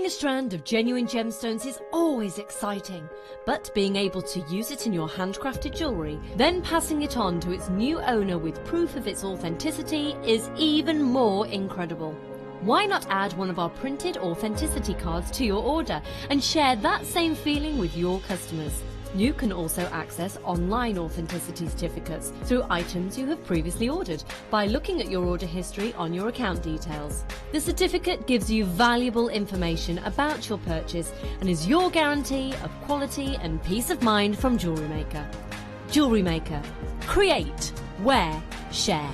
Buying a strand of genuine gemstones is always exciting, but being able to use it in your handcrafted jewellery, then passing it on to its new owner with proof of its authenticity is even more incredible. Why not add one of our printed authenticity cards to your order and share that same feeling with your customers? You can also access online authenticity certificates through items you have previously ordered by looking at your order history on your account details. The certificate gives you valuable information about your purchase and is your guarantee of quality and peace of mind from Jewellery Maker. Jewellery Maker. Create, wear, share.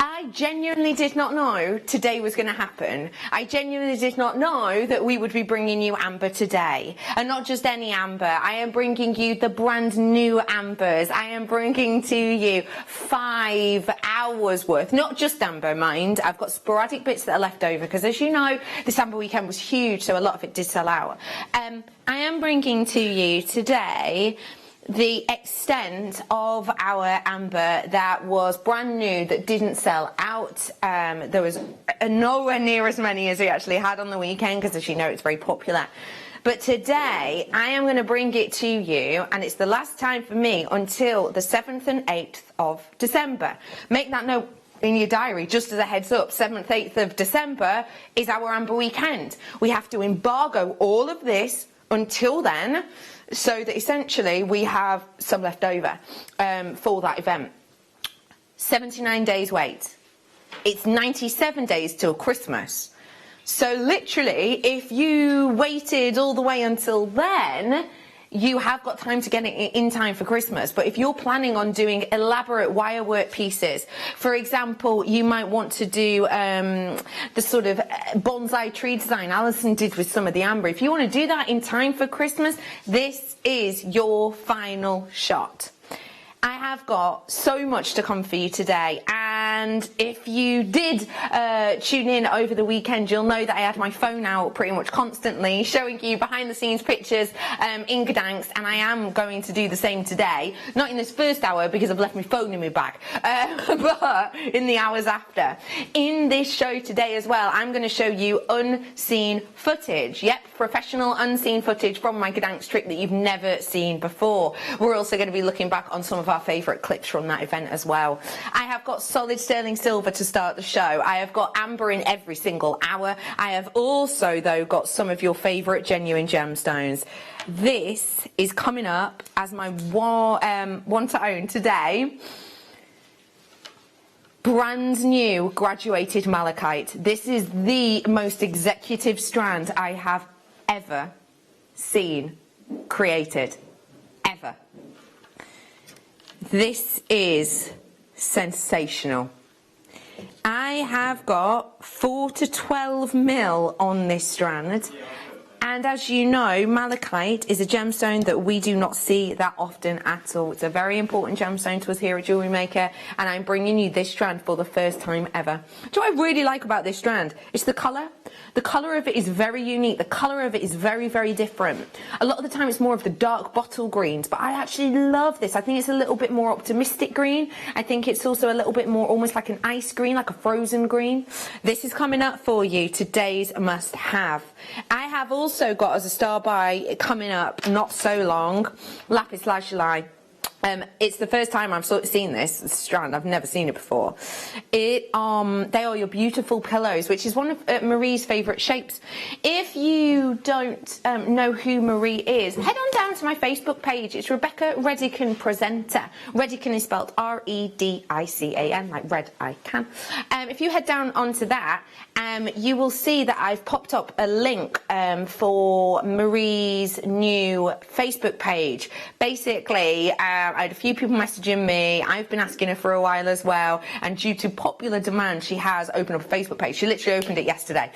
I genuinely did not know today was going to happen. I genuinely did not know that we would be bringing you amber today. And not just any amber. I am bringing you the brand new ambers. I am bringing to you 5 hours worth. Not just amber, mind. I've got sporadic bits that are left over because, as you know, this amber weekend was huge, so a lot of it did sell out. I am bringing to you today the extent of our amber that was brand new, that didn't sell out. There was nowhere near as many as we actually had on the weekend because, as you know, it's very popular. But today I am going to bring it to you, and it's the last time for me until the 7th and 8th of December. Make that note in your diary, just as a heads up. 7th, 8th of December is our amber weekend. We have to embargo all of this until then, so that essentially we have some left over for that event. 79 days wait. It's 97 days till Christmas. So literally, if you waited all the way until then, you have got time to get it in time for Christmas. But if you're planning on doing elaborate wirework pieces, for example, you might want to do the sort of bonsai tree design Alison did with some of the amber. If you want to do that in time for Christmas, this is your final shot. I have got so much to come for you today, and if you did tune in over the weekend, you'll know that I had my phone out pretty much constantly showing you behind the scenes pictures in Gdansk, and I am going to do the same today. Not in this first hour because I've left my phone in my bag, but in the hours after. In this show today as well, I'm going to show you unseen footage. Yep, professional unseen footage from my Gdansk trip that you've never seen before. We're also going to be looking back on some of our favourite clips from that event as well. I have got solid sterling silver to start the show. I have got amber in every single hour. I have also, though, got some of your favourite genuine gemstones. This is coming up as my one to own today. Brand new graduated malachite. This is the most executive strand I have ever seen created. Ever. This is sensational. I have got 4 to 12 mil on this strand. And as you know, malachite is a gemstone that we do not see that often at all. It's a very important gemstone to us here at Jewellery Maker, and I'm bringing you this strand for the first time ever. Do you know what I really like about this strand? It's the colour. The colour of it is very unique. The colour of it is very, very different. A lot of the time it's more of the dark bottle greens, but I actually love this. I think it's a little bit more optimistic green. I think it's also a little bit more almost like an ice green, like a frozen green. This is coming up for you, today's must-have. I have also got as a star buy coming up not so long, Lapis lazuli. It's the first time I've seen this strand. I've never seen it before. They are your beautiful pillows, which is one of Marie's favourite shapes. If you don't know who Marie is, head on down to my Facebook page. It's Rebecca Redican Presenter. Redican is spelled R-E-D-I-C-A-N, like red I can. If you head down onto that, you will see that I've popped up a link for Marie's new Facebook page. Basically, out. I had a few people messaging me. I've been asking her for a while as well. And due to popular demand, she has opened up a Facebook page. She literally opened it yesterday.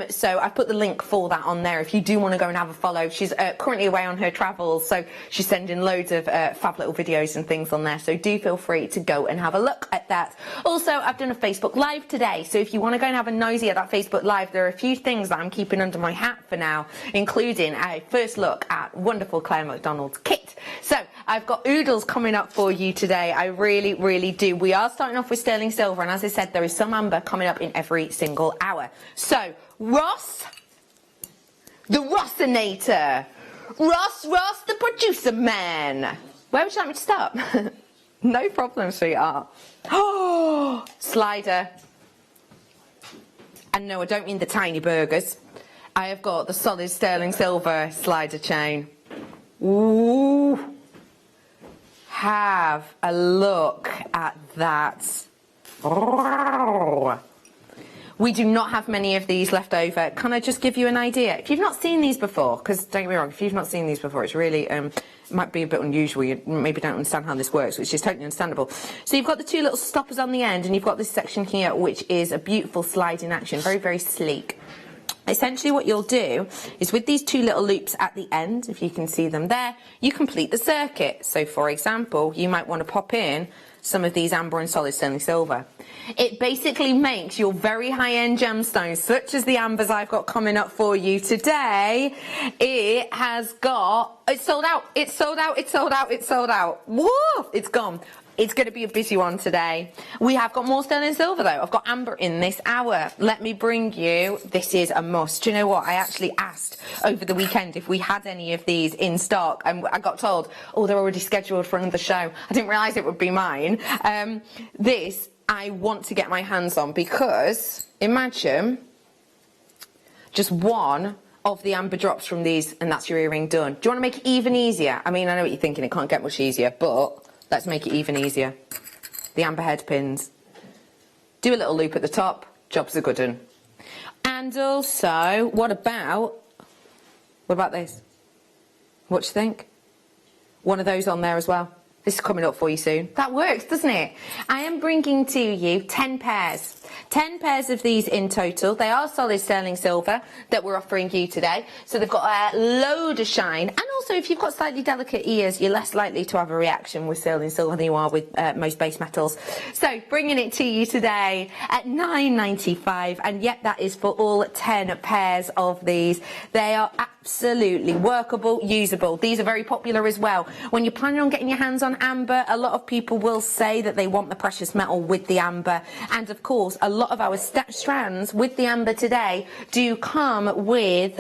So I've put the link for that on there if you do want to go and have a follow. She's currently away on her travels, so she's sending loads of fab little videos and things on there. So do feel free to go and have a look at that. Also, I've done a Facebook Live today. So if you want to go and have a nosy at that Facebook Live, there are a few things that I'm keeping under my hat for now, including a first look at wonderful Claire Macdonald's kit. So I've got oodles coming up for you today. I really do. We are starting off with sterling silver, and as I said, there is some amber coming up in every single hour. So Ross, the Rossinator, Ross the producer man. Where would you like me to stop? No problem, sweetheart. Oh, slider. And no, I don't mean the tiny burgers. I have got the solid sterling silver slider chain. Ooh. Have a look at that. Oh. We do not have many of these left over. Can I just give you an idea? If you've not seen these before, because don't get me wrong, if you've not seen these before, it's really, it might be a bit unusual. You maybe don't understand how this works, which is totally understandable. So you've got the two little stoppers on the end, and you've got this section here, which is a beautiful sliding action, very sleek. Essentially what you'll do is with these two little loops at the end, if you can see them there, you complete the circuit. So for example, you might want to pop in some of these amber and solid sterling silver. It basically makes your very high-end gemstones, such as the ambers I've got coming up for you today. It has got, it's sold out, it's sold out, it's sold out, it's sold out. Woo! It's gone. It's going to be a busy one today. We have got more sterling silver though. I've got amber in this hour. Let me bring you, this is a must. Do you know what? I actually asked over the weekend if we had any of these in stock, and I got told, oh, they're already scheduled for another show. I didn't realise it would be mine. This I want to get my hands on, because imagine just one of the amber drops from these and that's your earring done. Do you want to make it even easier? I mean, I know what you're thinking, it can't get much easier, but let's make it even easier. The amber head pins. Do a little loop at the top, job's a good one. And also, what about this? What do you think? One of those on there as well. This is coming up for you soon. That works, doesn't it? I am bringing to you 10 pairs. 10 pairs of these in total. They are solid sterling silver that we're offering you today. So they've got a load of shine. And also, if you've got slightly delicate ears, you're less likely to have a reaction with sterling silver than you are with most base metals. So bringing it to you today at £9.95. And yet that is for all 10 pairs of these. They are absolutely workable, usable. These are very popular as well. When you're planning on getting your hands on amber, a lot of people will say that they want the precious metal with the amber. And of course, a lot of our strands with the amber today do come with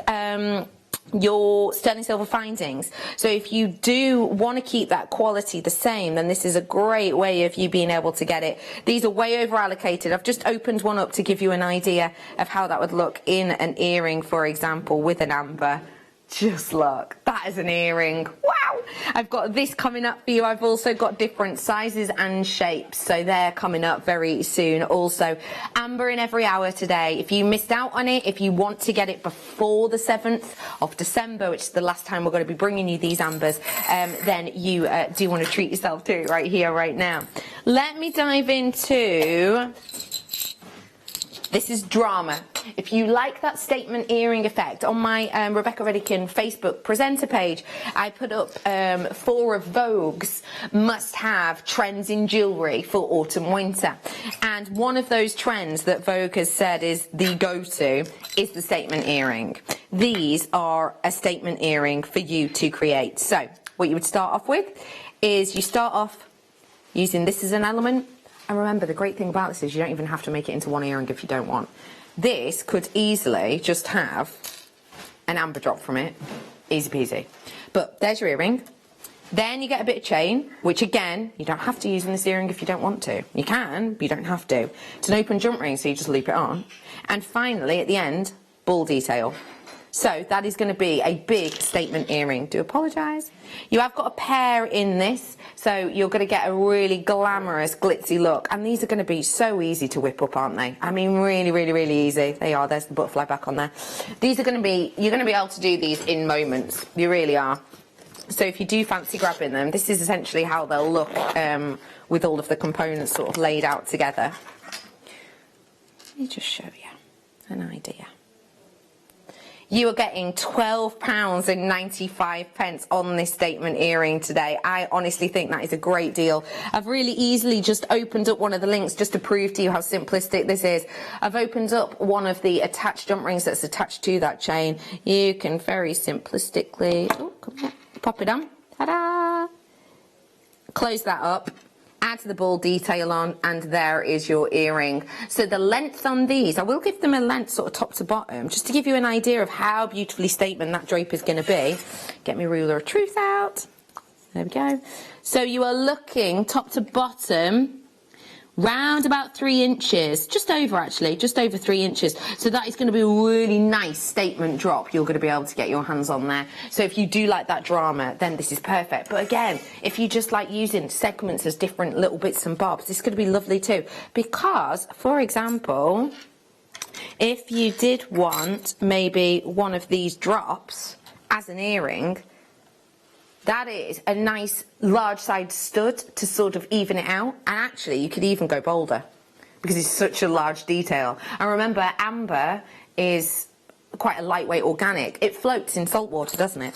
your sterling silver findings. So if you do want to keep that quality the same, then this is a great way of you being able to get it. These are way over allocated. I've just opened one up to give you an idea of how that would look in an earring, for example, with an amber. Just look, that is an earring. Wow! I've got this coming up for you. I've also got different sizes and shapes, so they're coming up very soon. Also, amber in every hour today. If you missed out on it, if you want to get it before the 7th of December, which is the last time we're going to be bringing you these ambers, then you do want to treat yourself to it right here, right now. Let me dive into... This is drama. If you like that statement earring effect, on my Rebecca Redican Facebook presenter page, I put up 4 of Vogue's must-have trends in jewellery for autumn-winter. And one of those trends that Vogue has said is the go-to is the statement earring. These are a statement earring for you to create. So what you would start off with is you start off using this as an element. And remember, the great thing about this is you don't even have to make it into one earring if you don't want. This could easily just have an amber drop from it. Easy peasy. But there's your earring. Then you get a bit of chain, which again, you don't have to use in this earring if you don't want to. You can, but you don't have to. It's an open jump ring, so you just loop it on. And finally, at the end, ball detail. So that is going to be a big statement earring. Do apologise. You have got a pair in this, so you're going to get a really glamorous, glitzy look. And these are going to be so easy to whip up, aren't they? I mean, really easy. They are. There's the butterfly back on there. These are going to be, you're going to be able to do these in moments. You really are. So if you do fancy grabbing them, this is essentially how they'll look with all of the components sort of laid out together. Let me just show you an idea. You are getting £12.95 on this statement earring today. I honestly think that is a great deal. I've really easily just opened up one of the links just to prove to you how simplistic this is. I've opened up one of the attached jump rings that's attached to that chain. You can very simplistically, oh, come on, pop it on, ta-da! Close that up. Add the ball detail on, and there is your earring. So the length on these, I will give them a length sort of top to bottom, just to give you an idea of how beautifully statement that drape is going to be. Get my ruler of truth out. There we go. So you are looking top to bottom, round about 3 inches, just over actually, just over 3 inches. So that is going to be a really nice statement drop. You're going to be able to get your hands on there. So if you do like that drama, then this is perfect. But again, if you just like using segments as different little bits and bobs, this is going to be lovely too. Because, for example, if you did want maybe one of these drops as an earring, that is a nice large side stud to sort of even it out. And actually you could even go bolder because it's such a large detail. And remember, amber is quite a lightweight organic. It floats in salt water, doesn't it?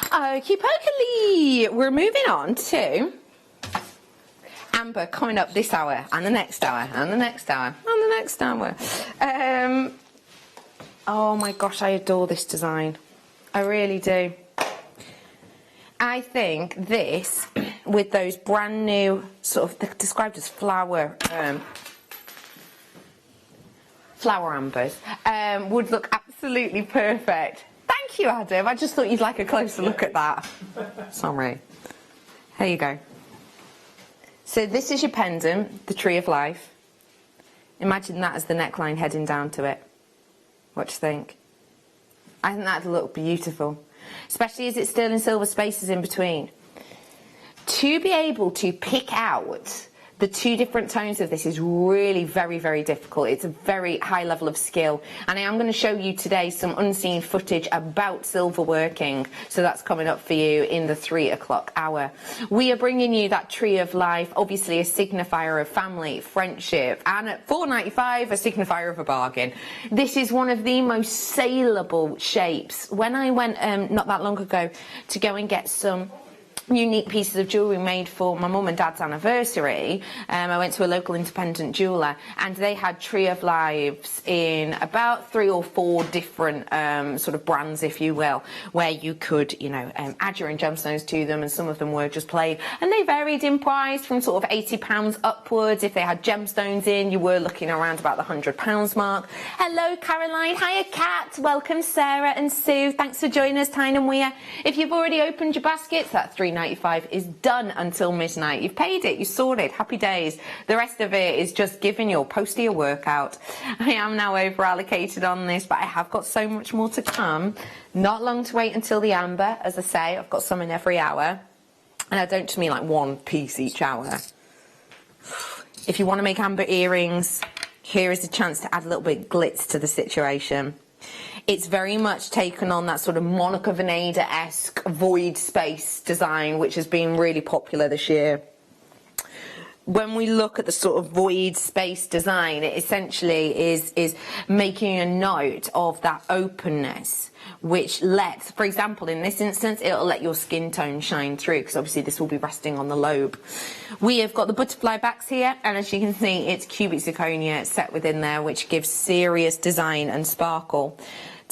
Okie pokely. We're moving on to amber coming up this hour and the next hour and the next hour and the next hour. Oh my gosh, I adore this design. I really do. I think this, with those brand new, sort of, they're described as flower ambers, would look absolutely perfect. Thank you, Adam. I just thought you'd like a closer look at that. Sorry. Here you go. So this is your pendant, the Tree of Life. Imagine that as the neckline heading down to it. What do you think? I think that'd look beautiful. Especially as it's sterling silver spaces in between. To be able to pick out the 2 different tones of this is really very, very difficult. It's a very high level of skill. And I am going to show you today some unseen footage about silver working. So that's coming up for you in the 3 o'clock hour. We are bringing you that Tree of Life, obviously a signifier of family, friendship, and at £4.95, a signifier of a bargain. This is one of the most saleable shapes. When I went not that long ago to go and get some unique pieces of jewellery made for my mum and dad's anniversary, I went to a local independent jeweller, and they had Tree of Lives in about 3 or 4 different sort of brands, if you will, where you could, you know, add your own gemstones to them, and some of them were just plain, and they varied in price from sort of £80 upwards. If they had gemstones in, you were looking around about the £100 mark. Hello Caroline, hiya Kat, welcome Sarah and Sue, thanks for joining us, Tyne and Weir. If you've already opened your baskets, that £3.95 is done until midnight. You've paid it, you sorted, happy days. The rest of it is just giving your postie a workout. I am now over allocated on this, but I have got so much more to come. Not long to wait until the amber. As I say, I've got some in every hour, and I don't just mean like 1 piece each hour. If you want to make amber earrings, here is a chance to add a little bit of glitz to the situation. It's very much taken on that sort of Monica Veneda-esque void space design, which has been really popular this year. When we look at the sort of void space design, it essentially is making a note of that openness, which lets, for example, in this instance, it'll let your skin tone shine through, because obviously this will be resting on the lobe. We have got the butterfly backs here, and as you can see, it's cubic zirconia set within there, which gives serious design and sparkle.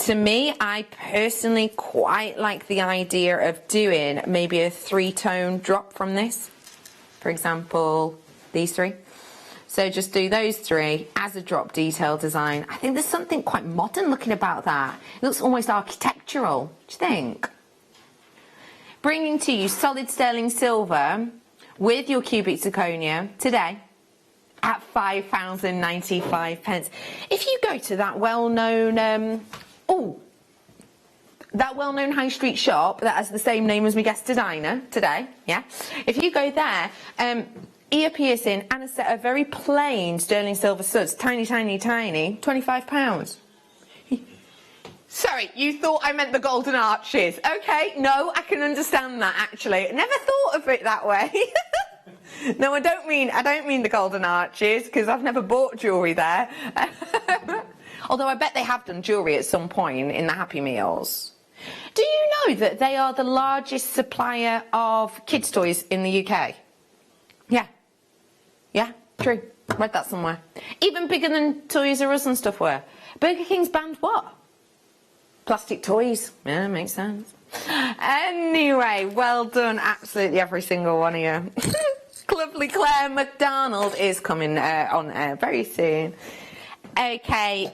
To me, I personally quite like the idea of doing maybe a 3-tone drop from this. For example, these 3. So just do those 3 as a drop detail design. I think there's something quite modern looking about that. It looks almost architectural. What do you think? Bringing to you solid sterling silver with your cubic zirconia today at £5.95. If you go to that well-known that well-known high street shop that has the same name as my guest designer today, yeah, if you go there, ear piercing and a set of very plain sterling silver studs, tiny, tiny, tiny, £25. Sorry, you thought I meant the golden arches. Okay, no, I can understand that actually. Never thought of it that way. No, I don't mean the golden arches, because I've never bought jewellery there. Although I bet they have done jewellery at some point in the Happy Meals. Do you know that they are the largest supplier of kids' toys in the UK? Yeah. Yeah, true. Read that somewhere. Even bigger than Toys R Us and stuff were. Burger King's banned what? Plastic toys. Yeah, makes sense. Anyway, well done, absolutely every single one of you. Lovely Claire McDonald is coming on air very soon. Okay,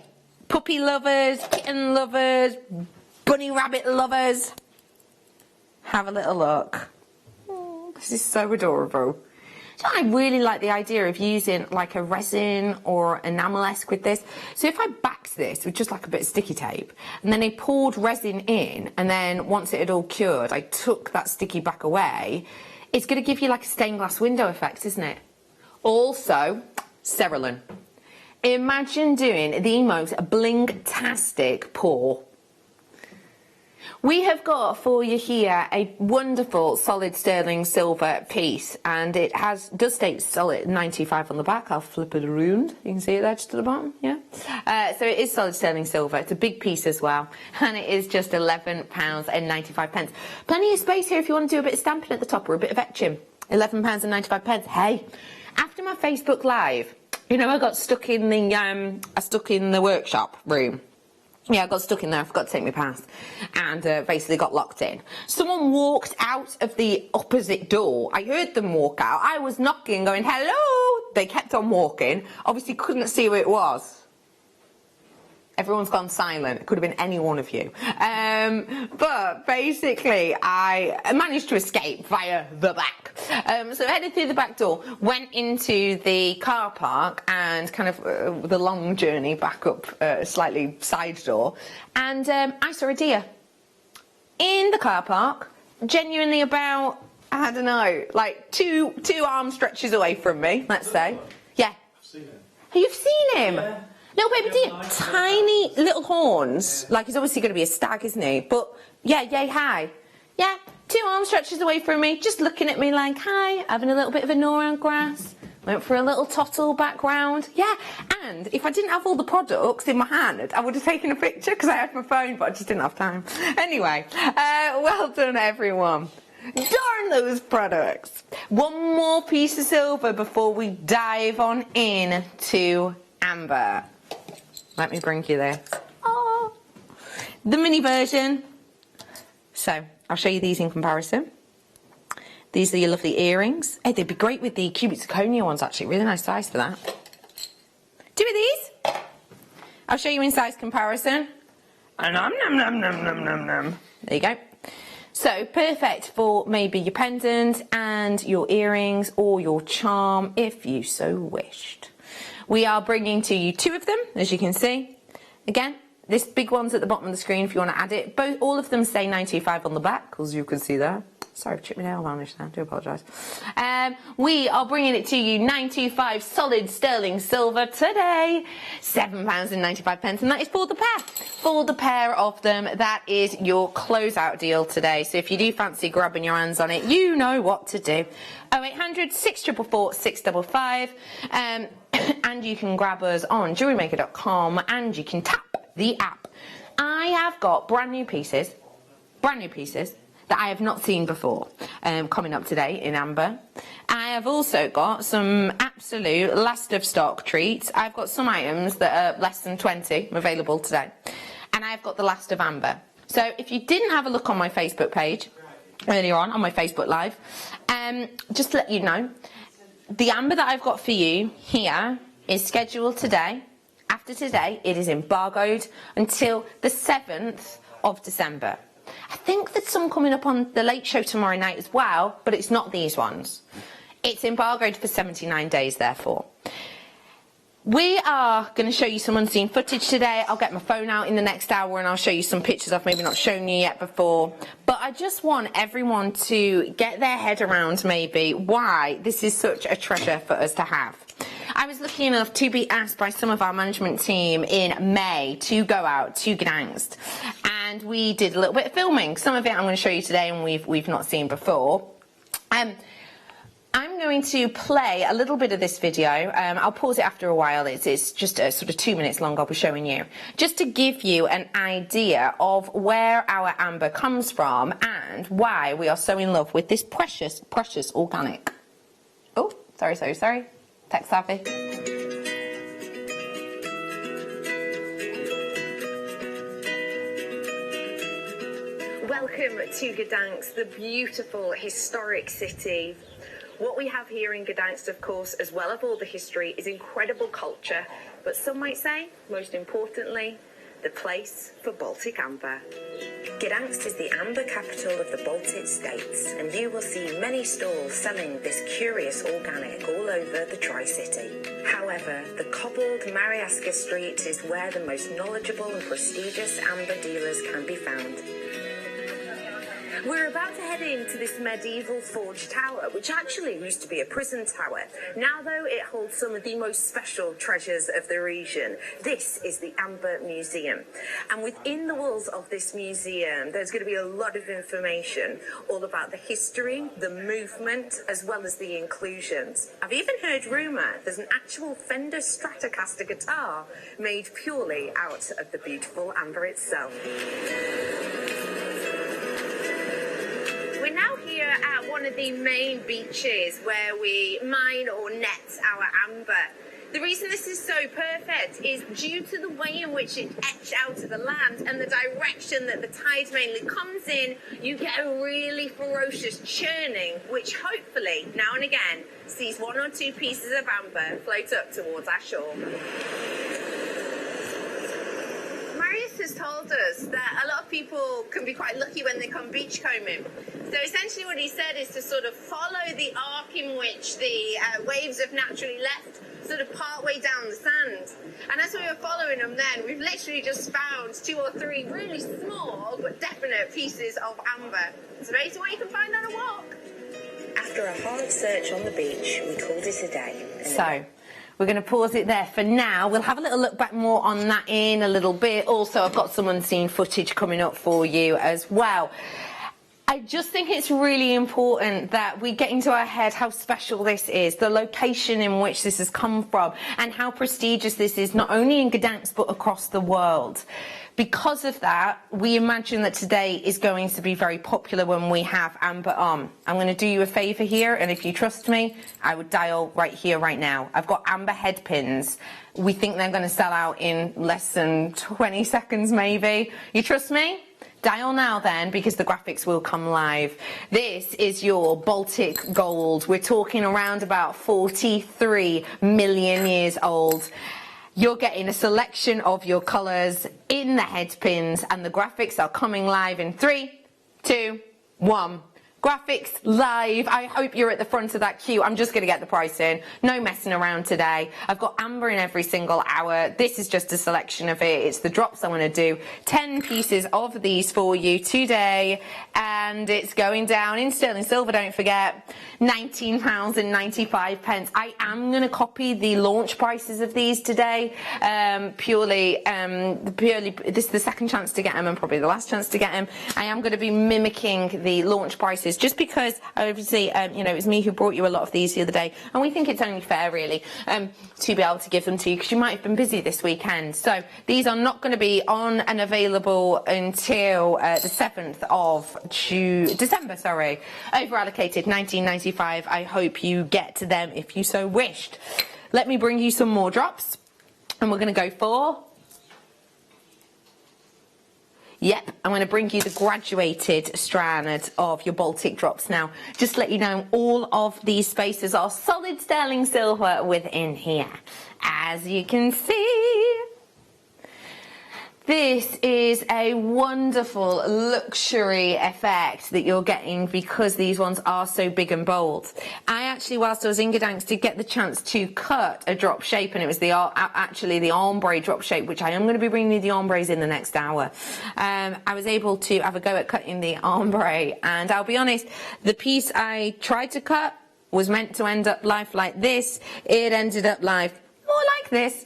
puppy lovers, kitten lovers, bunny rabbit lovers, have a little look. Oh, this is so adorable. So I really like the idea of using like a resin or enamel-esque with this. So if I backed this with just like a bit of sticky tape, and then I poured resin in, and then once it had all cured, I took that sticky back away, it's going to give you like a stained glass window effect, isn't it? Also, cerulean. Imagine doing the most bling-tastic pour. We have got for you here a wonderful solid sterling silver piece, and it does state solid 95 on the back. I'll flip it around. You can see it there just at the bottom, yeah? So it is solid sterling silver. It's a big piece as well, and it is just £11.95. Plenty of space here if you want to do a bit of stamping at the top or a bit of etching. £11.95. Hey, after my Facebook Live, you know, I got stuck in the workshop room. Yeah, I got stuck in there, I forgot to take my pass, and basically got locked in. Someone walked out of the opposite door. I heard them walk out. I was knocking, going, hello! They kept on walking. Obviously couldn't see who it was. Everyone's gone silent. It could have been any one of you. But basically, I managed to escape via the back. So I headed through the back door, went into the car park, and kind of the long journey back up a slightly side door, and I saw a deer in the car park, genuinely about, I don't know, like two arm stretches away from me, let's say. Yeah. I've seen him. You've seen him? Yeah. Little baby deer, Nice. tiny little horns. Like, he's obviously going to be a stag, isn't he? But, yeah, yay, hi. Yeah, 2 arm stretches away from me, just looking at me like, hi, having a little bit of a gnaw around grass. Went for a little tottle background. Yeah, and if I didn't have all the products in my hand, I would have taken a picture because I had my phone, but I just didn't have time. Anyway, well done, everyone. Darn those products. One more piece of silver before we dive on in to amber. Let me bring you this. Oh, the mini version. So, I'll show you these in comparison. These are your lovely earrings. Hey, they'd be great with the cubic zirconia ones, actually. Really nice size for that. 2 of these. I'll show you in size comparison. Nom, nom, nom, nom, nom, nom, nom. There you go. So, perfect for maybe your pendant and your earrings or your charm, if you so wished. We are bringing to you 2 of them, as you can see. Again, this big one's at the bottom of the screen if you want to add it. All of them say 95 on the back, as you can see there. Sorry, I've chipped my nail varnish there, I do apologise. We are bringing it to you 925 solid sterling silver today. £7.95, and that is for the pair. For the pair of them, that is your closeout deal today. So if you do fancy grabbing your hands on it, you know what to do. 0800 644 655, and you can grab us on JewelleryMaker.com, and you can tap the app. I have got brand new pieces that I have not seen before coming up today in amber. I have also got some absolute last of stock treats. I've got some items that are less than 20 available today, and I've got the last of amber. So if you didn't have a look on my Facebook page earlier on my Facebook Live, just to let you know, the amber that I've got for you here is scheduled today. After today, it is embargoed until the 7th of December. I think there's some coming up on the late show tomorrow night as well, but it's not these ones. It's embargoed for 79 days, therefore. We are going to show you some unseen footage today. I'll get my phone out in the next hour and I'll show you some pictures I've maybe not shown you yet before. But I just want everyone to get their head around maybe why this is such a treasure for us to have. I was lucky enough to be asked by some of our management team in May to go out to Gdansk, and we did a little bit of filming. Some of it I'm going to show you today, and we've not seen before. I'm going to play a little bit of this video. I'll pause it after a while. It's just a sort of 2 minutes long I'll be showing you, just to give you an idea of where our amber comes from and why we are so in love with this precious, precious organic. Oh, sorry. Tech savvy. Welcome to Gdansk, the beautiful historic city. What we have here in Gdansk, of course, as well as all the history, is incredible culture, but some might say, most importantly, the place for Baltic Amber. Gdansk is the amber capital of the Baltic states, and you will see many stalls selling this curious organic all over the Tri-City. However, the cobbled Mariaska Street is where the most knowledgeable and prestigious amber dealers can be found. We're about to head into this medieval forge tower, which actually used to be a prison tower. Now, though, it holds some of the most special treasures of the region. This is the Amber Museum. And within the walls of this museum, there's going to be a lot of information all about the history, the movement, as well as the inclusions. I've even heard rumour there's an actual Fender Stratocaster guitar made purely out of the beautiful amber itself. We're now here at one of the main beaches where we mine or net our amber. The reason this is so perfect is due to the way in which it's etched out of the land and the direction that the tide mainly comes in, you get a really ferocious churning, which hopefully, now and again, sees one or two pieces of amber float up towards our shore. Has told us that a lot of people can be quite lucky when they come beachcombing. So essentially what he said is to sort of follow the arc in which the waves have naturally left, sort of part way down the sand. And as we were following them then, we've literally just found 2 or 3 really small but definite pieces of amber. It's amazing what you can find on a walk. After a hard search on the beach, we called it a day. So, we're going to pause it there for now. We'll have a little look back more on that in a little bit. Also, I've got some unseen footage coming up for you as well. I just think it's really important that we get into our head how special this is, the location in which this has come from, and how prestigious this is, not only in Gdansk, but across the world. Because of that, we imagine that today is going to be very popular when we have amber on. I'm going to do you a favour here, and if you trust me, I would dial right here, right now. I've got amber head pins. We think they're going to sell out in less than 20 seconds, maybe. You trust me? Dial now then, because the graphics will come live. This is your Baltic gold. We're talking around about 43 million years old. You're getting a selection of your colours in the head pins, and the graphics are coming live in 3, 2, 1. Graphics live. I hope you're at the front of that queue. I'm just going to get the price in. No messing around today. I've got amber in every single hour. This is just a selection of it. It's the drops I want to do. 10 pieces of these for you today. And it's going down in sterling silver, don't forget. £19.95. I am going to copy the launch prices of these today. Purely, this is the second chance to get them and probably the last chance to get them. I am going to be mimicking the launch prices, just because obviously you know, it was me who brought you a lot of these the other day, and we think it's only fair really to be able to give them to you, because you might have been busy this weekend. So these are not going to be on and available until the 7th of December, sorry. Over allocated £19.95. I hope you get to them if you so wished. Let me bring you some more drops, and we're going to go for... Yep, I'm going to bring you the graduated strand of your Baltic drops now. Just to let you know, all of these spaces are solid sterling silver within here, as you can see. This is a wonderful luxury effect that you're getting because these ones are so big and bold. I actually, whilst I was in Gdansk, did get the chance to cut a drop shape, and it was actually the ombre drop shape, which I am going to be bringing you the ombres in the next hour. I was able to have a go at cutting the ombre, and I'll be honest, the piece I tried to cut was meant to end up life like this. It ended up life more like this.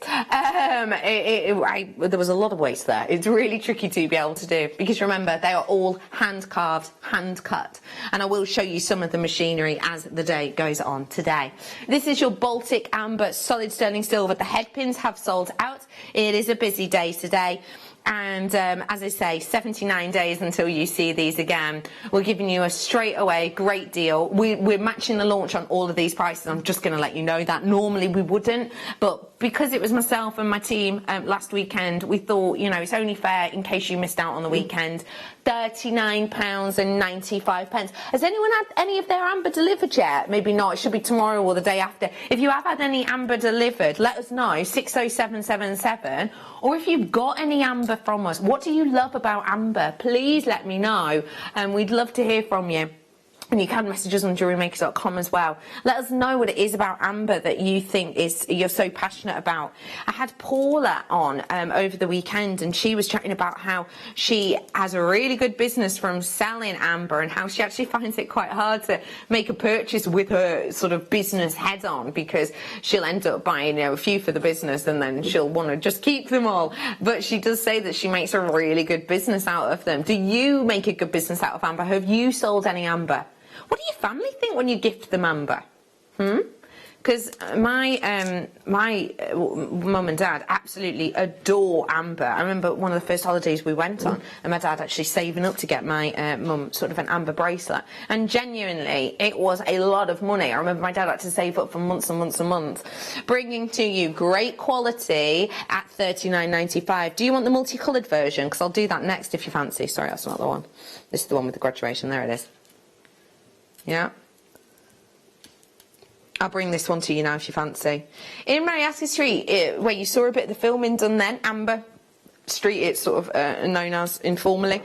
There was a lot of waste there. It's really tricky to be able to do, because remember, they are all hand carved, hand cut, and I will show you some of the machinery as the day goes on today. This is your Baltic Amber solid sterling silver. The head pins have sold out. It is a busy day today. And as I say, 79 days until you see these again. We're giving you a straight away great deal. We're matching the launch on all of these prices. I'm just going to let you know that. Normally we wouldn't, but because it was myself and my team last weekend, we thought, you know, it's only fair in case you missed out on the weekend. £39.95. Has anyone had any of their amber delivered yet? Maybe not. It should be tomorrow or the day after. If you have had any amber delivered, let us know. 60777. Or if you've got any amber from us, what do you love about amber? Please let me know, and we'd love to hear from you. And you can message us on jewellerymaker.com as well. Let us know what it is about amber that you think you're so passionate about. I had Paula on over the weekend, and she was chatting about how she has a really good business from selling amber, and how she actually finds it quite hard to make a purchase with her sort of business head on, because she'll end up buying, you know, a few for the business and then she'll want to just keep them all. But she does say that she makes a really good business out of them. Do you make a good business out of amber? Have you sold any amber? What do your family think when you gift them amber? Because my mum and dad absolutely adore amber. I remember one of the first holidays we went on, and my dad actually saving up to get my mum sort of an amber bracelet. And genuinely, it was a lot of money. I remember my dad had to save up for months and months and months, bringing to you great quality at £39.95. Do you want the multicoloured version? Because I'll do that next if you fancy. Sorry, that's not the one. This is the one with the graduation. There it is. Yeah, I'll bring this one to you now if you fancy. In Mariassi Street, where you saw a bit of the filming done then, Amber Street, it's sort of known as informally,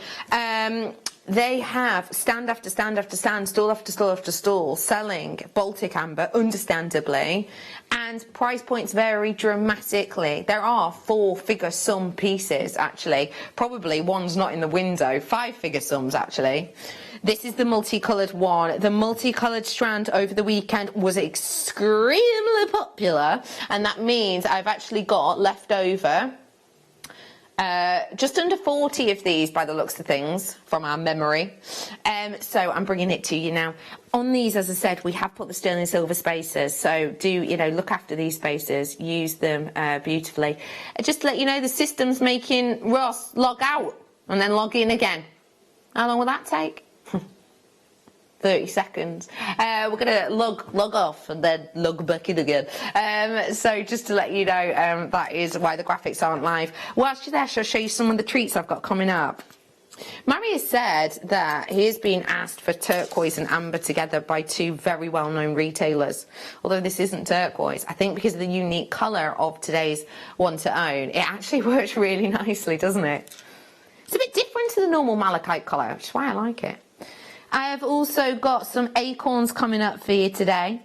they have stand after stand after stand, stall after stall after stall, selling Baltic Amber, understandably, and price points vary dramatically. There are 4-figure sum pieces, actually. Probably one's not in the window. 5-figure sums, actually. This is the multicoloured one. The multicoloured strand over the weekend was extremely popular, and that means I've actually got left over just under 40 of these by the looks of things from our memory. So I'm bringing it to you now. On these, as I said, we have put the sterling silver spacers, so do, you know, look after these spacers, use them beautifully. Just to let you know, the system's making Ross log out and then log in again. How long will that take? 30 seconds. We're going to log off and then log back in again. So just to let you know, that is why the graphics aren't live. Whilst you're there, shall I show you some of the treats I've got coming up? Marius said that he has been asked for turquoise and amber together by 2 very well-known retailers. Although this isn't turquoise, I think because of the unique colour of today's one to own, it actually works really nicely, doesn't it? It's a bit different to the normal malachite colour, which is why I like it. I have also got some acorns coming up for you today.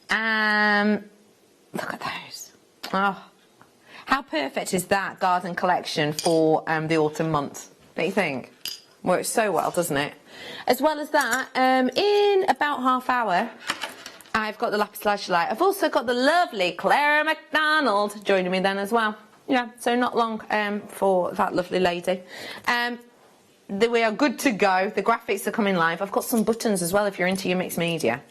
Look at those. Oh, how perfect is that garden collection for the autumn months? Don't you think? Works so well, doesn't it? As well as that, in about half hour, I've got the Lapis lazuli. I've also got the lovely Claire McDonald joining me then as well. Yeah, so not long for that lovely lady. We are good to go. The graphics are coming live. I've got some buttons as well if you're into your mixed media.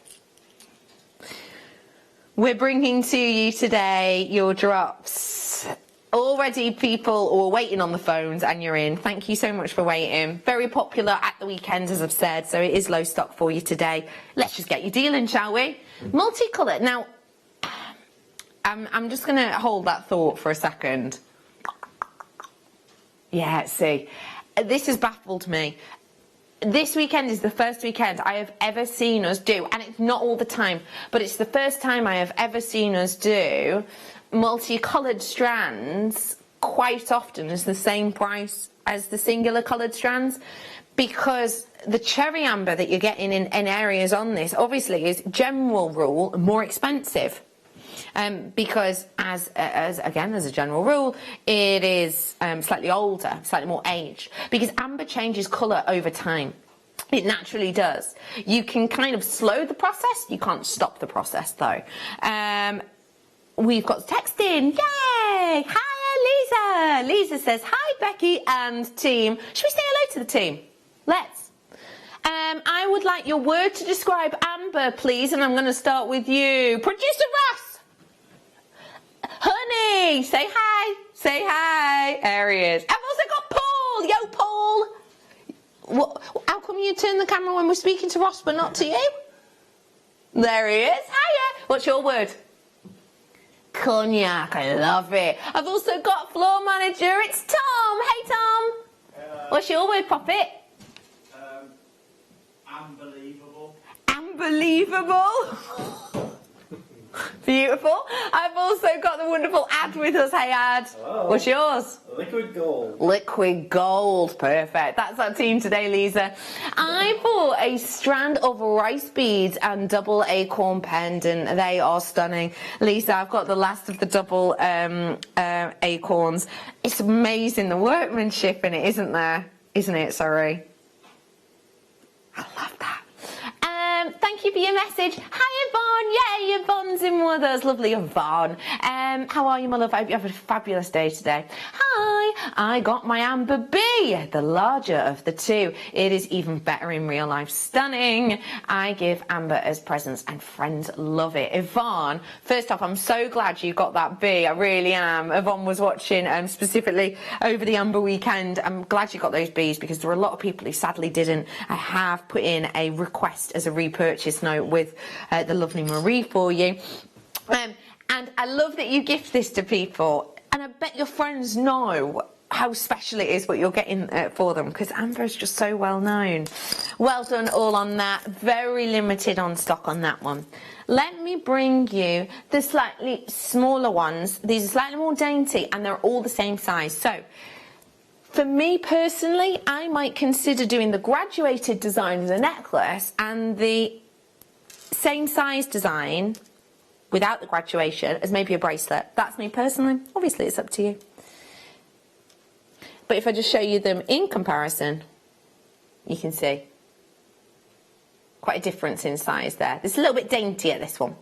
We're bringing to you today your drops. Already people were waiting on the phones and you're in. Thank you so much for waiting. Very popular at the weekend, as I've said, so it is low stock for you today. Let's just get you dealing, shall we? Multicolour. Now, I'm just going to hold that thought for a second. Yeah, see. This has baffled me. This weekend is the first weekend I have ever seen us do, and it's not all the time, but it's the first time I have ever seen us do multicoloured strands quite often as the same price as the singular coloured strands, because the cherry amber that you're getting in areas on this obviously is general rule more expensive. Because as a general rule, it is slightly older, slightly more aged, because amber changes colour over time. It naturally does. You can kind of slow the process. You can't stop the process though. We've got text in. Yay! Hi, Lisa. Lisa says, hi, Becky and team. Should we say hello to the team? Let's. I would like your word to describe amber, please. And I'm going to start with you. Producer Ross. Honey, say hi. Say hi. There he is. I've also got Paul. Yo, Paul. What, how come you turn the camera when we're speaking to Ross but not to you? There he is. Hiya. What's your word? Cognac. I love it. I've also got floor manager. It's Tom. Hey, Tom. What's your word, Poppet? Unbelievable. Unbelievable. Beautiful. I've also got the wonderful Ad with us. Hey, Ad. Hello. What's yours? Liquid gold. Liquid gold. Perfect. That's our team today, Lisa. I bought a strand of rice beads and double acorn pendant. They are stunning. Lisa, I've got the last of the double acorns. It's amazing, the workmanship in it, isn't there? Isn't it? Sorry. I love that. Thank you for your message. Hi, Yvonne. Yay, Yvonne's in with us. Lovely, Yvonne. How are you, my love? I hope you have a fabulous day today. Hi, I got my Amber B, the larger of the two. It is even better in real life. Stunning. I give Amber as presents and friends love it. Yvonne, first off, I'm so glad you got that B. I really am. Yvonne was watching specifically over the Amber weekend. I'm glad you got those Bs because there were a lot of people who sadly didn't. I have put in a request as a repurchase note with the lovely Marie for you. And I love that you gift this to people. And I bet your friends know how special it is what you're getting for them because Amber is just so well known. Well done all on that. Very limited on stock on that one. Let me bring you the slightly smaller ones. These are slightly more dainty and they're all the same size. So for me personally, I might consider doing the graduated design of the necklace and the same size design without the graduation as maybe a bracelet. That's me personally. Obviously, it's up to you. But if I just show you them in comparison, you can see quite a difference in size there. It's a little bit daintier, this one.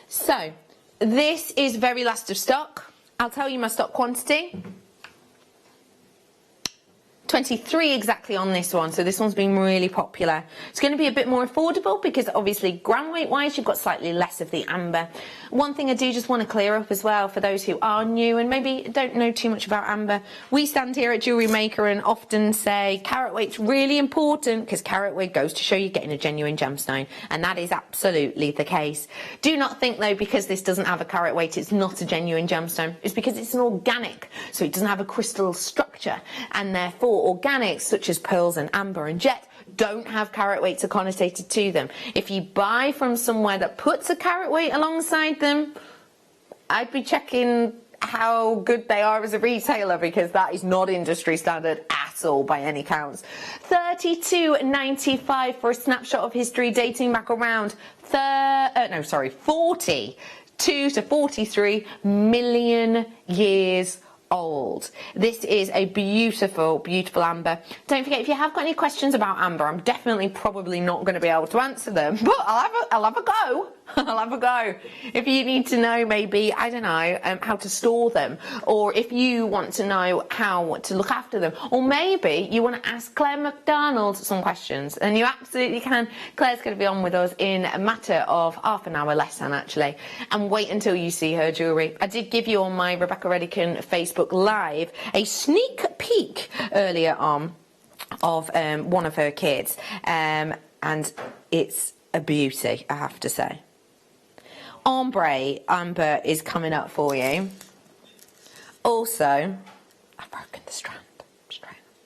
So, this is very last of stock. I'll tell you my stock quantity. 23 exactly on this one, so this one's been really popular. It's going to be a bit more affordable because obviously gram weight wise you've got slightly less of the amber. One thing I do just want to clear up as well for those who are new and maybe don't know too much about amber, we stand here at Jewellery Maker and often say carat weight's really important because carat weight goes to show you're getting a genuine gemstone, and that is absolutely the case. Do not think though because this doesn't have a carat weight it's not a genuine gemstone. It's because it's an organic, so it doesn't have a crystal structure, and therefore organics such as pearls and amber and jet don't have carat weights connotated to them. If you buy from somewhere that puts a carat weight alongside them, I'd be checking how good they are as a retailer because that is not industry standard at all by any counts. $32.95 for a snapshot of history dating back around 42 to 43 million years old. This is a beautiful, beautiful amber. Don't forget, if you have got any questions about amber, I'm definitely probably not going to be able to answer them, but I'll have a go. I'll have a go. If you need to know maybe, I don't know, how to store them, or if you want to know how to look after them, or maybe you want to ask Claire McDonald some questions, then you absolutely can. Claire's going to be on with us in a matter of half an hour less than actually, and wait until you see her jewellery. I did give you on my Rebecca Redican Facebook Live a sneak peek earlier on of one of her kids, and it's a beauty, I have to say. Ombre amber is coming up for you. Also, I've broken the strand.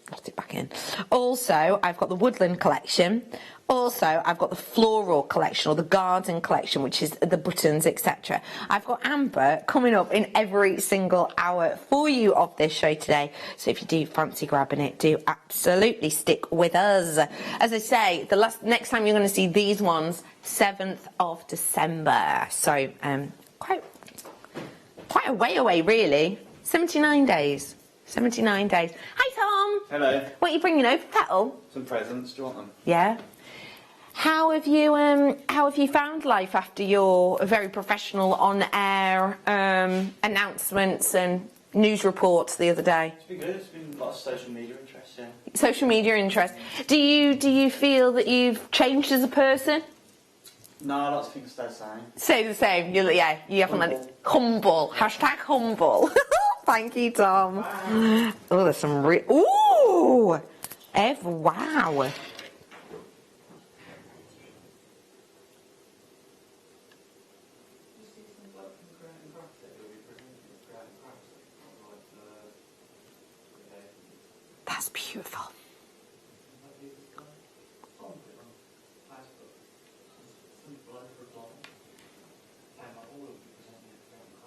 Put it back in. Also, I've got the woodland collection. Also, I've got the floral collection or the garden collection, which is the buttons, etc. I've got amber coming up in every single hour for you of this show today. So if you do fancy grabbing it, do absolutely stick with us. As I say, the next time you're going to see these ones, 7th of December. So quite a way away, really. 79 days. 79 days. Hi, Tom. Hello. What are you bringing over, Petal? Some presents. Do you want them? Yeah. How have you found life after your very professional on-air announcements and news reports the other day? It's been good. It's been a lot of social media interest, yeah. Social media interest. Do you feel that you've changed as a person? No, lots of things stay the same. Stay the same. You haven't let it. Humble. Hashtag humble. Thank you, Tom. Wow. Oh, there's some ooh! Ev, wow. That's beautiful.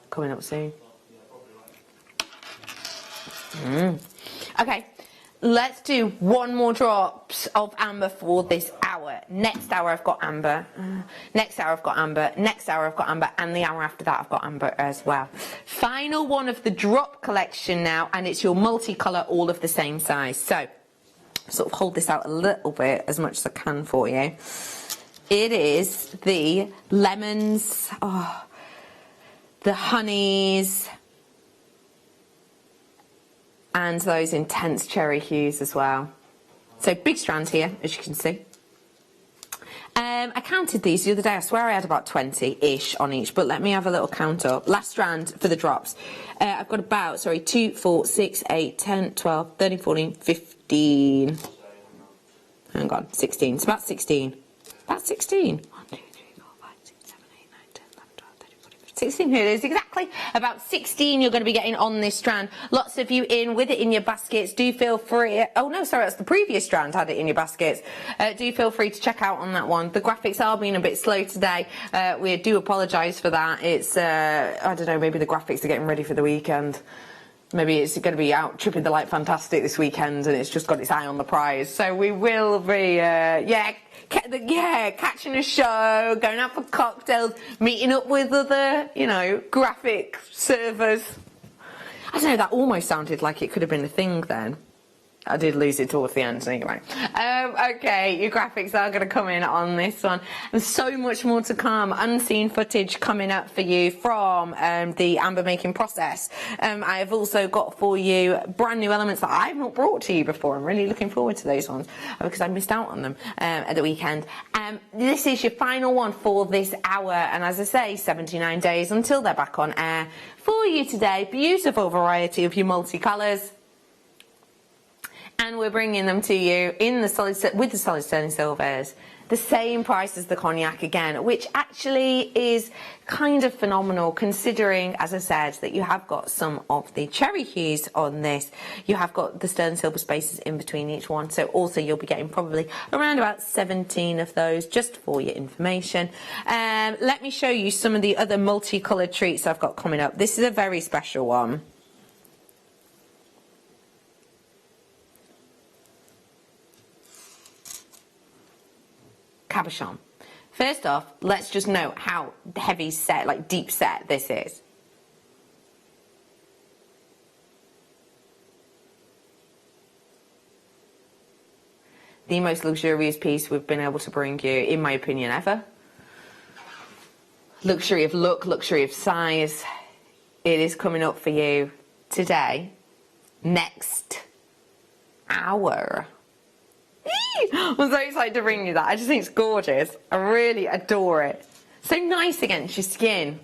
Coming up soon. Okay, let's do one more drops of amber for this hour. Next hour I've got amber. Next hour I've got amber. Next hour I've got amber. And the hour after that I've got amber as well. Final one of the drop collection now, and it's your multicolour, all of the same size. So, sort of hold this out a little bit as much as I can for you. It is the lemons, the honeys, and those intense cherry hues as well. So big strand here, as you can see. I counted these the other day. I swear I had about 20-ish on each, but let me have a little count up. Last strand for the drops. I've got about, 2, 4, 6, 8, 10, 12, 13, 14, 15. Hang on, 16. It's about 16. About 16. 1, 2, 3, 4, 5, 6, 7, 8, 9, 10, 11, 12, 13, 14, 15, 16. Here it is, exactly. About 16 you're going to be getting on this strand. Lots of you in with it in your baskets. Do feel free. Oh no, sorry, that's the previous strand had it in your baskets. Do feel free to check out on that one. The graphics are being a bit slow today. We do apologise for that. It's I don't know, maybe the graphics are getting ready for the weekend. Maybe it's going to be out tripping the light fantastic this weekend, and it's just got its eye on the prize. So we will be, catching a show, going out for cocktails, meeting up with other, graphic servers. I don't know, that almost sounded like it could have been a thing then. I did lose it towards the end anyway. Okay, your graphics are going to come in on this one. There's so much more to come. Unseen footage coming up for you from the amber making process. I have also got for you brand new elements that I've not brought to you before. I'm really looking forward to those ones because I missed out on them at the weekend. This is your final one for this hour, and as I say, 79 days until they're back on air for you today. Beautiful variety of your multicolours. And we're bringing them to you in the solid with the solid sterling silvers, the same price as the cognac again, which actually is kind of phenomenal considering, as I said, that you have got some of the cherry hues on this. You have got the sterling silver spaces in between each one, so also you'll be getting probably around about 17 of those, just for your information. Let me show you some of the other multicoloured treats I've got coming up. This is a very special one. Cabochon. First off, let's just note how heavy set, like deep set this is. The most luxurious piece we've been able to bring you, in my opinion, ever. Luxury of look, luxury of size. It is coming up for you today, next hour. I'm so excited to bring you that. I just think it's gorgeous. I really adore it. So nice against your skin.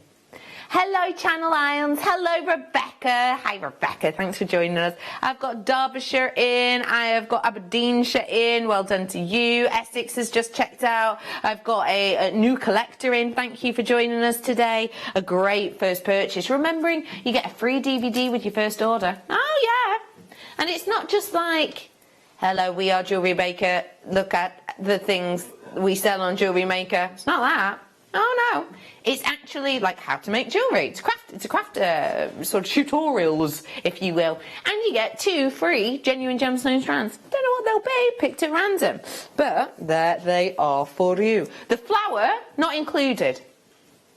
Hello, Channel Islands. Hello, Rebecca. Hi, Rebecca. Thanks for joining us. I've got Derbyshire in. I have got Aberdeenshire in. Well done to you. Essex has just checked out. I've got a new collector in. Thank you for joining us today. A great first purchase. Remembering you get a free DVD with your first order. Oh, yeah. And it's not just like, hello, we are Jewellery Maker. Look at the things we sell on Jewellery Maker. It's not that. Oh no, it's actually like how to make jewellery. It's a craft sort of tutorials, if you will. And you get 2 free genuine gemstone strands. Don't know what they'll be, picked at random. But there they are for you. The flower, not included.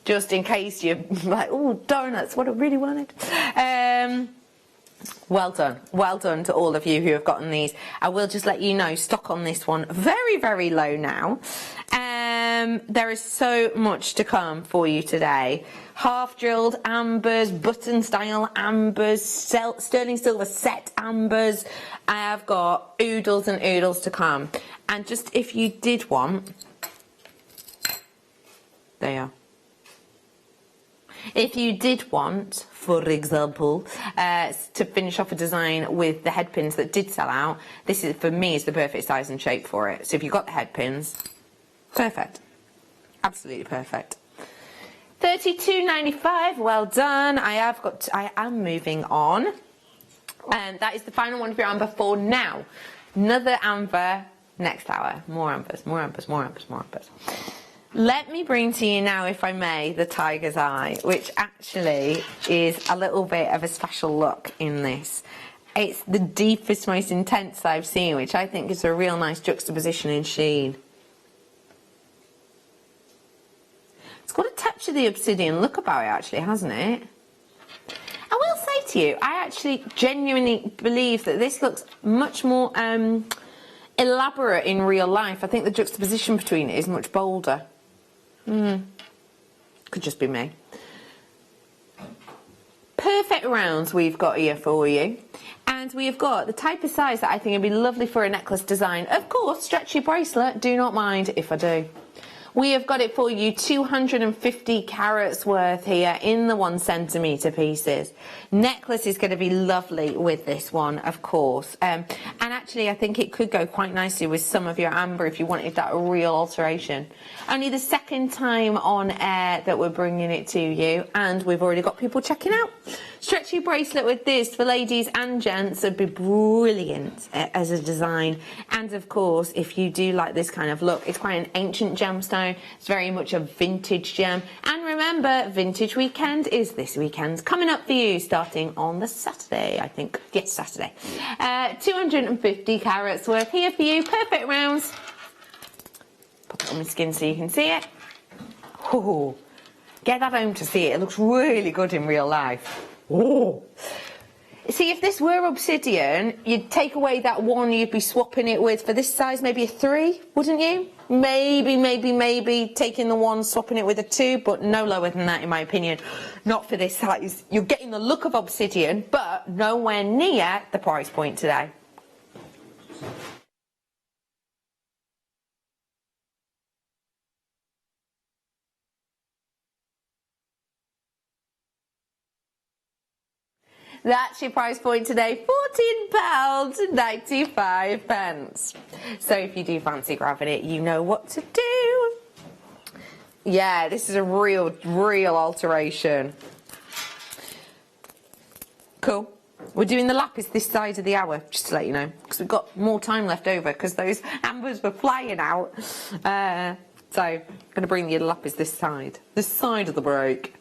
Just in case you're like, oh, donuts, what I really wanted. Well done to all of you who have gotten these. I will just let you know, stock on this one very, very low now. There is so much to come for you today. Half drilled ambers, button style ambers, sterling silver set ambers. I have got oodles and oodles to come. And just if you did want, there you are. If you did want, for example, to finish off a design with the head pins that did sell out, this is, for me, is the perfect size and shape for it. So if you've got the head pins, perfect. Absolutely perfect. £32.95, well done. I am moving on. And that is the final one for your amber for now. Another amber next hour. More ambers, more ambers, more ambers, more ambers. Let me bring to you now, if I may, the Tiger's Eye, which actually is a little bit of a special look in this. It's the deepest, most intense I've seen, which I think is a real nice juxtaposition in sheen. It's got a touch of the obsidian look about it, actually, hasn't it? I will say to you, I actually genuinely believe that this looks much more elaborate in real life. I think the juxtaposition between it is much bolder. Could just be me. Perfect rounds we've got here for you. And we have got the type of size that I think would be lovely for a necklace design. Of course, stretchy bracelet, do not mind if I do. We have got it for you 250 carats worth here in the 1 centimetre pieces. Necklace is going to be lovely with this one, of course. And actually, I think it could go quite nicely with some of your amber if you wanted that real alteration. Only the second time on air that we're bringing it to you, and we've already got people checking out. Stretchy bracelet with this for ladies and gents would be brilliant as a design. And of course, if you do like this kind of look, it's quite an ancient gemstone. It's very much a vintage gem. And remember, Vintage Weekend is this weekend. Coming up for you, starting on the Saturday, I think. Yes, Saturday. 250 carats worth here for you. Perfect rounds. Pop it on my skin so you can see it. Oh, get that home to see it. It looks really good in real life. Oh. See, if this were obsidian, you'd take away that one you'd be swapping it with for this size, maybe a 3, wouldn't you? Maybe taking the 1, swapping it with a 2, but no lower than that in my opinion. Not for this size. You're getting the look of obsidian, but nowhere near the price point today. That's your price point today, £14.95. So if you do fancy grabbing it, you know what to do. Yeah, this is a real alteration. Cool. We're doing the lapis this side of the hour, just to let you know, because we've got more time left over, because those ambers were flying out. So I'm going to bring you the lapis this side of the break.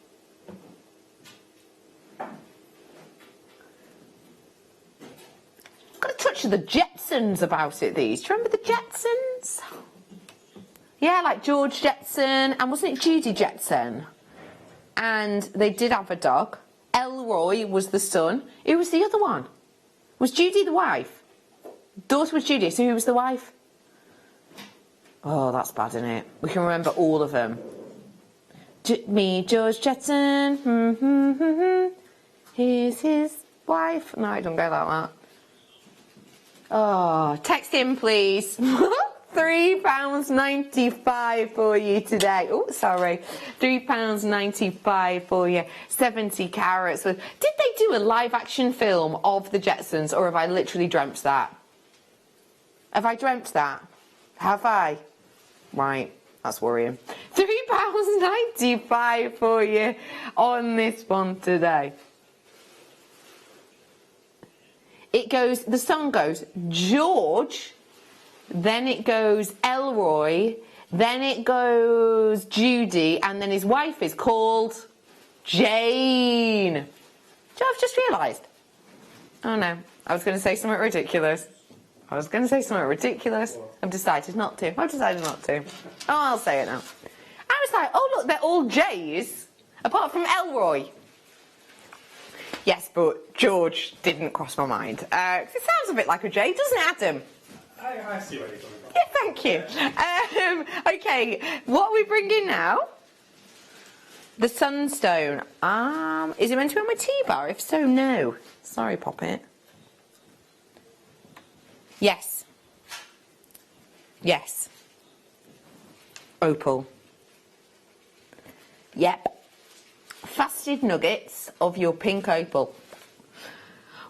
Got a touch of the Jetsons about it, these. Do you remember the Jetsons? Yeah, like George Jetson, and wasn't it Judy Jetson? And they did have a dog. Elroy was the son. Who was the other one? Was Judy the wife? Daughter was Judy, so who was the wife? Oh, that's bad, isn't it? We can remember all of them. Me, George Jetson. Here's his wife. No, I don't go like that. Oh, text in, please. £3.95 for you today. Oh, sorry. £3.95 for you. 70 carats. Did they do a live action film of the Jetsons, or have I literally dreamt that? Have I dreamt that? Have I? Right. That's worrying. £3.95 for you on this one today. It goes, the song goes George, then it goes Elroy, then it goes Judy, and then his wife is called Jane. Do you know, I've just realised? Oh no, I was going to say something ridiculous. I've decided not to. Oh, I'll say it now. I was like, oh look, they're all J's, apart from Elroy. Yes, but George didn't cross my mind. It sounds a bit like a J, doesn't it, Adam? I see where you're coming from. Yeah, thank you. Okay, what are we bringing now? The Sunstone. Is it meant to be on my T-bar? If so, no. Sorry, Poppet. Yes. Yes. Opal. Yep. Faceted nuggets of your pink opal.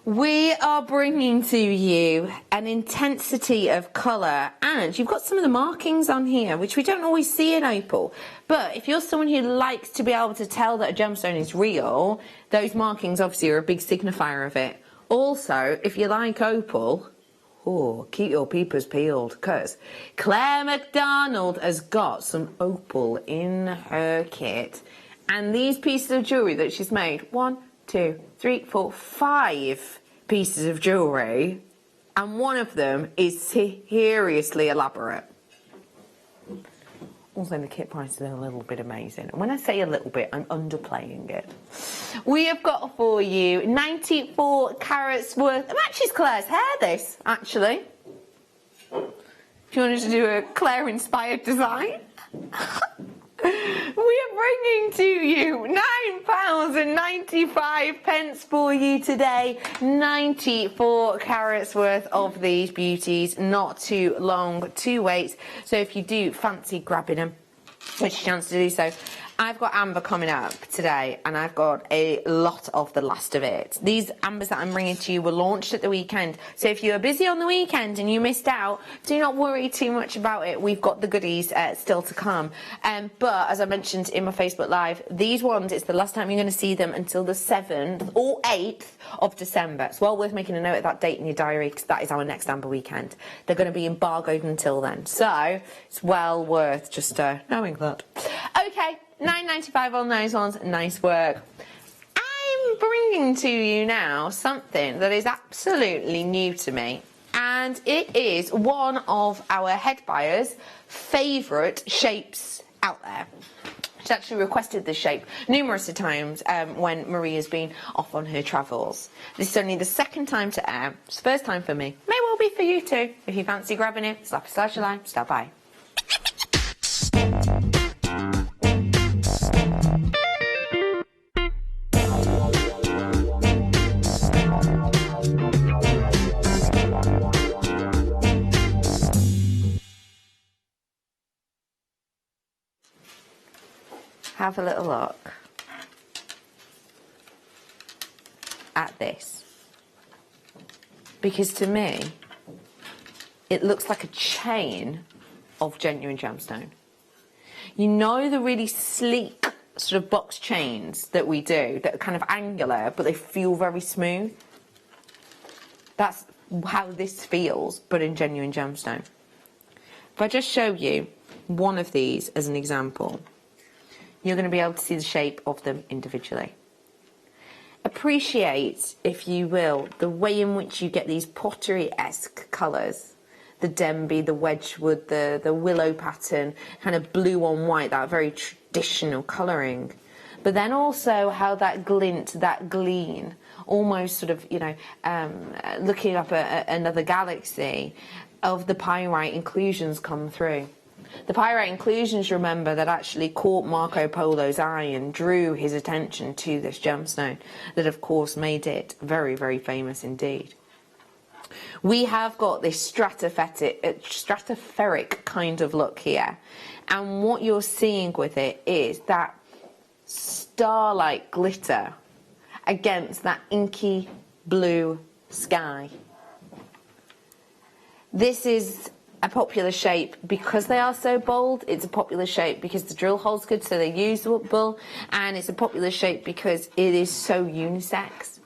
We are bringing to you an intensity of colour, and you've got some of the markings on here which we don't always see in opal, but if you're someone who likes to be able to tell that a gemstone is real, those markings obviously are a big signifier of it. Also, if you like opal, keep your peepers peeled, because Claire McDonald has got some opal in her kit, and these pieces of jewellery that she's made, 1, 2, 3, 4, 5 pieces of jewellery, and one of them is seriously elaborate. Also, the kit prices are a little bit amazing. And when I say a little bit, I'm underplaying it. We have got for you 94 carats worth. It matches Claire's hair, this, actually. If you wanted to do a Claire-inspired design. We are bringing to you £9.95 for you today. 94 carats worth of these beauties. Not too long to wait. So if you do fancy grabbing them, which is a chance to do so. I've got amber coming up today, and I've got a lot of the last of it. These ambers that I'm bringing to you were launched at the weekend, so if you were busy on the weekend and you missed out, do not worry too much about it. We've got the goodies still to come. But as I mentioned in my Facebook Live, these ones, it's the last time you're going to see them until the 7th or 8th of December. It's well worth making a note of that date in your diary, because that is our next amber weekend. They're going to be embargoed until then, so it's well worth just knowing that. Okay. £9.95 on those ones. Nice work. I'm bringing to you now something that is absolutely new to me, and it is one of our head buyers' favourite shapes out there. She's actually requested this shape numerous times when Marie has been off on her travels. This is only the second time to air. It's the first time for me. May well be for you too. If you fancy grabbing it, it's Lapis Lazuli. Stop by. Have a little look at this, because to me it looks like a chain of genuine gemstone. You know, the really sleek sort of box chains that we do that are kind of angular but they feel very smooth? That's how this feels, but in genuine gemstone. If I just show you one of these as an example, you're going to be able to see the shape of them individually. Appreciate, if you will, the way in which you get these pottery-esque colours. The Denby, the Wedgwood, the willow pattern, kind of blue on white, that very traditional colouring. But then also how that glint, that gleam, almost sort of, you know, looking up at another galaxy, of the pyrite inclusions come through. The pyrite inclusions, remember, that actually caught Marco Polo's eye and drew his attention to this gemstone, that of course made it very, very famous indeed. We have got this stratospheric kind of look here, and what you're seeing with it is that starlight glitter against that inky blue sky. This is a popular shape because they are so bold. It's a popular shape because the drill hole's good, so they use wool, and it's a popular shape because it is so unisex.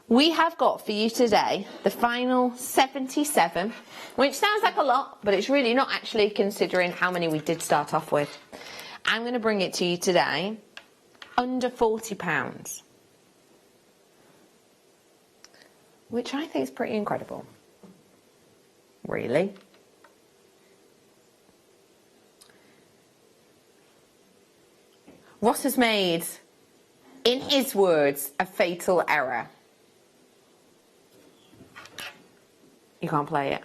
We have got for you today the final 77, which sounds like a lot, but it's really not, actually, considering how many we did start off with. I'm going to bring it to you today under £40, which I think is pretty incredible. Really? Ross has made In his words, a fatal error. You can't play it.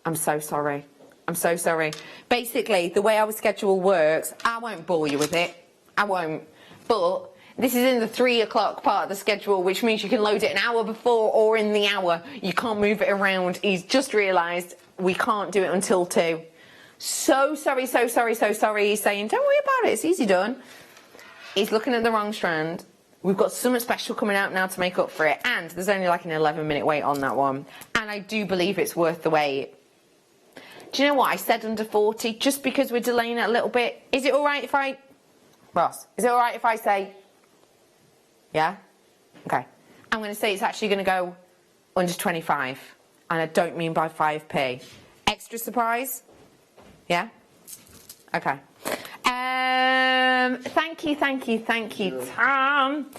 I'm so sorry. I'm so sorry. Basically, the way our schedule works, I won't bore you with it. I won't. But this is in the 3 o'clock part of the schedule, which means you can load it an hour before or in the hour. You can't move it around. He's just realised we can't do it until 2. So sorry, so sorry, so sorry. He's saying, don't worry about it. It's easy done. He's looking at the wrong strand. We've got something special coming out now to make up for it. And there's only like an 11-minute wait on that one. And I do believe it's worth the wait. Do you know what? I said under 40 just because we're delaying it a little bit. Is it all right if I... Ross, is it all right if I say... Yeah? Okay. I'm going to say it's actually going to go under 25. And I don't mean by 5p. Extra surprise? Yeah? Okay. Thank you, Tom.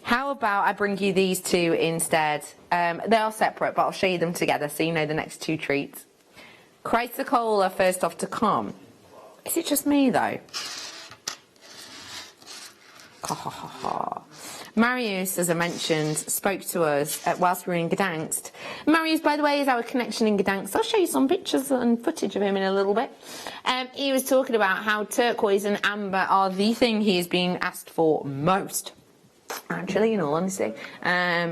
How about I bring you these two instead? They are separate, but I'll show you them together so you know the next two treats. Chrysocolla first off to come. Is it just me though? Ha ha ha ha. Marius, as I mentioned, spoke to us whilst we were in Gdansk. Marius, by the way, is our connection in Gdansk. I'll show you some pictures and footage of him in a little bit. He was talking about how turquoise and amber are the thing he is being asked for most. Actually, in all honesty,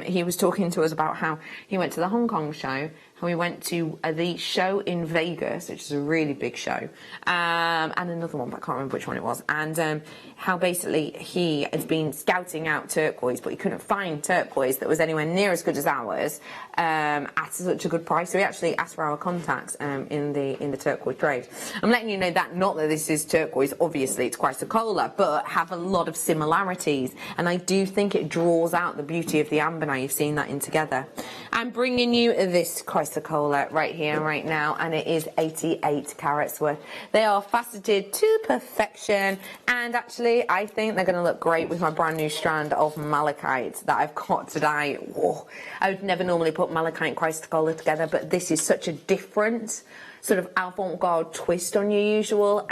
he was talking to us about how he went to the Hong Kong show, how he went to the show in Vegas, which is a really big show, and another one, but I can't remember which one it was, and how basically he had been scouting out turquoise, but he couldn't find turquoise that was anywhere near as good as ours at such a good price. So he actually asked for our contacts in the turquoise trade. I'm letting you know that not that this is turquoise, obviously it's Chrysocolla, but have a lot of similarities, and I do think it draws out the beauty of the amber now you've seen that in together. I'm bringing you this Chrysocolla right here, right now, and it is 88 carats worth. They are faceted to perfection, and actually I think they're going to look great with my brand new strand of malachite that I've got today. Whoa. I would never normally put malachite and Chrysocolla together, but this is such a different sort of avant-garde twist on your usual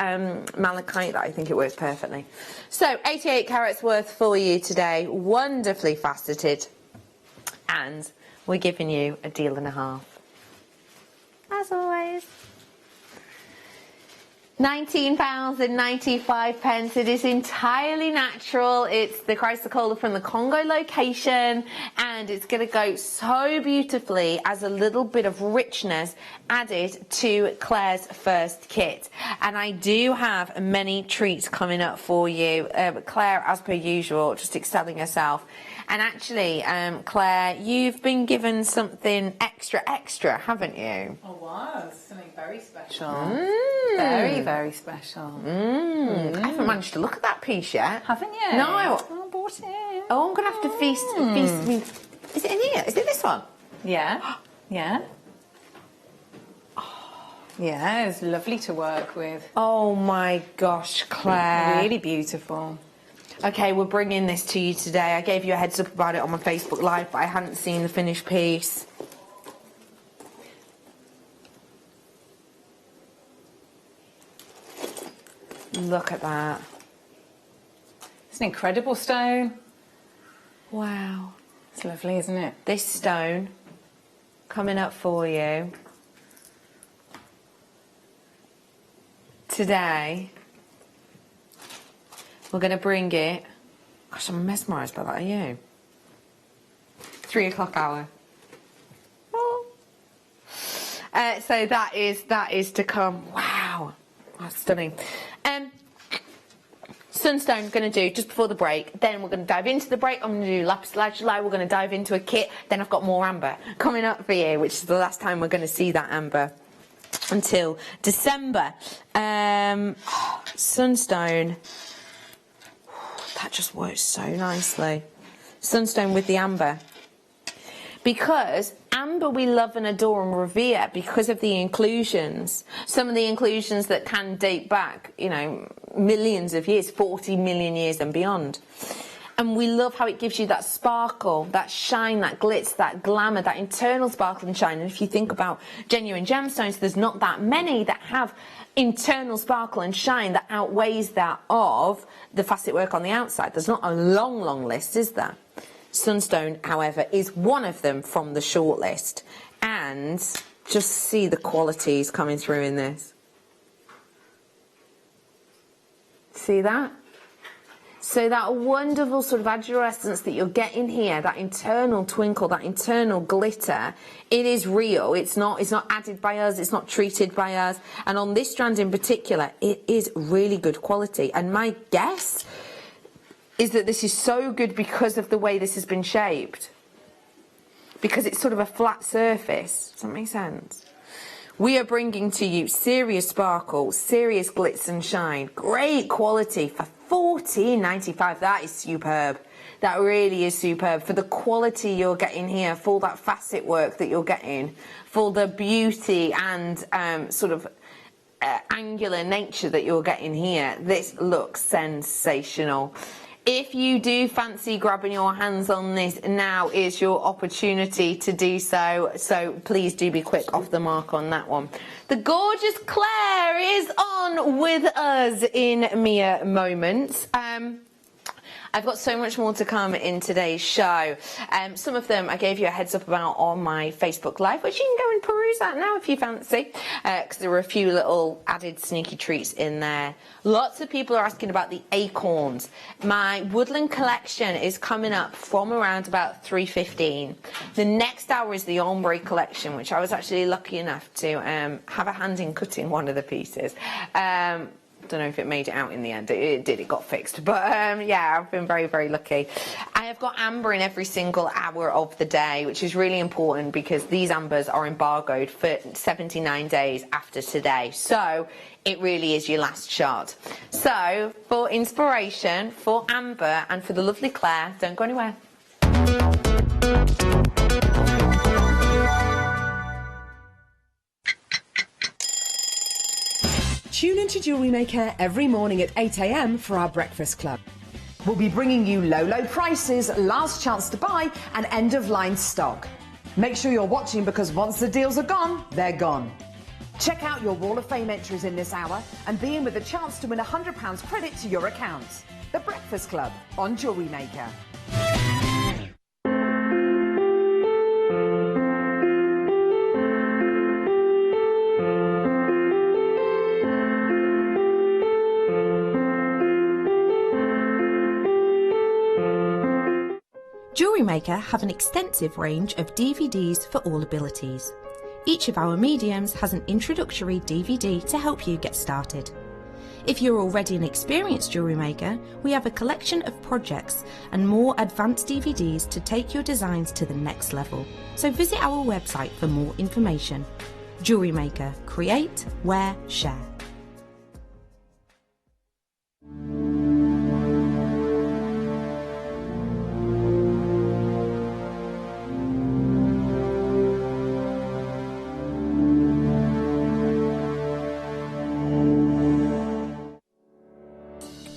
malachite that I think it works perfectly. So 88 carats worth for you today, wonderfully faceted, and we're giving you a deal and a half. As always. £19.95. It is entirely natural. It's the Chrysocolla from the Congo location, and it's going to go so beautifully as a little bit of richness added to Claire's first kit. And I do have many treats coming up for you. Claire, as per usual, just excelling herself. And actually, Claire, you've been given something extra, haven't you? I was. Something very special. Very, very special. I haven't managed to look at that piece yet. Haven't you? No. I bought it. Oh, I'm going to have to feast me. Is it in here? Is it this one? Yeah. Yeah. Yeah, it's lovely to work with. Oh my gosh, Claire. Really beautiful. Okay, we're bringing this to you today. I gave you a heads up about it on my Facebook Live, but I hadn't seen the finished piece. Look at that. It's an incredible stone. Wow. It's lovely, isn't it? This stone coming up for you today. We're going to bring it. Gosh, I'm mesmerised by that, are you? 3 o'clock hour. Oh. So that is to come. Wow. That's stunning. Sunstone going to do just before the break. Then we're going to dive into the break. I'm going to do Lapis lazuli. We're going to dive into a kit. Then I've got more amber coming up for you, which is the last time we're going to see that amber until December. Sunstone. That just works so nicely. Sunstone with the amber. Because amber we love and adore and revere because of the inclusions. Some of the inclusions that can date back, you know, millions of years, 40 million years and beyond. And we love how it gives you that sparkle, that shine, that glitz, that glamour, that internal sparkle and shine. And if you think about genuine gemstones, there's not that many that have internal sparkle and shine that outweighs that of the facet work on the outside. There's not a long, long list, is there? Sunstone, however, is one of them from the short list. And just see the qualities coming through in this. See that? So that wonderful sort of agirescence that you're getting here, that internal twinkle, that internal glitter, it is real. It's not added by us, it's not treated by us. And on this strand in particular, it is really good quality. And my guess is that this is so good because of the way this has been shaped. Because it's sort of a flat surface. Does that make sense? We are bringing to you serious sparkle, serious glitz and shine, great quality for $14.95. That is superb. That really is superb for the quality you're getting here, for that facet work that you're getting, for the beauty and sort of angular nature that you're getting here. This looks sensational. If you do fancy grabbing your hands on this, now is your opportunity to do so. So please do be quick off the mark on that one. The gorgeous Claire is on with us in mere moments. I've got so much more to come in today's show. Some of them I gave you a heads up about on my Facebook Live, which you can go and peruse at now if you fancy, because there were a few little added sneaky treats in there. Lots of people are asking about the acorns. My woodland collection is coming up from around about 3:15. The next hour is the ombre collection, which I was actually lucky enough to have a hand in cutting one of the pieces. Don't know if it made it out in the end. It did, it got fixed, but yeah, I've been very, very lucky. I have got amber in every single hour of the day, which is really important because these ambers are embargoed for 79 days after today, so it really is your last shot. So for inspiration, for amber and for the lovely Claire, don't go anywhere. Tune into Jewellery Maker every morning at 8 a.m. for our breakfast club. We'll be bringing you low prices, last chance to buy, and end-of-line stock. Make sure you're watching because once the deals are gone, they're gone. Check out your Wall of Fame entries in this hour and be in with a chance to win £100 credit to your account. The Breakfast Club on Jewellery Maker. Jewellery Maker have an extensive range of DVDs for all abilities. Each of our mediums has an introductory DVD to help you get started. If you're already an experienced jewellery maker, we have a collection of projects and more advanced DVDs to take your designs to the next level. So visit our website for more information. Jewellery Maker, create, wear, share.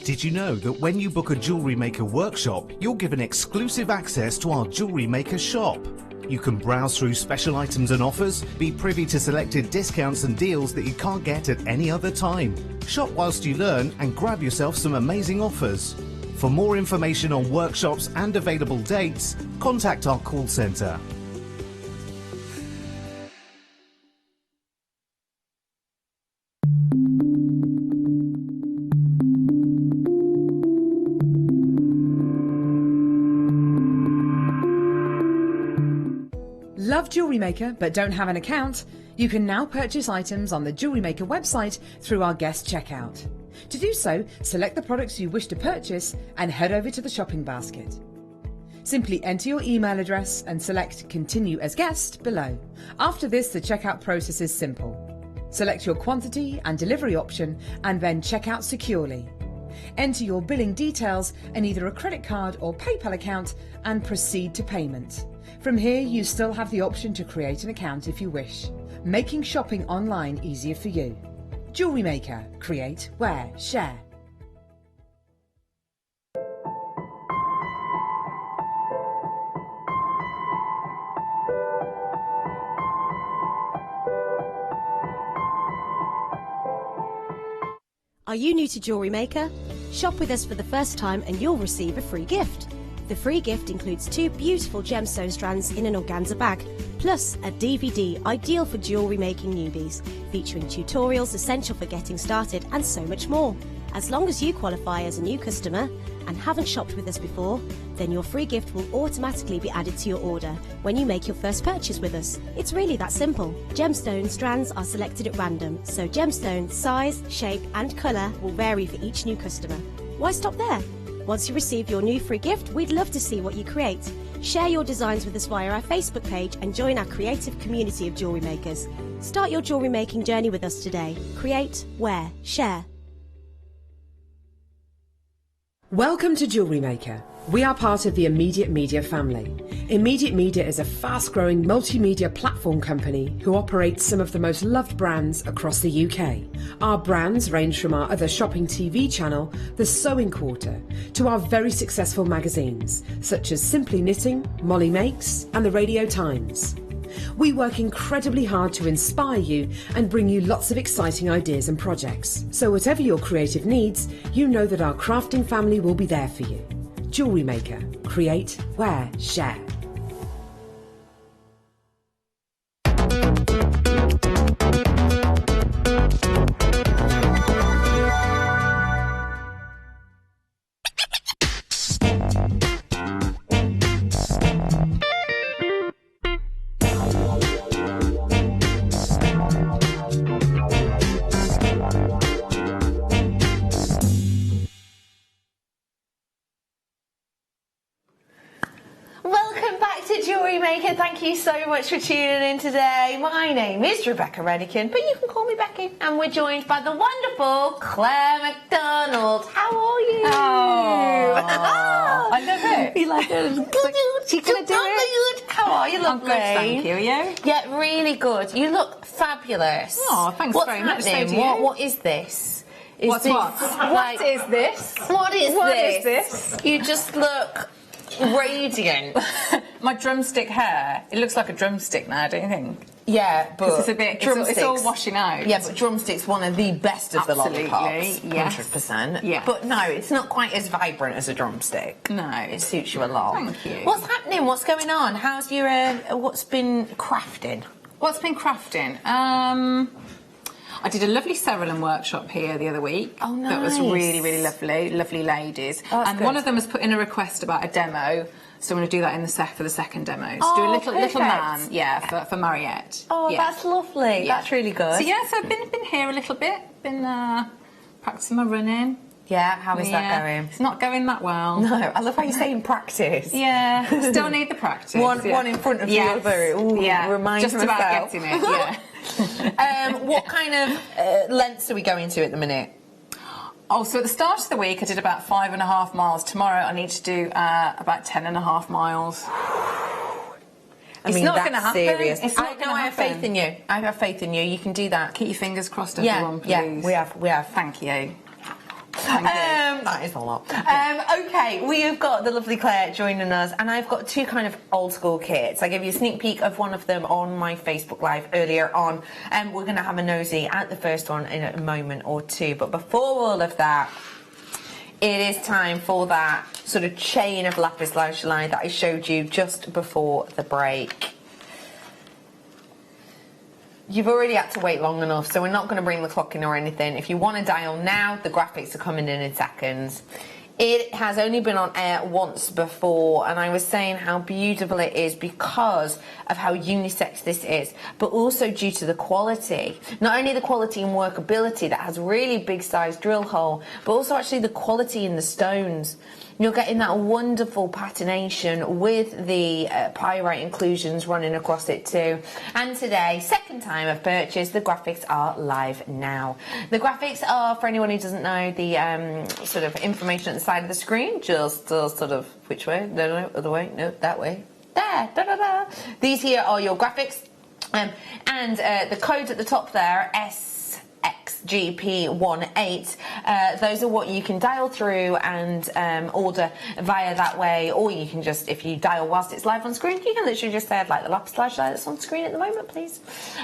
Did you know that when you book a Jewellery Maker workshop, you're given exclusive access to our Jewellery Maker shop? You can browse through special items and offers, be privy to selected discounts and deals that you can't get at any other time. Shop whilst you learn and grab yourself some amazing offers. For more information on workshops and available dates, contact our call centre. Love Jewellery Maker but don't have an account? You can now purchase items on the Jewellery Maker website through our guest checkout. To do so, select the products you wish to purchase and head over to the shopping basket. Simply enter your email address and select Continue as Guest below. After this, the checkout process is simple. Select your quantity and delivery option and then check out securely. Enter your billing details and either a credit card or PayPal account and proceed to payment. From here, you still have the option to create an account if you wish, making shopping online easier for you. Jewellery Maker, create, wear, share. Are you new to Jewellery Maker? Shop with us for the first time and you'll receive a free gift. The free gift includes 2 beautiful gemstone strands in an organza bag, plus a DVD ideal for jewellery making newbies, featuring tutorials essential for getting started and so much more. As long as you qualify as a new customer and haven't shopped with us before, then your free gift will automatically be added to your order when you make your first purchase with us. It's really that simple. Gemstone strands are selected at random, so gemstone size, shape and colour will vary for each new customer. Why stop there? Once you receive your new free gift, we'd love to see what you create. Share your designs with us via our Facebook page and join our creative community of jewellery makers. Start your jewellery making journey with us today. Create, wear, share. Welcome to Jewellery Maker. We are part of the Immediate Media family. Immediate Media is a fast-growing multimedia platform company who operates some of the most loved brands across the UK. Our brands range from our other shopping TV channel, The Sewing Quarter, to our very successful magazines, such as Simply Knitting, Molly Makes, and the Radio Times. We work incredibly hard to inspire you and bring you lots of exciting ideas and projects. So whatever your creative needs, you know that our crafting family will be there for you. Jewellery Maker. Create, wear, share. Thank you so much for tuning in today. My name is Rebecca Redican, but you can call me Becky, and we're joined by the wonderful Claire McDonald. How are you? Oh, I love it. You like it? Good. You gonna do it? How are you, lovely? I'm good, thank you. Are you? Yeah, really good. You look fabulous. Oh, thanks very much. So do you. What is this? What is this? What is this? You just look radiant. My drumstick hair, it looks like a drumstick now, don't you think? Yeah, but it's a bit, it's all washing out. Yeah, but drumstick's one of the best of Absolutely, the lollipops. yes. 100%. Yeah. But no, it's not quite as vibrant as a drumstick. No. It suits you a lot. Thank you. What's happening? What's going on? How's your, what's been crafting? What's been crafting? I did a lovely Cerulean workshop here the other week. Oh, nice. That was really, really lovely. Lovely ladies. Oh, and good. one of them has put in a request about a demo. So I'm going to do that in the for the second demo. So Oh, do a little perfect. man, yeah, for Mariette. Oh, yeah. that's lovely. Yeah. That's really good. So yeah, so I've been here a little bit. Been practicing my running. Yeah, how is that going? It's not going that well. No, I love how you say in practice. Yeah, still need the practice. One in front of the other. Ooh, reminds just myself. about getting it. Yeah. What kind of lengths are we going to at the minute? Oh, so at the start of the week I did about 5.5 miles. Tomorrow I need to do about 10.5 miles. It's not going to happen. Serious. It's not I have faith in you. I have faith in you. You can do that. Keep your fingers crossed, everyone, please. Yeah, we have. Thank you. That is a lot. Okay, we have got the lovely Claire joining us, and I've got 2 kind of old school kits. I gave you a sneak peek of one of them on my Facebook Live earlier on, and we're going to have a nosy at the first one in a moment or 2. But before all of that, it is time for that sort of chain of lapis lazuli that I showed you just before the break. You've already had to wait long enough, so we're not going to bring the clock in or anything. If you want to dial now, the graphics are coming in seconds. It has only been on air once before, and I was saying how beautiful it is because of how unisex this is, but also due to the quality. Not only the quality and workability that has really big size drill hole, but also actually the quality in the stones. You're getting that wonderful patination with the pyrite inclusions running across it too. And today, second time of purchase, the graphics are live now. The graphics are, for anyone who doesn't know, the sort of information at the side of the screen, just sort of, which way? No, other way, no, that way. There, da da da. These here are your graphics. And the code at the top there, SXGP18. Those are what you can dial through and order via that way, or you can just, if you dial whilst it's live on screen, you can literally just say, I'd like the Lapis lazuli that's on screen at the moment, please.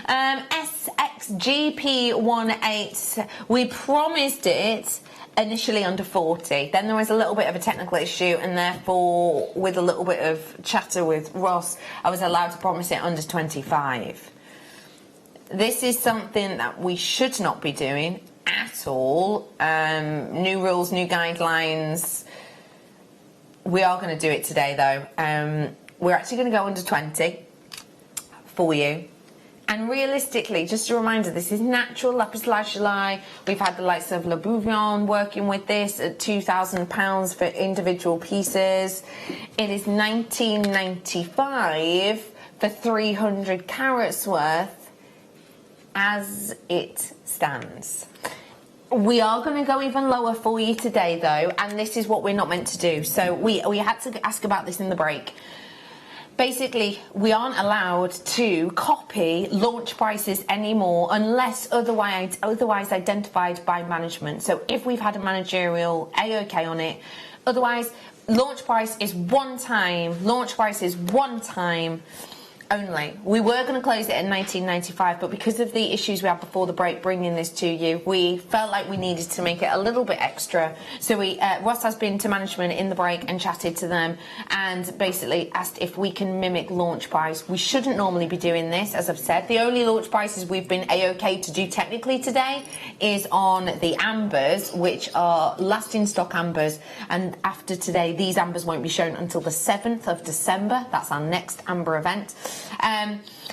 SXGP18, we promised it initially under 40. Then there was a little bit of a technical issue, and therefore, with a little bit of chatter with Ross, I was allowed to promise it under 25. This is something that we should not be doing at all. New rules, new guidelines. We are going to do it today, though. We're actually going to go under 20 for you. And realistically, just a reminder, this is natural lapis lazuli. We've had the likes of Le Bouillon working with this at £2,000 for individual pieces. It is $19.95 for 300 carats worth as it stands. We are going to go even lower for you today, though, and this is what we're not meant to do. So we had to ask about this in the break. Basically, we aren't allowed to copy launch prices anymore unless otherwise identified by management. So if we've had a managerial A-OK on it, otherwise, launch price is one time only. We were going to close it at $19.95, but because of the issues we had before the break bringing this to you, we felt like we needed to make it a little bit extra. So Ross has been to management in the break and chatted to them and basically asked if we can mimic launch price. We shouldn't normally be doing this, as I've said. The only launch prices we've been A-OK to do technically today is on the ambers, which are last in stock ambers, and after today these ambers won't be shown until the 7th of December. That's our next amber event.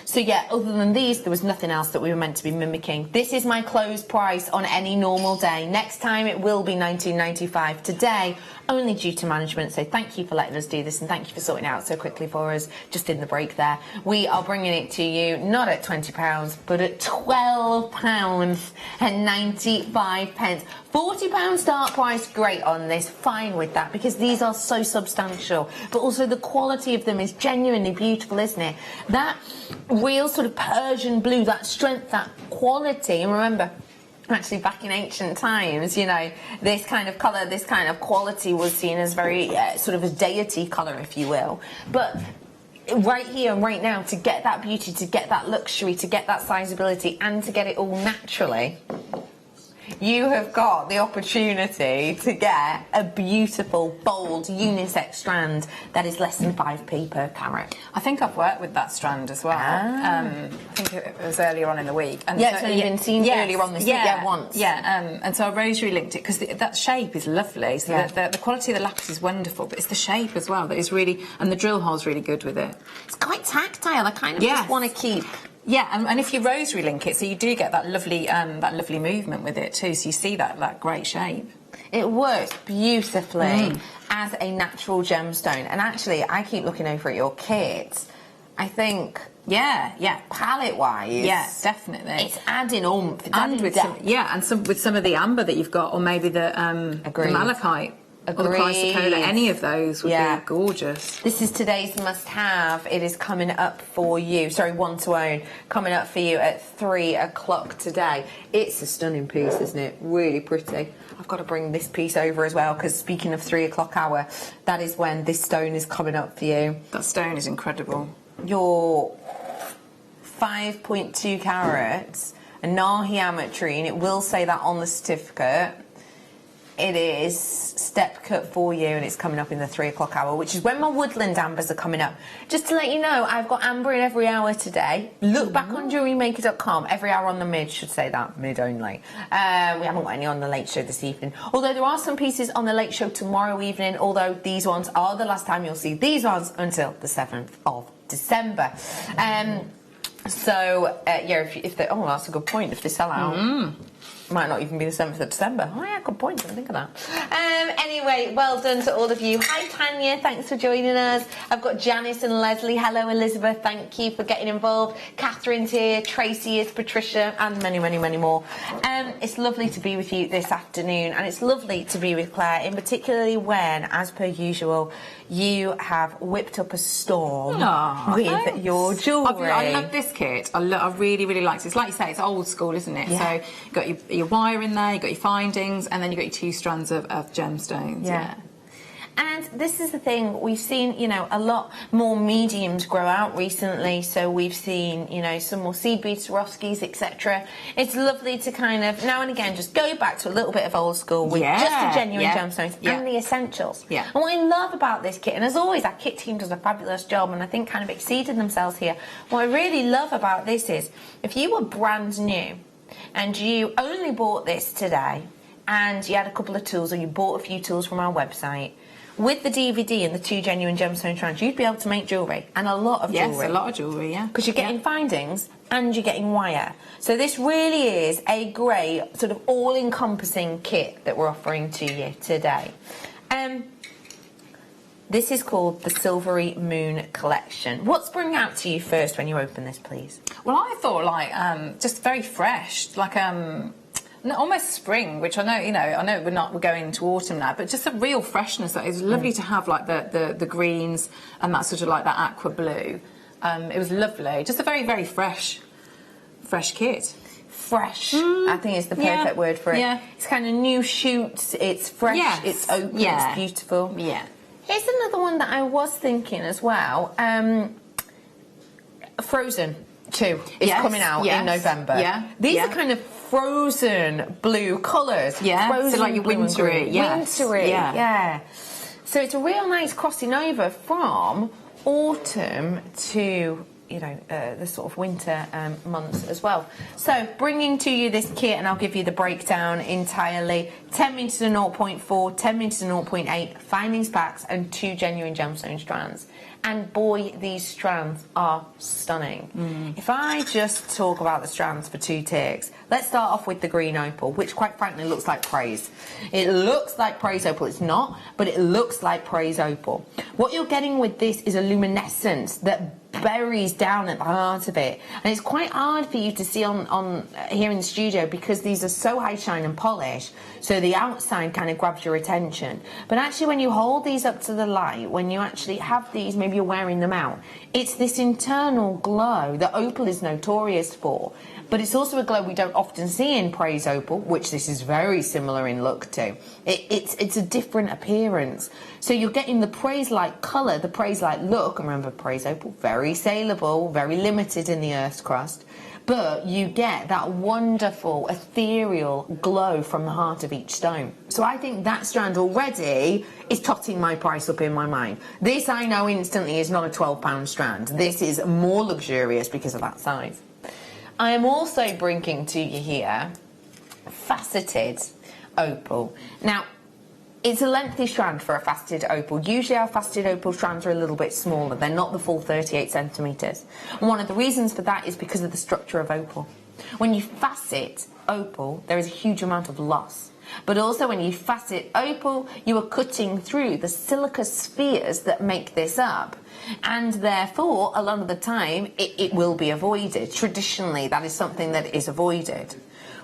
So yeah, other than these, there was nothing else that we were meant to be mimicking. This is my close price on any normal day. Next time it will be $19.95. Today, only due to management. So thank you for letting us do this, and thank you for sorting it out so quickly for us just in the break there. We are bringing it to you not at £20, but at £12.95. £40 start price, great on this, fine with that, because these are so substantial, but also the quality of them is genuinely beautiful, isn't it? That real sort of Persian blue, that strength, that quality, and remember, actually back in ancient times, you know, this kind of colour, this kind of quality was seen as very sort of a deity colour, if you will, but right here and right now, to get that beauty, to get that luxury, to get that sizeability, and to get it all naturally, you have got the opportunity to get a beautiful, bold, unisex strand that is less than 5p per carat. I think I've worked with that strand as well. I think it was earlier on in the week. And yeah, so you've been seen earlier on this week, once. Yeah, and so I rosary linked it because that shape is lovely. So the quality of the lapis is wonderful, but it's the shape as well that is really, and the drill hole's really good with it. It's quite tactile. I kind of just want to keep. Yeah, and if you rosary link it, so you do get that lovely movement with it too. So you see that great shape. It works beautifully as a natural gemstone. And actually, I keep looking over at your kit. I think, palette-wise, yeah, definitely, it's adding oomph. It's and adding with depth. with some of the amber that you've got, or maybe the malachite. Or the Chrysocolla, any of those would be gorgeous. This is today's must-have. It is coming up for you. Sorry, one to own. Coming up for you at 3 o'clock today. It's a stunning piece, isn't it? Really pretty. I've got to bring this piece over as well, because speaking of 3 o'clock hour, that is when this stone is coming up for you. That stone is incredible. Your 5.2 carats, a Nahi ametrine. It will say that on the certificate. It is step cut for you, and it's coming up in the 3 o'clock hour, which is when my woodland ambers are coming up. Just to let you know, I've got amber in every hour today. Look back on JewelleryMaker.com. Every hour on the mid should say that, mid only. We haven't got any on the late show this evening. Although there are some pieces on the late show tomorrow evening, although these ones are the last time you'll see these ones until the 7th of December. If they, that's a good point, if they sell out. Might not even be the 7th of December. Oh yeah, good point, didn't think of that. Anyway, well done to all of you. Hi Tanya, thanks for joining us. I've got Janice and Leslie. Hello Elizabeth, thank you for getting involved. Catherine's here, Tracy is, Patricia, and many, many, many more. It's lovely to be with you this afternoon, and it's lovely to be with Claire, in particularly when, as per usual, you have whipped up a storm with your jewellery. I love this kit. I really, really like it. It's like you say, it's old school, isn't it? Yeah. So you've got your wire in there, you've got your findings, and then you've got your 2 strands of gemstones. Yeah. And this is the thing, we've seen, you know, a lot more mediums grow out recently, so we've seen, you know, some more seed beads, Swarovskis, etc. It's lovely to kind of, now and again, just go back to a little bit of old school with just the genuine gemstones and the essentials. Yeah. And what I love about this kit, and as always, our kit team does a fabulous job, and I think kind of exceeded themselves here. What I really love about this is, if you were brand new, and you only bought this today, and you had a couple of tools, or you bought a few tools from our website, with the DVD and the 2 genuine gemstone strands, you'd be able to make jewellery, and a lot of jewellery. Yes, a lot of jewellery, yeah. Because you're getting findings and you're getting wire. So this really is a great sort of all-encompassing kit that we're offering to you today. This is called the Silvery Moon collection. What's bringing out to you first when you open this, please? Well, I thought like just very fresh, like almost spring, which I know, you know, I know we're going into autumn now, but just a real freshness that is lovely to have, like the greens and that sort of like that aqua blue. It was lovely, just a very, very fresh kit. Fresh, I think is the perfect word for it. Yeah. It's kind of new shoots, it's fresh, it's open, it's beautiful. Yeah. Here's another one that I was thinking as well. Frozen 2 is coming out in November. Yeah. These are kind of frozen blue colours. Yeah, frozen so like your wintry. Wintry, yeah. So it's a real nice crossing over from autumn to, you know, the sort of winter months as well. So bringing to you this kit, and I'll give you the breakdown entirely. 10 metres to 0.4, 10 metres to 0.8, findings packs, and 2 genuine gemstone strands. And boy, these strands are stunning. If I just talk about the strands for 2 ticks, let's start off with the green opal, which quite frankly looks like praise. It looks like praise opal. It's not, but it looks like praise opal. What you're getting with this is a luminescence that buries down at the heart of it, and it's quite hard for you to see on here in the studio because these are so high shine and polish, so the outside kind of grabs your attention. But actually when you hold these up to the light, when you actually have these, maybe you're wearing them out, it's this internal glow that opal is notorious for. But it's also a glow we don't often see in praise opal, which this is very similar in look to. It's a different appearance. So you're getting the praise-like colour, the praise-like look. And remember, praise opal, very saleable, very limited in the Earth's crust. But you get that wonderful, ethereal glow from the heart of each stone. So I think that strand already is totting my price up in my mind. This, I know instantly, is not a £12 strand. This is more luxurious because of that size. I am also bringing to you here faceted opal. Now, it's a lengthy strand for a faceted opal. Usually our faceted opal strands are a little bit smaller. They're not the full 38 centimetres. And one of the reasons for that is because of the structure of opal. When you facet opal, there is a huge amount of loss. But also when you facet opal, you are cutting through the silica spheres that make this up. And therefore, a lot of the time, it will be avoided. Traditionally, that is something that is avoided.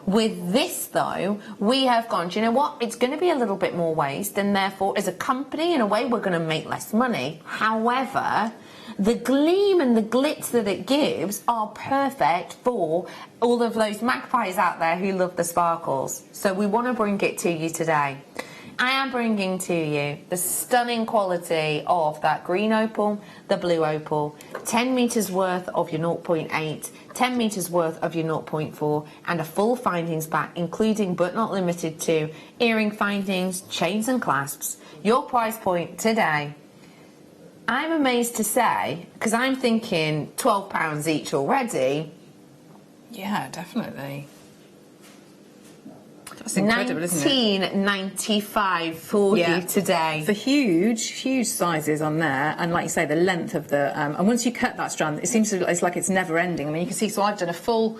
With this, though, we have gone, do you know what? It's going to be a little bit more waste, and therefore, as a company, in a way, we're going to make less money. However, the gleam and the glitz that it gives are perfect for all of those magpies out there who love the sparkles. So we want to bring it to you today. I am bringing to you the stunning quality of that green opal, the blue opal, 10 metres worth of your 0.8, 10 metres worth of your 0.4, and a full findings pack, including but not limited to earring findings, chains and clasps. Your price point today, I'm amazed to say, because I'm thinking £12 each already. Yeah, definitely. That's incredible, isn't it? $19.95 for you today. The huge sizes on there, and like you say, the length of the and once you cut that strand, it seems to, it's like it's never ending. I mean, you can see. So I've done a full,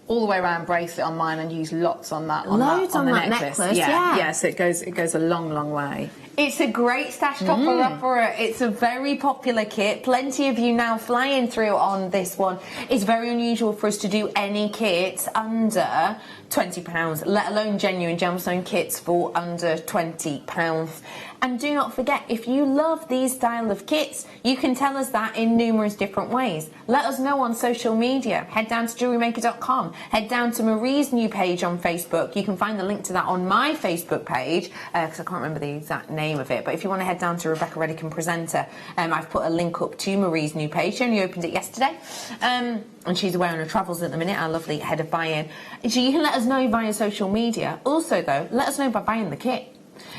all the way around bracelet on mine, and used lots on that. Loads on the that necklace. Yeah. So it goes a long way. It's a great stash topper upper. It's a very popular kit. Plenty of you now flying through on this one. It's very unusual for us to do any kits under £20, let alone genuine gemstone kits for under £20. And do not forget, if you love these style of kits, you can tell us that in numerous different ways. Let us know on social media. Head down to JewelleryMaker.com Head down to Marie's new page on Facebook. You can find the link to that on my Facebook page, because I can't remember the exact name of it, but if you want to head down to Rebecca Redican Presenter, I've put a link up to Marie's new page. She only opened it yesterday, and she's away on her travels at the minute, our lovely head of buy-in. So you can let us know via social media. Also, though, let us know by buying the kit.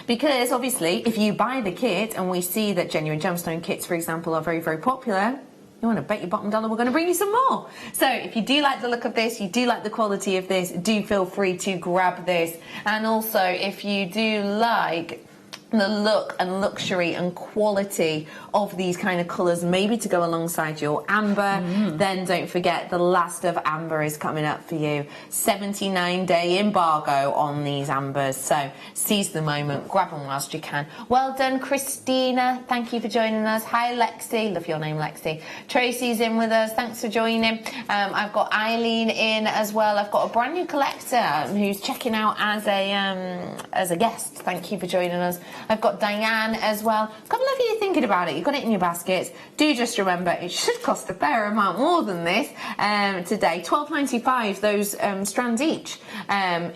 Because, obviously, if you buy the kit and we see that genuine gemstone kits, for example, are very, very popular, you want to bet your bottom dollar we're going to bring you some more. So if you do like the look of this, you do like the quality of this, do feel free to grab this. And also, if you do like the look and luxury and quality of these kind of colours, maybe to go alongside your amber, then don't forget the last of amber is coming up for you. 79-day embargo on these ambers, so seize the moment, grab them whilst you can. Well done, Christina, thank you for joining us. Hi Lexi, love your name Lexi. Tracy's in with us, thanks for joining. I've got Eileen in as well. I've got a brand new collector who's checking out as a guest. Thank you for joining us. I've got Diane as well. A couple of you thinking about it, you've got it in your baskets. Do just remember it should cost a fair amount more than this today. $12.95, those strands each,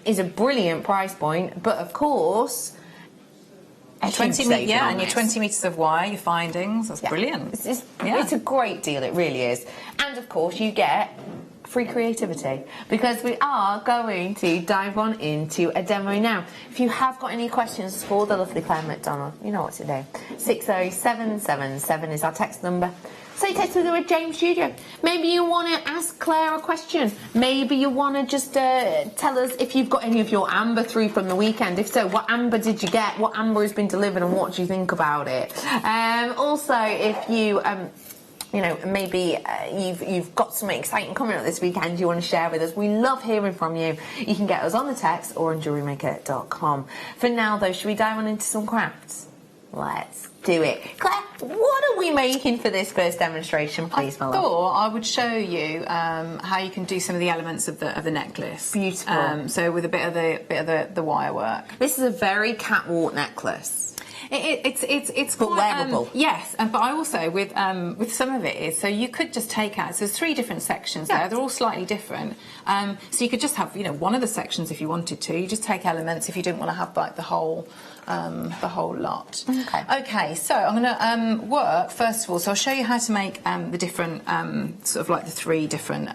is a brilliant price point, but of course 20 meters, yeah, and your 20 metres of wire, your findings, that's brilliant. It's a great deal, it really is. And of course you get free creativity, because we are going to dive on into a demo now. If you have got any questions for the lovely Claire McDonald, you know what to do. 60777 is our text number. Say text with a James Studio. Maybe you want to ask Claire a question. Maybe you want to just tell us if you've got any of your amber through from the weekend. If so, what amber did you get? What amber has been delivered and what do you think about it? Also, if you... you know, maybe you've got something exciting coming up this weekend you want to share with us. We love hearing from you. You can get us on the text or on JewelleryMaker.com. For now, though, should we dive on into some crafts? Let's do it. Claire, what are we making for this first demonstration, please, my love? I thought I would show you how you can do some of the elements of the necklace. Beautiful. So with a bit of the wire work. This is a very catwalk necklace. It's but quite, wearable. Yes, but I also with some of it is so you could just take out. So there's 3 different sections there. They're all slightly different. So you could just have one of the sections if you wanted to. You just take elements if you didn't want to have like the whole lot. Okay. So I'm going to work first of all. So I'll show you how to make the different sort of like the 3 different.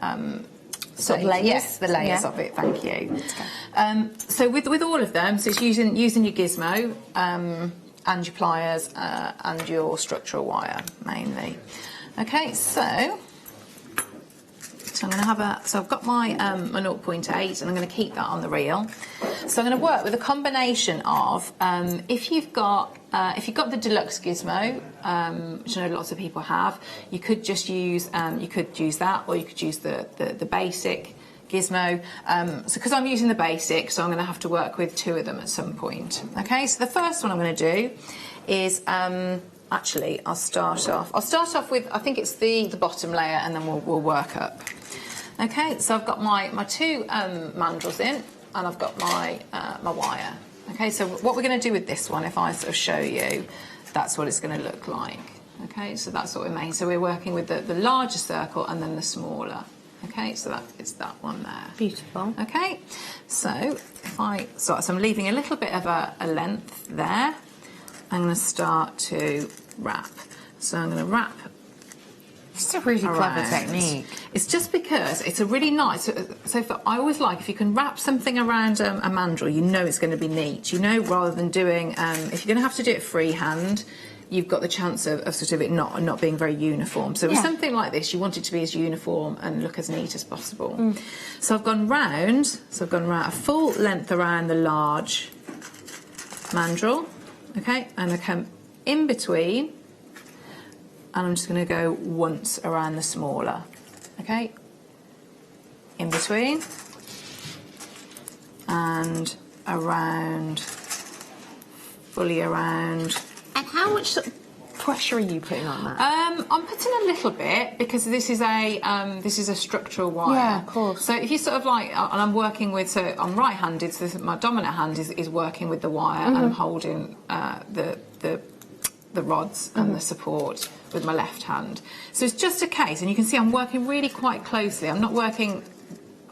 Sort of layers? Yes, the layers of it, thank you. So with all of them, so it's using your gizmo and your pliers and your structural wire mainly. Okay, so I'm going to have so I've got my 0.8 and I'm going to keep that on the reel. So I'm going to work with a combination of if you've got the deluxe gizmo, which I know lots of people have, you could just use that, or you could use the basic gizmo. So because I'm using the basic, so I'm going to have to work with 2 of them at some point. Okay, so the first one I'm going to do is actually I'll start off with, I think it's the bottom layer, and then we'll work up. Okay, so I've got my 2 mandrels in, and I've got my wire. Okay, so what we're going to do with this one, if I sort of show you, that's what it's going to look like. Okay, so that's what we're making. So we're working with the larger circle and then the smaller. Okay, so it's that one there. Beautiful. Okay, so so I'm leaving a little bit of a length there. I'm going to start to wrap. So I'm going to wrap. It's a really clever technique. It's just because it's a really nice. So I always like if you can wrap something around a mandrel, you know it's going to be neat. You know, rather than doing if you're going to have to do it freehand, you've got the chance of sort of it not being very uniform. So with something like this, you want it to be as uniform and look as neat as possible. So I've gone round. So I've gone round a full length around the large mandrel. Okay, and I come in between. And I'm just going to go once around the smaller, okay, in between, and around, fully around. And how much pressure are you putting on that? I'm putting a little bit because this is a structural wire. Yeah, of course. So if you sort of like, and I'm working with, so I'm right-handed, so my dominant hand is working with the wire, and I'm holding the rods and the support with my left hand. So it's just a case, and you can see I'm working really quite closely. I'm not working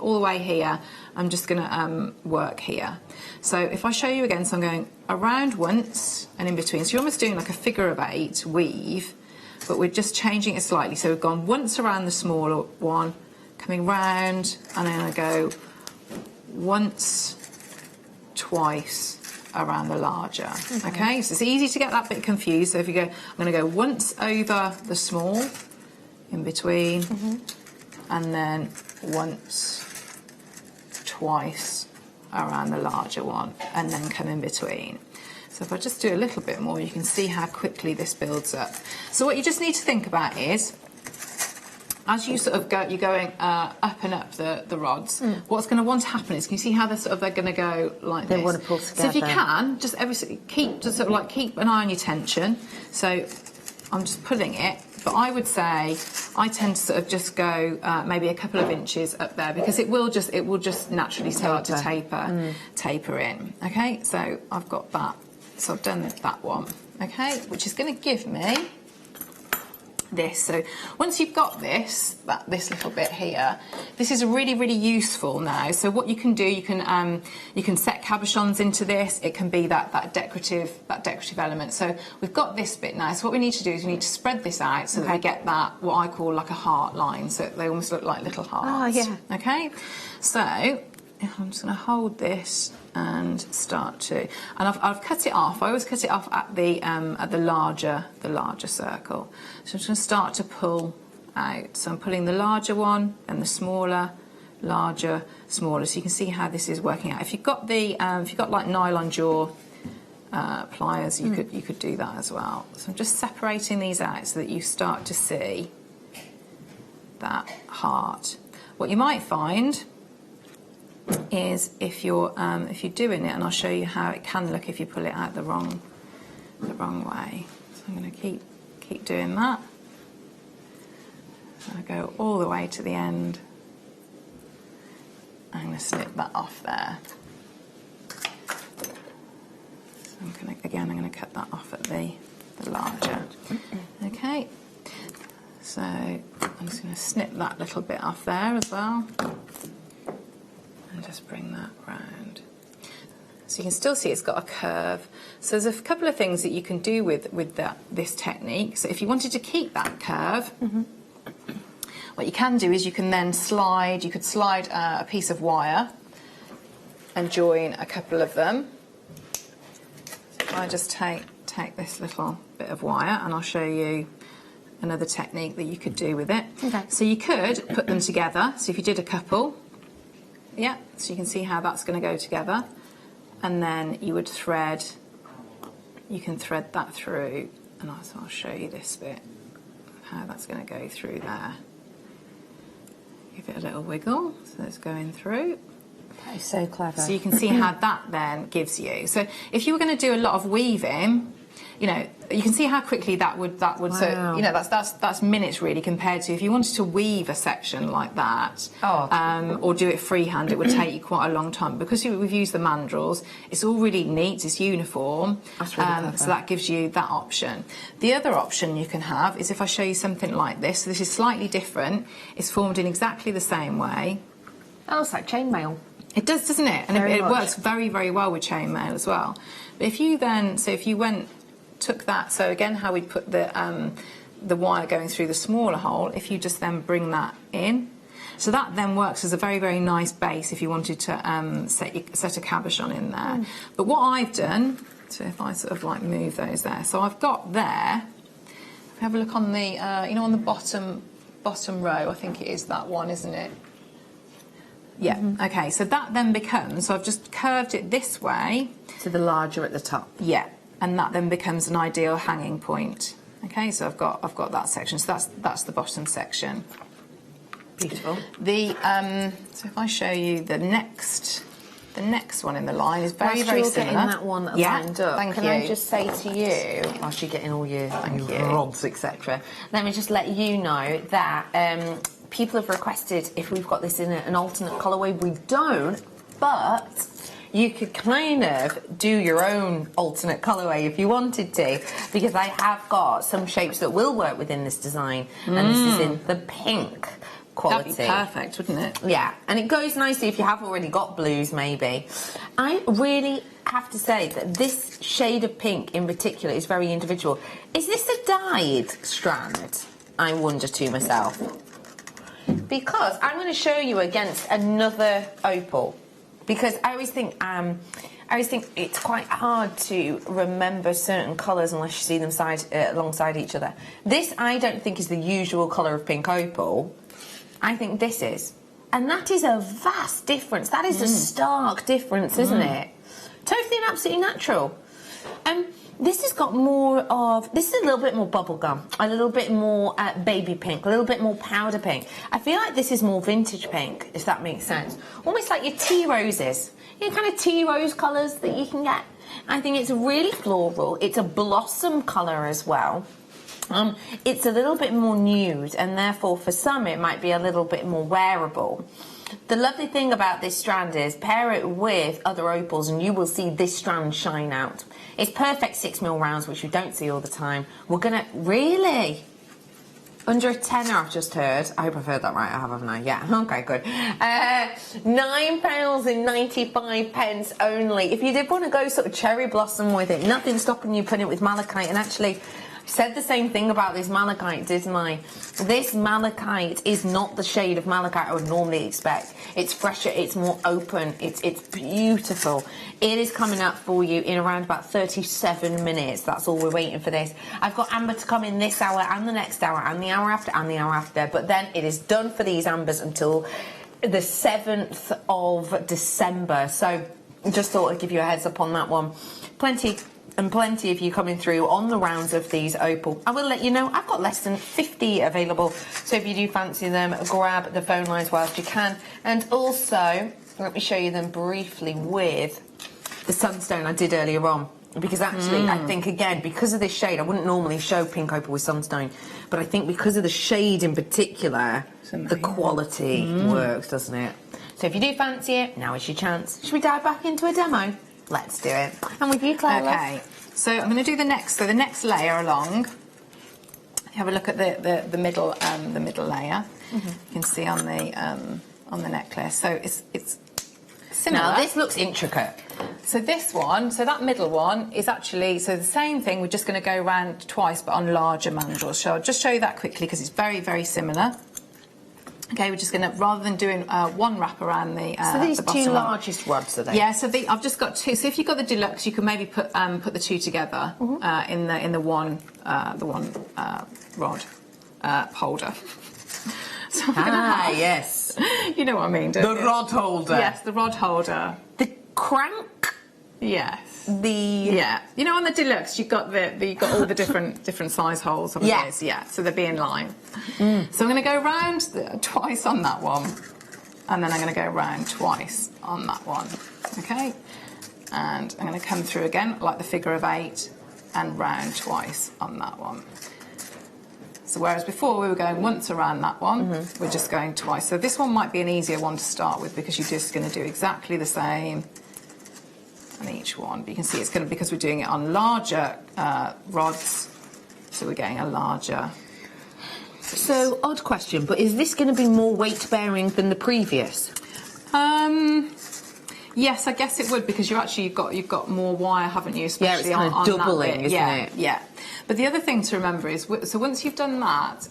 all the way here. I'm just going to work here. So if I show you again, so I'm going around once and in between. So you're almost doing like a figure of 8 weave, but we're just changing it slightly. So we've gone once around the smaller one, coming round, and then I go once, twice around the larger. Okay, so it's easy to get that bit confused. So if you go, I'm going to go once over the small, in between, and then once, twice around the larger one, and then come in between. So if I just do a little bit more, you can see how quickly this builds up. So what you just need to think about is, as you sort of go, you're going up and up the rods, what's going to want to happen is, can you see how they're going to go like this? They want to pull together. So if you can, just keep an eye on your tension. So I'm just pulling it, but I would say I tend to sort of just go maybe a couple of inches up there, because it will just naturally start to taper in. Okay, so I've got that. So I've done that one. Okay, which is going to give me this. So once you've got this little bit here, this is really, really useful now. So what you can do, you can set cabochons into this. It can be that decorative element. So we've got this bit now. So what we need to do is we need to spread this out so that we get that, what I call like a heart line. So they almost look like little hearts. Oh yeah. Okay. So I'm just going to hold this and start to, and I've cut it off. I always cut it off at the larger circle. So I'm just going to start to pull out. So I'm pulling the larger one and the smaller, larger, smaller. So you can see how this is working out. If you've got like nylon jaw pliers, you could do that as well. So I'm just separating these out so that you start to see that heart. What you might find is if you're doing it, and I'll show you how it can look if you pull it out the wrong way. So I'm going to keep doing that. So I go all the way to the end. I'm going to snip that off there. So I'm going to cut that off at the larger. Okay. So I'm just going to snip that little bit off there as well. And just bring that round. So you can still see it's got a curve. So there's a couple of things that you can do with this technique. So if you wanted to keep that curve, what you can do is you can then slide, a piece of wire and join a couple of them. So if I just take this little bit of wire, and I'll show you another technique that you could do with it. Okay. So you could put them together. So if you did a couple, yeah, so you can see how that's going to go together, and then you would thread. You can thread that through, and I'll show you this bit of how that's going to go through there. Give it a little wiggle, so it's going through. That is so clever. So you can see how that then gives you. So if you were going to do a lot of weaving, you know, you can see how quickly that would. Wow. So you know, that's minutes really, compared to if you wanted to weave a section like that, or do it freehand, it would take you quite a long time. Because we've used the mandrels, it's all really neat, it's uniform. That's really clever. So that gives you that option. The other option you can have is if I show you something like this. So this is slightly different. It's formed in exactly the same way. Oh, it's like chainmail. It does, doesn't it? And it works very, very well with chainmail as well. But if you then, so if you took that, so again how we put the wire going through the smaller hole, if you just then bring that in, so that then works as a very, very nice base if you wanted to set a cabochon in there. But what I've done, so if I sort of like move those there, so I've got there, if we have a look on the, you know, on the bottom row, I think it is that one, isn't it? Yeah, okay, so that then becomes, so I've just curved it this way. To the larger at the top. Yeah, and that then becomes an ideal hanging point. Okay, so I've got that section, so that's the bottom section. Beautiful. So if I show you the next one in the line is very, very similar. Getting that one lined up, thank you. Can I just say to you, whilst you're getting all your rods, etc., let me just let you know that people have requested if we've got this in an alternate colourway. We don't, but you could kind of do your own alternate colourway if you wanted to, because I have got some shapes that will work within this design, and this is in the pink. quality. That'd be perfect, wouldn't it? Yeah, and it goes nicely if you have already got blues, maybe. I really have to say that this shade of pink in particular is very individual. Is this a dyed strand? I wonder to myself. Because I'm going to show you against another opal. Because I always think it's quite hard to remember certain colours unless you see them alongside each other. This I don't think is the usual colour of pink opal. I think this is. And that is a vast difference. That is a stark difference, isn't it? Totally and absolutely natural. This has got more of... This is a little bit more bubblegum, a little bit more baby pink, a little bit more powder pink. I feel like this is more vintage pink, if that makes sense. Almost like your tea roses. You know, kind of tea rose colours that you can get. I think it's really floral. It's a blossom colour as well. It's a little bit more nude, and therefore for some it might be a little bit more wearable. The lovely thing about this strand is pair it with other opals and you will see this strand shine out. It's perfect 6mm rounds, which you don't see all the time. We're gonna... Really? Under a tenner, I've just heard. I hope I've heard that right. I have, haven't I? Yeah. Okay, good. £9.95 only. If you did want to go sort of cherry blossom with it, nothing stopping you putting it with malachite. And actually, I said the same thing about this malachite, didn't I? This malachite is not the shade of malachite I would normally expect. It's fresher, it's more open, it's beautiful. It is coming up for you in around about 37 minutes. That's all we're waiting for this. I've got amber to come in this hour and the next hour and the hour after and the hour after. But then it is done for these ambers until the 7th of December. So just thought I'd give you a heads up on that one. Plenty of you coming through on the rounds of these opal. I will let you know I've got less than 50 available, so if you do fancy them, grab the phone lines whilst you can. And also, let me show you them briefly with the Sunstone I did earlier on. Because actually, I think, again, because of this shade, I wouldn't normally show pink opal with Sunstone, but I think because of the shade in particular, the quality works, doesn't it? So if you do fancy it, now is your chance. Should we dive back into a demo? Let's do it. And with you, Claire. Okay, so I'm going to do the next. So the next layer along. Have a look at the middle layer. You can see on the necklace. So it's similar. Now this looks intricate. So this one, so that middle one is actually the same thing. We're just going to go around twice, but on larger mandrels. So I'll just show you that quickly because it's very, very similar. Okay, we're just going to, rather than doing one wrap around the so these the bottom two largest rods, are they? Yeah, so I've just got two. So if you've got the deluxe, you can maybe put the two together in the one rod holder. So yes. You know what I mean, don't you? Rod holder. Yes, the rod holder. The crank. Yes. Yeah. You know, on the deluxe, you've got all the different size holes. Yes. Yeah. So they'll be in line. So I'm going to go round twice on that one, and then I'm going to go round twice on that one. Okay. And I'm going to come through again like the figure of 8, and round twice on that one. So whereas before we were going once around that one, we're just going twice. So this one might be an easier one to start with because you're just going to do exactly the same on each one. But you can see it's going to, because we're doing it on larger rods, so we're getting a larger piece. So, odd question, but is this going to be more weight bearing than the previous? Yes, I guess it would, because you've got more wire, haven't you? Especially it's kind of doubling, isn't it? Yeah. But the other thing to remember is, so once you've done that,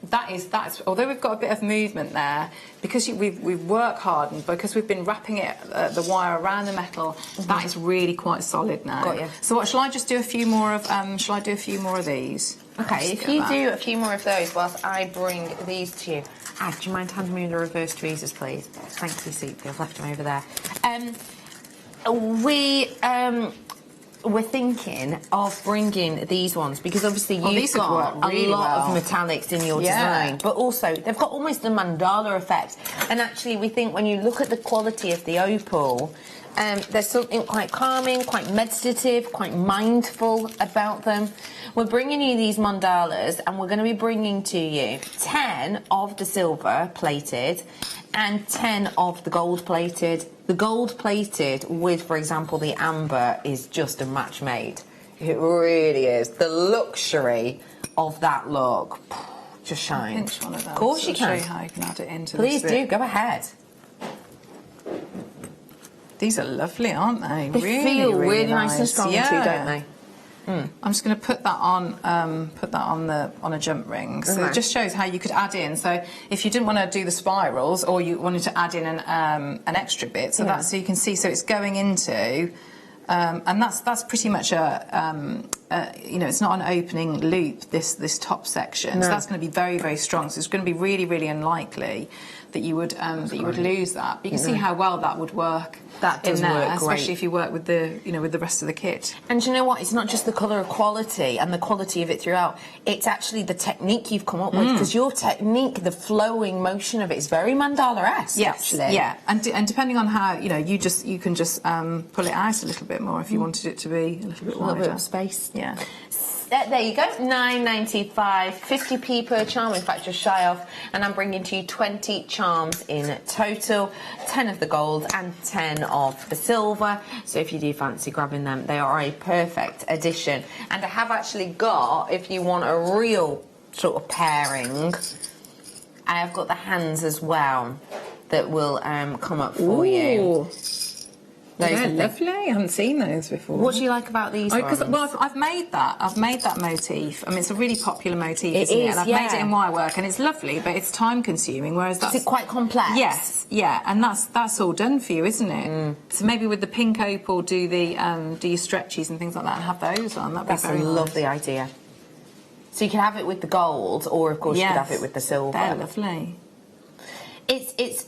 that's although we've got a bit of movement there, because we've worked hard and because we've been wrapping it the wire around the metal, that is really quite solid now. Got you. So what shall I just do a few more of? Shall I do a few more of these? Okay, if you do a few more of those whilst I bring these to you. Do you mind handing me the reverse tweezers, please? Thank you, Soupy. I've left them over there. We're thinking of bringing these ones because obviously you've got a lot of metallics in your design, but also they've got almost a mandala effect. And actually, we think when you look at the quality of the opal, there's something quite calming, quite meditative, quite mindful about them. We're bringing you these mandalas, and we're going to be bringing to you 10 of the silver plated and 10 of the gold plated. The gold plated with, for example, the amber is just a match made. It really is. The luxury of that look, just shine. Pinch one of them. Of course you I'll show can. you how you can add it into Please this do, bit. go ahead. These are lovely, aren't they? They feel really nice and strong too, don't they? I'm just going to put that on on a jump ring. So it just shows how you could add in. So if you didn't want to do the spirals, or you wanted to add in an extra bit, so that's so you can see. So it's going into, and that's pretty much a you know, it's not an opening loop. This top section, so that's going to be very, very strong. So it's going to be really, really unlikely that you would lose that. But you can see how well that would work. That does in there, work great. especially if you work with the with the rest of the kit. And you know what? It's not just the colour quality and the quality of it throughout. It's actually the technique you've come up with, because your technique, the flowing motion of it, is very mandala-esque. Actually. Yeah, and depending on how you can just pull it out a little bit more if you wanted it to be a little bit wider. A little bit of space. Yeah. There you go, £9.95, 50p per charm, in fact just shy off, and I'm bringing to you 20 charms in total, 10 of the gold and 10 of the silver, so if you do fancy grabbing them, they are a perfect addition. And I have actually got, if you want a real sort of pairing, I have got the hands as well that will come up for you. They're lovely. I haven't seen those before. What do you like about these ones? Well, I've made that motif. I mean, it's a really popular motif, isn't it? And I've made it in Wirework, and it's lovely, but it's time consuming. Whereas that's Is it quite complex? Yes, yeah, and that's all done for you, isn't it? So maybe with the pink opal, do your stretchies and things like that, and have those on. That'd be That's very a nice. lovely idea. So you can have it with the gold, or of course you could have it with the silver. They're lovely. It's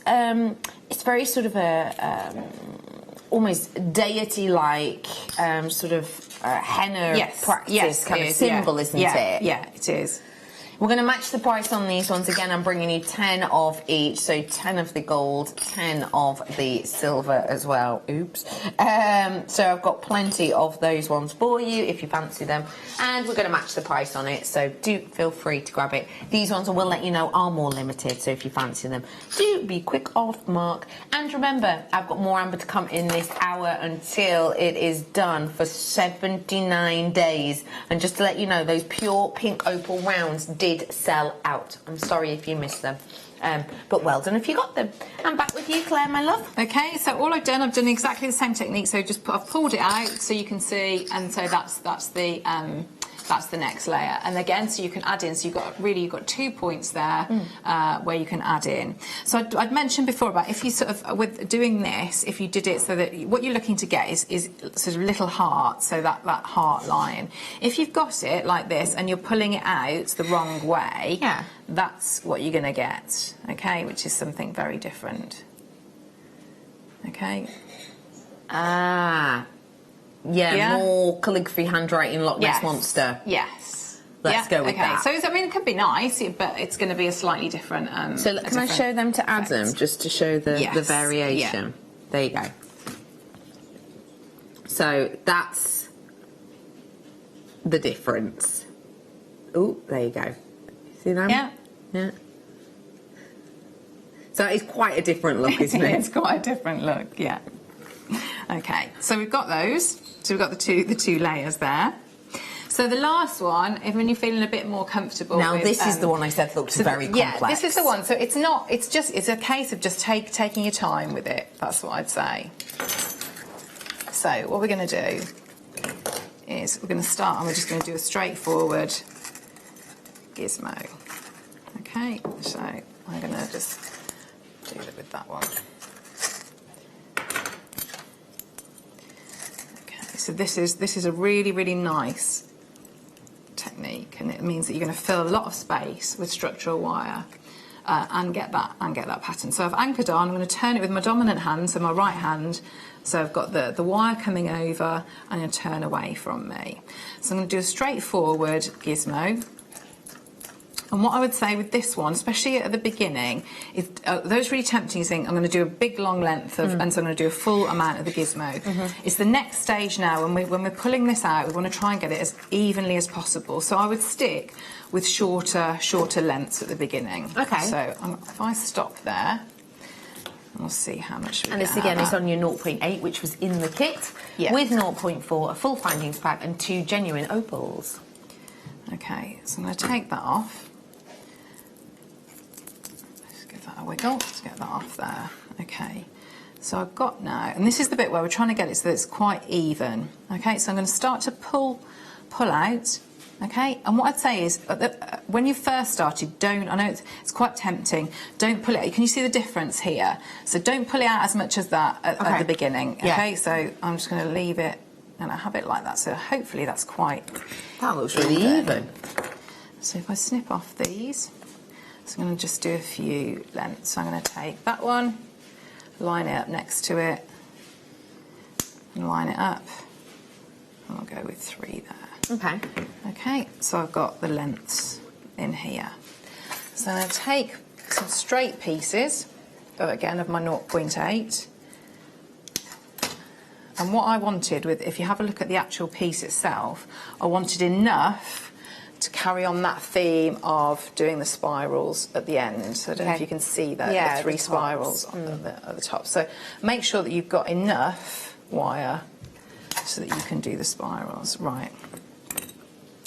very sort of a almost deity-like sort of henna practice kind of symbol, isn't it? Yeah, it is. We're going to match the price on these ones. Again, I'm bringing you 10 of each, so 10 of the gold, 10 of the silver as well. Oops. So I've got plenty of those ones for you if you fancy them. And we're going to match the price on it, so do feel free to grab it. These ones, I will let you know, are more limited, so if you fancy them, do be quick off the mark. And remember, I've got more amber to come in this hour until it is done for 79 days. And just to let you know, those pure pink opal rounds did sell out. I'm sorry if you missed them, but well done if you got them. I'm back with you, Claire, my love. Okay, so all I've done exactly the same technique. So I've pulled it out so you can see, and so that's the next layer. And again, so you can add in. So you've got 2 points there where you can add in. So I'd mentioned before about if you sort of with doing this, if you did it so that what you're looking to get is sort of little heart, so that heart line. If you've got it like this and you're pulling it out the wrong way, that's what you're going to get. Okay, which is something very different. Okay. Yeah, more calligraphy handwriting Loch Ness Monster. Yes. Let's go with that. So, I mean, it could be nice, but it's going to be a slightly different... so can I show them to Adam, just to show the variation? Yeah. There you go. So, that's the difference. Oh, there you go. See that? Yeah. So it's quite a different look, isn't it? It's quite a different look, yeah. Okay, so we've got those. So we've got the two layers there. So the last one, when you're feeling a bit more comfortable. Now this is the one I said looked very complex. Yeah, this is the one. So it's not. It's a case of just taking your time with it. That's what I'd say. So what we're going to do is we're going to start, and we're just going to do a straightforward gizmo. Okay, so I'm going to just do it with that one. So this is a really, really nice technique, and it means that you're going to fill a lot of space with structural wire and get that pattern. So I've anchored on. I'm going to turn it with my dominant hand, so my right hand. So I've got the wire coming over, and I'm going to turn away from me. So I'm going to do a straightforward gizmo. And what I would say with this one, especially at the beginning, is those really tempting, you think, I'm going to do a big long length of, and so I'm going to do a full amount of the gizmo. It's the next stage now, when we're pulling this out, we want to try and get it as evenly as possible. So I would stick with shorter lengths at the beginning. Okay. So if I stop there, we'll see how much we get. And this again is on your 0.8, which was in the kit, with 0.4, a full findings pack, and 2 genuine opals. Okay, so I'm going to take that off. a wiggle to get that off there. Okay, so I've got now, and this is the bit where we're trying to get it so that it's quite even. Okay, so I'm going to start to pull out. Okay, and what I'd say is, when you first started, don't, I know it's quite tempting, don't pull it out. Can you see the difference here? So don't pull it out as much as that at the beginning. Okay, so I'm just going to leave it, and I have it like that. So hopefully that's quite... That looks really even. So if I snip off these, so I'm going to just do a few lengths. So I'm going to take that one, line it up next to it, and line it up, and I'll go with 3 there. Okay. Okay, so I've got the lengths in here. So I'm going to take some straight pieces, again, of my 0.8. And what I wanted with, if you have a look at the actual piece itself, I wanted enough to carry on that theme of doing the spirals at the end. So I don't know if you can see that, the 3 spirals at the top. So make sure that you've got enough wire so that you can do the spirals. Right.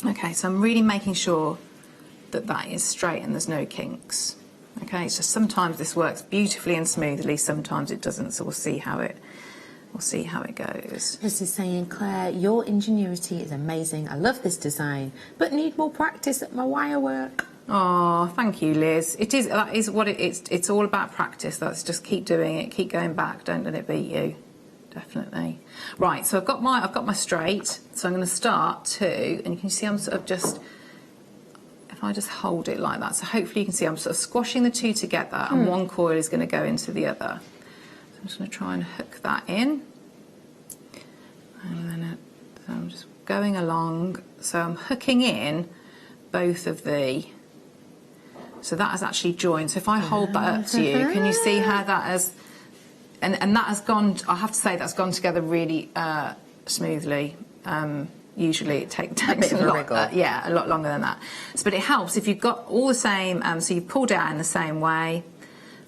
Okay, so I'm really making sure that that is straight and there's no kinks. Okay, so sometimes this works beautifully and smoothly, sometimes it doesn't, so we'll see how it goes. This is saying, Claire, your ingenuity is amazing. I love this design, but need more practice at my wire work. Oh, thank you, Liz. That is what it's all about practice. That's just keep doing it, keep going back, don't let it beat you. Definitely. Right, so I've got my straight, so I'm going to start to, and you can see I'm sort of just, if I just hold it like that, so hopefully you can see I'm sort of squashing the 2 together, and one coil is going to go into the other. So I'm just going to try and hook that in, and then so I'm just going along, so I'm hooking in both of the, so that has actually joined. So if I hold that up to you, can you see how that has... And that has gone, I have to say, that's gone together really smoothly. Usually it takes a lot longer than that. So, but it helps if you've got all the same, so you've pulled it out in the same way.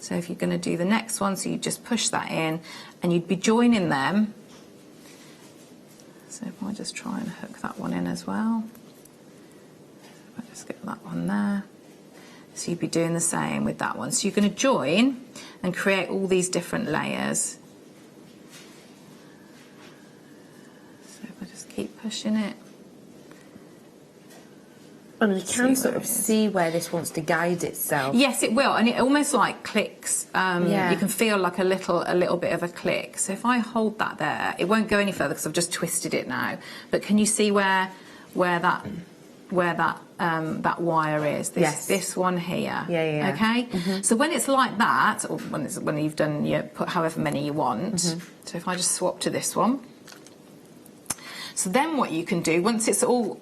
So if you're going to do the next one, so you just push that in, and you'd be joining them. So if I just try and hook that one in as well. If I just get that one there. So you'd be doing the same with that one. So you're going to join and create all these different layers. So if I just keep pushing it. And we can sort of see where this wants to guide itself. Yes, it will, and it almost like clicks. You can feel like a little bit of a click. So if I hold that there, it won't go any further because I've just twisted it now. But can you see where that wire is? This one here. Yeah. Okay. So when it's like that, or when you've done put however many you want. So if I just swap to this one. So then what you can do, once it's all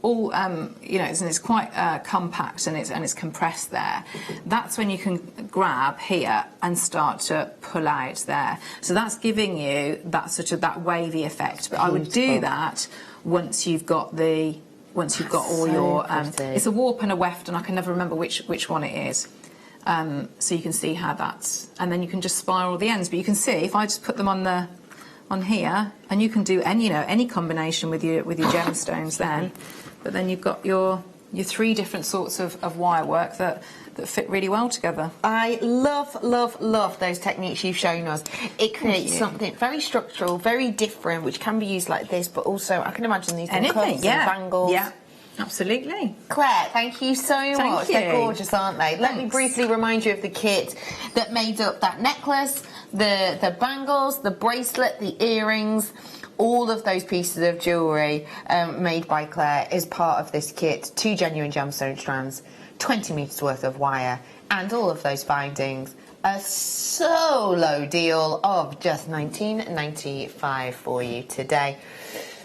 it's quite compact and it's compressed there, that's when you can grab here and start to pull out there. So that's giving you that sort of that wavy effect. But I would do that once you've got all your it's a warp and a weft, and I can never remember which one it is. So you can see how that's, and then you can just spiral the ends. But you can see if I just put them on here, and you can do any combination with your gemstones then, but then you've got your 3 different sorts of wire work that fit really well together. I love those techniques you've shown us. It creates something very structural, very different, which can be used like this, but also I can imagine these cuffs and bangles. Yeah, absolutely. Claire, thank you so much. They're gorgeous, aren't they? Let me briefly remind you of the kit that made up that necklace, the bangles, the bracelet, the earrings. All of those pieces of jewellery made by Claire is part of this kit. 2 genuine gemstone strands, 20 metres worth of wire, and all of those bindings. A solo deal of just $19.95 for you today.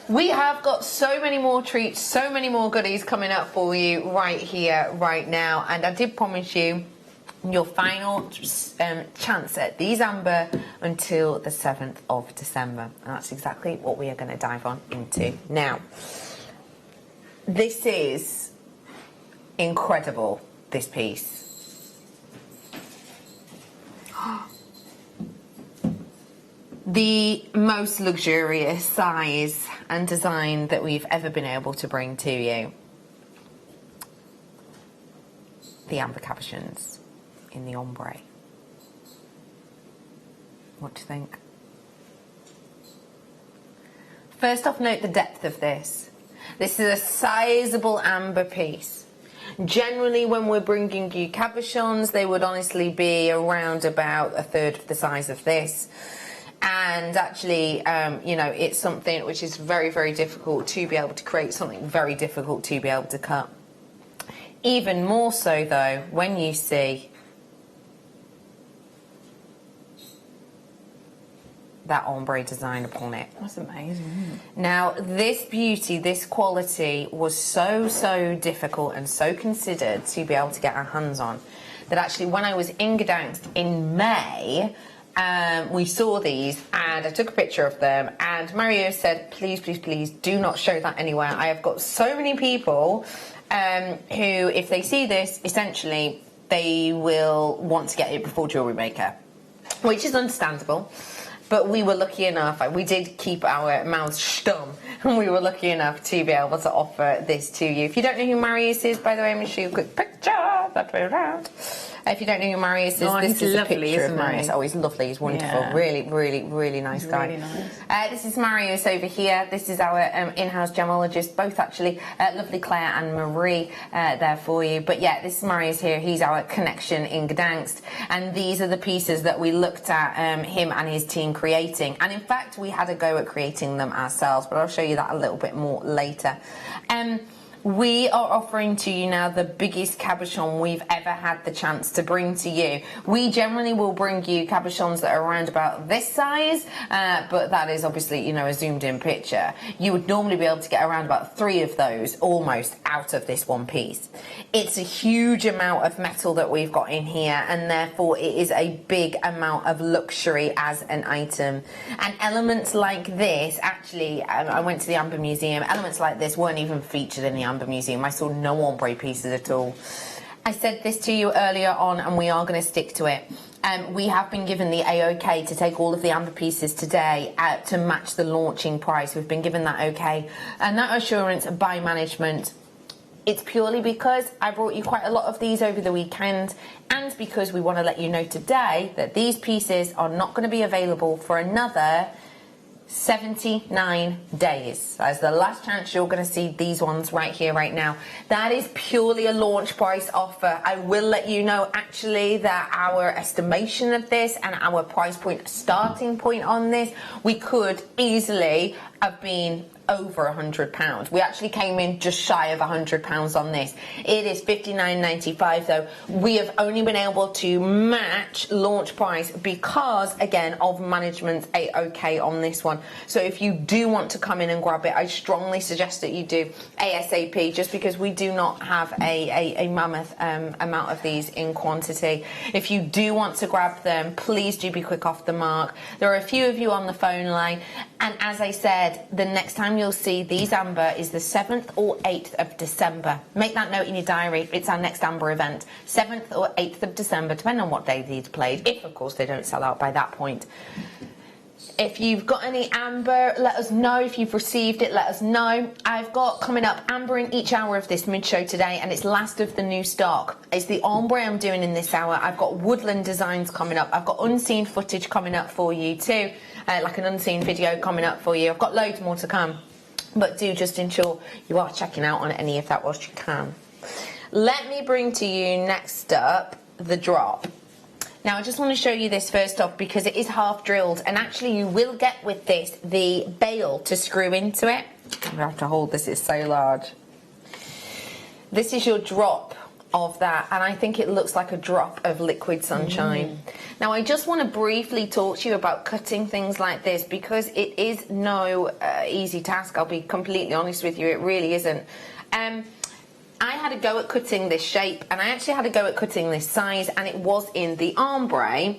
We have got so many more treats, so many more goodies coming up for you right here, right now. And I did promise you your final chance at these amber until the 7th of December. And that's exactly what we are going to dive on into now. This is incredible, this piece. The most luxurious size and design that we've ever been able to bring to you. The amber cabochons in the ombre. What do you think? First off, note the depth of this. This is a sizable amber piece. Generally, when we're bringing you cabochons, they would honestly be around about a third of the size of this. And actually, you know, it's something which is very, very difficult to be able to create, something very difficult to be able to cut. Even more so, though, when you see that ombre design upon it. That's amazing, isn't it? Now, this beauty, this quality was so difficult and so considered to be able to get our hands on that actually when I was in Gdansk in May, we saw these and I took a picture of them and Mario said, please, please, please do not show that anywhere. I have got so many people who, if they see this, essentially they will want to get it before Jewellery Maker, which is understandable. But we were lucky enough, we did keep our mouths stum, and we were lucky enough to be able to offer this to you. If you don't know who Marius is, by the way, I'm going to show you a quick picture, that way around. If you don't know who Marius is, this is lovely, a picture of Marius. Oh, he's lovely, he's wonderful. Yeah. Really nice guy. Really nice. This is Marius over here. This is our in-house gemologist, both actually. Lovely Claire and Marie there for you. But yeah, this is Marius here. He's our connection in Gdansk. And these are the pieces that we looked at him and his team creating. And in fact, we had a go at creating them ourselves, but I'll show you that a little bit more later. We are offering to you now the biggest cabochon we've ever had the chance to bring to you. We generally will bring you cabochons that are around about this size, but that is obviously, you know, a zoomed in picture. You would normally be able to get around about 3 of those almost out of this one piece. It's a huge amount of metal that we've got in here, and therefore it is a big amount of luxury as an item. And elements like this, actually, I went to the Amber Museum, elements like this weren't even featured in the Amber Museum. I saw no ombre pieces at all. I said this to you earlier on, and we are going to stick to it. We have been given the A-OK to take all of the amber pieces today to match the launching price. We've been given that OK, and that assurance by management. It's purely because I brought you quite a lot of these over the weekend, and because we want to let you know today that these pieces are not going to be available for another 79 days. That's the last chance you're going to see these ones right here, right now. That is purely a launch price offer. I will let you know actually that our estimation of this and our price point, starting point on this, we could easily have been over £100. We actually came in just shy of £100 on this. It is $59.95 though. We have only been able to match launch price because, again, of management's A-OK on this one. So if you do want to come in and grab it, I strongly suggest that you do ASAP, just because we do not have a mammoth amount of these in quantity. If you do want to grab them, please do be quick off the mark. There are a few of you on the phone line, and as I said, the next time you'll see these amber is the 7th or 8th of December. Make that note in your diary. It's our next amber event, 7th or 8th of December, depending on what day these played, if of course they don't sell out by that point. If you've got any amber, let us know. If you've received it, let us know. I've got coming up amber in each hour of this mid-show today, and it's last of the new stock. It's the ombre I'm doing in this hour. I've got woodland designs coming up. I've got unseen footage coming up for you too, like an unseen video coming up for you. I've got loads more to come, but do just ensure you are checking out on any of that whilst you can. Let me bring to you next up the drop. Now, I just want to show you this first off because it is half drilled, and actually you will get with this the bail to screw into it. I'm going to have to hold this, it's so large. This is your drop of that, and I think it looks like a drop of liquid sunshine. Now, I just want to briefly talk to you about cutting things like this because it is no easy task. I'll be completely honest with you, it really isn't. I had a go at cutting this shape, and I actually had a go at cutting this size, and it was in the ombre, and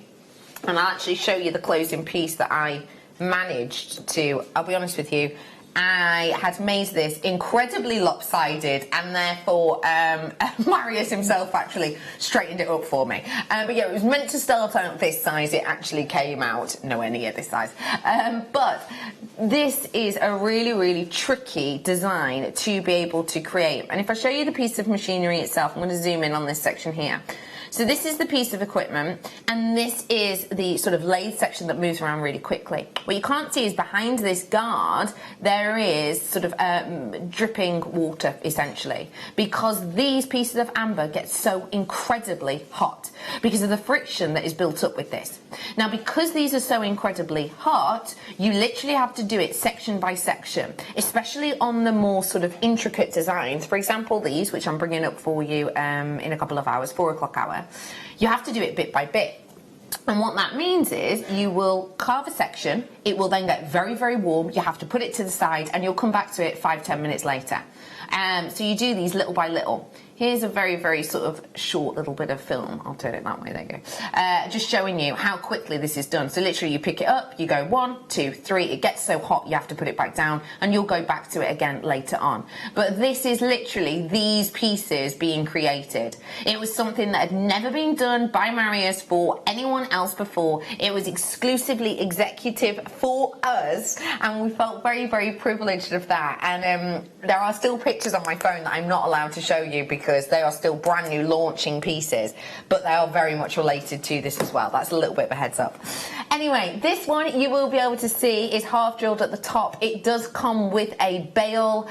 I'll actually show you the closing piece that I managed to. I'll be honest with you, I had made this incredibly lopsided, and therefore Marius himself actually straightened it up for me. But yeah, it was meant to start out this size. It actually came out nowhere near this size. But this is a really tricky design to be able to create. And if I show you the piece of machinery itself, I'm going to zoom in on this section here. So this is the piece of equipment, and this is the sort of lathe section that moves around really quickly. What you can't see is behind this guard, there is sort of dripping water, essentially, because these pieces of amber get so incredibly hot because of the friction that is built up with this. Now, because these are so incredibly hot, you literally have to do it section by section, especially on the more sort of intricate designs. For example, these, which I'm bringing up for you in a couple of hours, 4 o'clock hour, you have to do it bit by bit. And what that means is you will carve a section, it will then get very, very warm, you have to put it to the side, and you'll come back to it 5-10 minutes later. So you do these little by little. Here's a very, very sort of short little bit of film. I'll turn it that way, there you go. Just showing you how quickly this is done. So literally you pick it up, you go 1, 2, 3, it gets so hot you have to put it back down, and you'll go back to it again later on. But this is literally these pieces being created. It was something that had never been done by Marius for anyone else before. It was exclusively executive for us, and we felt very, very privileged of that. And there are still pictures on my phone that I'm not allowed to show you because they are still brand new launching pieces, but they are very much related to this as well. That's a little bit of a heads up. Anyway, this one you will be able to see is half drilled at the top. It does come with a bail,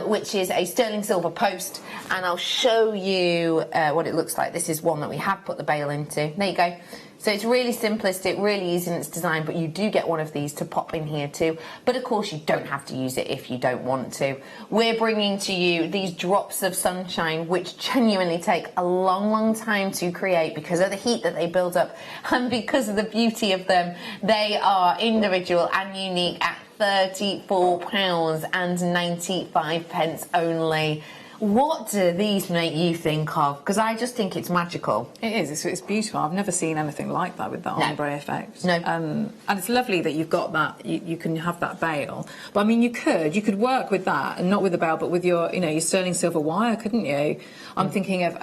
which is a sterling silver post, and I'll show you what it looks like. This is one that we have put the bail into. There you go. So it's really simplistic, really easy in its design, but you do get one of these to pop in here too. But of course you don't have to use it if you don't want to. We're bringing to you these drops of sunshine, which genuinely take a long, long time to create because of the heat that they build up and because of the beauty of them. They are individual and unique at £34.95 only. What do these make you think of? Because I just think it's magical. It is. It's beautiful. I've never seen anything like that with that ombre effect. No. And it's lovely that you've got that. You can have that bail. But I mean, you could work with that, and not with the bail, but with your, your sterling silver wire, couldn't you? I'm thinking of,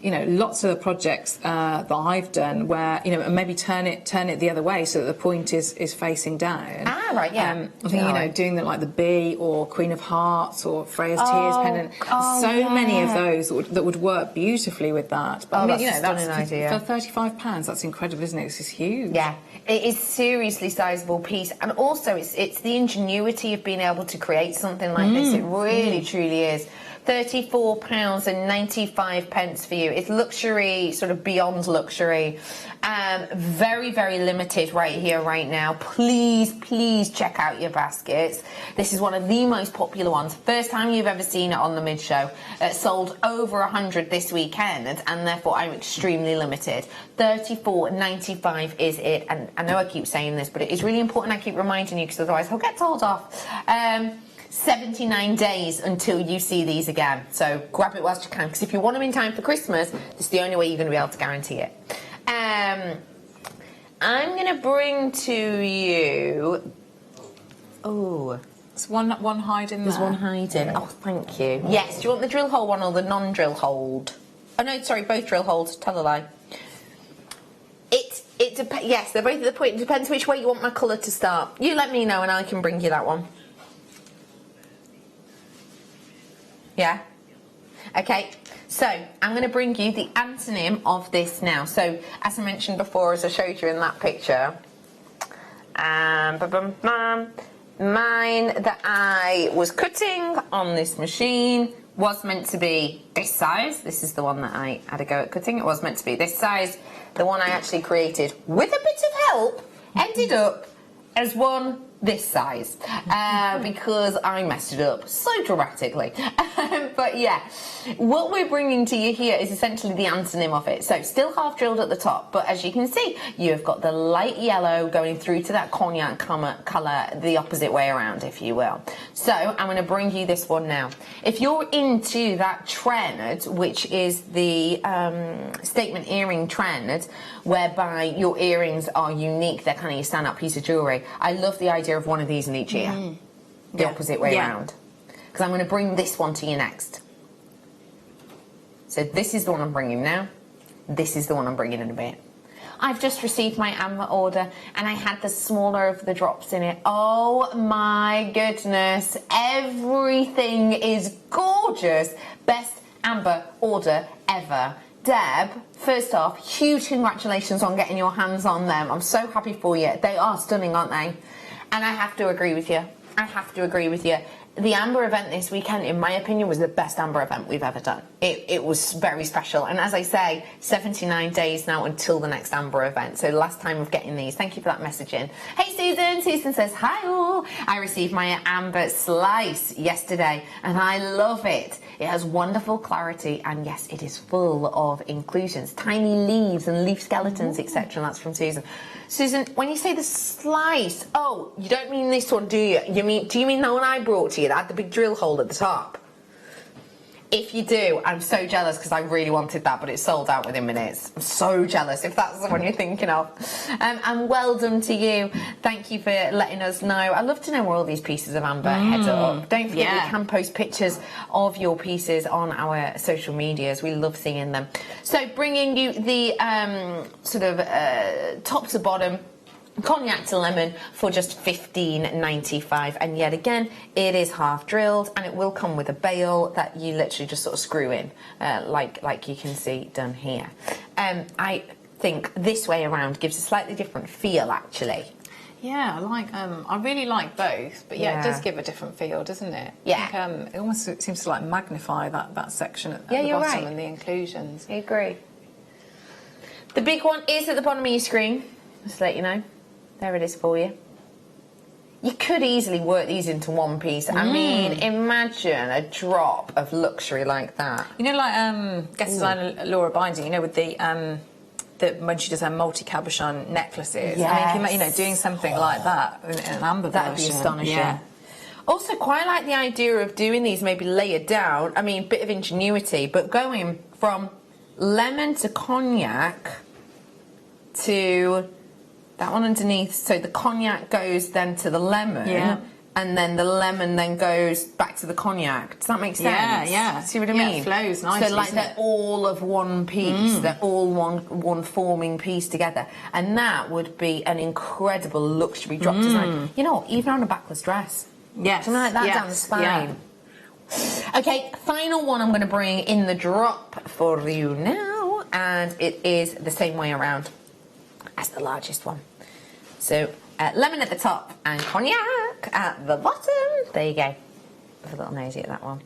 lots of the projects that I've done where, and maybe turn it the other way so that the point is facing down. Ah, right, yeah. I'm thinking, doing like the bee or Queen of Hearts or Freya's Tears pendant. Many of those that would work beautifully with that. But that's a stunning idea. For £35, that's incredible, isn't it? This is huge. Yeah, it is seriously sizable piece, and also it's the ingenuity of being able to create something like this. It really, truly is. £34.95 for you. It's luxury, sort of beyond luxury. Very, very limited right here, right now. Please, please check out your baskets. This is one of the most popular ones. First time you've ever seen it on the mid show. Sold over 100 this weekend, and therefore I'm extremely limited. £34.95 is it. And I know I keep saying this, but it is really important I keep reminding you because otherwise I'll get told off. 79 days until you see these again, so grab it whilst you can, because if you want them in time for Christmas, it's the only way you're going to be able to guarantee it. I'm going to bring to you... Oh, there's one hiding there. There's one hiding. Oh, thank you. Yes, do you want the drill hole one or the non-drill hold? Oh no, sorry, both drill holes. Tell a lie. Yes, they're both at the point. It depends which way you want my colour to start. You let me know and I can bring you that one. Yeah? Okay, so I'm going to bring you the antonym of this now. So, as I mentioned before, as I showed you in that picture, mine that I was cutting on this machine was meant to be this size. This is the one that I had a go at cutting. It was meant to be this size. The one I actually created with a bit of help ended up as one this size because I messed it up so dramatically. But yeah, what we're bringing to you here is essentially the antonym of it. So still half drilled at the top, but as you can see, you've got the light yellow going through to that cognac colour the opposite way around, if you will. So I'm going to bring you this one now. If you're into that trend, which is the statement earring trend, whereby your earrings are unique, they're kind of your stand-up piece of jewellery, I love the idea of one of these in each ear, the opposite way around. Because I'm going to bring this one to you next. So this is the one I'm bringing now. This is the one I'm bringing in a bit. I've just received my amber order and I had the smaller of the drops in it. Oh my goodness, everything is gorgeous. Best amber order ever. Deb, first off, huge congratulations on getting your hands on them. I'm so happy for you. They are stunning, aren't they? And I have to agree with you. I have to agree with you. The Amber event this weekend, in my opinion, was the best Amber event we've ever done. It was very special. And as I say, 79 days now until the next Amber event. So last time of getting these. Thank you for that messaging. Hey, Susan. Susan says, hi all. I received my Amber slice yesterday and I love it. It has wonderful clarity and yes, it is full of inclusions. Tiny leaves and leaf skeletons, etc. That's from Susan. Susan, when you say the slice, oh, you don't mean this one, do you? Do you mean that one I brought to you that had the big drill hole at the top? If you do, I'm so jealous because I really wanted that, but it sold out within minutes. I'm so jealous if that's the one you're thinking of. And well done to you. Thank you for letting us know. I'd love to know where all these pieces of amber head up. Don't forget you can post pictures of your pieces on our social medias. We love seeing them. So bringing you the top to bottom cognac to lemon for just $15.95, and yet again it is half drilled and it will come with a bail that you literally just sort of screw in like you can see done here. I think this way around gives a slightly different feel actually. Yeah, I really like both, but yeah, it does give a different feel, doesn't it? Yeah. I think, it almost seems to like magnify that section at the bottom and the inclusions. I agree. The big one is at the bottom of your screen, just to let you know. There it is for you. You could easily work these into one piece. I mean, imagine a drop of luxury like that. You know, like guest designer Laura Binding, you know, with the when she does her multi-cabochon necklaces. Yes. I mean, you know, doing something like that in an amber That'd be version. astonishing. Yeah. Also, quite like the idea of doing these maybe layered down. I mean, bit of ingenuity, but going from lemon to cognac to that one underneath, so the cognac goes then to the lemon, and then the lemon then goes back to the cognac. Does that make sense? Yeah, yeah. See what I mean? It flows nicely. So like they're all of one piece, they're all one forming piece together, and that would be an incredible luxury drop design. You know, even on a backless dress. Yes. Something like that down the spine. Yeah. Okay, final one I'm going to bring in the drop for you now, and it is the same way around as the largest one. So lemon at the top and cognac at the bottom. There you go. Have a little nosy at that one.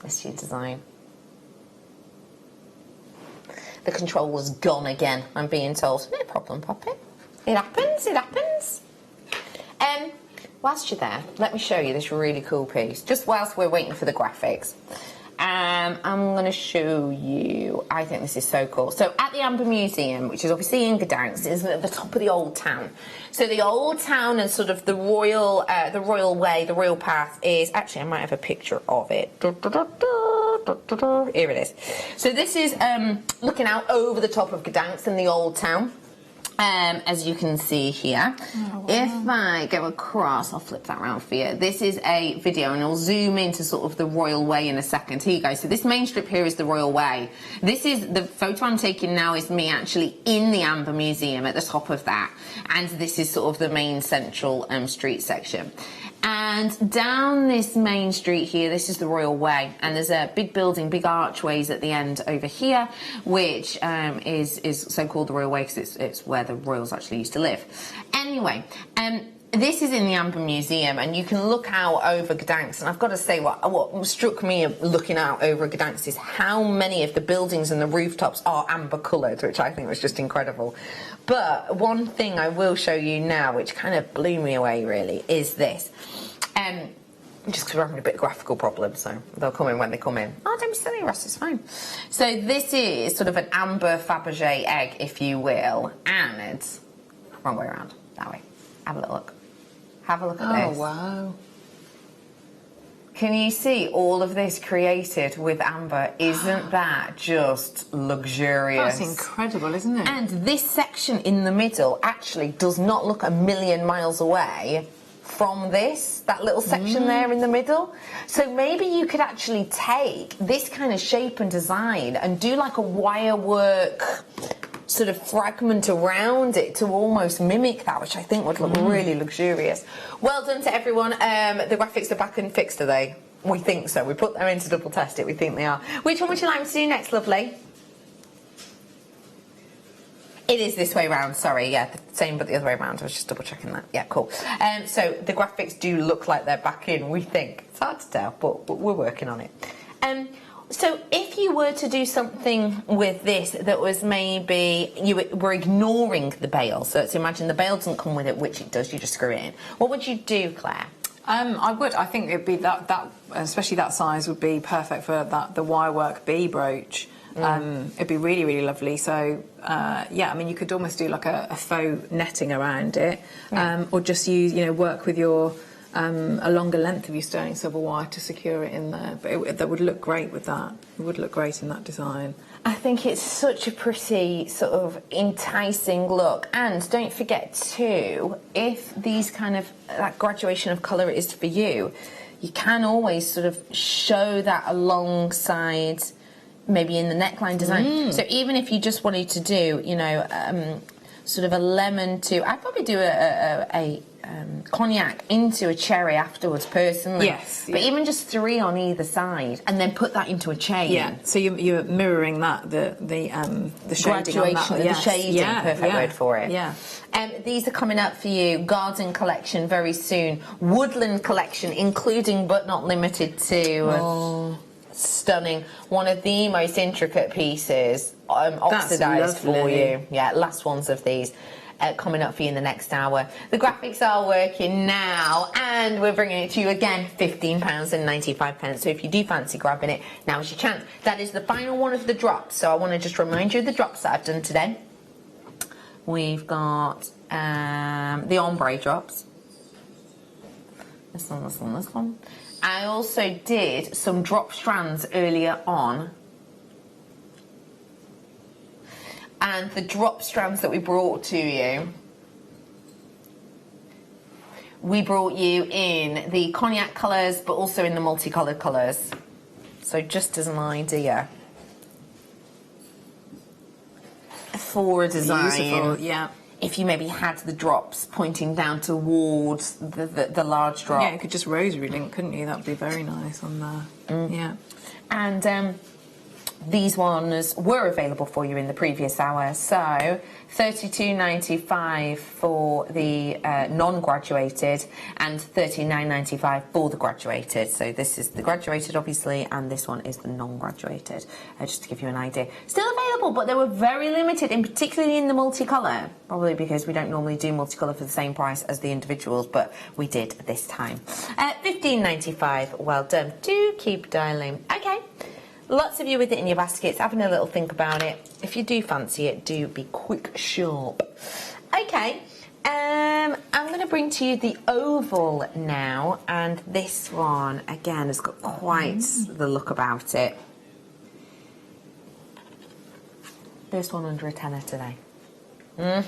That's your design. The control was gone again, I'm being told. No problem, Poppy. It happens, it happens. Whilst you're there, let me show you this really cool piece, just whilst we're waiting for the graphics. I'm going to show you, I think this is so cool. So at the Amber Museum, which is obviously in Gdansk, is at the top of the old town. So the old town and sort of the royal way, the royal path is, actually I might have a picture of it. Here it is. So this is looking out over the top of Gdansk and the old town. As you can see here. Oh, wow. If I go across, I'll flip that around for you. This is a video and I'll zoom into sort of the Royal Way in a second. Here you go. So this main strip here is the Royal Way. This is, the photo I'm taking now is me actually in the Amber Museum at the top of that. And this is sort of the main central street section. And down this main street here, this is the Royal Way, and there's a big building, big archways at the end over here, which is so called the Royal Way because it's where the royals actually used to live. Anyway, this is in the Amber Museum, and you can look out over Gdansk. And I've got to say, what struck me looking out over Gdansk is how many of the buildings and the rooftops are amber coloured, which I think was just incredible. But one thing I will show you now, which kind of blew me away really, is this. Just because we're having a bit of graphical problem, so they'll come in when they come in. Oh, don't be silly, Ross, it's fine. So this is sort of an amber Fabergé egg, if you will, and wrong way around, that way. Have a little look. Have a look at this. Oh, wow. Can you see all of this created with amber? Isn't that just luxurious? That's incredible, isn't it? And this section in the middle actually does not look a million miles away from that little section there in the middle. So maybe you could actually take this kind of shape and design and do like a wire work sort of fragment around it to almost mimic that, which I think would look really luxurious. Well done to everyone. The graphics are back and fixed, are they? We think so. We put them in to double test it. We think they are. Which one would you like me to do next, lovely? It is this way round, sorry, yeah, the same but the other way round. I was just double checking that. Yeah, cool. So the graphics do look like they're back in, we think. It's hard to tell, but we're working on it. So if you were to do something with this that was maybe you were ignoring the bail, so let's imagine the bail doesn't come with it, which it does, you just screw it in. What would you do, Claire? I would. I think it'd be that especially that size would be perfect for the wirework bee brooch. It'd be really, really lovely. So, yeah, I mean, you could almost do like a faux netting around it, or just use, work with your a longer length of your sterling silver wire to secure it in there. But that would look great with that. It would look great in that design. I think it's such a pretty, sort of enticing look. And don't forget too, if these kind of that graduation of colour is for you, you can always sort of show that alongside. Maybe in the neckline design. So even if you just wanted to do, sort of a lemon to, I'd probably do a cognac into a cherry afterwards, personally. Yes. But even just 3 on either side, and then put that into a chain. Yeah. So you're mirroring that the shading on that. The shading. Yeah, perfect word for it. Yeah. These are coming up for you. Garden collection very soon. Woodland collection, including but not limited to. Stunning. One of the most intricate pieces oxidized for you. Yeah, last ones of these coming up for you in the next hour. The graphics are working now, and we're bringing it to you again, £15.95. So if you do fancy grabbing it, now's your chance. That is the final one of the drops, so I want to just remind you of the drops that I've done today. We've got the ombre drops. This one, this one, this one. I also did some drop strands earlier on. And the drop strands that we brought to you, we brought you in the cognac colours, but also in the multicoloured colours. So just as an idea for a design. Beautiful, yeah. If you maybe had the drops pointing down towards the large drop. Yeah, you could just rosary link, couldn't you? That would be very nice on there. Yeah. And these ones were available for you in the previous hour. So $32.95 for the non-graduated and $39.95 for the graduated. So this is the graduated, obviously, and this one is the non-graduated, just to give you an idea. Still available, but they were very limited, and particularly in the multicolour, probably because we don't normally do multicolour for the same price as the individuals, but we did this time. $15.95, well done. Do keep dialing. Okay. Lots of you with it in your baskets, having a little think about it. If you do fancy it, do be quick, sharp. Okay, I'm going to bring to you the oval now, and this one, again, has got quite the look about it. First one under a tenner today. And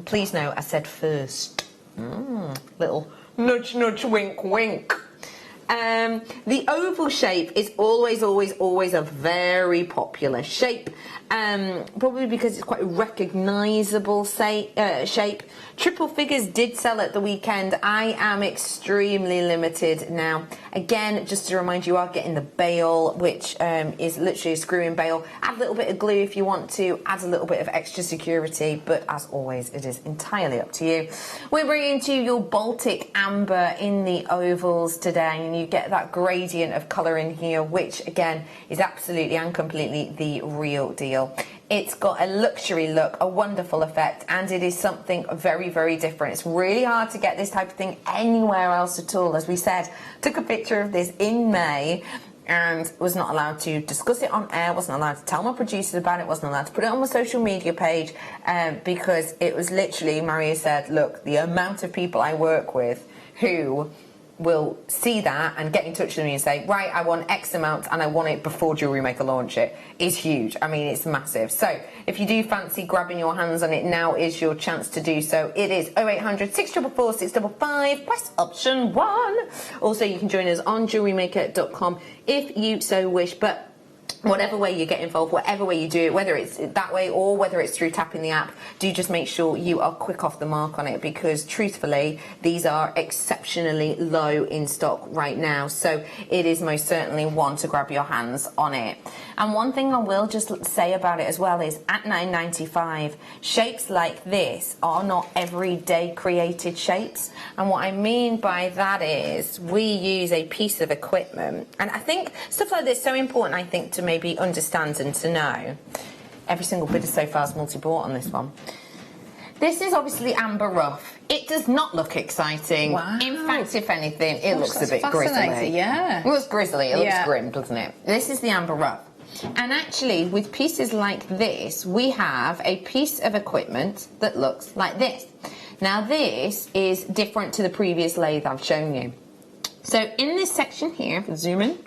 please note, I said first. Little nudge, nudge, wink, wink. The oval shape is always a very popular shape, probably because it's quite a recognisable shape. Triple figures did sell at the weekend. I am extremely limited now. Again, just to remind you, you are getting the bail, which is literally a screw-in bail. Add a little bit of glue if you want to, add a little bit of extra security, but as always, it is entirely up to you. We're bringing to you your Baltic Amber in the ovals today, and you get that gradient of colour in here, which again is absolutely and completely the real deal. It's got a luxury look, a wonderful effect, and it is something very, very different. It's really hard to get this type of thing anywhere else at all. As we said, took a picture of this in May and was not allowed to discuss it on air, wasn't allowed to tell my producers about it, wasn't allowed to put it on my social media page, because it was literally, Maria said, look, the amount of people I work with who will see that and get in touch with me and say, right, I want X amount and I want it before Jewellery Maker launch it, is huge. I mean, it's massive. So if you do fancy grabbing your hands on it, now is your chance to do so. It is 0800 644 655, press option 1. Also, you can join us on jewellerymaker.com if you so wish. But whatever way you get involved, whatever way you do it, whether it's that way or whether it's through tapping the app, do just make sure you are quick off the mark on it, because truthfully these are exceptionally low in stock right now, so it is most certainly one to grab your hands on it. And one thing I will just say about it as well is at $9.95, shapes like this are not everyday created shapes, and what I mean by that is we use a piece of equipment, and I think stuff like this is so important, I think, to maybe understand and to know. Every single bit of so far is multi-bought on this one. This is obviously amber rough. It does not look exciting. Wow. In fact, if anything, it looks a bit grizzly. Yeah. It looks grizzly, it looks grim, doesn't it? This is the amber rough. And actually, with pieces like this, we have a piece of equipment that looks like this. Now, this is different to the previous lathe I've shown you. So in this section here, if I zoom in,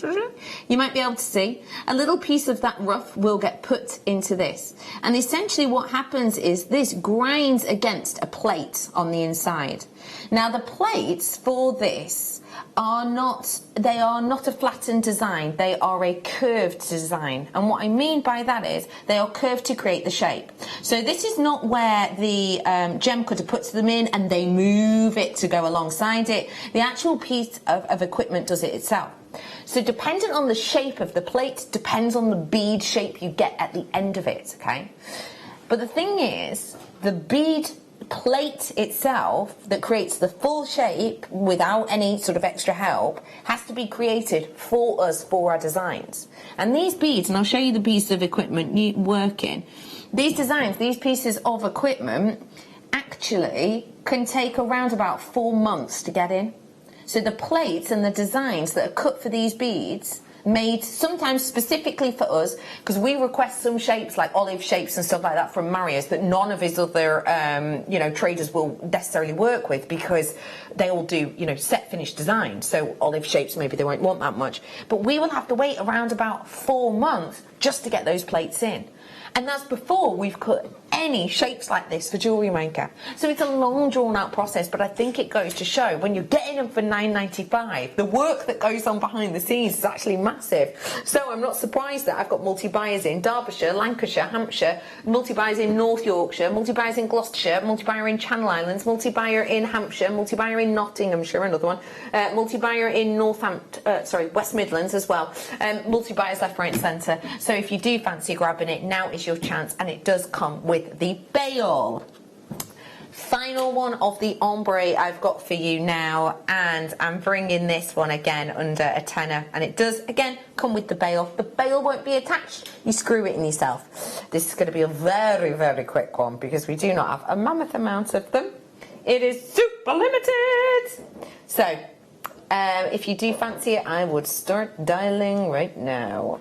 you might be able to see a little piece of that rough will get put into this. And essentially what happens is this grinds against a plate on the inside. Now the plates for this are not a flattened design, they are a curved design. And what I mean by that is they are curved to create the shape. So this is not where the gem cutter puts them in and they move it to go alongside it. The actual piece of equipment does it itself. So dependent on the shape of the plate, depends on the bead shape you get at the end of it, okay? But the thing is, the bead plate itself that creates the full shape without any sort of extra help has to be created for us for our designs. And these beads, and I'll show you the piece of equipment working, these designs, these pieces of equipment actually can take around about 4 months to get in. So the plates and the designs that are cut for these beads, made sometimes specifically for us, because we request some shapes like olive shapes and stuff like that from Marius that none of his other traders will necessarily work with, because they all do set finished designs, so olive shapes maybe they won't want that much, but we will have to wait around about 4 months just to get those plates in. And that's before we've cut any shapes like this for Jewellery Maker. So it's a long drawn out process, but I think it goes to show when you're getting them for $9.95, the work that goes on behind the scenes is actually massive. So I'm not surprised that I've got multi-buyers in Derbyshire, Lancashire, Hampshire, multi-buyers in North Yorkshire, multi-buyers in Gloucestershire, multi-buyer in Channel Islands, multi-buyer in Hampshire, multi-buyer in Nottinghamshire, another one, multi-buyer in West Midlands as well, multi-buyers left, right and centre. So if you do fancy grabbing it, now is your chance, and it does come with the bail. Final one of the ombre I've got for you now, and I'm bringing this one again under a tenner, and it does again come with the bail. The bail won't be attached, you screw it in yourself. This is going to be a very, very quick one because we do not have a mammoth amount of them. It is super limited. So if you do fancy it, I would start dialing right now.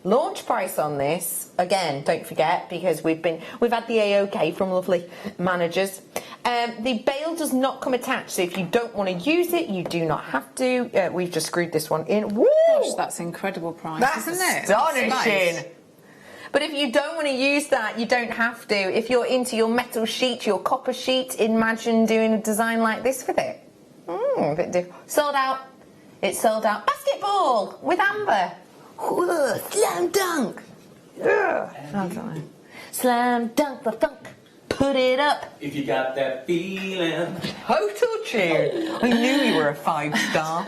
Launch price on this, again, don't forget, because we've had the AOK from lovely managers. The bail does not come attached, so if you don't want to use it, you do not have to. We've just screwed this one in. Woo! Gosh, that's incredible price, that's isn't it? astonishing. That's nice. But if you don't want to use that, you don't have to. If you're into your metal sheet, your copper sheet, imagine doing a design like this with it. A bit different. Sold out. It's sold out. Basketball with amber. Slam dunk. Slam dunk the funk. Put it up. If you got that feeling. Total tune. I knew you were a 5-star.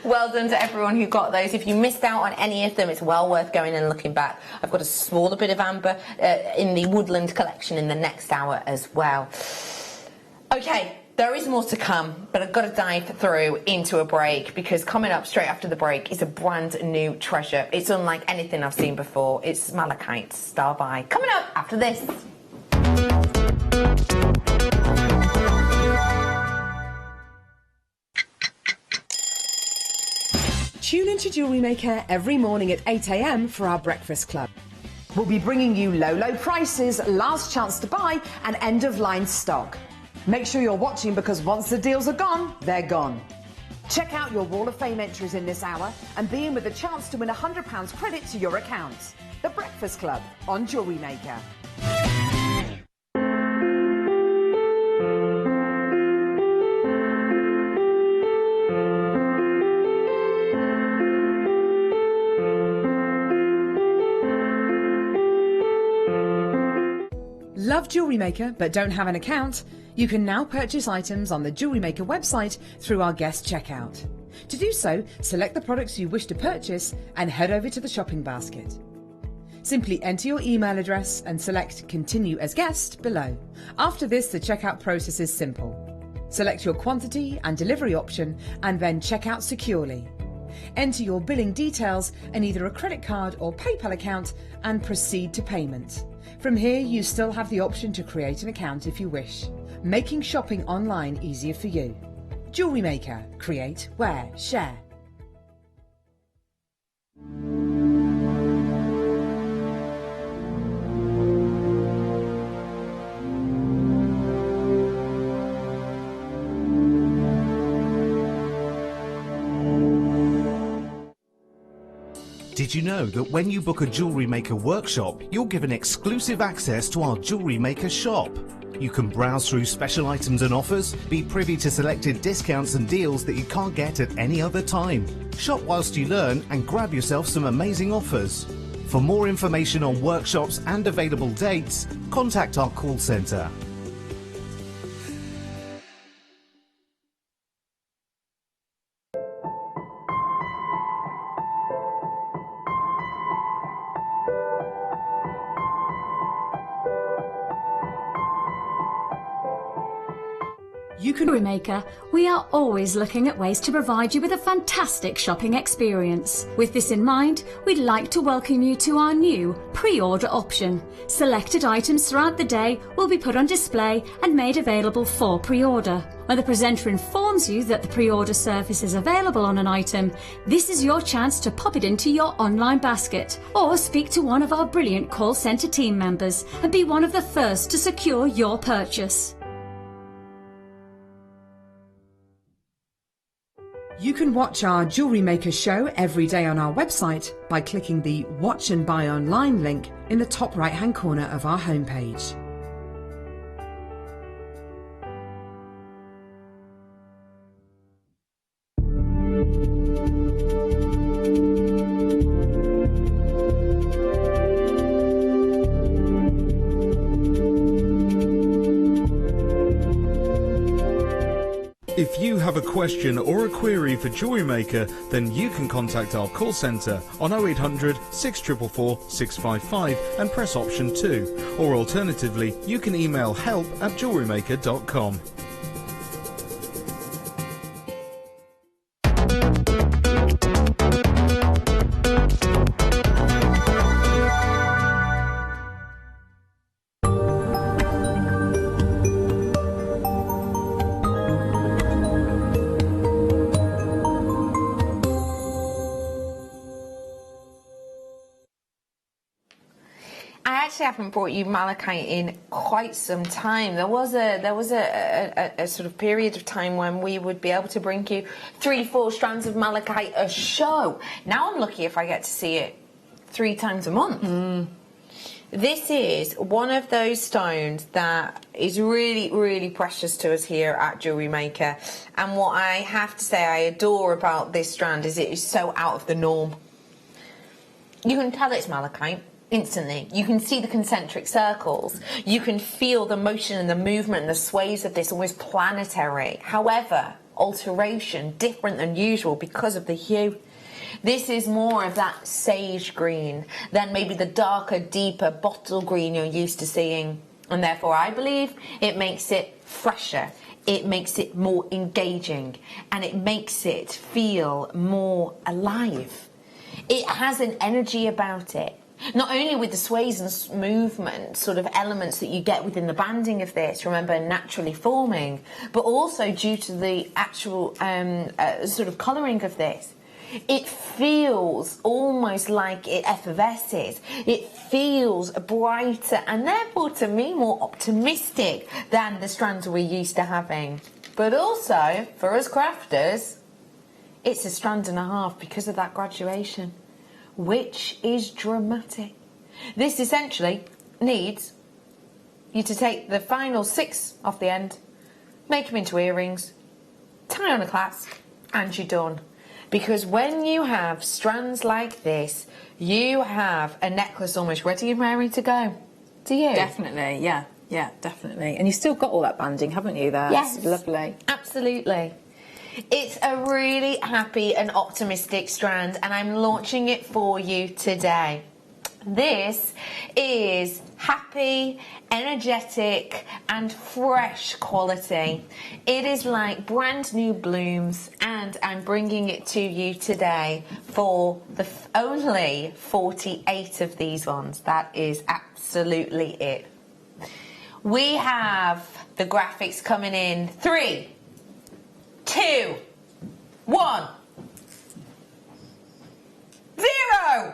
Well done to everyone who got those. If you missed out on any of them, it's well worth going and looking back. I've got a smaller bit of amber in the woodland collection in the next hour as well. Okay. There is more to come, but I've got to dive through into a break, because coming up straight after the break is a brand new treasure. It's unlike anything I've seen before. It's Malachite Star By. Coming up after this. Tune into Jewellery Maker every morning at 8 a.m. for our breakfast club. We'll be bringing you low prices, last chance to buy, and end-of-line stock. Make sure you're watching, because once the deals are gone, they're gone. Check out your Wall of Fame entries in this hour and be in with a chance to win £100 credit to your account. The Breakfast Club on Jewellery Maker. Love Jewellery Maker but don't have an account? You can now purchase items on the Jewellery Maker website through our guest checkout. To do so, select the products you wish to purchase and head over to the shopping basket. Simply enter your email address and select Continue as Guest below. After this, the checkout process is simple. Select your quantity and delivery option and then check out securely. Enter your billing details and either a credit card or PayPal account and proceed to payment. From here, you still have the option to create an account if you wish, making shopping online easier for you. Jewellery Maker. Create, wear, share. Did you know that when you book a Jewellery Maker workshop, you're given exclusive access to our Jewellery Maker shop? You can browse through special items and offers, be privy to selected discounts and deals that you can't get at any other time. Shop whilst you learn and grab yourself some amazing offers. For more information on workshops and available dates, contact our call centre. Jewellery Maker, we are always looking at ways to provide you with a fantastic shopping experience. With this in mind, we'd like to welcome you to our new pre-order option. Selected items throughout the day will be put on display and made available for pre-order. When the presenter informs you that the pre-order service is available on an item, this is your chance to pop it into your online basket or speak to one of our brilliant call centre team members and be one of the first to secure your purchase. You can watch our Jewellery Maker show every day on our website by clicking the Watch and Buy Online link in the top right-hand corner of our homepage. If you have a question or a query for Jewellery Maker, then you can contact our call centre on 0800 644 655 and press option 2, or alternatively you can email help@jewellerymaker.com. I haven't brought you malachite in quite some time. There was a sort of period of time when we would be able to bring you 3-4 strands of malachite a show. Now I'm lucky if I get to see it 3 times a month. This is one of those stones that is really, really precious to us here at Jewellery Maker. And what I have to say I adore about this strand is it is so out of the norm. You can tell it's malachite instantly. You can see the concentric circles. You can feel the motion and the movement and the sways of this, almost planetary. However, alteration, different than usual because of the hue. This is more of that sage green than maybe the darker, deeper bottle green you're used to seeing. And therefore, I believe it makes it fresher. It makes it more engaging. And it makes it feel more alive. It has an energy about it. Not only with the sways and movement sort of elements that you get within the banding of this, remember, naturally forming, but also due to the actual sort of colouring of this. It feels almost like it effervesces. It feels brighter and therefore, to me, more optimistic than the strands we're used to having. But also, for us crafters, it's a strand and a half because of that graduation, which is dramatic. This essentially needs you to take the final 6 off the end, make them into earrings, tie on a clasp, and you're done. Because when you have strands like this, you have a necklace almost ready and raring to go. Do you? Definitely, yeah. Yeah, definitely. And you've still got all that banding, haven't you, there? Yes. It's lovely. Absolutely. It's a really happy and optimistic strand, and I'm launching it for you today. This is happy, energetic and fresh quality. It is like brand new blooms, and I'm bringing it to you today for only 48 of these ones. That is absolutely it. We have the graphics coming in 3, 2, 1, 0.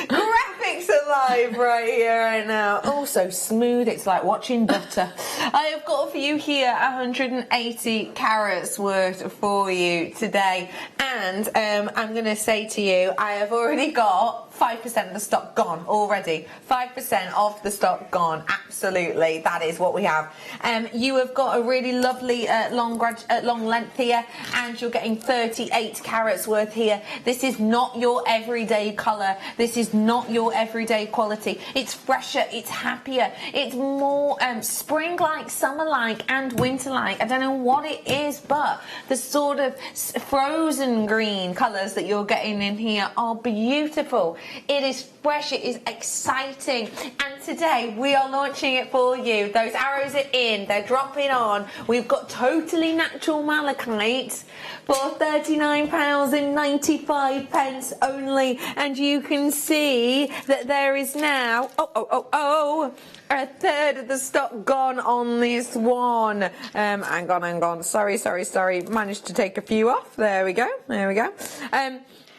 Graphics alive right here, right now. Oh, so smooth, it's like watching butter. I have got for you here 180 carats worth for you today, and I'm going to say to you, I have already got 5% of the stock gone already. 5% of the stock gone. Absolutely, that is what we have. You have got a really lovely long length here, and you're getting 38 carats worth here. This is not your everyday colour. This is not your everyday quality. It's fresher, it's happier, it's more spring-like, summer-like and winter-like. I don't know what it is, but the sort of frozen green colours that you're getting in here are beautiful. It is fresh, it is exciting, and today we are launching it for you. Those arrows are in, they're dropping on. We've got totally natural malachite for £39.95 only, and you can see that there is now a third of the stock gone on this one. Hang on, sorry, managed to take a few off. There we go.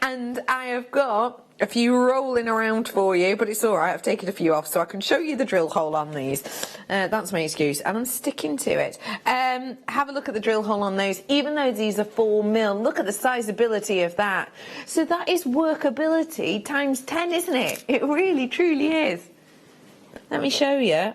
And I have got a few rolling around for you, but it's all right. I've taken a few off so I can show you the drill hole on these. That's my excuse, and I'm sticking to it. Have a look at the drill hole on those. Even though these are 4mm, look at the sizability of that. So that is workability times 10, isn't it? It really, truly is. Let me show you.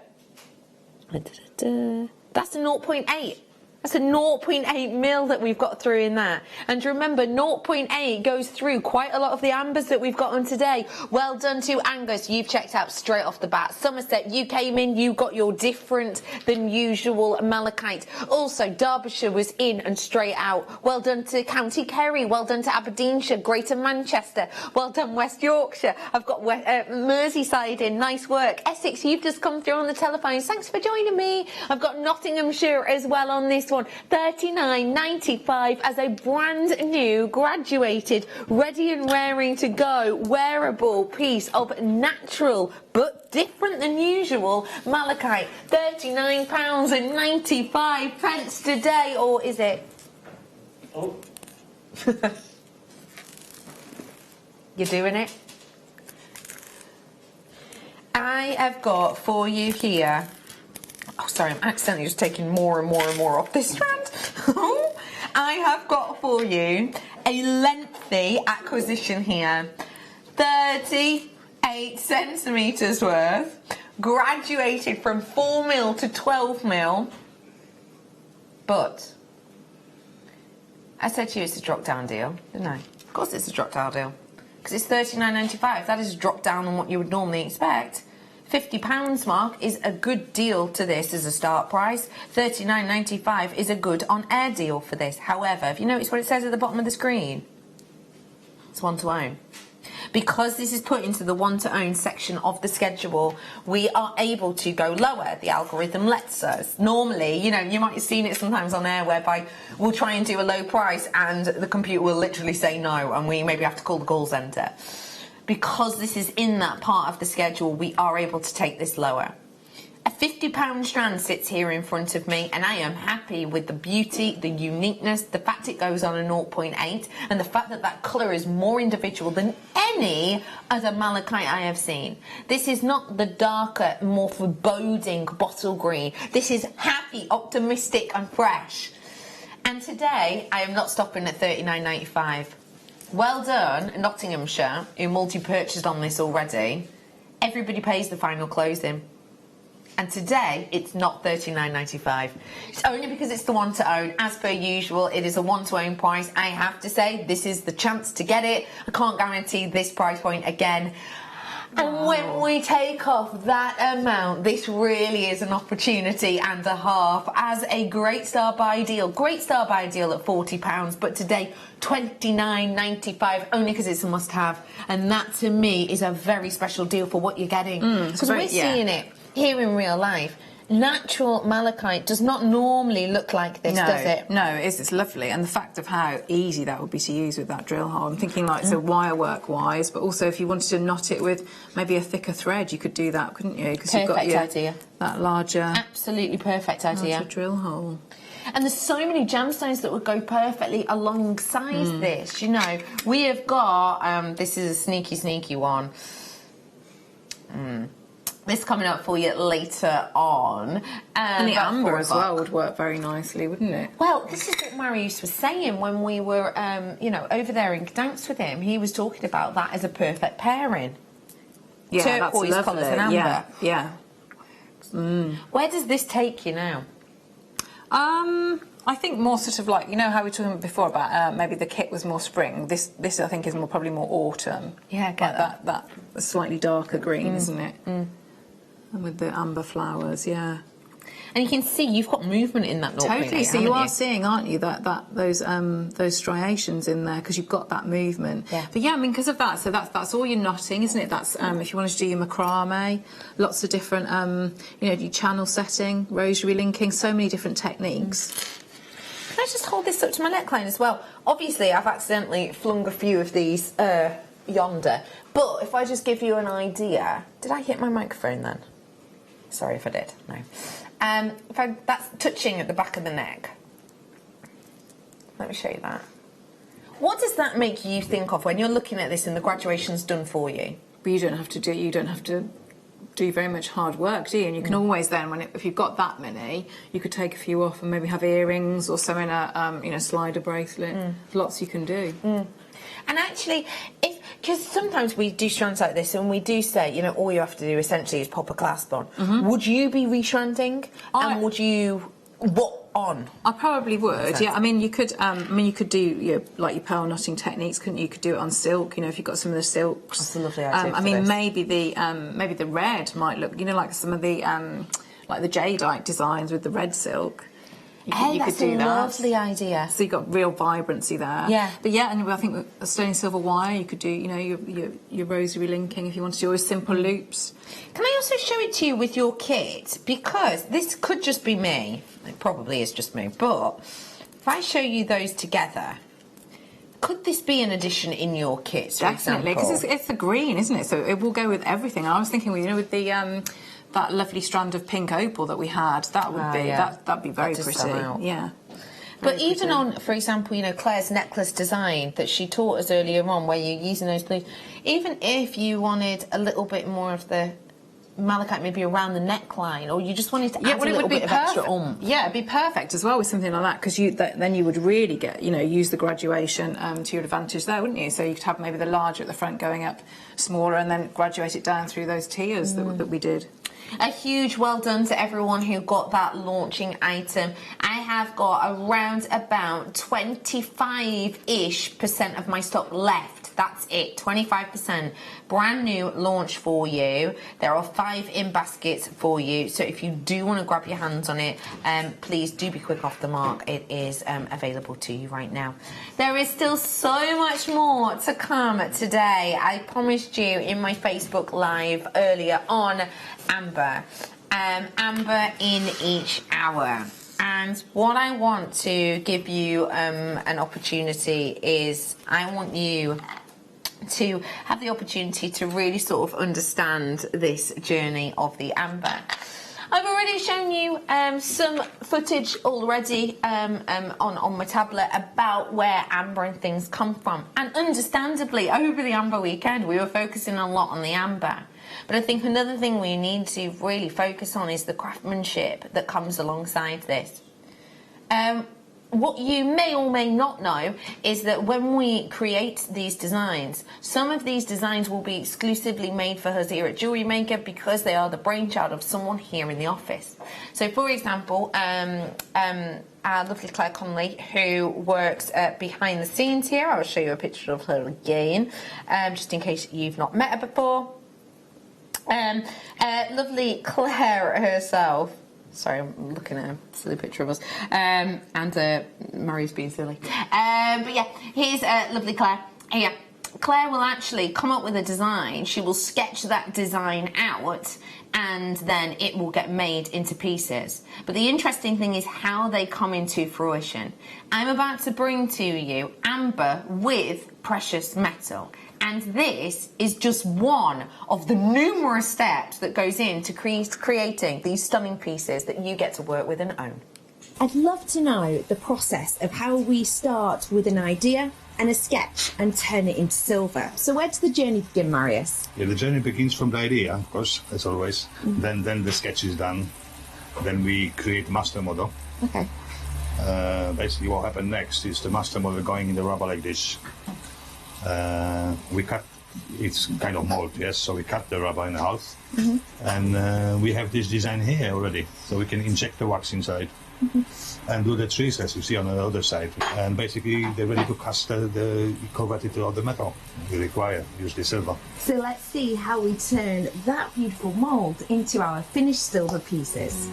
That's a 0.8. That's a 0.8 mil that we've got through in that. And remember, 0.8 goes through quite a lot of the ambers that we've got on today. Well done to Angus, you've checked out straight off the bat. Somerset, you came in, you got your different than usual malachite. Also, Derbyshire was in and straight out. Well done to County Kerry, well done to Aberdeenshire, Greater Manchester, well done West Yorkshire. I've got Merseyside in, nice work. Essex, you've just come through on the telephones, thanks for joining me. I've got Nottinghamshire as well on this one. £39.95 as a brand new, graduated, ready and raring to go, wearable piece of natural but different than usual malachite. £39.95 today, or is it? Oh. You're doing it? I have got for you here. Oh, sorry, I'm accidentally just taking more and more and more off this strand. I have got for you a lengthy acquisition here. 38 centimetres worth, graduated from 4mm to 12mm. But I said to you it's a drop-down deal, didn't I? Of course it's a drop-down deal, because it's £39.95. That is a drop-down on what you would normally expect. £50 mark is a good deal to this as a start price. £39.95 is a good on-air deal for this. However, if you notice what it says at the bottom of the screen, it's one to own. Because this is put into the one to own section of the schedule, we are able to go lower. The algorithm lets us. Normally, you know, you might have seen it sometimes on air whereby we'll try and do a low price and the computer will literally say no, and we maybe have to call the call centre. Because this is in that part of the schedule, we are able to take this lower. A £50 strand sits here in front of me, and I am happy with the beauty, the uniqueness, the fact it goes on a 0.8, and the fact that that colour is more individual than any other malachite I have seen. This is not the darker, more foreboding bottle green. This is happy, optimistic and fresh. And today, I am not stopping at £39.95. Well done, Nottinghamshire, who multi-purchased on this already. Everybody pays the final closing. And today, it's not £39.95. It's only because it's the one to own. As per usual, it is a one to own price. I have to say, this is the chance to get it. I can't guarantee this price point again. And when we take off that amount, this really is an opportunity and a half as a Great Star Buy deal. Great Star Buy deal at £40, but today $29.95 only because it's a must-have. And that to me is a very special deal for what you're getting. Because we're seeing it here in real life. Natural malachite does not normally look like this, does it? No, it is. It's lovely. And the fact of how easy that would be to use with that drill hole. I'm thinking like, so wire work wise, but also if you wanted to knot it with maybe a thicker thread, you could do that, couldn't you? Because you've got idea. That larger... Absolutely perfect idea. Larger drill hole. And there's so many gemstones that would go perfectly alongside this, you know. We have got, this is a sneaky one. This coming up for you later on. And the amber as well would work very nicely, wouldn't it? Well, this is what Marius was saying when we were, you know, over there in Gdansk with him. He was talking about that as a perfect pairing. Yeah, turquoise that's colours and amber. Yeah. Where does this take you now? I think more sort of like, you know how we were talking before about maybe the kit was more spring. This I think is probably more autumn. Yeah, I get like that slightly darker green, isn't it? And with the amber flowers, yeah. And you can see you've got movement in that. Totally. So you are seeing, aren't you, those striations in there because you've got that movement. Yeah. But yeah, I mean, because of that, so that's all your knotting, isn't it? That's if you wanted to do your macrame, lots of different, you know, your channel setting, rosary linking, so many different techniques. Can I just hold this up to my neckline as well? Obviously, I've accidentally flung a few of these yonder, but if I just give you an idea, did I hit my microphone then? Sorry if I did. No. That's touching at the back of the neck. Let me show you that. What does that make you think of when you're looking at this and the graduation's done for you? But you don't have to do very much hard work, do you? And you can always then, if you've got that many, you could take a few off and maybe have earrings or some in a you know, slider bracelet. Lots you can do. And actually, because sometimes we do strands like this and we do say, you know, all you have to do essentially is pop a clasp on. Would you be restranding? And would you... What on? I probably would, yeah. I mean, you could do like your pearl knotting techniques, couldn't you? You could do it on silk, you know, if you've got some of the silks. That's a lovely idea. I mean, maybe the red might look, you know, like some of the like the jadeite designs with the red silk. You could do that. Lovely idea. So you've got real vibrancy there. Yeah. But yeah, and I think with a sterling silver wire, you could do, you know, your rosary linking if you wanted to, or simple loops. Can I also show it to you with your kit? Because this could just be me. It probably is just me. But if I show you those together, could this be an addition in your kit, for Definitely, example? because it's the green, isn't it? So it will go with everything. I was thinking, you know, with the... that lovely strand of pink opal that we had, that would be that'd be very pretty. Yeah. But even on, for example, you know, Claire's necklace design that she taught us earlier on, where you're using those blues, even if you wanted a little bit more of the malachite maybe around the neckline, or you just wanted to add a little bit of extra Yeah, it'd be perfect as well with something like that, because then you would really get, you know, use the graduation to your advantage there, wouldn't you? So you could have maybe the larger at the front going up smaller and then graduate it down through those tiers that we did. A huge well done to everyone who got that launching item. I have got around about 25-ish% of my stock left. That's it, 25%. Brand new launch for you. There are 5 in baskets for you. So if you do want to grab your hands on it, please do be quick off the mark. It is available to you right now. There is still so much more to come today. I promised you in my Facebook Live earlier on Amber. Amber in each hour. And what I want to give you an opportunity is I want you to have the opportunity to really sort of understand this journey of the amber. I've already shown you some footage already on my tablet about where amber and things come from. And understandably, over the amber weekend, we were focusing a lot on the amber. But I think another thing we need to really focus on is the craftsmanship that comes alongside this. What you may or may not know is that when we create these designs, some of these designs will be exclusively made for us here at Jewellery Maker because they are the brainchild of someone here in the office. So, for example, our lovely Claire Conley, who works behind the scenes here, I'll show you a picture of her again, just in case you've not met her before. Lovely Claire herself. Sorry, I'm looking at a silly picture of us. And Mari's being silly. But yeah, here's lovely Claire. Here. Claire will actually come up with a design. She will sketch that design out, and then it will get made into pieces. But the interesting thing is how they come into fruition. I'm about to bring to you amber with precious metal. And this is just one of the numerous steps that goes into creating these stunning pieces that you get to work with and own. I'd love to know the process of how we start with an idea and a sketch and turn it into silver. So where does the journey begin, Marius? Yeah, the journey begins from the idea, of course, as always. Then the sketch is done. Then we create master model. Okay. Basically what happened next is the master model going in the rubber like this. We cut, it's kind of mold, yes, so we cut the rubber in half. And we have this design here already, so we can inject the wax inside. And do the trees as you see on the other side, and basically they're ready to cast convert it to all the metal we require, usually silver. So let's see how we turn that beautiful mould into our finished silver pieces.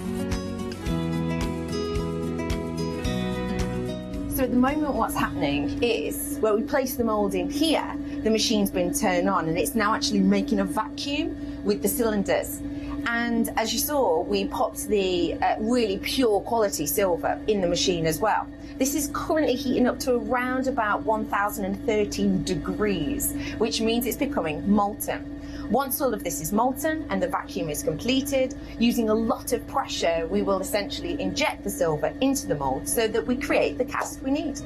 So at the moment what's happening is, where we place the mould in here, the machine's been turned on and it's now actually making a vacuum with the cylinders. And as you saw, we popped the really pure quality silver in the machine as well. This is currently heating up to around about 1013 degrees, which means it's becoming molten. Once all of this is molten and the vacuum is completed, using a lot of pressure, we will essentially inject the silver into the mold so that we create the cast we need.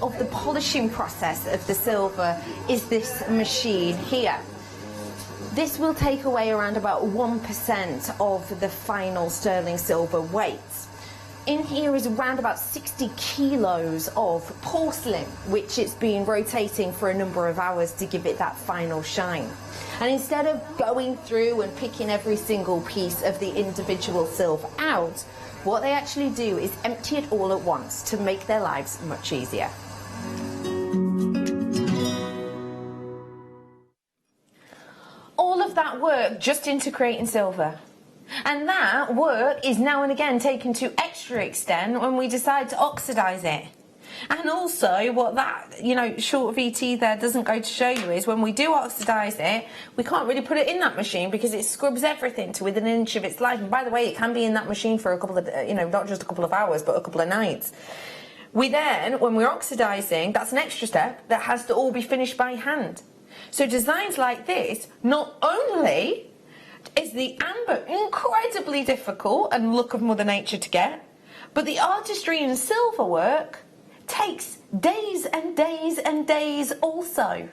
Of the polishing process of the silver is this machine here. This will take away around about 1% of the final sterling silver weight. In here is around about 60 kilos of porcelain, which it's been rotating for a number of hours to give it that final shine. And instead of going through and picking every single piece of the individual silver out, what they actually do is empty it all at once to make their lives much easier. All of that work just into creating silver. And that work is now and again taken to extra extent when we decide to oxidize it. And also what that, short VT there doesn't go to show you is when we do oxidize it, we can't really put it in that machine because it scrubs everything to within an inch of its life. And by the way, it can be in that machine for a couple of, not just a couple of hours, but a couple of nights. We then, when we're oxidizing, that's an extra step that has to all be finished by hand. So designs like this, not only is the amber incredibly difficult and look of Mother Nature to get, but the artistry and silver work takes days and days and days also.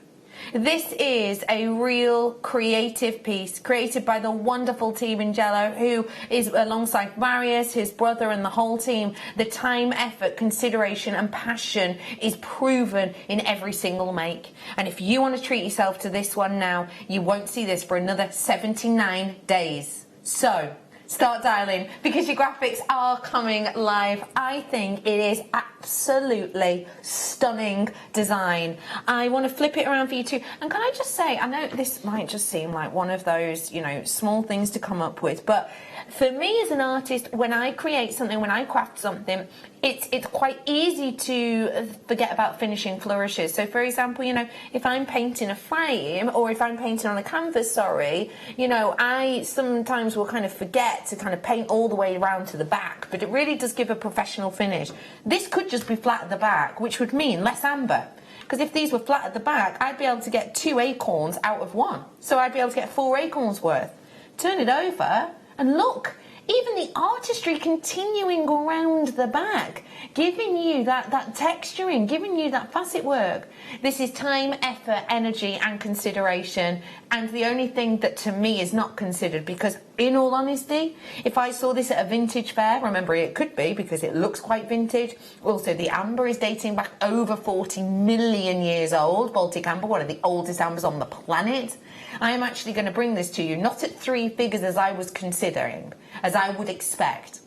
This is a real creative piece created by the wonderful team in Jello, who is alongside Marius, his brother, and the whole team. The time, effort, consideration and passion is proven in every single make. And if you want to treat yourself to this one now, you won't see this for another 79 days. So start dialing because your graphics are coming live. I think it is absolutely stunning design. I want to flip it around for you too. And can I just say, I know this might just seem like one of those, small things to come up with, but for me as an artist, when I create something, when I craft something, it's quite easy to forget about finishing flourishes. So for example, if I'm painting a frame or if I'm painting on a canvas, I sometimes will kind of forget to kind of paint all the way around to the back, but it really does give a professional finish. This could just be flat at the back, which would mean less amber. Because if these were flat at the back, I'd be able to get 2 acorns out of one. So I'd be able to get 4 acorns worth. Turn it over and look, Even the artistry continuing around the back, giving you that texturing, giving you that facet work. This is time, effort, energy and consideration, and the only thing that to me is not considered, because in all honesty, if I saw this at a vintage fair, remember it could be because it looks quite vintage. Also, the amber is dating back over 40 million years old. Baltic Amber, one of the oldest ambers on the planet. I am actually going to bring this to you, not at 3 figures as I was considering, as I would expect.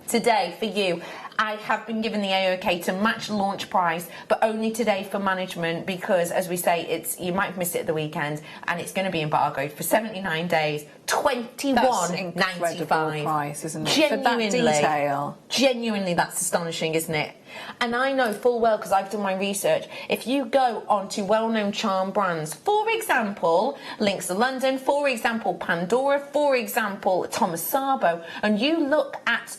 Today, for you, I have been given the AOK to match launch price, but only today for management because, as we say, you might have missed it at the weekend, and it's going to be embargoed for 79 days, $21.95 price, isn't it? Genuinely, for that detail. Genuinely, that's astonishing, isn't it? And I know full well, because I've done my research, if you go onto well-known charm brands, for example, Links of London, for example, Pandora, for example, Thomas Sabo, and you look at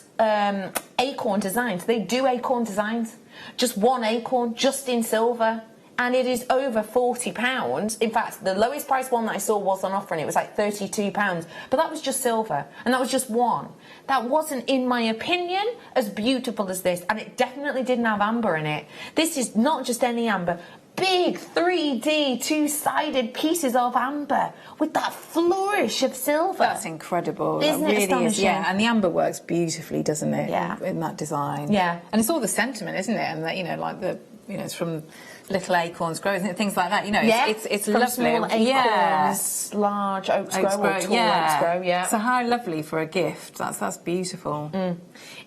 Acorn designs, they do Acorn designs, just one acorn, just in silver, and it is over £40. In fact, the lowest price one that I saw was on offer and it was like £32, but that was just silver, and that was just one. That wasn't, in my opinion, as beautiful as this, and it definitely didn't have amber in it. This is not just any amber. Big 3D 2-sided pieces of amber with that flourish of silver. That's incredible. Isn't that it really astonishing? is, yeah. And the amber works beautifully, doesn't it? Yeah. In that design. Yeah. And it's all the sentiment, isn't it? And that, you know, like it's from little acorns grow, isn't it? Things like that. You know, it's from lovely. Small acorns, large oaks grow, or tall oaks grow. Yeah. So how lovely for a gift. That's beautiful.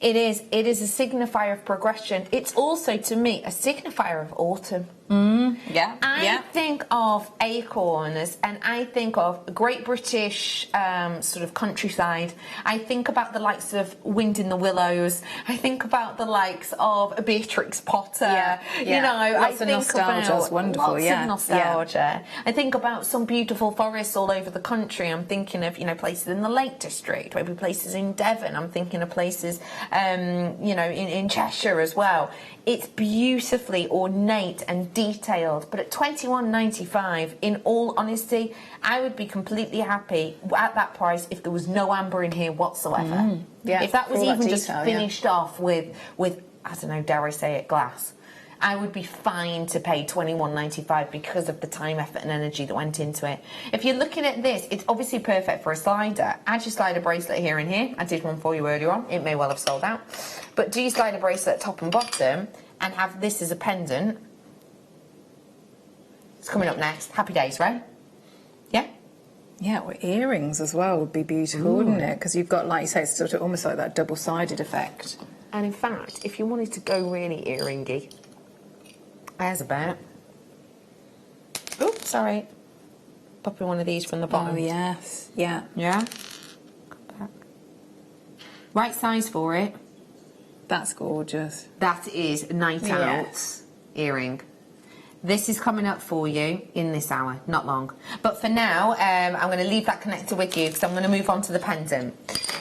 It is. It is a signifier of progression. It's also, to me, a signifier of autumn. Yeah. I think of acorns and I think of Great British sort of countryside. I think about the likes of Wind in the Willows. I think about the likes of Beatrix Potter. You know, lots of nostalgia. It's wonderful. Lots of nostalgia. I think about some beautiful forests all over the country. I'm thinking of, you know, places in the Lake District, maybe places in Devon. I'm thinking of places, you know, in Cheshire as well. It's beautifully ornate and detailed, but at £21.95, in all honesty, I would be completely happy at that price if there was no amber in here whatsoever. If that was even just finished off with, I don't know, dare I say it, glass, I would be fine to pay £21.95 because of the time, effort and energy that went into it. If you're looking at this, it's obviously perfect for a slider. Add your slider bracelet here and here. I did one for you earlier on. It may well have sold out. But do your slider bracelet top and bottom and have this as a pendant. It's coming up next. Happy days, right? Yeah? Yeah, well, earrings as well would be beautiful, wouldn't it? Because you've got, like you say, it's sort of almost like that double-sided effect. And in fact, if you wanted to go really earringy, there's a bet. Oops, sorry. Popping one of these from the bottom. Oh, yes. Yeah. Yeah? Come back. Right size for it. That's gorgeous. That is night out earring. This is coming up for you in this hour, not long. But for now, I'm going to leave that connector with you because I'm going to move on to the pendant.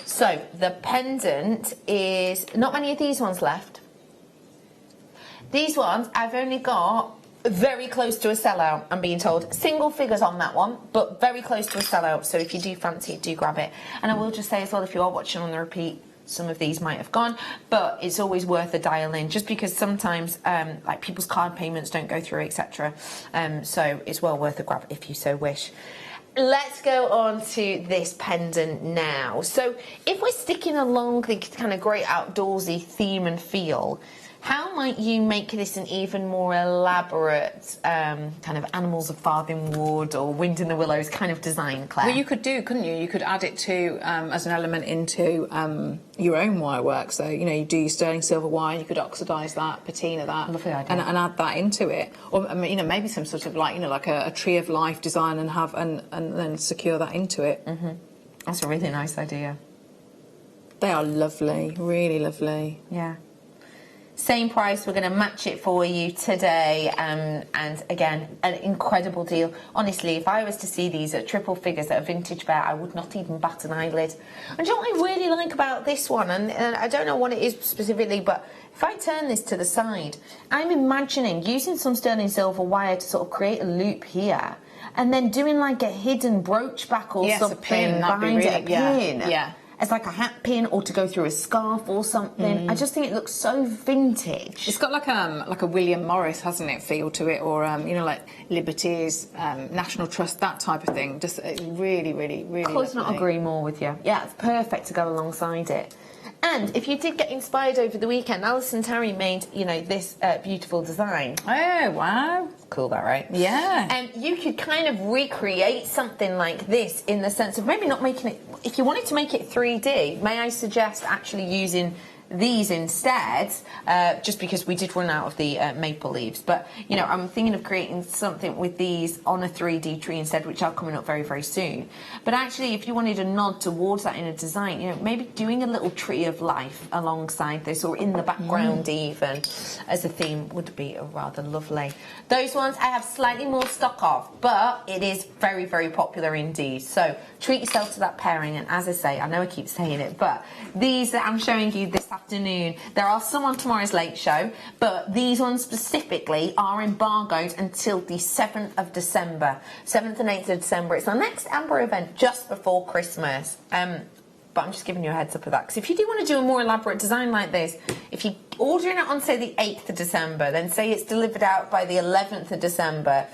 So, the pendant is... Not many of these ones left. These ones, I've only got very close to a sellout, I'm being told. Single figures on that one, but very close to a sellout. So if you do fancy it, do grab it. And I will just say as well, if you are watching on the repeat, some of these might have gone, but it's always worth a dial in, just because sometimes like people's card payments don't go through, etc. So it's well worth a grab if you so wish. Let's go on to this pendant now. So if we're sticking along the kind of great outdoorsy theme and feel, how might you make this an even more elaborate kind of Animals of Farthing Wood or Wind in the Willows kind of design, Claire? Well, you could do, couldn't you? You could add it to, as an element into your own wire work. So, you know, you do your sterling silver wire, you could oxidise that, patina that, and add that into it. Or, I mean, you know, maybe some sort of like, you know, like a tree of life design and have, and then secure that into it. That's a really nice idea. They are lovely, really lovely. Yeah. Same price, we're going to match it for you today, and again, an incredible deal. Honestly, if I was to see these at triple figures at a vintage fair, I would not even bat an eyelid. And do you know what I really like about this one? And I don't know what it is specifically, but if I turn this to the side, I'm imagining using some sterling silver wire to sort of create a loop here, and then doing like a hidden brooch back or something behind it, a pin. Yeah. as like a hat pin or to go through a scarf or something. I just think it looks so vintage. It's got like a William Morris, hasn't it, feel to it, or you know, like Liberties, National Trust, that type of thing. Just really, really, really. Could not agree more with you. Yeah, it's perfect to go alongside it. And if you did get inspired over the weekend, Alison Terry made, you know, this beautiful design. Oh, wow. Cool, that, right? Yeah. And you could kind of recreate something like this in the sense of maybe not making it... If you wanted to make it 3D, may I suggest actually using these instead, just because we did run out of the maple leaves. But, you know, I'm thinking of creating something with these on a 3D tree instead, which are coming up very, very soon. But actually, if you wanted a nod towards that in a design, you know, maybe doing a little tree of life alongside this or in the background even as a theme would be rather lovely. Those ones I have slightly more stock of, but it is very, very popular indeed. So treat yourself to that pairing. And as I say, I know I keep saying it, but these that I'm showing you this afternoon, there are some on tomorrow's late show, but these ones specifically are embargoed until the 7th of December. 7th and 8th of December. It's our next Amber event just before Christmas. But I'm just giving you a heads up of that, because if you do want to do a more elaborate design like this, if you're ordering it on, say, the 8th of December, then say it's delivered out by the 11th of December,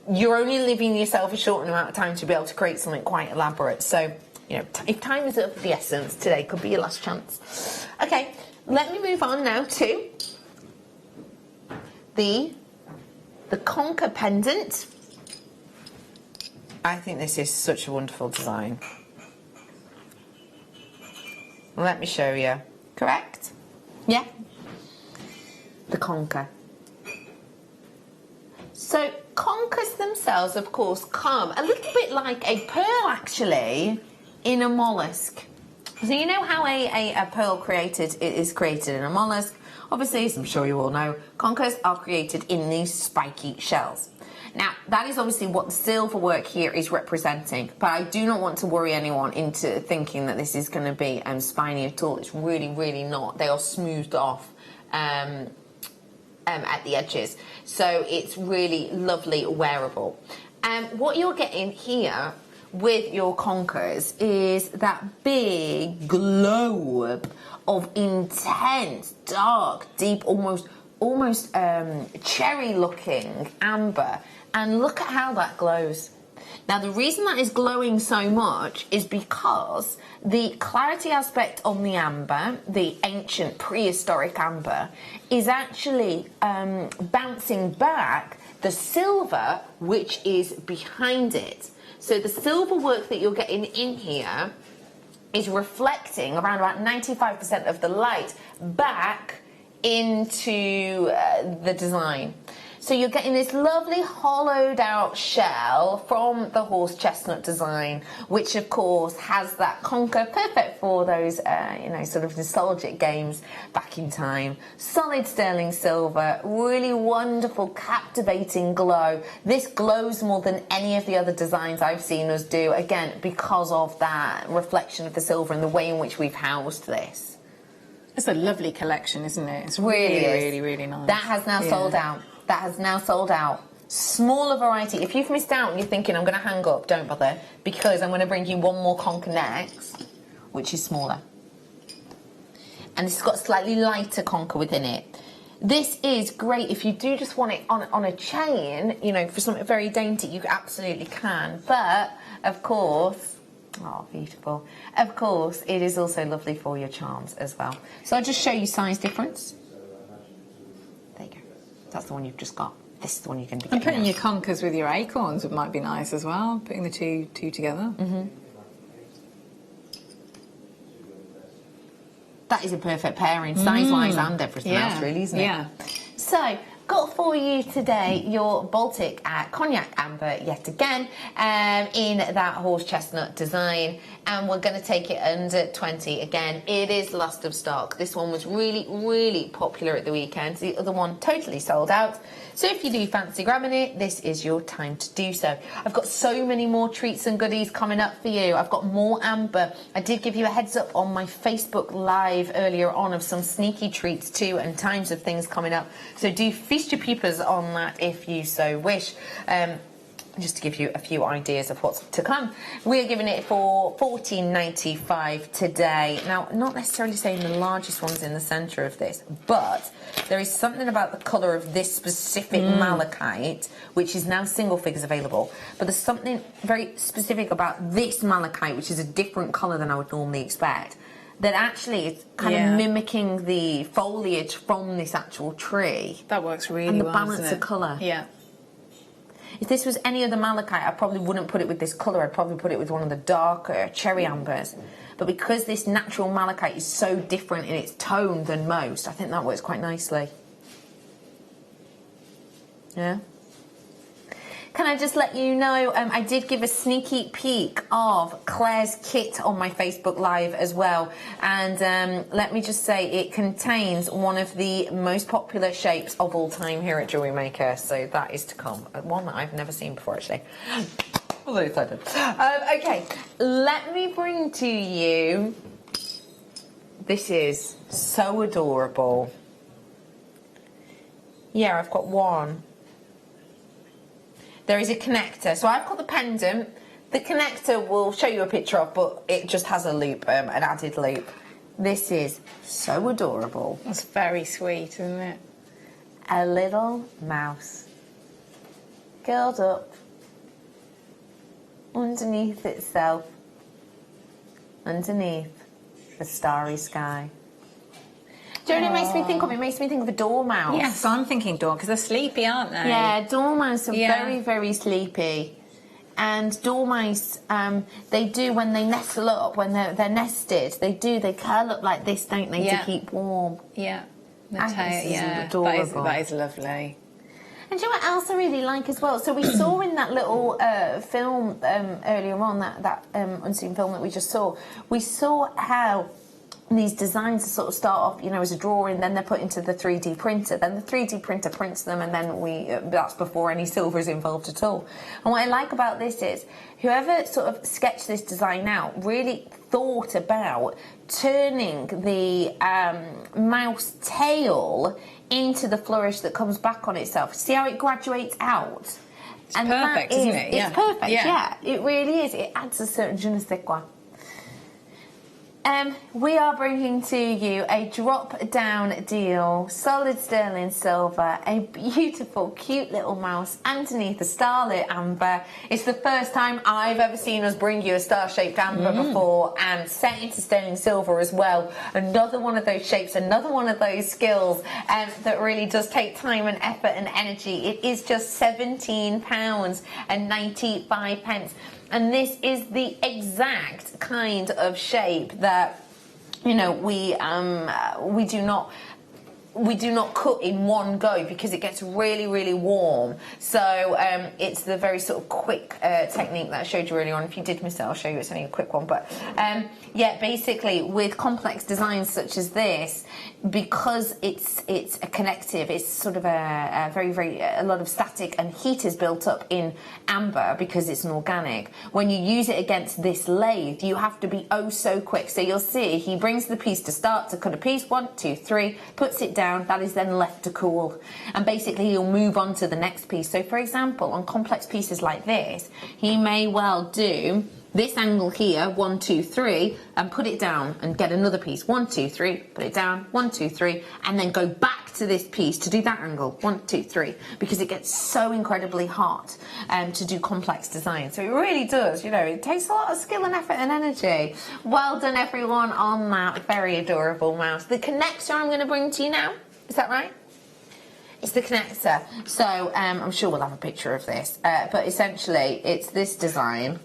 you're only leaving yourself a short amount of time to be able to create something quite elaborate. So, you know, if time is of the essence, today could be your last chance. Okay, let me move on now to the Conch pendant. I think this is such a wonderful design. Let me show you. Correct? Yeah? The Conch. So, conchs themselves, of course, come a little bit like a pearl, actually, in a mollusk. So you know how a pearl is created in a mollusk? Obviously, as I'm sure you all know, conchs are created in these spiky shells. Now, that is obviously what the silver work here is representing, but I do not want to worry anyone into thinking that this is going to be spiny at all. It's really, really not. They are smoothed off at the edges, so it's really lovely wearable. What you're getting here with your conchs is that big globe of intense, dark, deep, almost cherry-looking amber. And look at how that glows. Now, the reason that is glowing so much is because the clarity aspect on the amber, the ancient prehistoric amber, is actually bouncing back the silver which is behind it. So the silver work that you're getting in here is reflecting around about 95% of the light back into the design. So you're getting this lovely hollowed out shell from the horse chestnut design, which of course has that concher, perfect for those, you know, sort of nostalgic games back in time. Solid sterling silver, really wonderful, captivating glow. This glows more than any of the other designs I've seen us do, again, because of that reflection of the silver and the way in which we've housed this. It's a lovely collection, isn't it? It's really, really nice. That has now sold out. That has now sold out. Smaller variety. If you've missed out and you're thinking, I'm going to hang up, don't bother, because I'm going to bring you one more concher next, which is smaller. And this has got a slightly lighter concher within it. This is great if you do just want it on a chain, you know, for something very dainty, you absolutely can. But, of course, oh, beautiful. Of course, it is also lovely for your charms as well. So I'll just show you size difference. There you go. That's the one you've just got. This is the one you're going to be getting. And putting your conchers with your acorns might be nice as well, putting the two together. Mm-hmm. That is a perfect pairing, size-wise and everything else, really, isn't it? Yeah. So, got for you today your Baltic Cognac Amber yet again in that horse chestnut design, and we're going to take it under 20 again. It is last of stock. This one was really, really popular at the weekend. The other one totally sold out. So if you do fancy grabbing it, this is your time to do so. I've got so many more treats and goodies coming up for you. I've got more amber. I did give you a heads up on my Facebook Live earlier on of some sneaky treats too and times of things coming up. So do feast your peepers on that if you so wish. just to give you a few ideas of what's to come. We're giving it for $14.95 today. Now, not necessarily saying the largest one's in the centre of this, but there is something about the colour of this specific malachite, which is now single figures available, but there's something very specific about this malachite, which is a different colour than I would normally expect, that actually it's kind of mimicking the foliage from this actual tree. That works really and the well, balance doesn't it? of colour. Yeah. If this was any other malachite, I probably wouldn't put it with this colour. I'd probably put it with one of the darker cherry ambers. But because this natural malachite is so different in its tone than most, I think that works quite nicely. Yeah. Can I just let you know, I did give a sneaky peek of Claire's kit on my Facebook Live as well. And let me just say, it contains one of the most popular shapes of all time here at Jewellery Maker. So that is to come. One that I've never seen before, actually. I'm so excited. Okay, let me bring to you... This is so adorable. Yeah, I've got one. There is a connector. So I've got the pendant. The connector will show you a picture of, but it just has a loop, an added loop. This is so adorable. That's very sweet, isn't it? A little mouse curled up underneath itself, underneath the starry sky. Do you know what it makes me think of? It makes me think of a dormouse. Yes, I'm thinking dormouse, because they're sleepy, aren't they? Yeah, dormice are very, very sleepy. And dormice, they do, when they nestle up, when they're nested, they curl up like this, don't they, to keep warm. Yeah. Adorable. That is lovely. And do you know what else I really like as well? So we saw in that little film earlier on, that unseen film that we just saw, we saw how these designs sort of start off, you know, as a drawing, then they're put into the 3D printer, then the 3D printer prints them, and then that's before any silver is involved at all. And what I like about this is, whoever sort of sketched this design out really thought about turning the mouse tail into the flourish that comes back on itself. See how it graduates out? It's perfect, isn't it? It's perfect, yeah. It really is. It adds a certain je ne sais quoi. We are bringing to you a drop-down deal, solid sterling silver, a beautiful, cute little mouse underneath a starlit amber. It's the first time I've ever seen us bring you a star-shaped amber before, and set into sterling silver as well. Another one of those shapes, another one of those skills that really does take time and effort and energy. It is just £17.95. And this is the exact kind of shape that, you know, we do not cut in one go, because it gets really, really warm. So it's the very sort of quick technique that I showed you earlier on. If you did miss it, I'll show you. It's only a quick one. But yeah, basically with complex designs such as this, because it's a connective, it's sort of a lot of static and heat is built up in amber because it's an organic. When you use it against this lathe, you have to be oh so quick. So you'll see he brings the piece to start to cut a piece, 1, 2, 3, puts it down, that is then left to cool, and basically he'll move on to the next piece. So for example, on complex pieces like this, he may well do this angle here, 1, 2, 3, and put it down and get another piece, 1, 2, 3, put it down, 1, 2, 3, and then go back to this piece to do that angle, 1, 2, 3, because it gets so incredibly hot to do complex design. So it really does, you know, it takes a lot of skill and effort and energy. Well done everyone on that very adorable mouse. The connector I'm going to bring to you now, is that right? It's the connector. So I'm sure we'll have a picture of this, but essentially it's this design,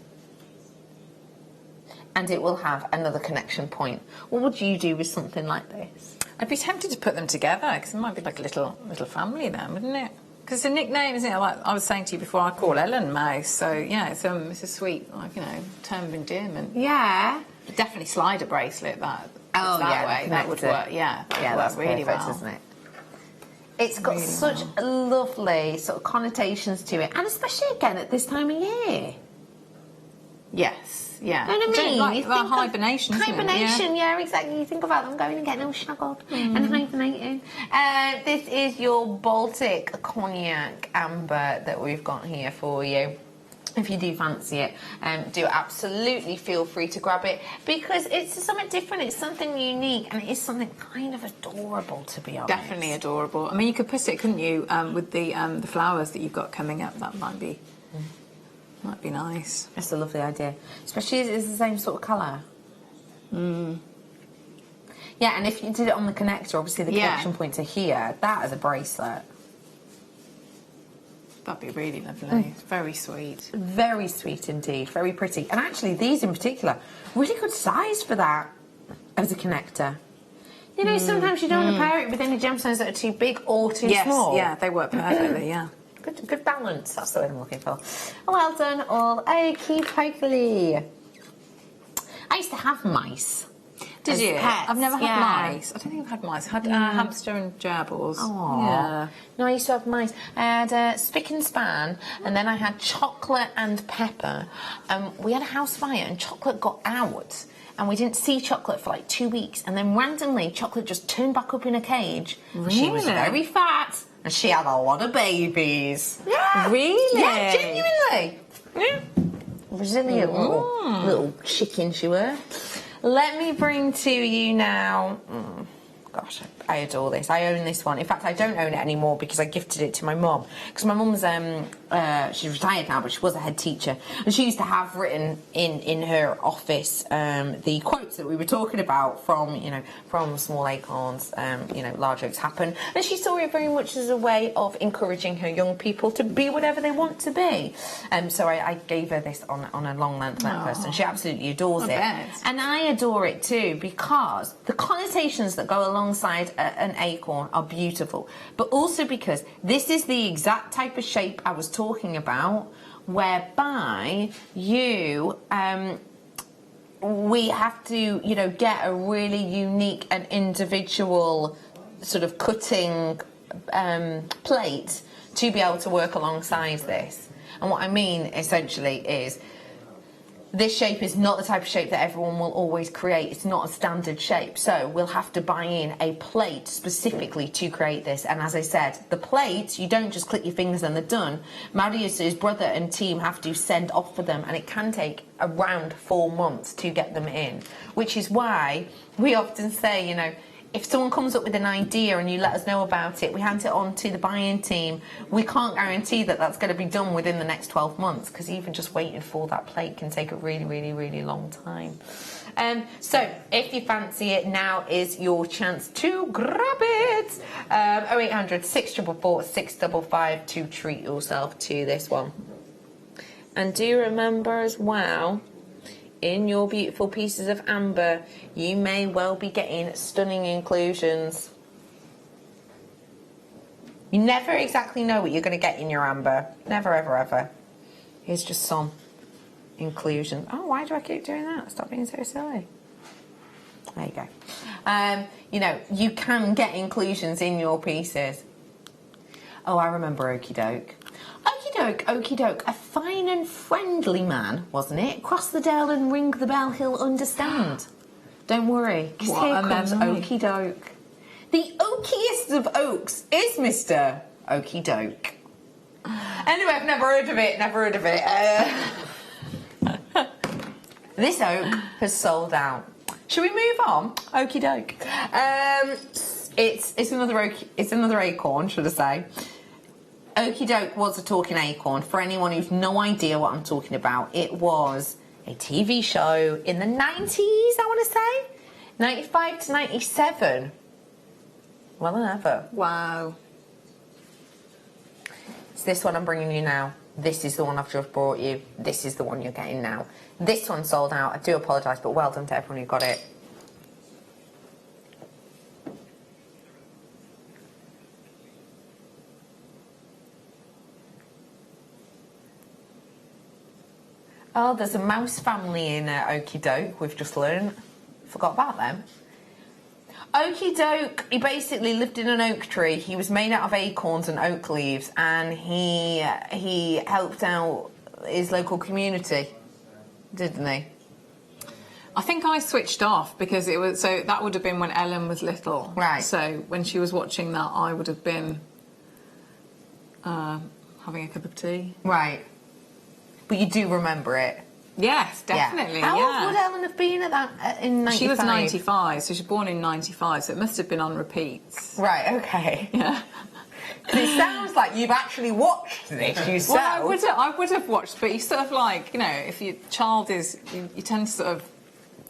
and it will have another connection point. What would you do with something like this? I'd be tempted to put them together, because it might be like a little family then, wouldn't it? Because it's a nickname, isn't it? Like I was saying to you before, I call Ellen Mouse. So yeah, it's a sweet, like, you know, term of endearment. Yeah. Definitely slider bracelet. That way. That would work. Yeah. That's really perfect, well, isn't it? It's got really such lovely sort of connotations to it, and especially again at this time of year. Yes. Yeah. You know what I mean? Like that hibernation. Hibernation, yeah, exactly. You think about them going and getting all snuggled and hibernating. This is your Baltic Cognac Amber that we've got here for you. if you do fancy it, do absolutely feel free to grab it, because it's something different, it's something unique, and it is something kind of adorable, to be honest. Definitely adorable. I mean, you could put it, couldn't you, with the flowers that you've got coming up? That might be nice. It's a lovely idea, especially as it's the same sort of colour. Yeah, and if you did it on the connector, obviously the connection points are here. That is a bracelet. That'd be really lovely. It's very sweet. Very sweet indeed. Very pretty. And actually, these in particular, really good size for that as a connector. You know, sometimes you don't want to pair it with any gemstones that are too big or too small. Yeah, they work perfectly, yeah. Good balance. That's the word I'm looking for. Well done, all. Okie pokely. I used to have mice. Did you? Pets. I've never had mice. I don't think I've had mice. I had hamster and gerbils. Oh, yeah. No, I used to have mice. I had spick and span, and then I had chocolate and pepper. We had a house fire, and chocolate got out, and we didn't see chocolate for like 2 weeks, and then randomly chocolate just turned back up in a cage. Really? She was very fat, and she had a lot of babies. Yeah. Really? Yeah, genuinely. Yeah. Resilient little chicken she were. Let me bring to you now. Gosh, I adore this. I own this one. In fact, I don't own it anymore because I gifted it to my mum. Because my mum's she's retired now, but she was a head teacher, and she used to have written in her office the quotes that we were talking about from small acorns, large oaks happen, and she saw it very much as a way of encouraging her young people to be whatever they want to be. So I gave her this on a long length necklace, and she absolutely adores it. And I adore it too, because the connotations that go alongside an acorn are beautiful, but also because this is the exact type of shape I was talking about, whereby we have to get a really unique and individual sort of cutting plate to be able to work alongside this. And what I mean essentially is, this shape is not the type of shape that everyone will always create. It's not a standard shape. So we'll have to buy in a plate specifically to create this. And as I said, the plate, you don't just click your fingers and they're done. Marius's brother and team have to send off for them, and it can take around 4 months to get them in. Which is why we often say, if someone comes up with an idea and you let us know about it, we hand it on to the buy-in team. We can't guarantee that that's going to be done within the next 12 months, because even just waiting for that plate can take a really, really, really long time. So if you fancy it, now is your chance to grab it. 0800 644 655 to treat yourself to this one. And do remember as well, in your beautiful pieces of amber, you may well be getting stunning inclusions. You never exactly know what you're going to get in your amber. Never, ever, ever. Here's just some inclusions. Oh, why do I keep doing that? Stop being so silly. There you go. You can get inclusions in your pieces. Oh, I remember Okie Doke. Okie doke, a fine and friendly man, wasn't it? Cross the dell and ring the bell, he'll understand. Don't worry, because here comes Okie Doke. The oakiest of oaks is Mr. Okie Doke. Anyway, I've never heard of it, This oak has sold out. Should we move on? Okie Doke. It's another acorn, should I say. Okie Doke was a talking acorn. For anyone who's no idea what I'm talking about, it was a TV show in the 90s, I want to say. 95 to 97. Well than ever. Wow. It's this one I'm bringing you now. This is the one I've just brought you. This is the one you're getting now. This one sold out. I do apologise, but well done to everyone who got it. Oh, there's a mouse family in Okie Doke, we've just learned. Forgot about them. Okie Doke, he basically lived in an oak tree. He was made out of acorns and oak leaves, and he helped out his local community, didn't he? I think I switched off because it was, so that would have been when Ellen was little. Right. So when she was watching that, I would have been having a cup of tea. Right. but you do remember it. Yes, definitely. How yeah. old would Ellen have been at that in 95? She was 95, so she was born in 95, so it must have been on repeats. Right, okay. Yeah. It sounds like you've actually watched this yourself. Well, I would have watched, but you sort of like, you know, if your child is, you tend to sort of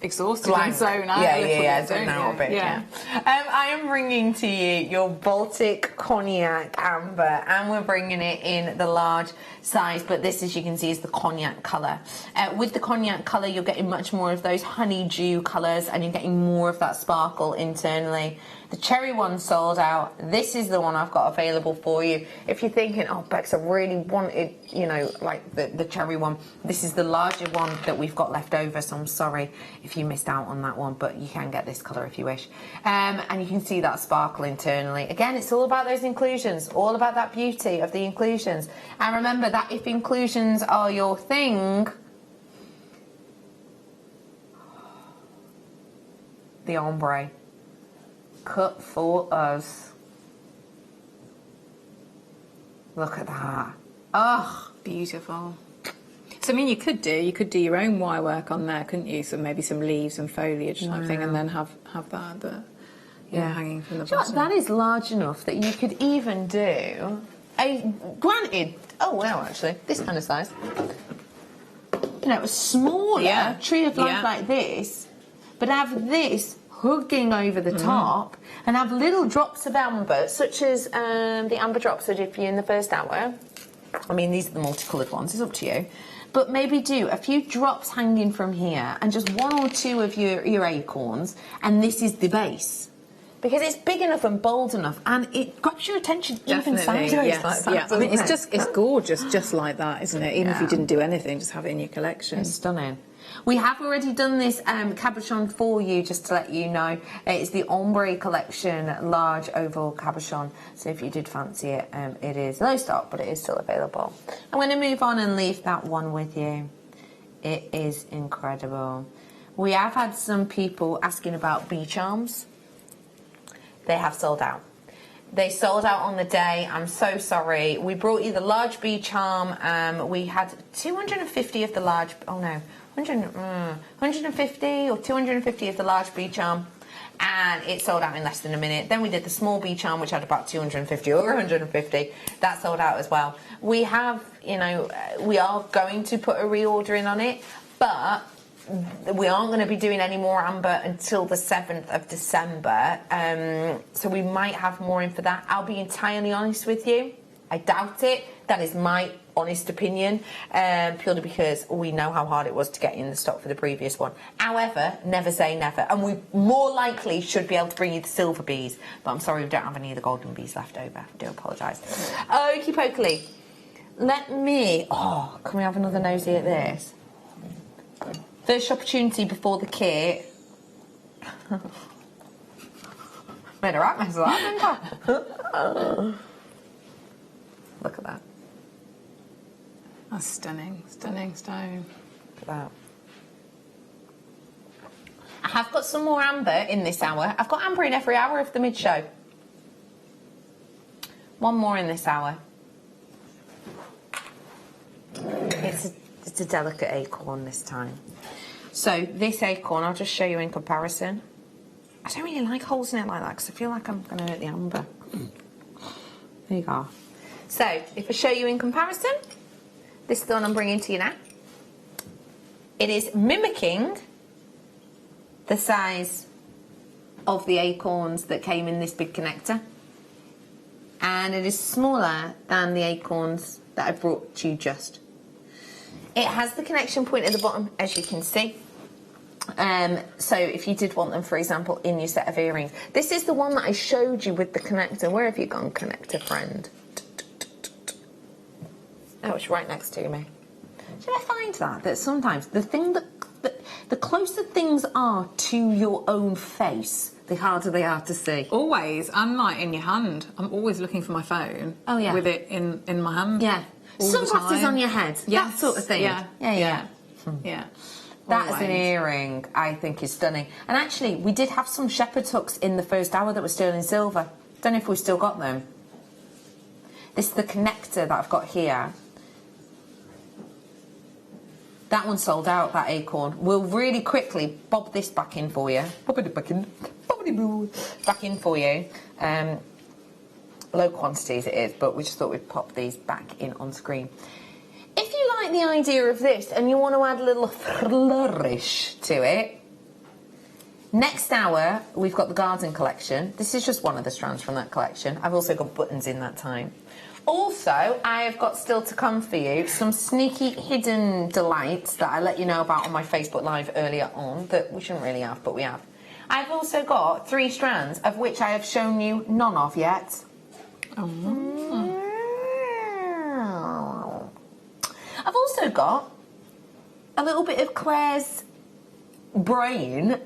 exhausted and zone out a little bit, zone out a bit, yeah. I am bringing to you your Baltic Cognac Amber, and we're bringing it in the large size, but this, as you can see, is the cognac colour. With the cognac colour, you're getting much more of those honeydew colours, and you're getting more of that sparkle internally. The cherry one sold out. This is the one I've got available for you. If you're thinking, oh, Bex, I really wanted, you know, like the cherry one, this is the larger one that we've got left over, so I'm sorry if you missed out on that one, but you can get this colour if you wish. And you can see that sparkle internally. Again, it's all about those inclusions, all about that beauty of the inclusions. And remember that if inclusions are your thing, the ombre. Cut for us. Look at that. Oh, beautiful. So, I mean, you could do your own wire work on there, couldn't you? So maybe some leaves and foliage type thing, and then have that hanging from the bottom. That is large enough that you could even do granted, oh well, actually, this kind of size. You know, a smaller tree of life like this, but have this hugging over the top, and have little drops of amber, such as the amber drops I did for you in the first hour. I mean, these are the multicoloured ones, it's up to you. But maybe do a few drops hanging from here, and just one or two of your acorns, and this is the base. Because it's big enough and bold enough, and it grabs your attention even sideways like that. Yeah, I mean, it's gorgeous just like that, isn't it? Even if you didn't do anything, just have it in your collection. It's stunning. We have already done this cabochon for you, just to let you know. It's the Ombre Collection Large Oval Cabochon. So if you did fancy it, it is low stock, but it is still available. I'm going to move on and leave that one with you. It is incredible. We have had some people asking about bee charms. They have sold out. They sold out on the day. I'm so sorry. We brought you the large bee charm. We had 250 of the large... Oh, no. 150 or 250 of the large bee charm, and it sold out in less than a minute. Then we did the small bee charm, which had about 250 or 150. That sold out as well. We have, you know, we are going to put a reorder in on it, but we aren't going to be doing any more amber until the 7th of December. So we might have more in for that. I'll be entirely honest with you. I doubt it. That is my honest opinion, purely because we know how hard it was to get in the stock for the previous one. However, never say never, and we more likely should be able to bring you the silver bees, but I'm sorry we don't have any of the golden bees left over. I do apologise. Okie pokely. Let me... Oh, can we have another nosy at this? First opportunity before the kit. Made a right mess of that, didn't I? Look at that. That's stunning, stunning stone. Look at that. I have got some more amber in this hour. I've got amber in every hour of the mid-show. One more in this hour. It's a delicate acorn this time. So this acorn, I'll just show you in comparison. I don't really like holes in it like that because I feel like I'm going to hurt the amber. There you go. So if I show you in comparison, this is the one I'm bringing to you now. It is mimicking the size of the acorns that came in this big connector. And it is smaller than the acorns that I brought to you just. It has the connection point at the bottom, as you can see. So if you did want them, for example, in your set of earrings. This is the one that I showed you with the connector. Where have you gone, connector friend? Oh, it's right next to me. Did I find that sometimes the thing that the closer things are to your own face, the harder they are to see. Always, and like in your hand. I'm always looking for my phone. Oh yeah. With it in my hand. Yeah. Sunglasses on your head. Yes. That sort of thing. Yeah. Yeah. That is an earring. I think is stunning. And actually, we did have some shepherd's hooks in the first hour that were sterling silver. Don't know if we've still got them. This is the connector that I've got here. That one sold out, that Acorn. We'll really quickly bob this back in for you. Bob it back in. Back in for you. Low quantities it is, but we just thought we'd pop these back in on screen. If you like the idea of this and you want to add a little flourish to it, next hour we've got the garden collection. This is just one of the strands from that collection. I've also got buttons in that time. Also, I have got still to come for you some sneaky hidden delights that I let you know about on my Facebook Live earlier on that we shouldn't really have, but we have. I've also got 3 strands, of which I have shown you none of yet. I've also got a little bit of Claire's brain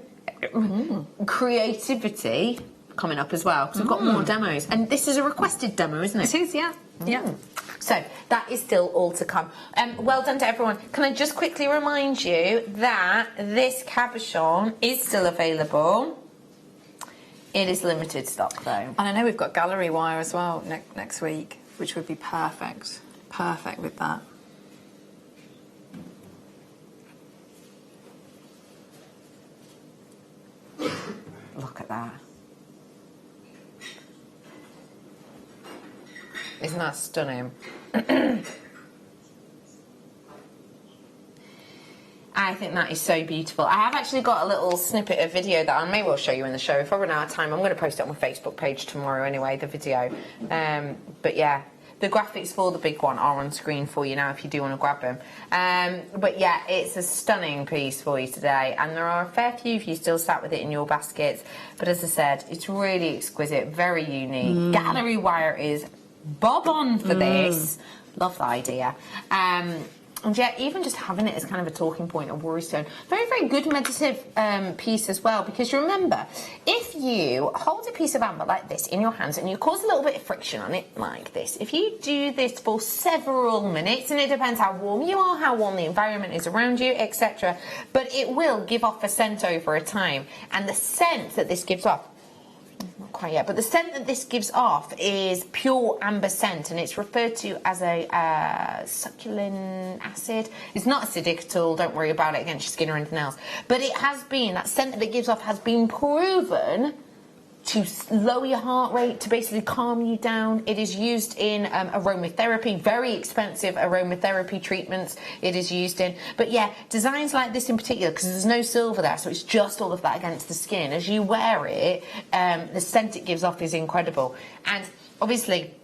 creativity coming up as well, because we've got more demos. And this is a requested demo, isn't it? It is, yeah. Yeah. So that is still all to come. Well done to everyone. Can I just quickly remind you that this cabochon is still available. It is limited stock though. And I know we've got gallery wire as well next week, which would be perfect. Perfect with that. Look at that. Isn't that stunning? I think that is so beautiful. I have actually got a little snippet of video that I may well show you in the show. If I run out of time, I'm going to post it on my Facebook page tomorrow anyway, the video. But yeah, the graphics for the big one are on screen for you now if you do want to grab them. But yeah, it's a stunning piece for you today. And there are a fair few of you still sat with it in your baskets. But as I said, it's really exquisite, very unique. Gallery wire is bob on for this. Love the idea. And yeah, even just having it as kind of a talking point, a worry stone. Very, very good meditative piece as well, because you remember, if you hold a piece of amber like this in your hands and you cause a little bit of friction on it like this, if you do this for several minutes, and it depends how warm you are, how warm the environment is around you, etc., but it will give off a scent over a time. And the scent that this gives off, not quite yet, but the scent that this gives off is pure amber scent, and it's referred to as a succulent acid. It's not acidic at all, don't worry about it against your skin or anything else, but it has been, that scent that it gives off has been proven to lower your heart rate, to basically calm you down. It is used in aromatherapy, very expensive aromatherapy treatments it is used in. But yeah, designs like this in particular, because there's no silver there, so it's just all of that against the skin. As you wear it, the scent it gives off is incredible. And obviously,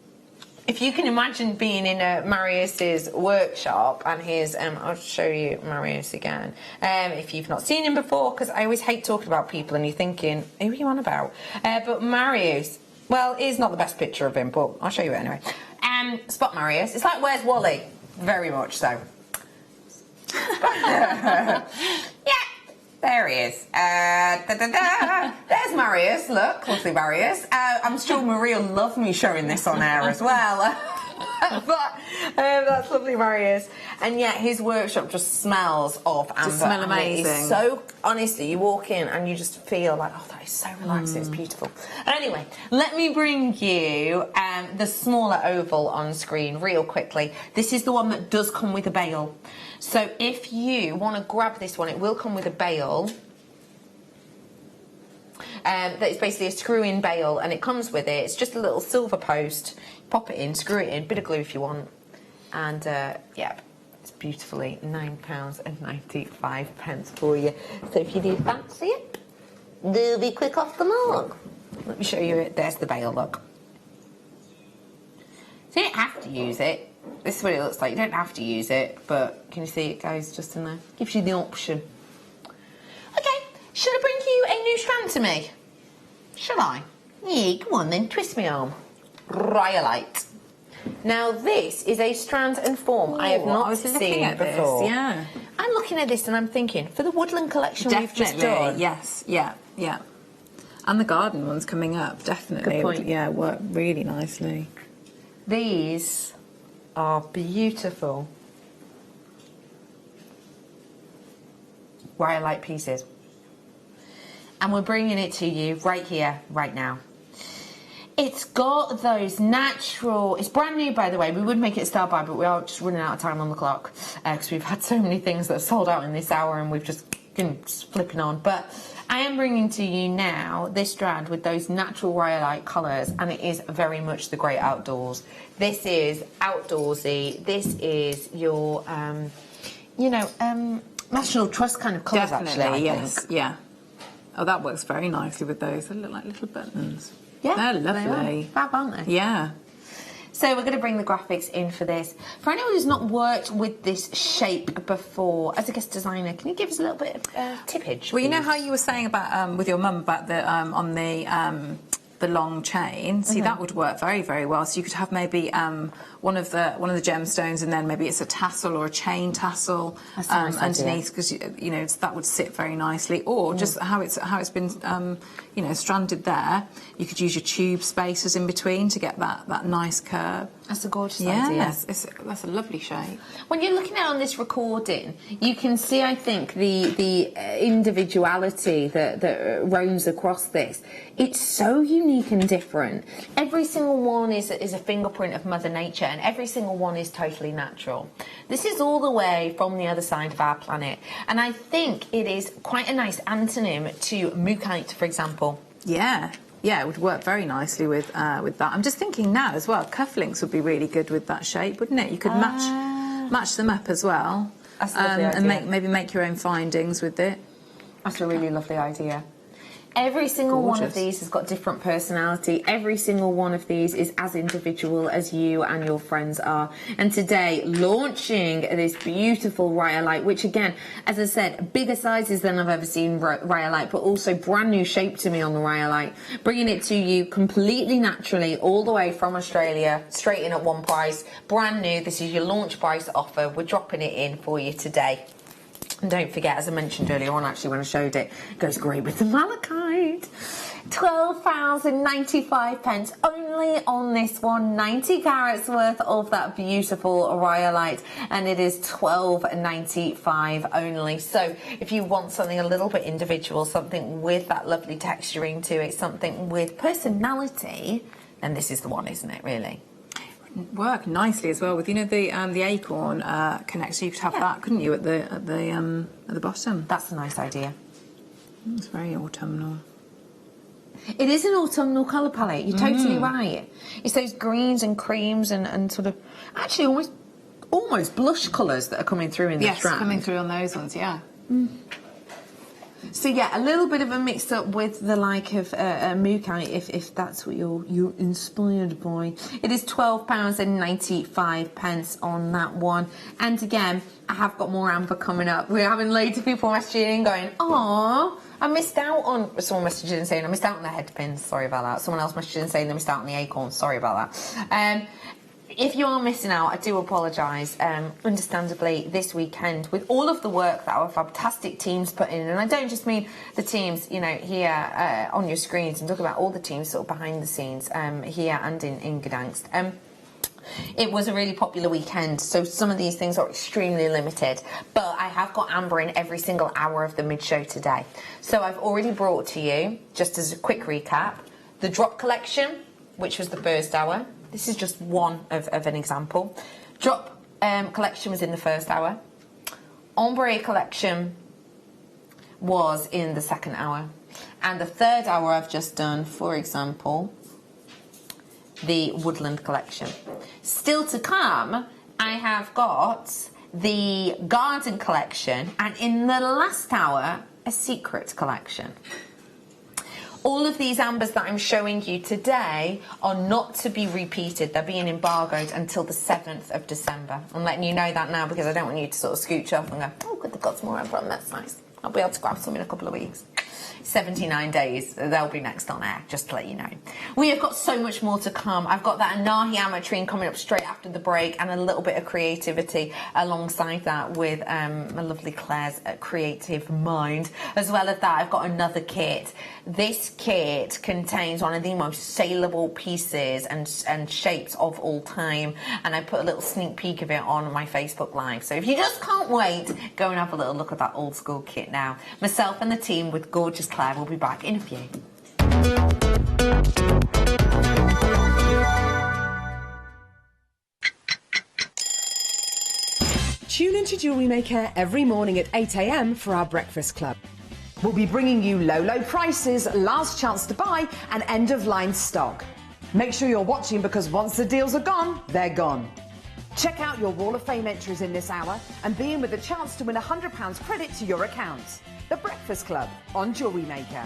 if you can imagine being in Marius's workshop, and here's, I'll show you Marius again, if you've not seen him before, because I always hate talking about people and you're thinking, who are you on about? But Marius, well, here's not the best picture of him, but I'll show you it anyway. Spot Marius. It's like, where's Wally? Very much so. Yeah. There he is. There's Marius. Look, lovely Marius. I'm sure Maria will love me showing this on air as well. But that's lovely Marius. And yeah, his workshop just smells of amber. Just smell amazing. It's so, honestly, you walk in and you just feel like, oh, that is so relaxing. It's beautiful. Anyway, let me bring you the smaller oval on screen real quickly. This is the one that does come with a bail. So if you want to grab this one, it will come with a bail. That is basically a screw-in bail, and it comes with it. It's just a little silver post. Pop it in, screw it in, bit of glue if you want. And yeah, it's beautifully £9.95 for you. So if you do fancy it, do be quick off the mark. Let me show you it. There's the bail, look. So you don't have to use it. This is what it looks like. You don't have to use it, but can you see it goes just in there? Gives you the option. Okay, should I bring you a new strand to me? Shall I? Yeah, come on then, twist my arm. Rhyolite. Now this is a strand and form I have not seen before. This, yeah. I'm looking at this and I'm thinking, for the woodland collection we've just done. Yes, yeah. And the garden one's coming up, definitely. Good point. Yeah, work really nicely. These are beautiful Rhyolite pieces. And we're bringing it to you right here, right now. It's got those natural... It's brand new, by the way. We would make it a style buy, but we are just running out of time on the clock because we've had so many things that have sold out in this hour and we've just been flipping on. But I am bringing to you now this strand with those natural rhyolite colours, and it is very much the great outdoors. This is outdoorsy. This is your, National Trust kind of colours, actually, I think. Yeah. Oh, that works very nicely with those. They look like little buttons. Yeah, they're lovely. Fab, aren't they? Yeah. So we're going to bring the graphics in for this. For anyone who's not worked with this shape before, as a guest designer, can you give us a little bit of tippage? Well, you know how you were saying about with your mum about the on the long chain. See, that would work very, very well. So you could have maybe one of the gemstones, and then maybe it's a tassel or a chain tassel underneath, because that would sit very nicely. Or just how it's been stranded there. You could use your tube spacers in between to get that nice curve. That's a gorgeous idea. That's a lovely shape. When you're looking at on this recording, you can see, I think, the individuality that roams across this. It's so unique and different. Every single one is a fingerprint of Mother Nature, and every single one is totally natural. This is all the way from the other side of our planet, and I think it is quite a nice antonym to Macdonald, for example. Yeah, it would work very nicely with that. I'm just thinking now as well, cufflinks would be really good with that shape, wouldn't it? You could match them up as well. That's a lovely idea. And maybe make your own findings with it. That's a really lovely idea. Every single one of these has got different personality. Every single one of these is as individual as you and your friends are. And today, launching this beautiful rhyolite, which again, as I said, bigger sizes than I've ever seen rhyolite, but also brand new shape to me on the rhyolite. Bringing it to you completely naturally, all the way from Australia, straight in at one price. Brand new. This is your launch price offer. We're dropping it in for you today. And don't forget, as I mentioned earlier on, actually, when I showed it, it goes great with the malachite. £12.95 only on this one. 90 carats worth of that beautiful rhyolite, and it is £12.95 only. So if you want something a little bit individual, something with that lovely texturing to it, something with personality, then this is the one, isn't it, really? Work nicely as well with the acorn connector. You could have that, couldn't you, at the bottom? That's a nice idea. It's very autumnal. It is an autumnal colour palette. You're totally right. It's those greens and creams and sort of actually almost blush colours that are coming through in the strand. Yes, coming through on those ones. Yeah. So yeah, a little bit of a mix up with the like of Mukai, if that's what you're inspired by. It is £12.95 on that one. And again, I have got more amber coming up. We're having loads of people messaging in going, "Aww, I missed out on..." Someone messaged in saying I missed out on the head pins. Sorry about that. Someone else messaged in saying they missed out on the acorn. Sorry about that. If you are missing out, I do apologise. Understandably, this weekend, with all of the work that our fantastic teams put in, and I don't just mean the teams, here on your screens, and talk about all the teams sort of behind the scenes here and in Gdansk. It was a really popular weekend, so some of these things are extremely limited, but I have got amber in every single hour of the mid-show today. So I've already brought to you, just as a quick recap, the drop collection, which was the first hour. This is just one of an example. Drop collection was in the first hour. Ombre collection was in the second hour. And the third hour I've just done, for example, the woodland collection. Still to come, I have got the garden collection, and in the last hour, a secret collection. All of these ambers that I'm showing you today are not to be repeated. They're being embargoed until the 7th of December. I'm letting you know that now because I don't want you to sort of scooch up and go, "Oh, good, they've got some more amber on, that's nice. I'll be able to grab some in a couple of weeks." 79 days, they'll be next on air, just to let you know. We have got so much more to come. I've got that Anahi ametrine coming up straight after the break, and a little bit of creativity alongside that with my lovely Claire's creative mind. As well as that, I've got another kit. This kit contains one of the most saleable pieces and shapes of all time, and I put a little sneak peek of it on my Facebook Live. So if you just can't wait, go and have a little look at that old school kit now. Myself and the team with gorgeous Claire will be back in a few. Tune into Jewellery Maker every morning at 8 a.m. for our breakfast club. We'll be bringing you low prices, last chance to buy, and end-of-line stock. Make sure you're watching because once the deals are gone, they're gone. Check out your Wall of Fame entries in this hour and be in with a chance to win £100 credit to your account. The Breakfast Club on Jewellery Maker.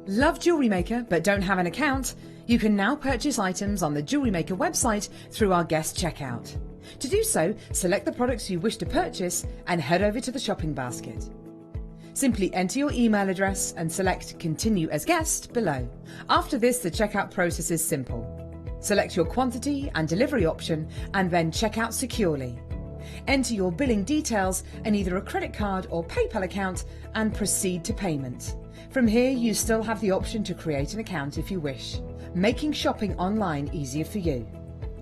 Love Jewellery Maker but don't have an account? You can now purchase items on the Jewellery Maker website through our guest checkout. To do so, select the products you wish to purchase and head over to the shopping basket. Simply enter your email address and select Continue as Guest below. After this, the checkout process is simple. Select your quantity and delivery option and then check out securely. Enter your billing details and either a credit card or PayPal account and proceed to payment. From here, you still have the option to create an account if you wish, making shopping online easier for you.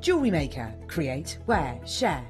Jewellery Maker. Create, wear, share.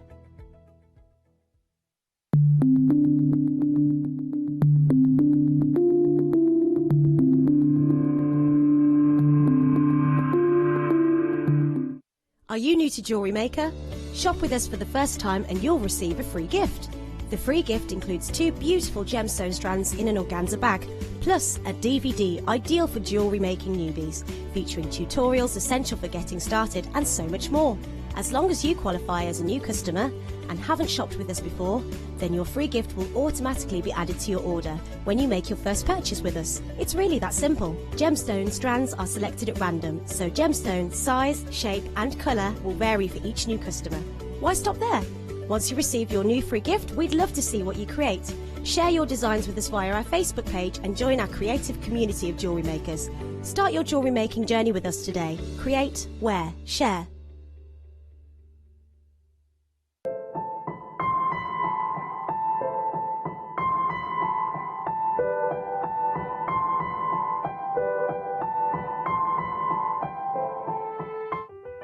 Are you new to Jewellery Maker? Shop with us for the first time and you'll receive a free gift. The free gift includes 2 beautiful gemstone strands in an organza bag, plus a DVD ideal for jewellery making newbies, featuring tutorials essential for getting started and so much more. As long as you qualify as a new customer and haven't shopped with us before, then your free gift will automatically be added to your order when you make your first purchase with us. It's really that simple. Gemstone strands are selected at random, so gemstone size, shape and colour will vary for each new customer. Why stop there? Once you receive your new free gift, we'd love to see what you create. Share your designs with us via our Facebook page and join our creative community of jewellery makers. Start your jewellery making journey with us today. Create, wear, share.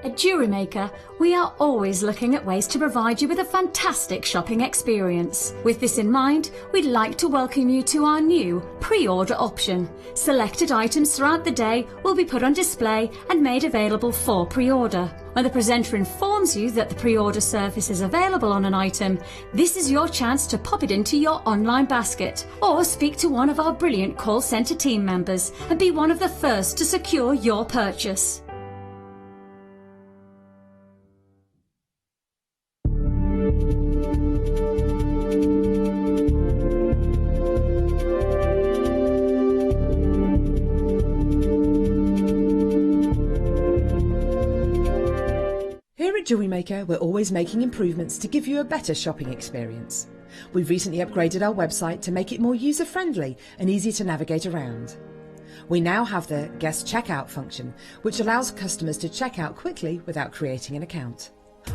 At Jewellery Maker, we are always looking at ways to provide you with a fantastic shopping experience. With this in mind, we'd like to welcome you to our new pre-order option. Selected items throughout the day will be put on display and made available for pre-order. When the presenter informs you that the pre-order service is available on an item, this is your chance to pop it into your online basket or speak to one of our brilliant call centre team members and be one of the first to secure your purchase. At Jewellery Maker, we're always making improvements to give you a better shopping experience. We've recently upgraded our website to make it more user-friendly and easy to navigate around. We now have the guest checkout function, which allows customers to check out quickly without creating an account.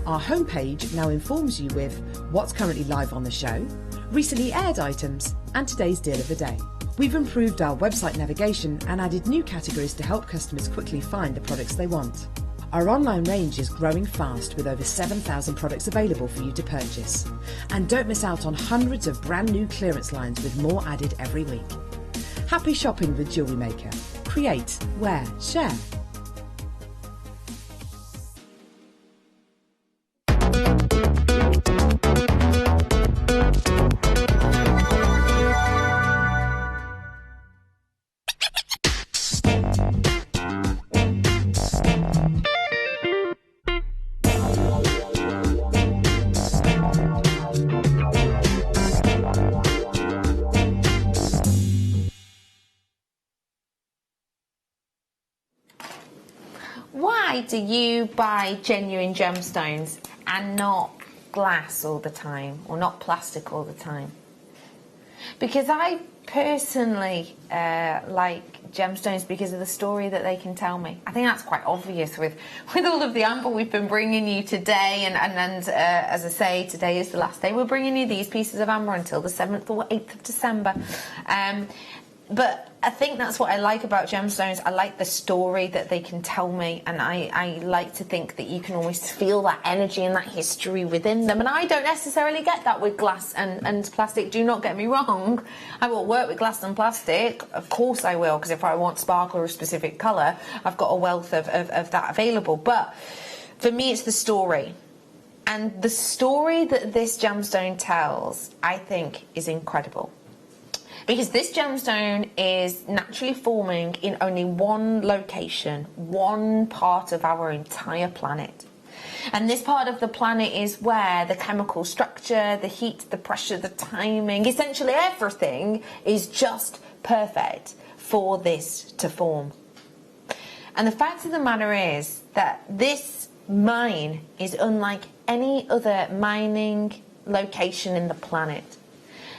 Our homepage now informs you with what's currently live on the show, recently aired items, and today's deal of the day. We've improved our website navigation and added new categories to help customers quickly find the products they want. Our online range is growing fast with over 7,000 products available for you to purchase. And don't miss out on hundreds of brand new clearance lines with more added every week. Happy shopping with Jewellery Maker. Create, wear, share. Why do you buy genuine gemstones and not glass all the time or not plastic all the time? Because I personally like gemstones because of the story that they can tell me. I think that's quite obvious with all of the amber we've been bringing you today, and as I say, today is the last day we're bringing you these pieces of amber until the 7th or 8th of December. But I think that's what I like about gemstones. I like the story that they can tell me, and I like to think that you can always feel that energy and that history within them. And I don't necessarily get that with glass and plastic. Do not get me wrong. I will work with glass and plastic. Of course I will, because if I want sparkle or a specific colour, I've got a wealth of that available. But for me, it's the story. And the story that this gemstone tells, I think, is incredible. Because this gemstone is naturally forming in only one location, one part of our entire planet. And this part of the planet is where the chemical structure, the heat, the pressure, the timing, essentially everything is just perfect for this to form. And the fact of the matter is that this mine is unlike any other mining location in the planet.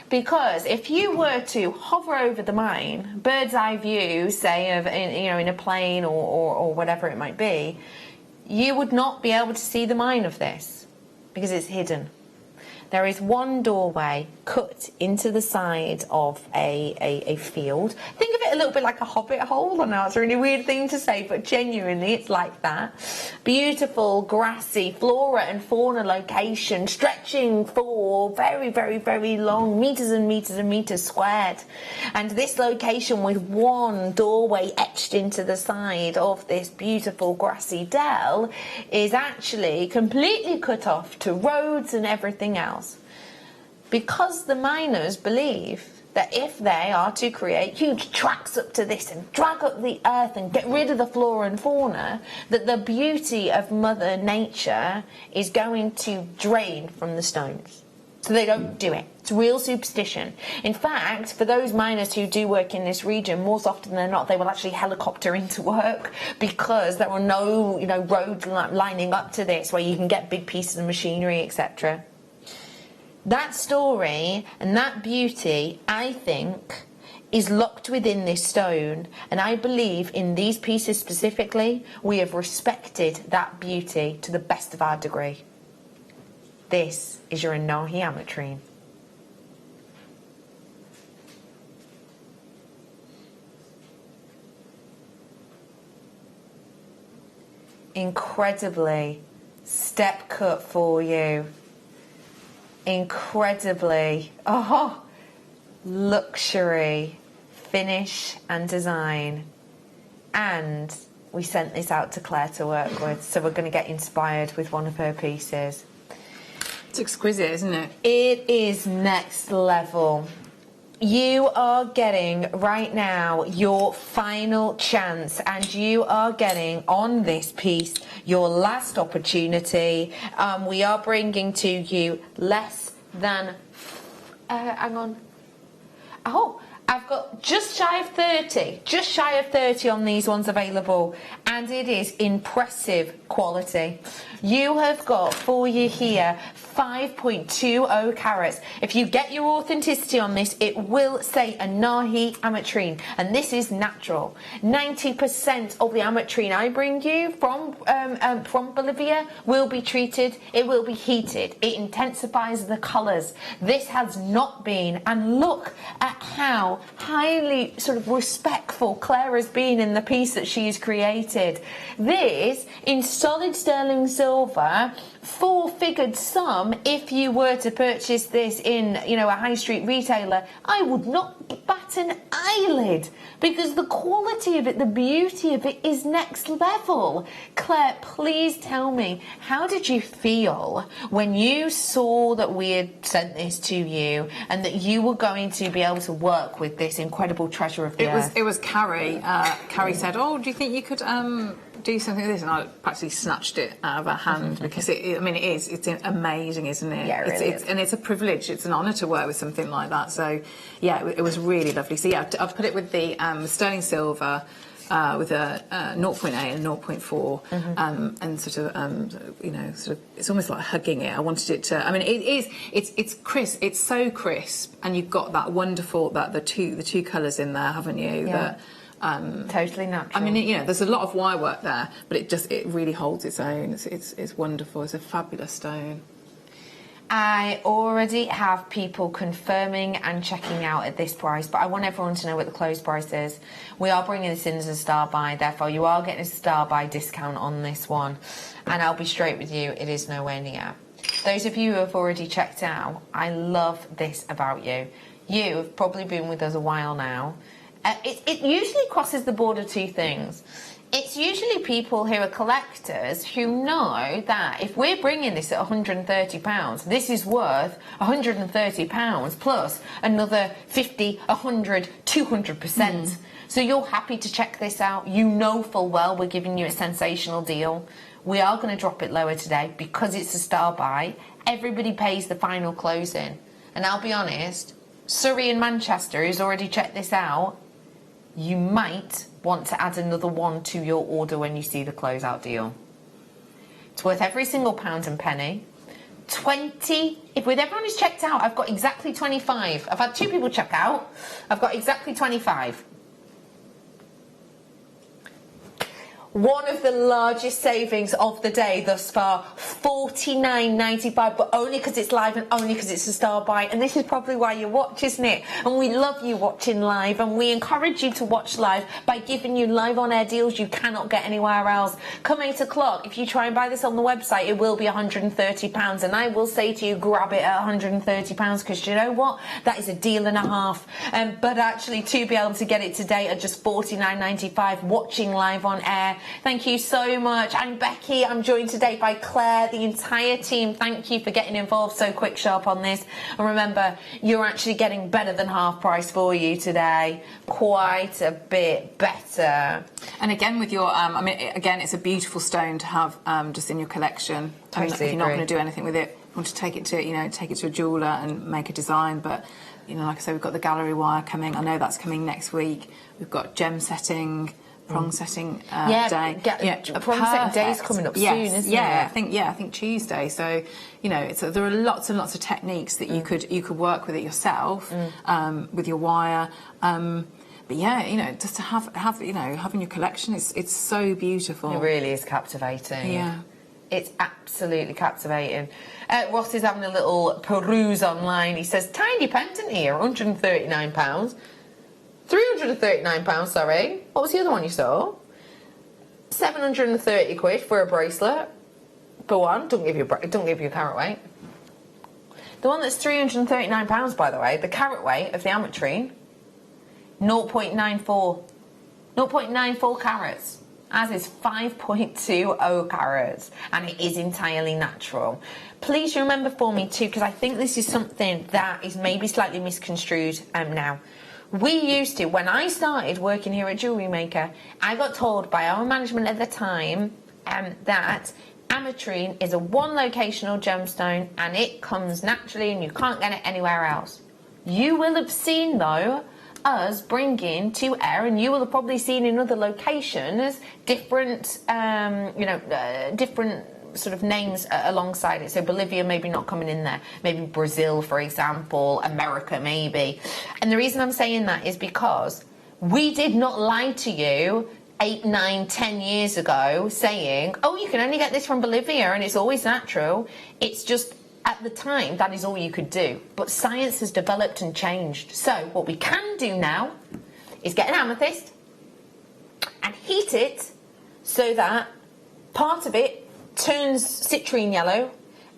Because if you were to hover over the mine, bird's eye view, say, of in a plane or whatever it might be, you would not be able to see the mine of this because it's hidden. There is one doorway cut into the side of a field. Think of it a little bit like a hobbit hole. I know it's a really weird thing to say, but genuinely it's like that. Beautiful, grassy flora and fauna location stretching for very, very, very long, meters and meters and meters squared. And this location with one doorway etched into the side of this beautiful grassy dell is actually completely cut off to roads and everything else. Because the miners believe that if they are to create huge tracks up to this and drag up the earth and get rid of the flora and fauna, that the beauty of Mother Nature is going to drain from the stones. So they don't do it. It's real superstition. In fact, for those miners who do work in this region, more often than not, they will actually helicopter into work because there are no, roads lining up to this where you can get big pieces of machinery, etc. That story and that beauty, I think, is locked within this stone, and I believe in these pieces specifically, we have respected that beauty to the best of our degree. This is your Anahi ametrine. Incredibly step cut for you. Incredibly luxury finish and design, and we sent this out to Claire to work with, so we're going to get inspired with one of her pieces. It's exquisite, isn't it? It is next level. You are getting right now your final chance, and you are getting on this piece your last opportunity. We are bringing to you less than hang on. Oh, I've got just shy of 30 on these ones available, and it is impressive quality. You have got for you here 5.20 carats. If you get your authenticity on this, it will say Anahi ametrine, and this is natural. 90% of the ametrine I bring you from Bolivia will be treated. It will be heated. It intensifies the colours. This has not been, and look at how highly sort of respectful Claire has been in the piece that she's created. This in solid sterling silver, four-figured sum. If you were to purchase this in, a high street retailer, I would not bat an eyelid, because the quality of it, the beauty of it is next level. Claire, please tell me, how did you feel when you saw that we had sent this to you and that you were going to be able to work with this incredible treasure of the earth? It was Carrie. Carrie said, "Oh, do you think you could do something with this?" And I practically snatched it out of her hand because it's amazing, isn't it? Yeah, it really is. And it's a privilege. It's an honour to work with something like that. So yeah, it was really lovely. So yeah, I've put it with the sterling silver. With a 0.8 and 0.4, and sort of, it's almost like hugging it. I wanted it to. It's crisp. It's so crisp, and you've got that wonderful the two colours in there, haven't you? Yeah. Totally natural. There's a lot of wire work there, but it really holds its own. It's wonderful. It's a fabulous stone. I already have people confirming and checking out at this price, but I want everyone to know what the close price is. We are bringing this in as a star buy, therefore you are getting a star buy discount on this one. And I'll be straight with you, it is nowhere near. Those of you who have already checked out, I love this about you. You have probably been with us a while now. It usually crosses the border two things. It's usually people who are collectors who know that if we're bringing this at £130, this is worth £130 plus another 50, 100, 200%. So you're happy to check this out. You know full well we're giving you a sensational deal. We are going to drop it lower today because it's a star buy. Everybody pays the final closing. And I'll be honest, Surrey and Manchester, who's already checked this out, you might want to add another one to your order when you see the closeout deal. It's worth every single pound and penny. 20, if with everyone who's checked out, I've got exactly 25. I've had 2 people check out. I've got exactly 25. One of the largest savings of the day thus far, $49.95, but only because it's live and only because it's a star buy. And this is probably why you watch, isn't it? And we love you watching live, and we encourage you to watch live by giving you live on-air deals you cannot get anywhere else. Come 8 o'clock, if you try and buy this on the website, it will be £130. And I will say to you, grab it at £130, because you know what? That is a deal and a half. But actually, to be able to get it today at just $49.95, watching live on air. Thank you so much. I'm Becky. I'm joined today by Claire, the entire team. Thank you for getting involved so quick, sharp on this. And remember, you're actually getting better than half price for you today. Quite a bit better. And again, with your, I mean, again, it's a beautiful stone to have just in your collection. Totally if you're not going to do anything with it, you want to take it to, take it to a jeweller and make a design. But, like I say, we've got the gallery wire coming. I know that's coming next week. We've got gem setting. Prong setting day. Prong setting day is coming up soon, isn't it? I think Tuesday. So, there are lots and lots of techniques that you could work with it yourself, with your wire. But yeah, just to have in your collection, it's so beautiful. It really is captivating. Yeah. It's absolutely captivating. Ross is having a little peruse online. He says, tiny pendant here, £139. £339, sorry. What was the other one you saw? 730 quid for a bracelet. Go on, don't give you a carat weight. The one that's £339, by the way, the carat weight of the ametrine, 0.94. 0.94 carats. As is 5.20 carats, and it is entirely natural. Please remember for me too, because I think this is something that is maybe slightly misconstrued now. We used to, when I started working here at Jewellery Maker, I got told by our management at the time that ametrine is a one-locational gemstone and it comes naturally and you can't get it anywhere else. You will have seen, though, us bringing to air, and you will have probably seen in other locations, different, different sort of names alongside it. So Bolivia maybe not coming in there, maybe Brazil, for example, America maybe. And the reason I'm saying that is because we did not lie to you 8, 9, 10 years ago saying, oh, you can only get this from Bolivia and it's always natural. It's just at the time that is all you could do. But science has developed and changed. So what we can do now is get an amethyst and heat it so that part of it turns citrine yellow,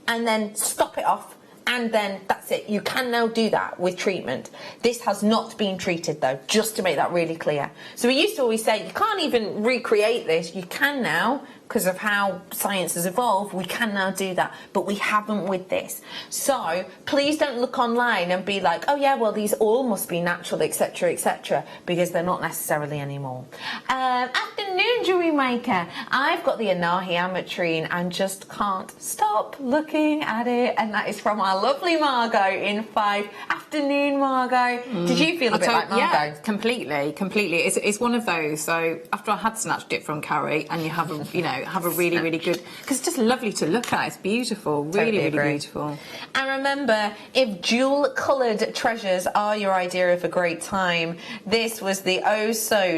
and then stop it off, and then that's it. You can now do that with treatment. This has not been treated, though, just to make that really clear. So we used to always say, you can't even recreate this. You can now, because of how science has evolved, we can now do that, but we haven't with this. So please don't look online and be like, oh yeah, well, these all must be natural, etc., because they're not necessarily anymore. Afternoon, Jewellery Maker. I've got the Anahi ametrine and just can't stop looking at it, and that is from our lovely Margot in 5. Afternoon, Margot. Did you feel a bit like Margot? Yeah, completely. It's one of those. So after I had snatched it from Carrie, and you have a, have a really, really good, because it's just lovely to look at. It's beautiful, really, Totally really agree. beautiful. And remember, if jewel-coloured treasures are your idea of a great time, this was the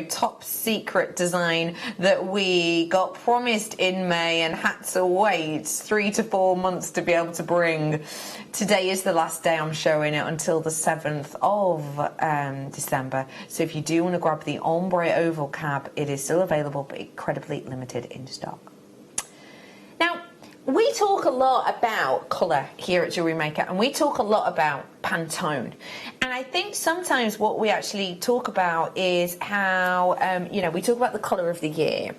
top secret design that we got promised in May and had to wait 3 to 4 months to be able to bring. Today is the last day I'm showing it, until the 7th of December. So if you do want to grab the ombre oval cab, it is still available, but incredibly limited in stock. Now, we talk a lot about colour here at Jewellery Maker, and we talk a lot about Pantone. And I think sometimes what we actually talk about is how, we talk about the colour of the year.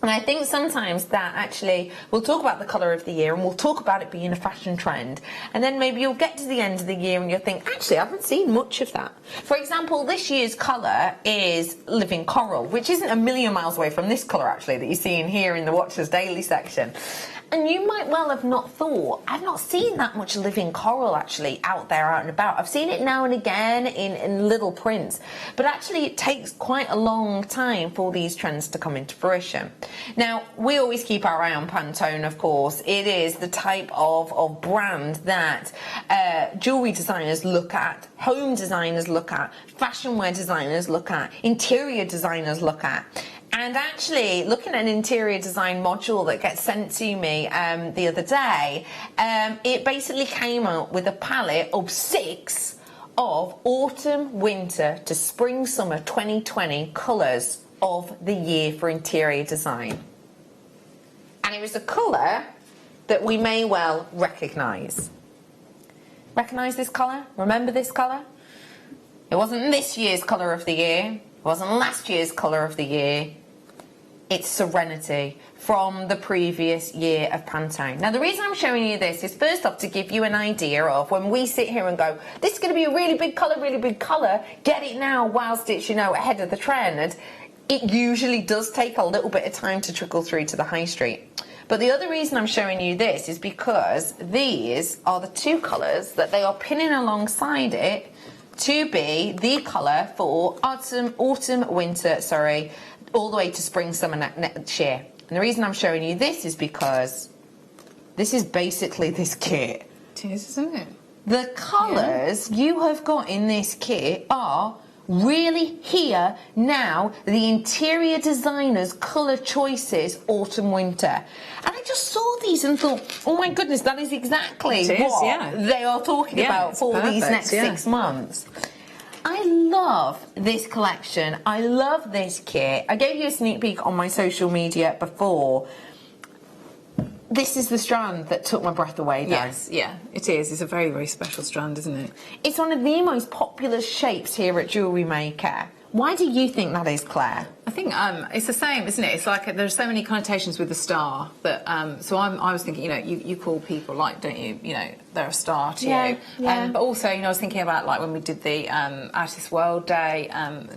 And I think sometimes that actually, we'll talk about the colour of the year and we'll talk about it being a fashion trend. And then maybe you'll get to the end of the year and you'll think, actually, I haven't seen much of that. For example, this year's colour is Living Coral, which isn't a million miles away from this colour, actually, that you see in here in the Watchers Daily section. And you might well have not thought, I've not seen that much Living Coral actually out there, out and about. I've seen it now and again in little prints, but actually it takes quite a long time for these trends to come into fruition. Now, we always keep our eye on Pantone, of course. It is the type of brand that jewellery designers look at, home designers look at, fashion wear designers look at, interior designers look at. And actually, looking at an interior design module that gets sent to me the other day, it basically came out with a palette of 6 of autumn, winter to spring, summer 2020 colours of the year for interior design. And it was a colour that we may well recognise. Recognise this colour? Remember this colour? It wasn't this year's colour of the year. It wasn't last year's colour of the year. It's Serenity from the previous year of Pantone. Now, the reason I'm showing you this is first off to give you an idea of when we sit here and go, this is going to be a really big colour, get it now whilst it's, ahead of the trend. It usually does take a little bit of time to trickle through to the high street. But the other reason I'm showing you this is because these are the 2 colours that they are pinning alongside it to be the colour for winter, all the way to spring, summer next year. And the reason I'm showing you this is because this is basically this kit. It is, isn't it? The colours you have got in this kit are really here now, the interior designers' colour choices, autumn, winter. And I just saw these and thought, oh my goodness, that is exactly what they are talking about for these next 6 months. I love this collection. I love this kit. I gave you a sneak peek on my social media before. This is the strand that took my breath away, though. Yes, yeah, it is. It's a very, very special strand, isn't it? It's one of the most popular shapes here at Jewellery Maker. Why do you think that is, Claire? I think it's the same, isn't it? It's like there's so many connotations with the star that. So I was thinking, you call people like, don't you? They're a star to you. Yeah. But also, I was thinking about like when we did the Artist World Day,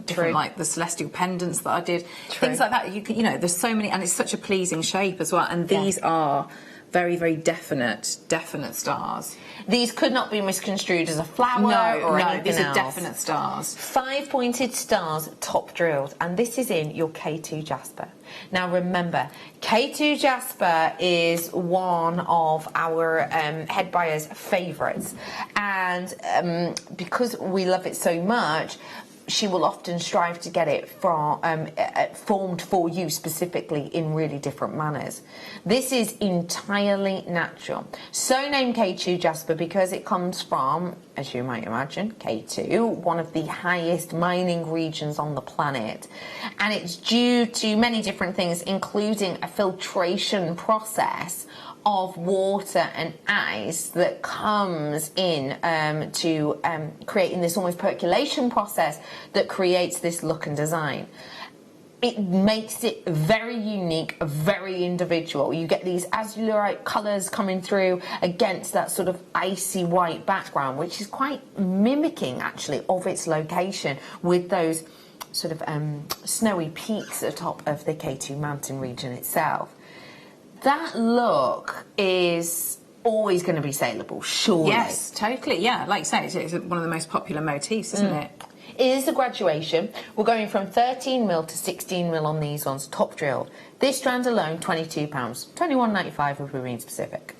different like the celestial pendants that I did, things like that. There's so many, and it's such a pleasing shape as well. And these are very, very definite stars. These could not be misconstrued as a flower or anything these are else. definite stars. 5-pointed stars, top drilled, and this is in your K2 Jasper. Now remember, K2 Jasper is one of our head buyers' favourites, and because we love it so much, she will often strive to get it formed for you specifically in really different manners. This is entirely natural. So named K2 Jasper because it comes from, as you might imagine, K2, one of the highest mining regions on the planet. And it's due to many different things, including a filtration process of water and ice that comes in to creating this almost percolation process that creates this look and design. It makes it very unique, very individual. You get these azurite colours coming through against that sort of icy white background, which is quite mimicking actually of its location with those sort of snowy peaks atop of the K2 mountain region itself. That look is always going to be saleable, surely. Yes, totally, yeah. Like you say, it's one of the most popular motifs, isn't it? It is a graduation. We're going from 13mm to 16mm on these ones, top drilled. This strand alone, £22, £21.95 if we're being specific.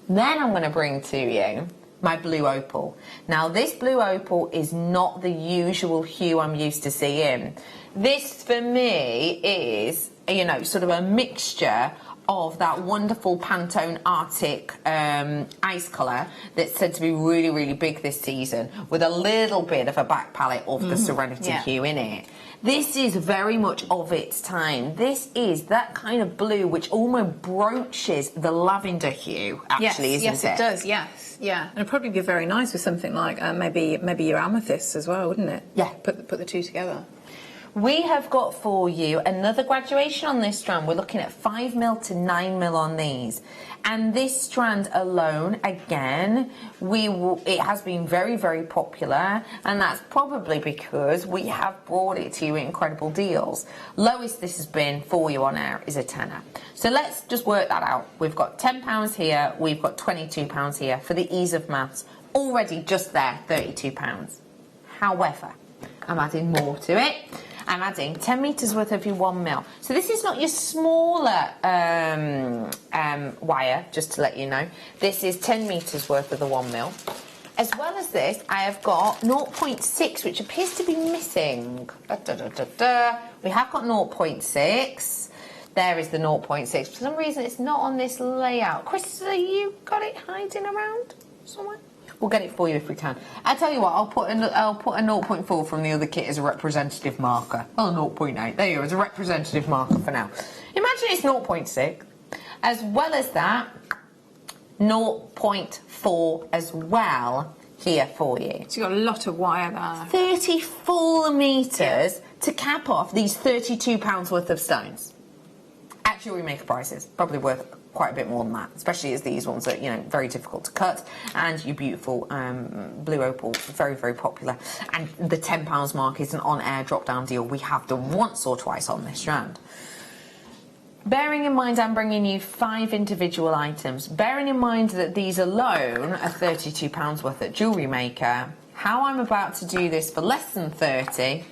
Then I'm going to bring to you my blue opal. Now this blue opal is not the usual hue I'm used to seeing. This for me is, you know, sort of a mixture of that wonderful Pantone Arctic ice colour that's said to be really, really big this season, with a little bit of a back palette of the Serenity hue in it. This is very much of its time. This is that kind of blue which almost broaches the lavender hue, actually, isn't it? Yes, it does, yes. Yeah, and it'd probably be very nice with something like maybe your amethyst as well, wouldn't it? Yeah. Put the two together. We have got for you another graduation on this strand. We're looking at 5mm to 9mm on these. And this strand alone, again, it has been very, very popular, and that's probably because we have brought it to you at incredible deals. Lowest this has been for you on air is a tenner. So let's just work that out. We've got £10 here, we've got £22 here. For the ease of maths, already just there, £32. However, I'm adding more to it. I'm adding 10 metres worth of your 1mm. So this is not your smaller wire, just to let you know. This is 10 metres worth of the 1mm. As well as this, I have got 0.6, which appears to be missing. We have got 0.6. There is the 0.6. For some reason, it's not on this layout. Chris, you got it hiding around somewhere? We'll get it for you if we can. I tell you what, I'll put a 0.4 from the other kit as a representative marker. Oh, 0.8. There you go, as a representative marker for now. Imagine it's 0.6. As well as that, 0.4 as well here for you. So you've got a lot of wire there. 34 metres to cap off these £32 worth of stones. At Jewellery Maker prices, probably worth quite a bit more than that, especially as these ones are, you know, very difficult to cut, and your beautiful blue opal, very, very popular. And the £10 mark is an on-air drop-down deal we have done once or twice on this strand. Bearing in mind I'm bringing you 5 individual items, bearing in mind that these alone are £32 worth at Jewellery Maker, how I'm about to do this for less than 30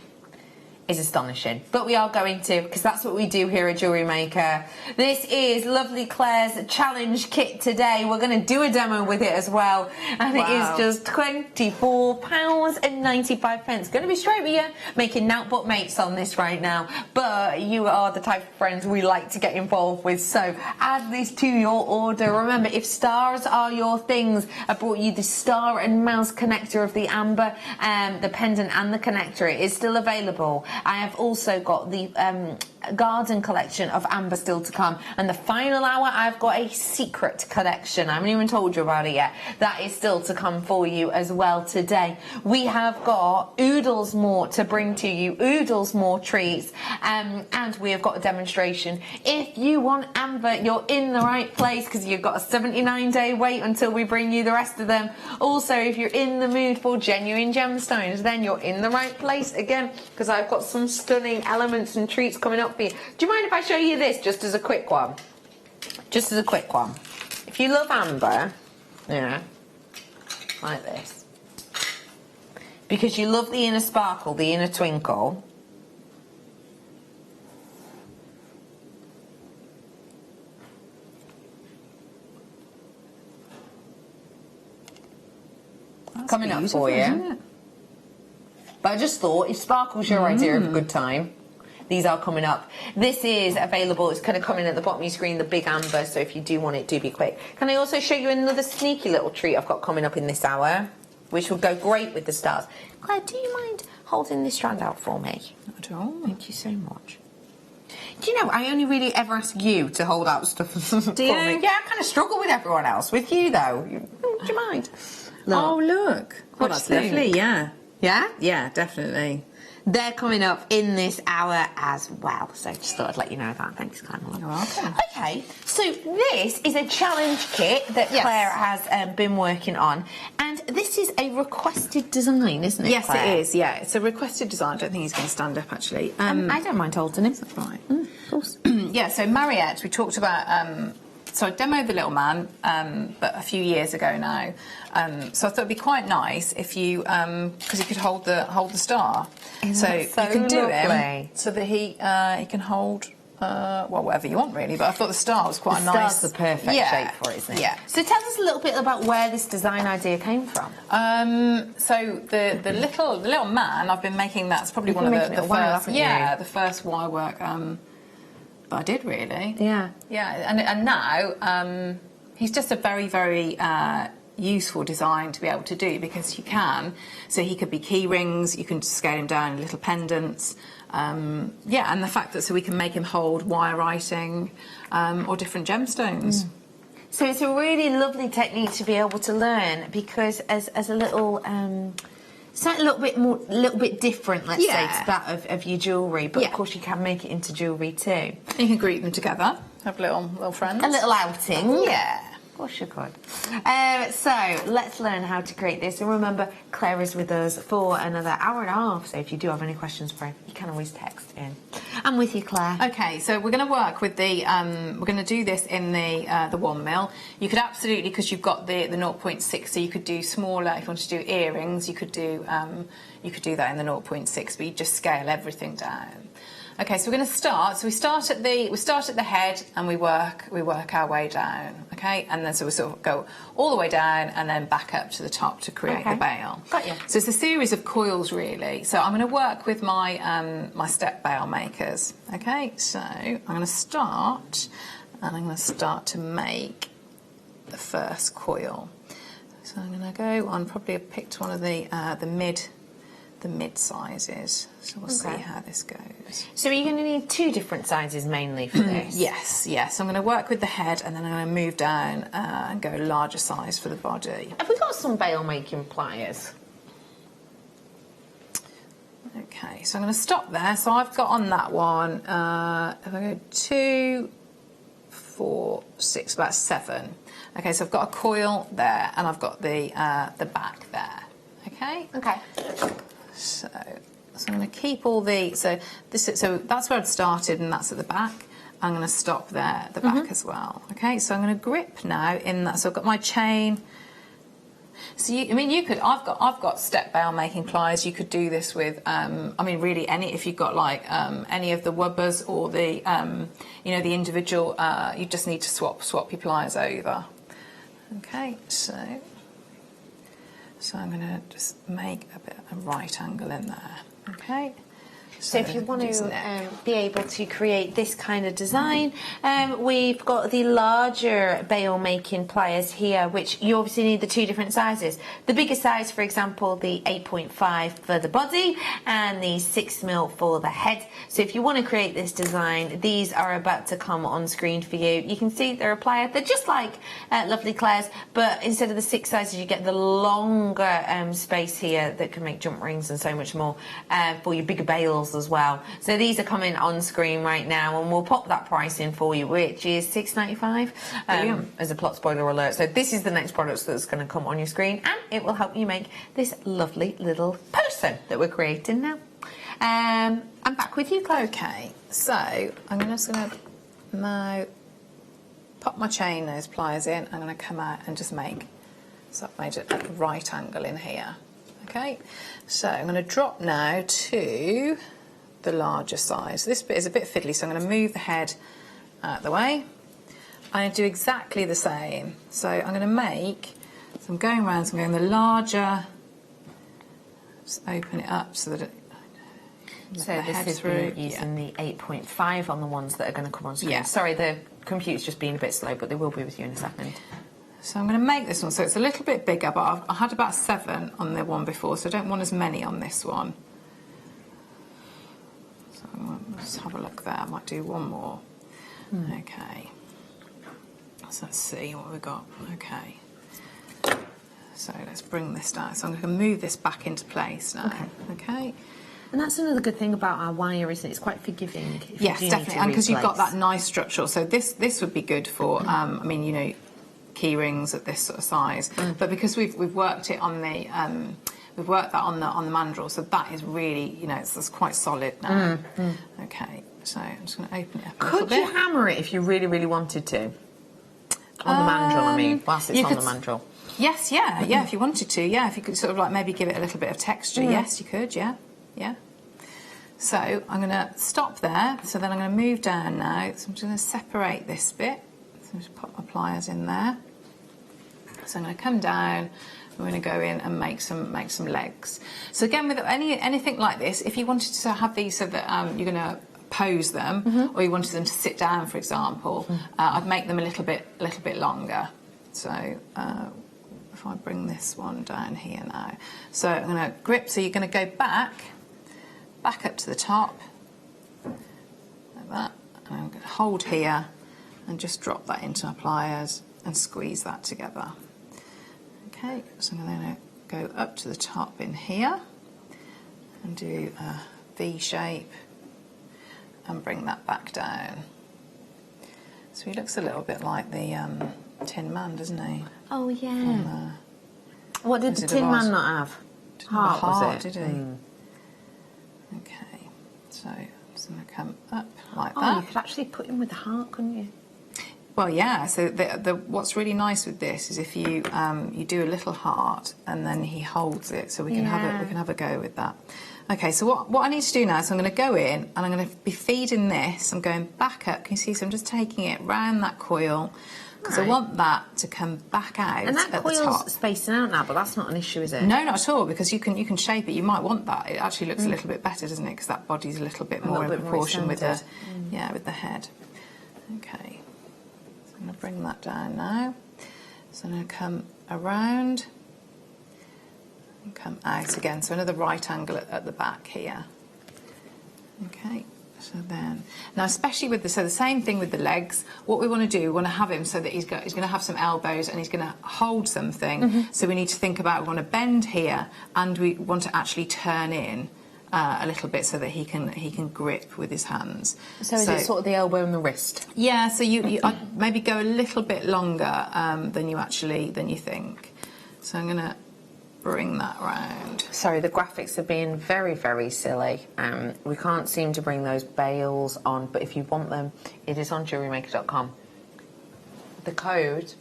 is astonishing, but we are going to, because that's what we do here at Jewellery Maker. This is lovely Claire's challenge kit today. We're going to do a demo with it as well, and it is just £24.95. Going to be straight with you, making nout but mates on this right now, but you are the type of friends we like to get involved with, so add this to your order. Remember, if stars are your things, I brought you the star and mouse connector of the amber, the pendant and the connector. It is still available. I have also got the garden collection of amber still to come, and the final hour I've got a secret collection. I haven't even told you about it yet. That is still to come for you as well today. We have got oodles more to bring to you, oodles more treats, and we have got a demonstration. If you want amber, you're in the right place, because you've got a 79-day wait until we bring you the rest of them. Also, if you're in the mood for genuine gemstones, then you're in the right place again, because I've got some stunning elements and treats coming up for you. Do you mind if I show you this just as a quick one? Just as a quick one. If you love amber, yeah, like this, because you love the inner sparkle, the inner twinkle, That's coming up for you. Isn't it? But I just thought, if sparkle's your idea of a good time, these are coming up. This is available. It's kind of coming at the bottom of your screen, the big amber, so if you do want it, do be quick. Can I also show you another sneaky little treat I've got coming up in this hour, which will go great with the stars? Claire, do you mind holding this strand out for me? Not at all. Thank you so much. Do you know, I only really ever ask you to hold out stuff for me. Yeah, I kind of struggle with everyone else. With you, though. Do you mind? Look. Oh, look. Oh, that's lovely, yeah. Yeah? Yeah, definitely. They're coming up in this hour as well, so just thought I'd let you know that. Thanks, Claire. You're welcome. Okay, so this is a challenge kit that Claire has been working on, and this is a requested design, isn't it, Yes, Claire? it is, yeah. It's a requested design. I don't think he's going to stand up, actually. I don't mind holding him. That's right. Of course. Yeah, so Mariette, we talked about So I demoed the little man, but a few years ago now. So I thought it'd be quite nice if you, because he could hold the star. So you can do him so that he can hold. Well, whatever you want, really. But I thought the star was quite nice. The star's the perfect shape for it, isn't it? Yeah. So tell us a little bit about where this design idea came from. So the little man, I've been making. That's probably one of the first. Yeah, the first wirework that I did, really. Yeah. Yeah, and now he's just a very, very useful design to be able to do, because you can. So he could be key rings. You can scale him down in little pendants. Yeah, and the fact that so we can make him hold wire writing or different gemstones. So it's a really lovely technique to be able to learn, because as a little, it's like a little bit different, let's say, to that of your jewellery. But of course, you can make it into jewellery too. You can group them together, have little friends, a little outing. Yeah. Of course you could. So let's learn how to create this. And remember, Claire is with us for another hour and a half. So if you do have any questions for her, you can always text in. I'm with you, Claire. Okay, so we're going to work with the. We're going to do this in the 1 mil. You could absolutely, because you've got the 0.6, so you could do smaller. If you want to do earrings, you could do that in the 0.6, but you just scale everything down. Okay, so we're going to start. So we start at the head and we work our way down. Okay, and then so we sort of go all the way down and then back up to the top to create the bail. Got you. So it's a series of coils, really. So I'm going to work with my my step bail makers. Okay, so I'm going to start, and I'm going to start to make the first coil. So I'm going to go on. Probably I picked one of the mid sizes, so we'll see how this goes. So are you going to need 2 different sizes mainly for this? Yes. So I'm going to work with the head, and then I'm going to move down and go larger size for the body. Have we got some bail making pliers? Okay, so I'm going to stop there. So I've got on that one, if I go 2, 4, 6, about 7. Okay, so I've got a coil there, and I've got the back there. Okay. Okay. So I'm going to keep all the so that's where I'd started, and that's at the back. I'm going to stop there at the back as well. Okay, so I'm going to grip now in that. So I've got my chain. So you could. I've got step bail making pliers. You could do this with. Really any. If you've got like any of the wubbers or the the individual. You just need to swap your pliers over. Okay, so I'm going to just make a bit of a right angle in there, okay? So if you want to be able to create this kind of design, we've got the larger bail making pliers here, which you obviously need the 2 different sizes. The bigger size, for example, the 8.5 for the body and the 6 mil for the head. So if you want to create this design, these are about to come on screen for you. You can see they're a plier. They're just like lovely Claire's, but instead of the 6 sizes, you get the longer space here that can make jump rings and so much more for your bigger bails as well. So these are coming on screen right now, and we'll pop that price in for you, which is $6.95 as a plot spoiler alert. So this is the next product that's going to come on your screen, and it will help you make this lovely little person that we're creating now. I'm back with you, Chloe. Okay, so I'm just going to now pop my chain, those pliers in. I'm going to come out and just make, so I've made a right angle in here. Okay, so I'm going to drop now to the larger size. This bit is a bit fiddly, so I'm going to move the head out of the way. I'm going to do exactly the same. So I'm going to make, so I'm going around, so I'm going the larger, just open it up so that it, so this is using the 8.5 on the ones that are going to come on screen. Yeah. Sorry, the computer's just being a bit slow, but they will be with you in a second. So I'm going to make this one, so it's a little bit bigger, but I had about 7 on the one before, so I don't want as many on this one. So let's have a look there. I might do one more. Okay. So let's see what we've got. Okay. So let's bring this down. So I'm going to move this back into place now. Okay. And that's another good thing about our wire, isn't it? It's quite forgiving. If yes, you do definitely, and because you've got that nice structural. So this would be good for. Key rings at this sort of size, but because we've worked it on the we've worked that on the mandrel, so that is really it's quite solid now. Okay, so I'm just going to open it up a little bit. Could you hammer it if you really wanted to? On the mandrel, I mean, whilst it's on the mandrel. Yes, yeah, if you wanted to, yeah, if you could sort of like maybe give it a little bit of texture, yes, you could, yeah. So I'm going to stop there, so then I'm going to move down now, so I'm just going to separate this bit, so I'm just put my pliers in there. So I'm going to come down, we're going to go in and make some legs. So again, with anything like this, if you wanted to have these so that you're going to pose them, or you wanted them to sit down, for example, I'd make them a little bit longer. So if I bring this one down here now, so I'm going to grip. So you're going to go back up to the top, like that, and I'm going to hold here and just drop that into my pliers and squeeze that together. Okay, so I'm going to go up to the top in here and do a V shape and bring that back down. So he looks a little bit like the Tin Man, doesn't he? Oh yeah. What did the Tin Man not have? Heart, was it? did he? Okay, so I'm just going to come up like that. Oh, you could actually put him with a heart, couldn't you? Well, yeah. So what's really nice with this is if you you do a little heart and then he holds it, so we can have a go with that. Okay, so what I need to do now is I'm going to go in and I'm going to be feeding this. I'm going back up. Can you see? So I'm just taking it round that coil because I want that to come back out. And that at the top. coil's spacing out now, but that's not an issue, is it? No, not at all, because you can shape it. You might want that. It actually looks a little bit better, doesn't it? Because that body's a little bit more in proportion with the with the head. Okay. I'm going to bring that down now. So I'm going to come around and come out again. So another right angle at the back here. Okay, so then, now especially with the same thing with the legs, what we want to do, we want to have him so that he's going to have some elbows and he's going to hold something. So we need to think about, we want to bend here and we want to actually turn in a little bit so that he can grip with his hands. So is it sort of the elbow and the wrist? Yeah, so I'd maybe go a little bit longer than you think. So I'm going to bring that round. Sorry, the graphics are being very, very silly. We can't seem to bring those bails on, but if you want them, it is on JewelleryMaker.com. The code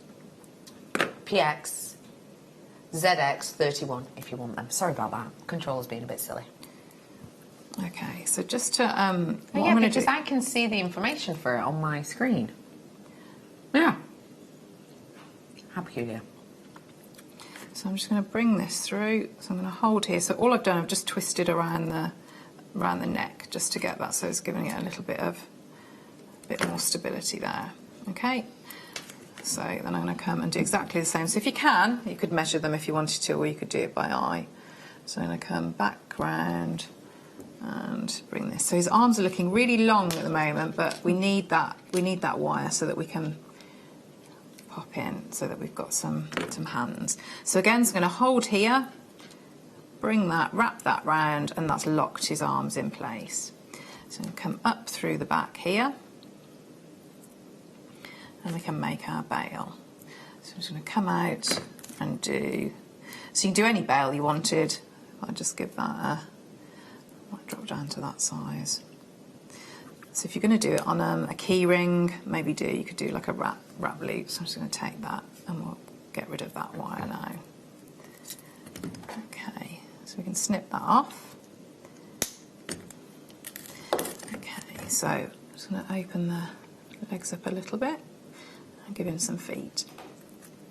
PX ZX31 if you want them. Sorry about that. Controller's being a bit silly. Okay, so just to because I can see the information for it on my screen. Yeah. How peculiar. So I'm just going to bring this through. So I'm going to hold here. So all I've done, I've just twisted around the neck just to get that. So it's giving it a little bit more stability there. Okay. So then I'm going to come and do exactly the same. So if you could measure them if you wanted to, or you could do it by eye. So I'm going to come back round and bring this. So his arms are looking really long at the moment, but we need that wire so that we can pop in, so that we've got some hands. So again, I'm going to hold here, bring that, wrap that round, and that's locked his arms in place. So I'm going to come up through the back here, and we can make our bail. So I'm just going to come out and do. So you can do any bail you wanted. I'll just give that a. Might drop down to that size. So if you're going to do it on a key ring, you could do like a wrap loop. So I'm just going to take that and we'll get rid of that wire now. Okay, so we can snip that off. Okay, so I'm just going to open the legs up a little bit and give him some feet.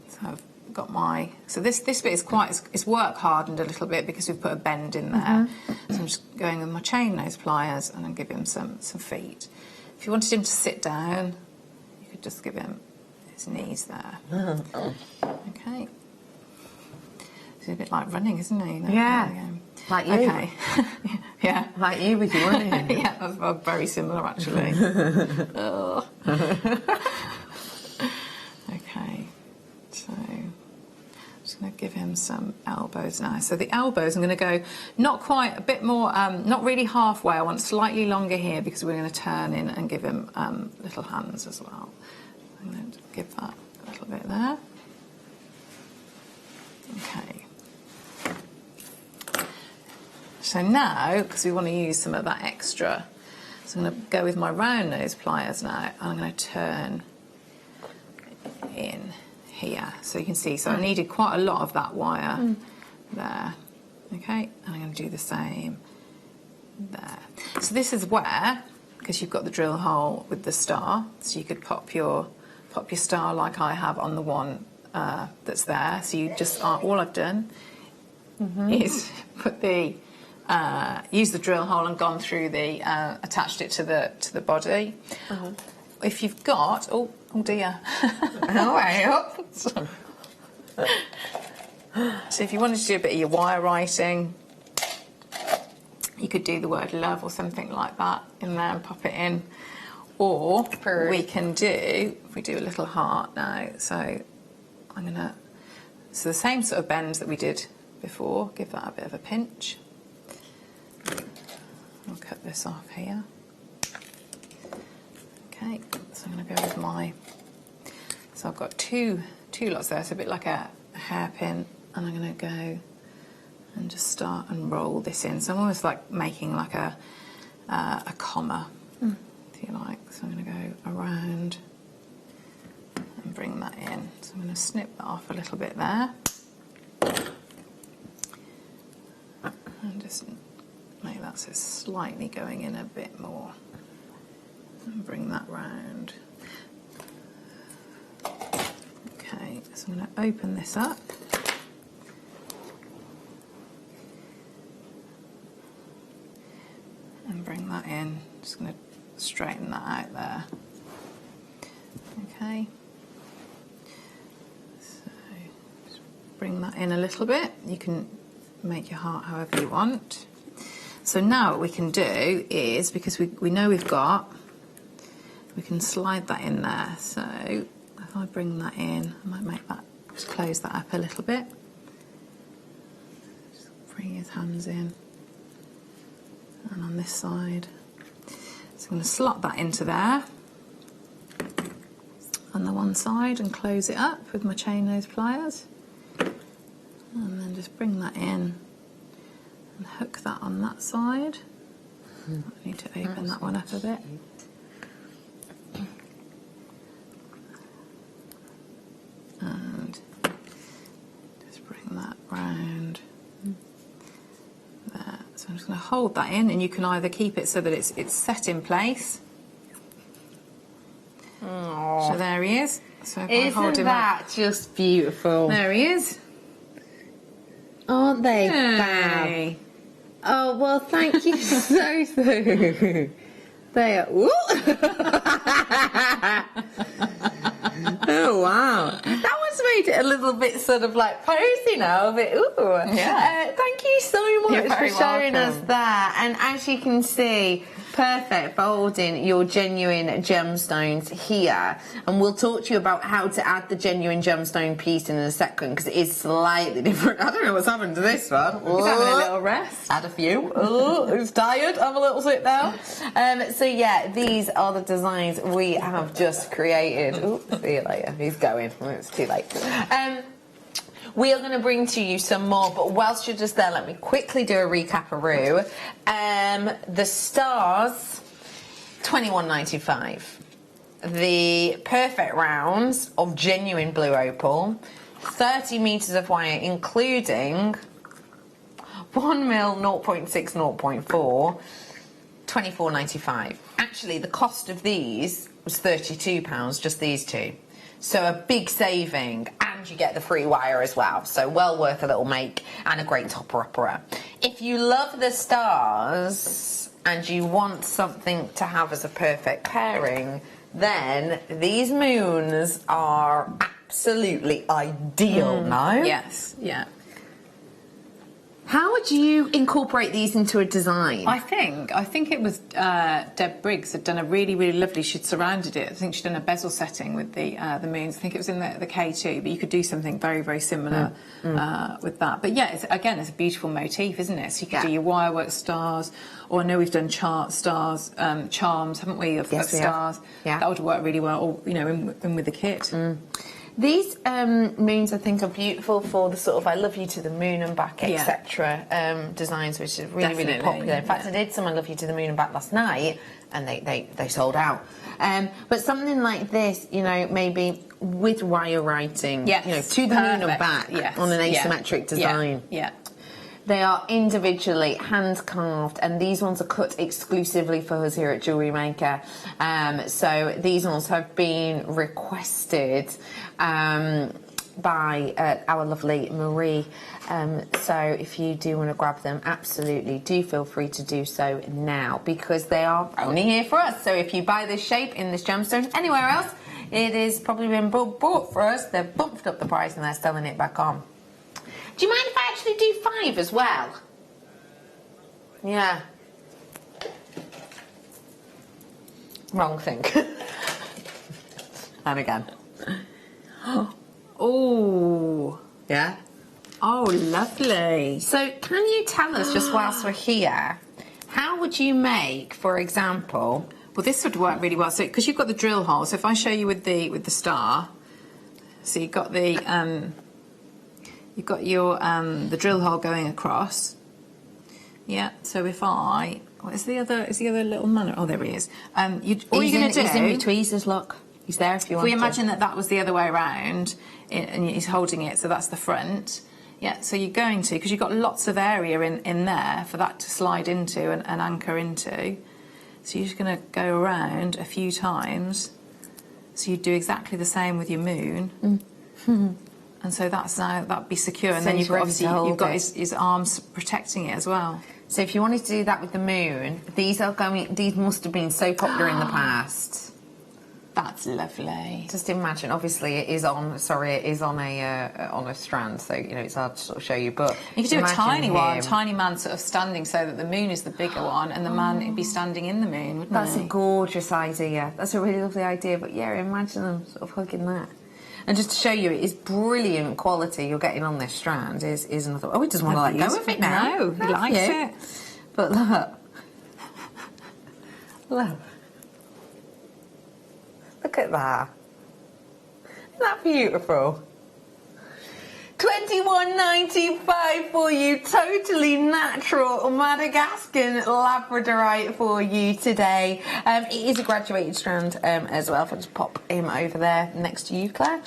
So I've got so this bit is it's work hardened a little bit because we've put a bend in there. So I'm just going with my chain nose pliers and I'll give him some feet. If you wanted him to sit down, you could just give him his knees there. Okay. He's a bit like running, isn't he? Yeah. Like you. Okay. Yeah. Like you with your running. Yeah, that's very similar actually. Oh. Okay. So I'm just going to give him some elbows now. So the elbows, I'm going to go not quite, a bit more, not really halfway. I want slightly longer here because we're going to turn in and give him little hands as well. I'm going to give that a little bit there. Okay. So now, because we want to use some of that extra, so I'm going to go with my round nose pliers now, and I'm going to turn in here. So you can see, so I needed quite a lot of that wire there. Okay, and I'm going to do the same there. So this is where, because you've got the drill hole with the star, so you could pop your star like I have on the one that's there. So you just all I've done is put the use the drill hole and gone through the attached it to the body. If you've got oh dear, way up. So if you wanted to do a bit of your wire writing, you could do the word love or something like that in there and pop it in. Or we can do, if we do a little heart now, so so the same sort of bend that we did before, give that a bit of a pinch. I'll cut this off here. Okay, so I'm going to go with so I've got two lots there, so a bit like a hairpin, and I'm going to go and just start and roll this in. So I'm almost like making like a comma, if you like. So I'm going to go around and bring that in. So I'm going to snip that off a little bit there. And just make that so slightly going in a bit more. And bring that round. Okay, so I'm going to open this up. And bring that in. Just going to straighten that out there. Okay. So just bring that in a little bit. You can make your heart however you want. So now what we can do is, because we know we can slide that in there. So if I bring that in, I might make that, just close that up a little bit. Just bring his hands in. And on this side. So I'm going to slot that into there on the one side and close it up with my chain nose pliers. And then just bring that in and hook that on that side. I need to open that one up a bit. And just bring that round there. So I'm just going to hold that in, and you can either keep it so that it's set in place. Aww. So there he is. So if I Isn't hold him that up, just beautiful? there he is. Aren't they Hey. fab? Oh, well, thank you so. They are. Ooh. Oh, wow. That one's made it a little bit sort of like posy now, a bit, ooh. Yeah. Thank you so much You're for very showing us welcome. that. And as you can see, perfect for holding your genuine gemstones here. And we'll talk to you about how to add the genuine gemstone piece in a second, because it is slightly different. I don't know what's happened to this one. He's having a little rest. Had a few. Oh, who's tired? Have a little sit down. So yeah, these are the designs we have just created. Ooh, see you later. He's going. It's too late. We are going to bring to you some more, but whilst you're just there, let me quickly do a recap-a-roo. The stars, $21.95. The perfect rounds of genuine blue opal, 30 metres of wire, including 1 mil 0.6, 0.4, $24.95. Actually, the cost of these was £32, just these two. So a big saving, and you get the free wire as well. So well worth a little make and a great topper-upper. If you love the stars and you want something to have as a perfect pairing, then these moons are absolutely ideal, no? Yes, yeah. How would you incorporate these into a design? I think it was Deb Briggs had done a really, really lovely. She'd surrounded it. I think she'd done a bezel setting with the moons. I think it was in the K2, but you could do something very, very similar with that. But yeah, it's a beautiful motif, isn't it? So you could do your wirework stars, or I know we've done charms, haven't we? Of stars. Yeah. That would work really well, or in with the kit. These moons, I think, are beautiful for the sort of I love you to the moon and back, Yeah. etc. Designs, which is really, really Definitely, popular. In fact, I did some I love you to the moon and back last night, and they sold out. But something like this, you know, maybe with wire writing, Yes, you know, to the moon and perfect. back Yes. on an Yeah. asymmetric design. Yeah. They are individually hand carved, and these ones are cut exclusively for us here at Jewellery Maker. So these ones have been requested by our lovely Marie. So if you do want to grab them, absolutely do feel free to do so now, because they are only here for us. So if you buy this shape in this gemstone anywhere else, it has probably been bought for us. They've bumped up the price and they're selling it back on. Do you mind if I actually do 5 as well? Yeah. Wrong thing. And again. Oh. Yeah? Oh, lovely. So can you tell us, just whilst we're here, how would you make, for example... Well, this would work really well. So, because you've got the drill hole. So if I show you with the star, so you've got the... You've got your the drill hole going across. Yeah. So if I, what is the other? Is the other little man? Oh, there he is. All you're going to do. He's in between tweezers. Look, he's there if you want. If we imagine that was the other way around, and he's holding it, so that's the front. Yeah. So you're going to, because you've got lots of area in there for that to slide into and anchor into. So you're just going to go around a few times. So you do exactly the same with your moon. And so that's now, that'd be secure. And So then you've ready obviously, to hold you've got it. his arms protecting it as well. So if you wanted to do that with the moon, these must have been so popular in the past. That's lovely. Just imagine, obviously it is on a strand, so you know it's hard to sort of show you, but You could do a imagine tiny one, him. tiny man sort of standing so that the moon is the bigger one and the man would be standing in the moon, wouldn't That's he? a gorgeous idea. That's a really lovely idea, but yeah, imagine them sort of hugging that. And just to show you, it is brilliant quality you're getting on this strand. Is another. Oh, he doesn't want to let go of it now. No, he likes it. But look, look at that. Isn't that beautiful? $21.95 for you, totally natural Madagascan Labradorite for you today. It is a graduated strand as well. If I just pop him over there next to you, Claire.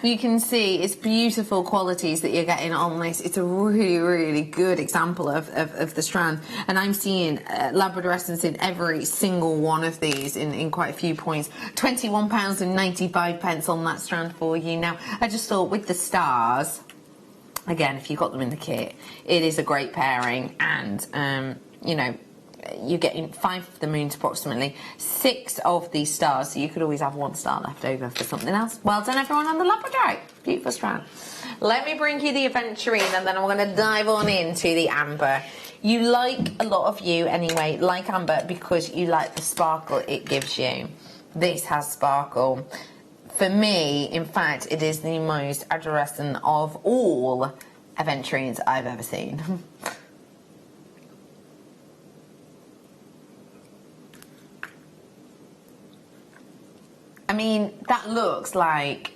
You can see it's beautiful qualities that you're getting on this. It's a really, really good example of the strand. And I'm seeing Labrador essence in every single one of these in quite a few points. £21.95 on that strand for you. Now, I just thought with the stars, again, if you've got them in the kit, it is a great pairing, and you know, you're getting 5 of the moons approximately, 6 of these stars, so you could always have 1 star left over for something else. Well done everyone on the Labradorite. Beautiful strand. Let me bring you the aventurine, and then I'm going to dive on into the amber. You like, a lot of you anyway, like amber because you like the sparkle it gives you. This has sparkle. For me, in fact, it is the most adolescent of all aventurines I've ever seen. I mean, that looks like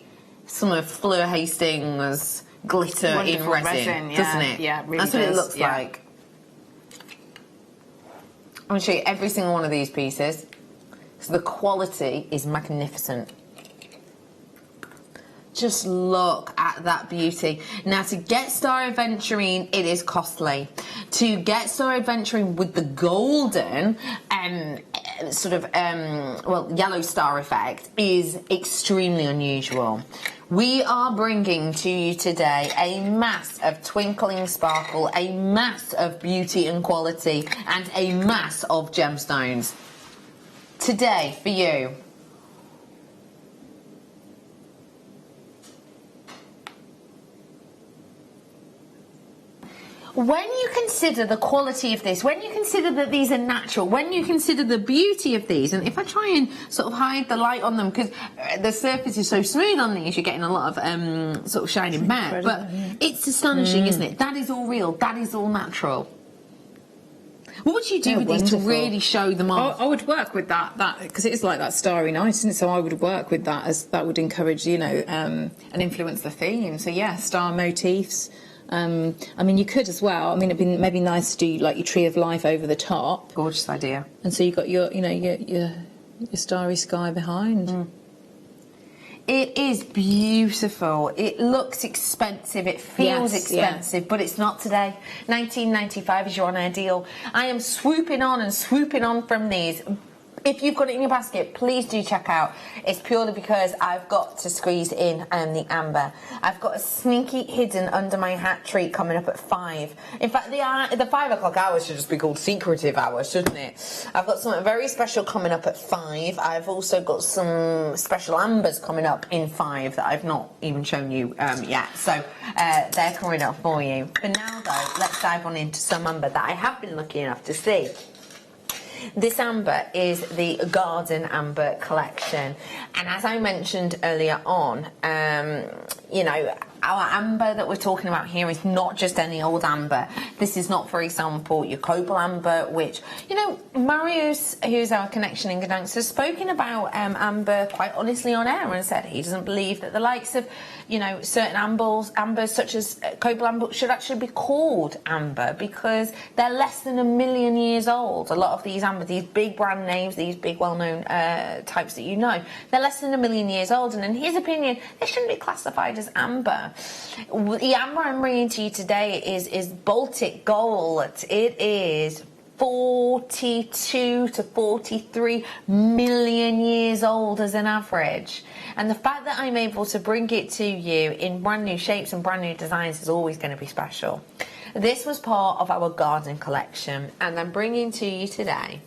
some of Fleur Hastings' glitter Wonderful in resin, yeah. doesn't it? Yeah, it really That's what it does, looks yeah. like. I'm going to show you every single one of these pieces. So the quality is magnificent. Just look at that beauty. Now, to get Star Aventurine, it is costly. To get Star Aventurine with the golden yellow star effect is extremely unusual. We are bringing to you today a mass of twinkling sparkle, a mass of beauty and quality, and a mass of gemstones. Today, for you. When you consider the quality of this, when you consider that these are natural, when you consider the beauty of these, and if I try and sort of hide the light on them, because the surface is so smooth on these, you're getting a lot of sort of shining back, but it's astonishing, isn't it? That is all real, that is all natural. What would you do with these to really show them off? I would work with that because it is like that starry night, isn't it? So I would work with that, as that would encourage, you know, and influence the theme. So yeah, star motifs. I mean, you could as well. I mean, it'd be maybe nice to do like your tree of life over the top. Gorgeous idea. And so you got your, you know, your starry sky behind. It is beautiful. It looks expensive. It feels expensive, but it's not today. 19.95 is your on-air deal. I am swooping on from these. If you've got it in your basket, please do check out. It's purely because I've got to squeeze in the amber. I've got a sneaky hidden under my hat treat coming up at 5. In fact, the 5 o'clock hour should just be called secretive hour, shouldn't it? I've got something very special coming up at 5. I've also got some special ambers coming up in 5 that I've not even shown you yet. So they're coming up for you. For now, though, let's dive on into some amber that I have been lucky enough to see. This amber is the Garden Amber collection, and as I mentioned earlier on, you know, our amber that we're talking about here is not just any old amber. This is not, for example, your Opal amber, which, you know, Marius, who's our connection in Gdansk, has spoken about amber quite honestly on air and said he doesn't believe that the likes of, you know, certain ambers such as Opal amber should actually be called amber because they're less than 1 million years old. A lot of these amber, these big brand names, these big well-known types that you know, they're less than 1 million years old, and in his opinion, they shouldn't be classified as amber. The amber I'm bringing to you today is Baltic gold. It is 42 to 43 million years old as an average. And the fact that I'm able to bring it to you in brand new shapes and brand new designs is always going to be special. This was part of our garden collection, and I'm bringing to you today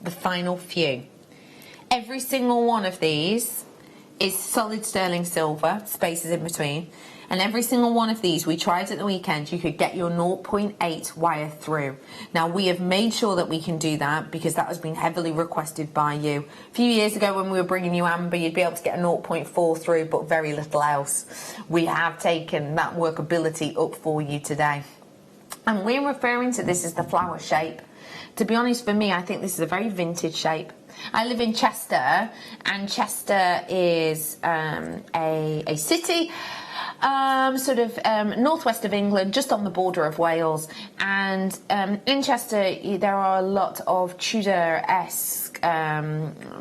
the final few. Every single one of these is solid sterling silver, spaces in between, and every single one of these, we tried at the weekend, you could get your 0.8 wire through. Now, we have made sure that we can do that because that has been heavily requested by you. A few years ago when we were bringing you amber, you'd be able to get a 0.4 through, but very little else. We have taken that workability up for you today. And we're referring to this as the flower shape. To be honest, for me, I think this is a very vintage shape. I live in Chester, and Chester is a city sort of northwest of England, just on the border of Wales. And in Chester, there are a lot of Tudor-esque,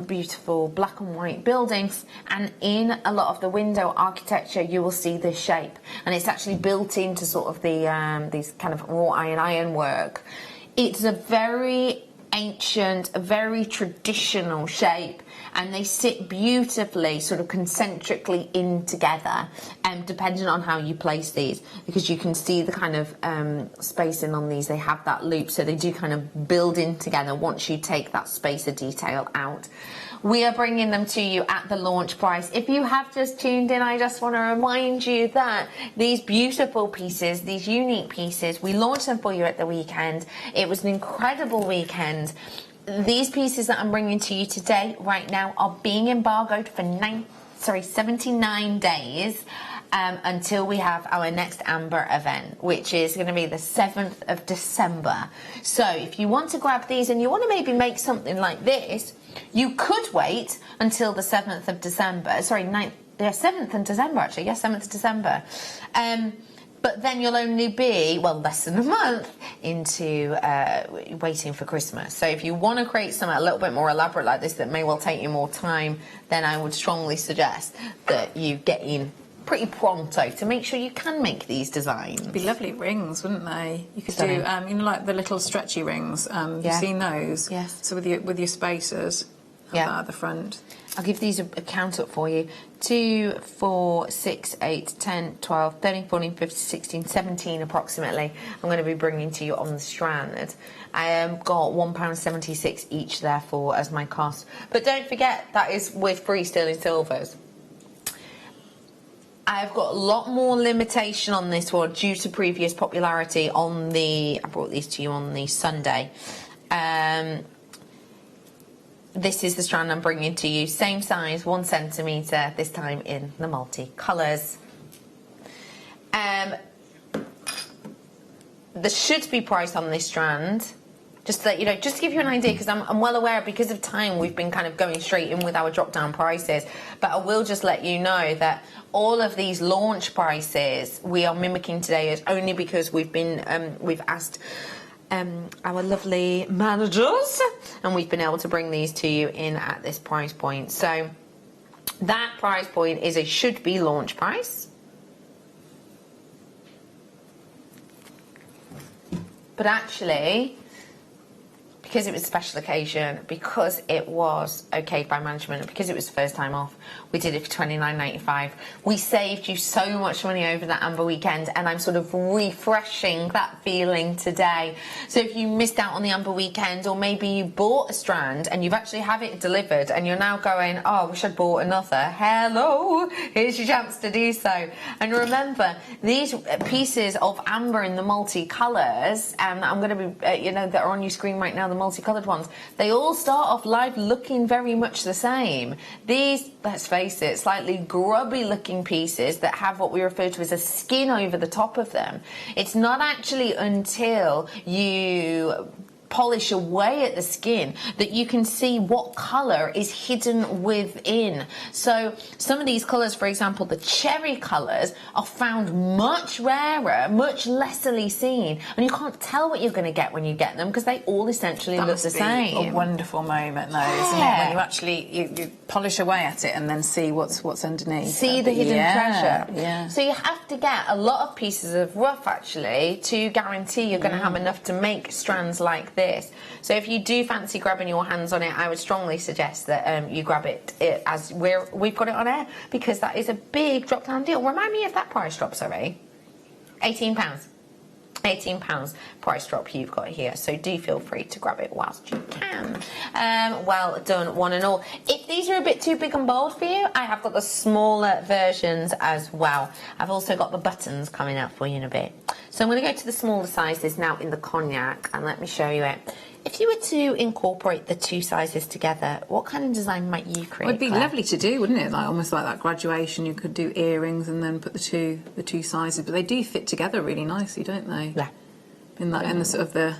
beautiful black and white buildings. And in a lot of the window architecture, you will see this shape. And it's actually built into sort of the these kind of wrought iron work. It's a very ancient, a very traditional shape, and they sit beautifully sort of concentrically in together, depending on how you place these, because you can see the kind of spacing on these. They have that loop, so they do kind of build in together once you take that spacer detail out. We are bringing them to you at the launch price. If you have just tuned in, I just want to remind you that these beautiful pieces, these unique pieces, we launched them for you at the weekend. It was an incredible weekend. These pieces that I'm bringing to you today, right now, are being embargoed for 79 days until we have our next Amber event, which is going to be the 7th of December. So if you want to grab these and you want to maybe make something like this, you could wait until the 7th of December. Sorry, 7th of December, actually. Yes, 7th of December. But then you'll only be, well, less than a month into waiting for Christmas. So if you want to create something a little bit more elaborate like this that may well take you more time, then I would strongly suggest that you get in pretty pronto to make sure you can make these designs. It'd be lovely rings, wouldn't they? You could Stunning. do, you know, like the little stretchy rings. You've seen those? Yes. So with your spacers, that at the front. I'll give these a count up for you. 2, 4, 6, 8, 10, 12, 13, 14, 15, 16, 17 approximately. I'm going to be bringing to you on the strand. I got £1.76 each therefore as my cost. But don't forget, that is with free sterling silvers. I've got a lot more limitation on this one due to previous popularity on the... I brought these to you on the Sunday. This is the strand I'm bringing to you. Same size, 1 centimetre, this time in the multi-colours. The should-be price on this strand Just to let you know, just to give you an idea, because I'm well aware, because of time, we've been kind of going straight in with our drop-down prices. But I will just let you know that all of these launch prices we are mimicking today is only because we've asked our lovely managers, and we've been able to bring these to you in at this price point. So that price point is a should-be launch price. But actually, because it was a special occasion, because it was okayed by management, and because it was first time off, we did it for $29.95. We saved you so much money over that Amber weekend, and I'm sort of refreshing that feeling today. So if you missed out on the Amber weekend, or maybe you bought a strand and you've actually have it delivered and you're now going, oh, I wish I'd bought another, hello, here's your chance to do so. And remember, these pieces of amber in the multicolours, and I'm going to be, you know, that are on your screen right now, the multicoloured ones, they all start off live looking very much the same. These, let's face it, slightly grubby looking pieces that have what we refer to as a skin over the top of them. It's not actually until you polish away at the skin that you can see what colour is hidden within. So some of these colours, for example, the cherry colours, are found much rarer, much lessly seen, and you can't tell what you're going to get when you get them because they all essentially look the same. A wonderful moment, though, isn't it? When you actually you polish away at it and then see what's underneath. See the hidden treasure. Yeah. So you have to get a lot of pieces of rough actually to guarantee you're going to have enough to make strands like this. So if you do fancy grabbing your hands on it, I would strongly suggest that you grab it as we've got it on air, because that is a big drop down deal. Remind me of that price drop, sorry. £18. £18 price drop you've got here, so do feel free to grab it whilst you can. Well done, one and all. If these are a bit too big and bold for you, I have got the smaller versions as well. I've also got the buttons coming out for you in a bit. So I'm going to go to the smaller sizes now in the cognac, and let me show you it. If you were to incorporate the two sizes together, what kind of design might you create? Well, it'd be Claire? lovely to do, wouldn't it? Like almost like that graduation. You could do earrings and then put the two sizes, but they do fit together really nicely, don't they? Yeah. In the sort of the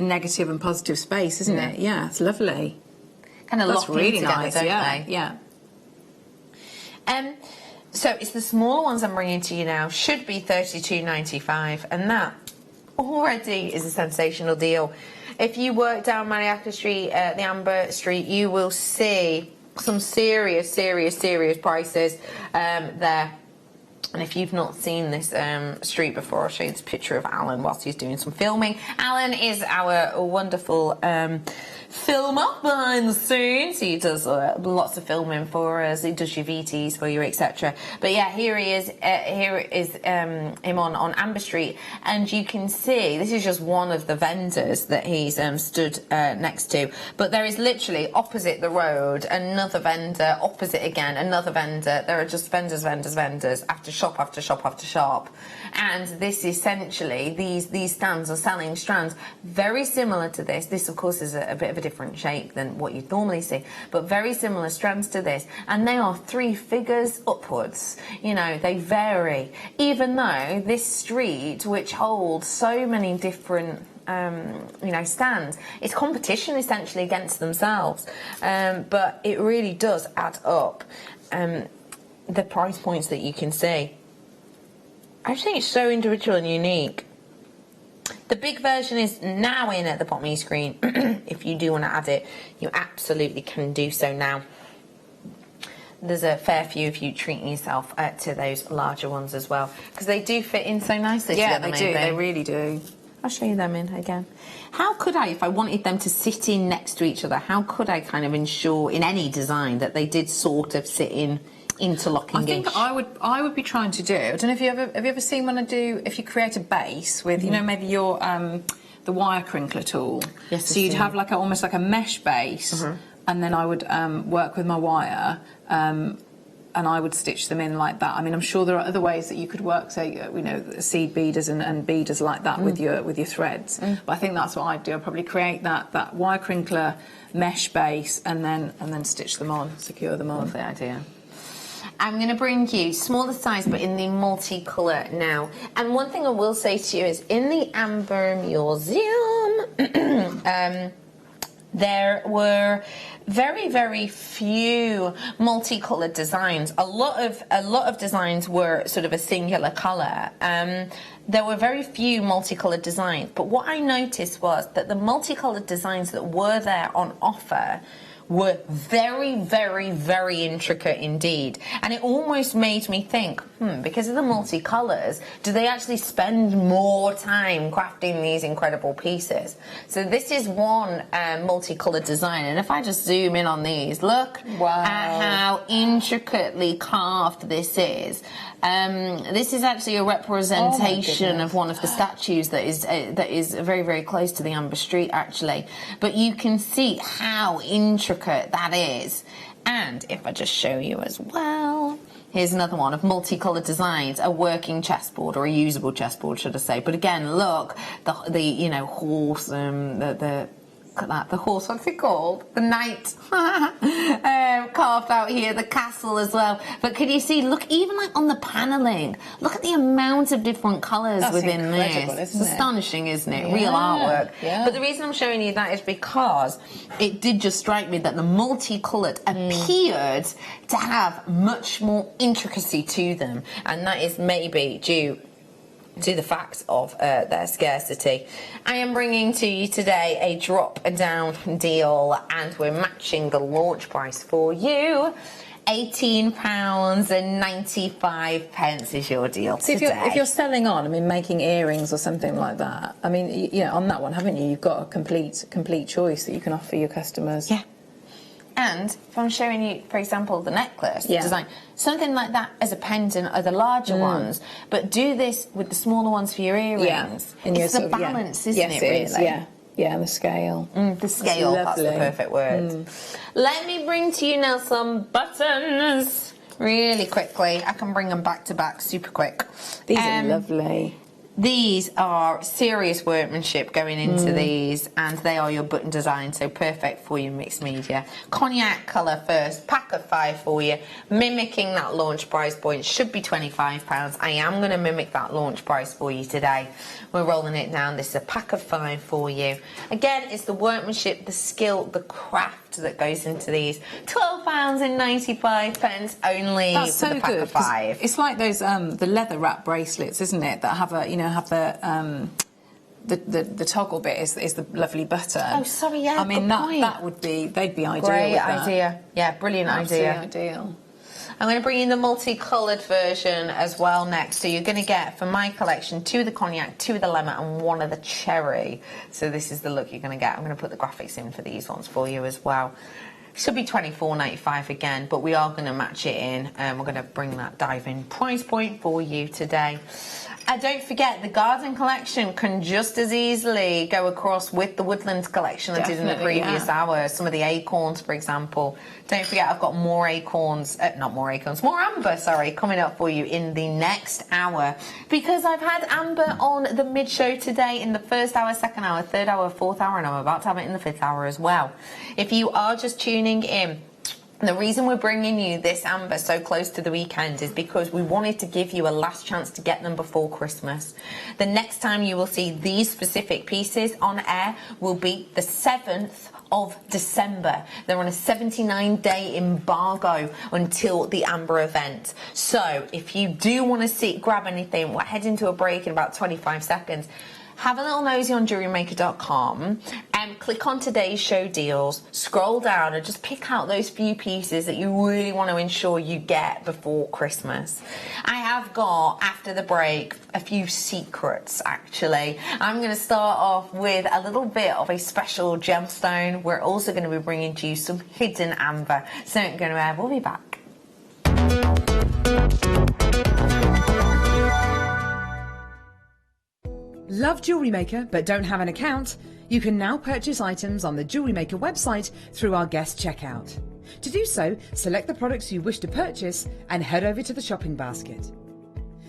negative and positive space, isn't it? Yeah, it's lovely. Kind of That's lock really together, nice, don't yeah, they? yeah. So it's the smaller ones I'm bringing to you now. Should be $32.95, and that already is a sensational deal. If you work down Mariaka Street, the Amber Street, you will see some serious prices there. And if you've not seen this street before, I'll show you this picture of Alan whilst he's doing some filming. Alan is our wonderful filmer behind the scenes. He does lots of filming for us. He does your VTs for you, etc. But yeah, here he is. Here is him on Amber Street, and you can see this is just one of the vendors that he's stood next to. But there is literally opposite the road another vendor, opposite again another vendor. There are just vendors after shop after shop after shop. And this essentially, these stands are selling strands very similar to this. This, of course, is a bit of a different shape than what you'd normally see, but very similar strands to this. And they are 3 figures upwards. You know, they vary. Even though this street, which holds so many different you know, stands, it's competition essentially against themselves. But it really does add up. The price points that you can see. I just think it's so individual and unique. The big version is now in at the bottom of your screen. If you do want to add it, you absolutely can do so now. There's a fair few of you treating yourself to those larger ones as well, because they do fit in so nicely together. Yeah, they do. They really do. I'll show you them in again. How could I, if I wanted them to sit in next to each other, how could I kind of ensure in any design that they did sort of sit in interlocking? I think I would be trying to do. I don't know if have you ever seen when I do, if you create a base with you know, maybe your the wire crinkler tool. Yes. So you'd have like almost like a mesh base, and then I would work with my wire. And I would stitch them in like that. I mean, I'm sure there are other ways that you could work, say, you know, seed beaders and beaders like that with your threads. But I think that's what I'd do. I'd probably create that wire crinkler mesh base and then stitch them on, secure them on. That's the idea. I'm going to bring you smaller size, but in the multicolour now. And one thing I will say to you is, in the Amber Museum, There were very few multicoloured designs. A lot of designs were sort of a singular colour. There were very few multicoloured designs, but what I noticed was that the multicoloured designs that were there on offer were very intricate indeed. And it almost made me think, because of the multicolours, do they actually spend more time crafting these incredible pieces? So this is one multicoloured design, and if I just zoom in on these, look at how intricately carved this is. This is actually a representation of one of the statues that is very close to the Amber Street, actually. But you can see how intricate that is. And if I just show you as well, here's another one of multicoloured designs, a working chessboard, or a usable chessboard, should I say. But again, look, the you know, horse, the horse, what's it called? The knight carved out here, the castle as well. But can you see, look, even like on the panelling, look at the amount of different colours within this. It's astonishing, isn't it? Real artwork. But the reason I'm showing you that is because it did just strike me that the multicoloured appeared to have much more intricacy to them, and that is maybe due to the fact of their scarcity. I am bringing to you today a drop down deal, and we're matching the launch price for you. £18.95 is your deal today. If you're selling on, I mean, making earrings or something like that, I mean, you know, on that one, haven't you? You've got a complete choice that you can offer your customers. Yeah. And if I'm showing you, for example, the necklace design, something like that as a pendant are the larger ones, but do this with the smaller ones for your earrings. It's the balance, isn't it, really? Yeah, and the scale. The scale, that's the perfect word. Let me bring to you now some buttons really quickly. I can bring them back to back super quick. These are lovely. These are serious workmanship going into these, and they are your button design, so perfect for your mixed media. Cognac colour first, pack of 5 for you, mimicking that launch price point, should be £25. I am going to mimic that launch price for you today. We're rolling it down. This is a pack of 5 for you. Again, it's the workmanship, the skill, the craft that goes into these. £12.95 only. That's so the pack good. Of 5. It's like those the leather wrap bracelets, isn't it? That have a have the toggle bit is the lovely button. Oh, sorry, yeah. I mean that would be, they'd be ideal. Great with idea. That. Yeah, brilliant idea. Ideal. I'm going to bring in the multicoloured version as well next. So you're going to get, for my collection, 2 of the cognac, 2 of the lemon, and 1 of the cherry. So this is the look you're going to get. I'm going to put the graphics in for these ones for you as well. Should be £24.95 again, but we are going to match it in, and we're going to bring that dive-in price point for you today. And don't forget, the garden collection can just as easily go across with the woodlands collection that did in the previous hour. Some of the acorns, for example. Don't forget, I've got more acorns, more amber, sorry, coming up for you in the next hour. Because I've had amber on the mid-show today in the first hour, second hour, third hour, fourth hour, and I'm about to have it in the fifth hour as well. If you are just tuning in, the reason we're bringing you this amber so close to the weekend is because we wanted to give you a last chance to get them before Christmas. The next time you will see these specific pieces on air will be the 7th of December. They're on a 79-day embargo until the Amber event. So if you do want to grab anything, we're heading to a break in about 25 seconds. Have a little nosy on JewelleryMaker.com and click on today's show deals, scroll down and just pick out those few pieces that you really want to ensure you get before Christmas. I have got, after the break, a few secrets actually. I'm going to start off with a little bit of a special gemstone. We're also going to be bringing to you some hidden amber. So don't go anywhere, we'll be back. Love Jewellery Maker but don't have an account? You can now purchase items on the Jewellery Maker website through our guest checkout. To do so, select the products you wish to purchase and head over to the shopping basket.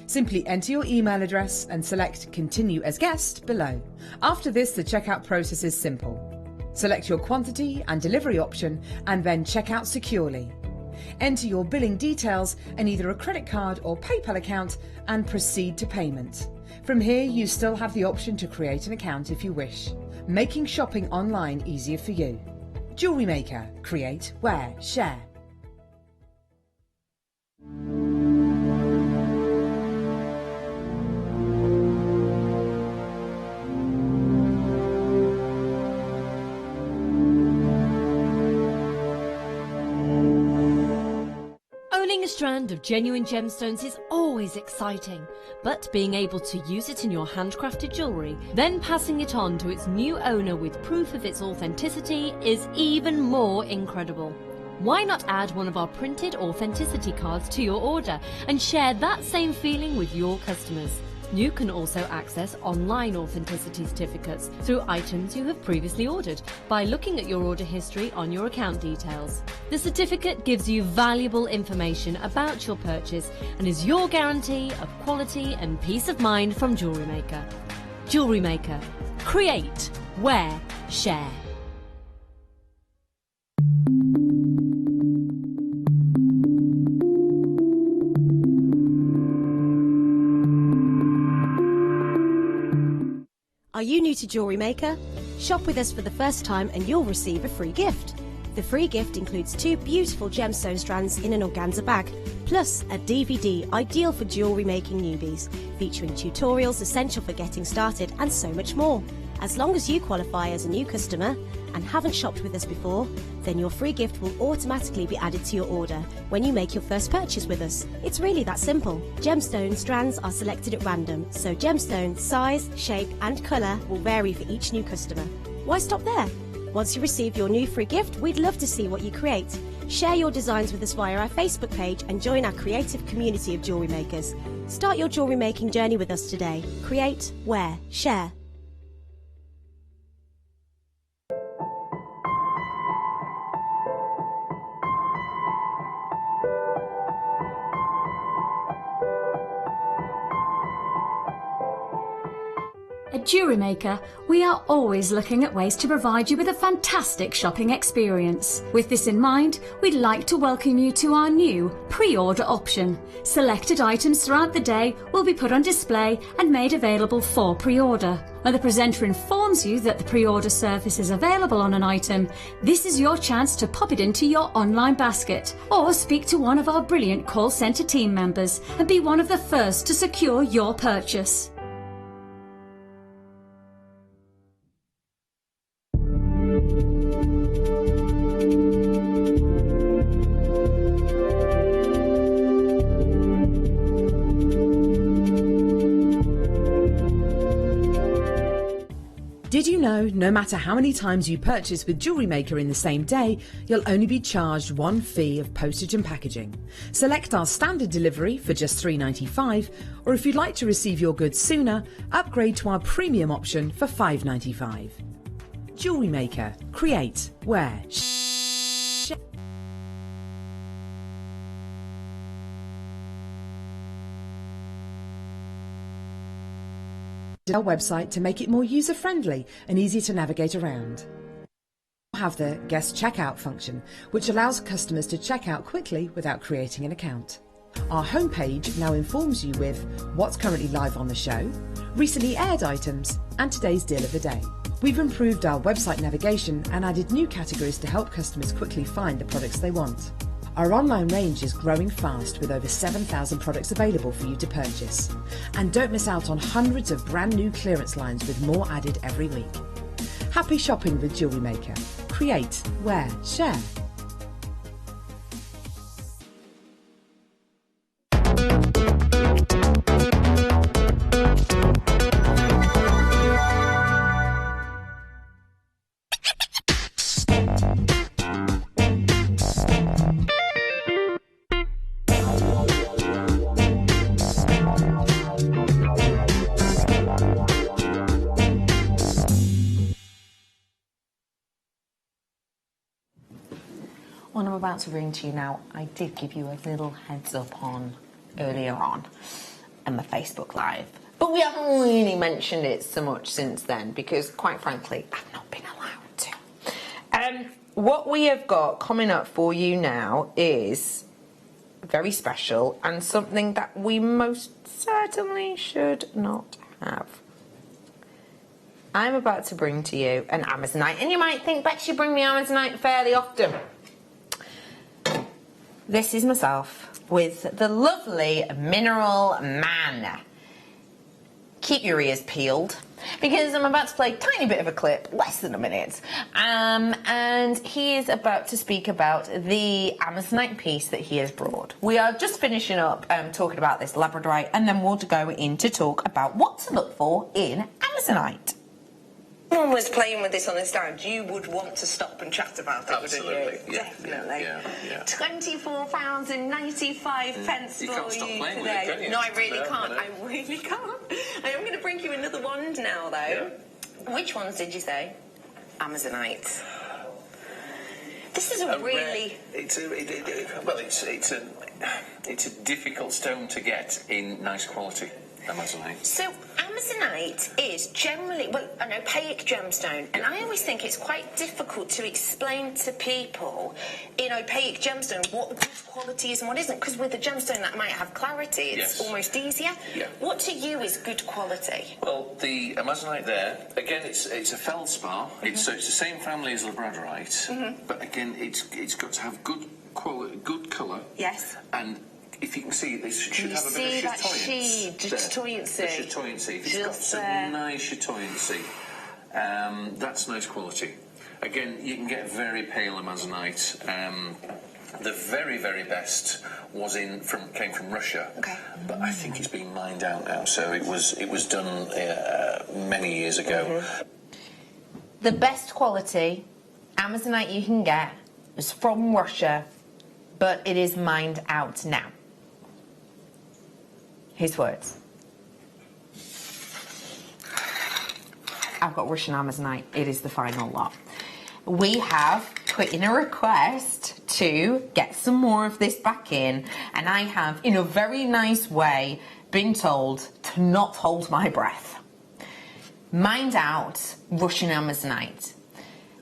Simply enter your email address and select Continue as Guest below. After this, the checkout process is simple. Select your quantity and delivery option and then check out securely. Enter your billing details and either a credit card or PayPal account and proceed to payment. From here, you still have the option to create an account if you wish. making shopping online easier for you. Jewellery Maker. Create, wear, share. Owning a strand of genuine gemstones is always exciting, but being able to use it in your handcrafted jewellery, then passing it on to its new owner with proof of its authenticity is even more incredible. Why not add one of our printed authenticity cards to your order and share that same feeling with your customers? You can also access online authenticity certificates through items you have previously ordered by looking at your order history on your account details. The certificate gives you valuable information about your purchase and is your guarantee of quality and peace of mind from Jewellery Maker. Jewellery Maker. Create, wear, share. Are you new to Jewellery Maker? Shop with us for the first time and you'll receive a free gift. The free gift includes 2 beautiful gemstone strands in an organza bag, plus a DVD ideal for jewellery making newbies, featuring tutorials essential for getting started and so much more. As long as you qualify as a new customer and haven't shopped with us before, then your free gift will automatically be added to your order when you make your first purchase with us. It's really that simple. Gemstone strands are selected at random, so gemstone size, shape and colour will vary for each new customer. Why stop there? Once you receive your new free gift, we'd love to see what you create. Share your designs with us via our Facebook page and join our creative community of jewellery makers. Start your jewellery making journey with us today. Create, wear, share. At Jewellery Maker, we are always looking at ways to provide you with a fantastic shopping experience. With this in mind, we'd like to welcome you to our new pre-order option. Selected items throughout the day will be put on display and made available for pre-order. When the presenter informs you that the pre-order service is available on an item, this is your chance to pop it into your online basket or speak to one of our brilliant call centre team members and be one of the first to secure your purchase. Did you know no matter how many times you purchase with Jewellery Maker in the same day, you'll only be charged one fee of postage and packaging? Select our standard delivery for just $3.95, or if you'd like to receive your goods sooner, upgrade to our premium option for $5.95. Jewellery Maker. Create, wear, our website to make it more user-friendly and easy to navigate around. We have the guest checkout function, which allows customers to check out quickly without creating an account. Our homepage now informs you with what's currently live on the show, recently aired items, and today's deal of the day. We've improved our website navigation and added new categories to help customers quickly find the products they want. Our online range is growing fast with over 7,000 products available for you to purchase. And don't miss out on hundreds of brand new clearance lines with more added every week. Happy shopping with Jewellery Maker. Create, wear, share. What I'm about to bring to you now, I did give you a little heads up on earlier on in my Facebook Live. But we haven't really mentioned it so much since then because, quite frankly, I've not been allowed to. What we have got coming up for you now is very special and something that we most certainly should not have. I'm about to bring to you an Amazonite. And you might think, Bex, you bring me Amazonite fairly often. This is myself with the lovely Mineral Man. Keep your ears peeled, because I'm about to play a tiny bit of a clip, less than a minute, and he is about to speak about the Amazonite piece that he has brought. We are just finishing up talking about this labradorite, and then we'll go in to talk about what to look for in Amazonite. If someone was playing with this on the stand, you would want to stop and chat about it, absolutely, wouldn't you? yeah, Definitely. yeah. £24.95 you for can't stop you playing today. with it, can you? No, I really No, can't. no. I really can't. I am going to bring you another wand now, though. Yeah. Which ones did you say? Amazonite. This is a really... It's a difficult stone to get in nice quality, Amazonite. So Amazonite is generally, well, an opaque gemstone, and I always think it's quite difficult to explain to people in opaque gemstone what the good quality is and what isn't, because with a gemstone that might have clarity, it's almost easier. Yeah. What to you is good quality? Well, the Amazonite there, again, it's a feldspar. So it's the same family as labradorite, but again, it's got to have good quality, good colour. Yes. And if you can see, it should You have a see bit of that chatoyancy. chatoyancy? The chatoyancy. If it's got Just some there. nice chatoyancy, that's nice quality. Again, you can get very pale Amazonite. The very, very best came from Russia, but I think it's been mined out now. So it was done many years ago. The best quality Amazonite you can get is from Russia, but it is mined out now. His words. I've got Russian Amazonite. It is the final lot. We have put in a request to get some more of this back in, and I have, in a very nice way, been told to not hold my breath. Mined out Russian Amazonite.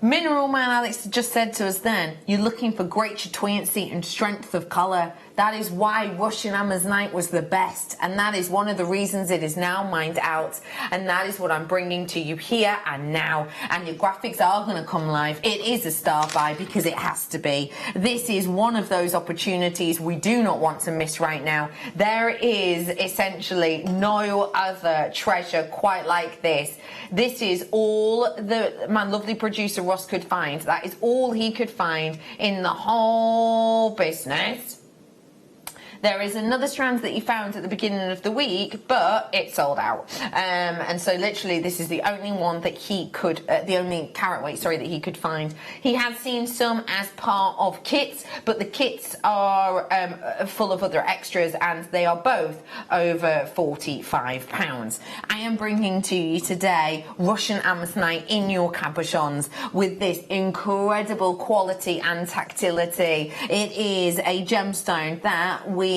Mineral Man Alex just said to us then, you're looking for great chatoyancy and strength of colour. That is why Russian Amazonite was the best, and that is one of the reasons it is now mined out, and that is what I'm bringing to you here and now. And your graphics are going to come live. It is a star buy because it has to be. This is one of those opportunities we do not want to miss right now. There is essentially no other treasure quite like this. This is all my lovely producer Ross could find. That is all he could find in the whole business. There is another strand that he found at the beginning of the week, but it sold out. And so literally this is the only one that he could, the only carat weight, sorry, that he could find. He has seen some as part of kits, but the kits are full of other extras, and they are both over £45. I am bringing to you today Russian Amazonite in your cabochons with this incredible quality and tactility. It is a gemstone that we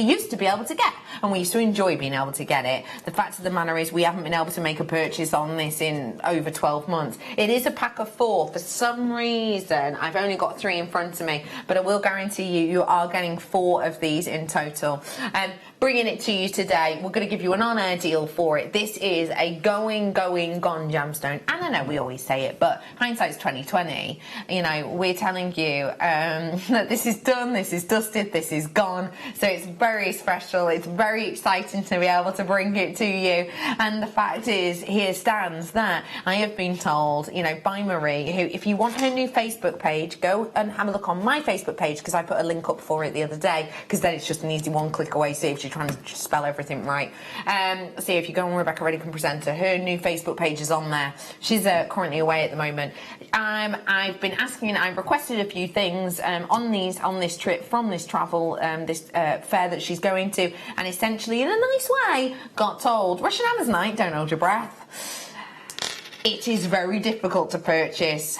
used to be able to get, and we used to enjoy being able to get it. The fact of the matter is we haven't been able to make a purchase on this in over 12 months. It is a pack of 4. For some reason, I've only got 3 in front of me, but I will guarantee you are getting 4 of these in total. Bringing it to you today, we're going to give you an on-air deal for it. This is a gone gemstone. And I know we always say it, but hindsight's 2020. You know, we're telling you that this is done, this is dusted, this is gone. So it's very special. It's very exciting to be able to bring it to you. And the fact is, here stands that I have been told, you know, by Marie, who, if you want her new Facebook page, go and have a look on my Facebook page, because I put a link up for it the other day, because then it's just an easy one click away, saves you trying to spell everything right. See, if you go on Rebecca Redican Presenter, her new Facebook page is on there. She's currently away at the moment. I've been asking, I've requested a few things on this trip, from this travel, this fair that she's going to, and essentially in a nice way got told, Russian Amazonite, don't hold your breath. It is very difficult to purchase,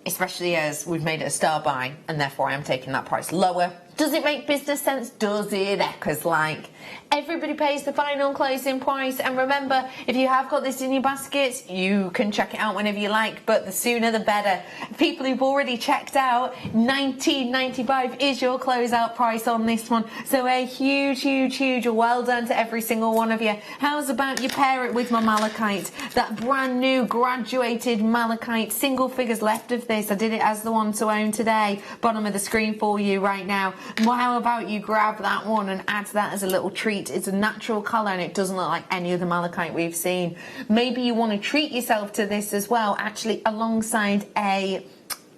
especially as we've made it a star buy, and therefore I am taking that price lower. Does it make business sense? Does it? Because like everybody pays the final closing price, and remember, if you have got this in your baskets, you can check it out whenever you like, but the sooner the better. People who've already checked out, $19.95 is your closeout price on this one, so a huge well done to every single one of you. How's about you pair it with my malachite, that brand new graduated malachite, single figures left of this. I did it as the one to own today, bottom of the screen for you right now. Well, how about you grab that one and add that as a little treat? It's a natural colour and it doesn't look like any other malachite we've seen. Maybe you want to treat yourself to this as well, actually alongside a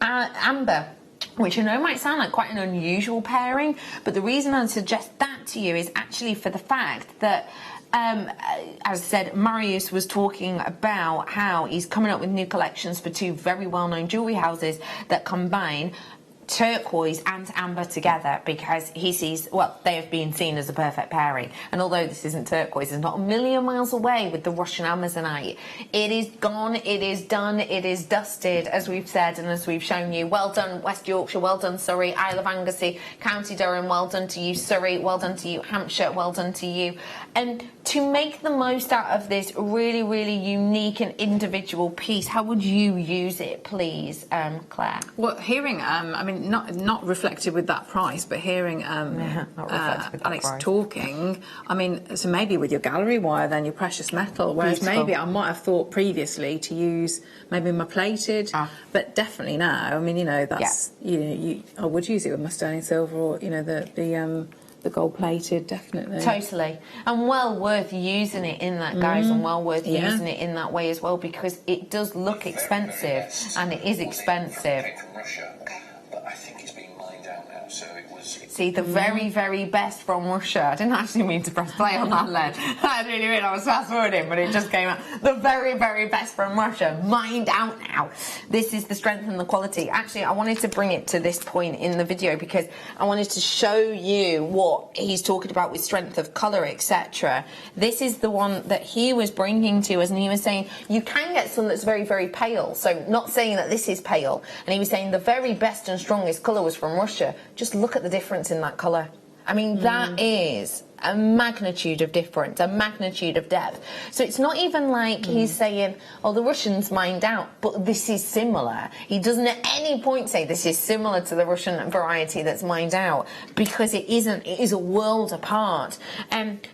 amber, which I know might sound like quite an unusual pairing, but the reason I suggest that to you is actually for the fact that as I said, Marius was talking about how he's coming up with new collections for two very well-known jewellery houses that combine turquoise and amber together, because he sees, well, they have been seen as a perfect pairing. And although this isn't turquoise, it's not a million miles away with the Russian Amazonite. It is gone, it is done, it is dusted, as we've said and as we've shown you. Well done West Yorkshire, well done Surrey, Isle of Anglesey, County Durham, well done to you Surrey, well done to you Hampshire, well done to you. And to make the most out of this really unique and individual piece, how would you use it, please, Claire? Well, hearing, I mean, not reflected with that price, but hearing Alex talking, I mean, so maybe with your gallery wire, then your precious metal, whereas maybe I might have thought previously to use maybe my plated, but definitely now, I mean, you know, that's, you know, I would use it with my sterling silver, or, you know, the gold plated, definitely. Totally. And well worth using it in that, guys, and well worth using it in that way as well, because it does look expensive, and it is expensive. But I think it's being mined out now, so it was... See, the very best from Russia. I didn't actually mean to press play on that lead. I really mean I was fast forwarding, but it just came out. The very best from Russia, mined out now. This is the strength and the quality. Actually, I wanted to bring it to this point in the video because I wanted to show you what he's talking about with strength of colour, etc. This is the one that he was bringing to us, and he was saying you can get some that's very pale. So not saying that this is pale. And he was saying the very best and strongest colour was from Russia. Just look at the difference in that colour. I mean, that is a magnitude of difference, a magnitude of depth. So it's not even like he's saying, oh, the Russians mined out, but this is similar. He doesn't at any point say this is similar to the Russian variety that's mined out, because it isn't. It is a world apart.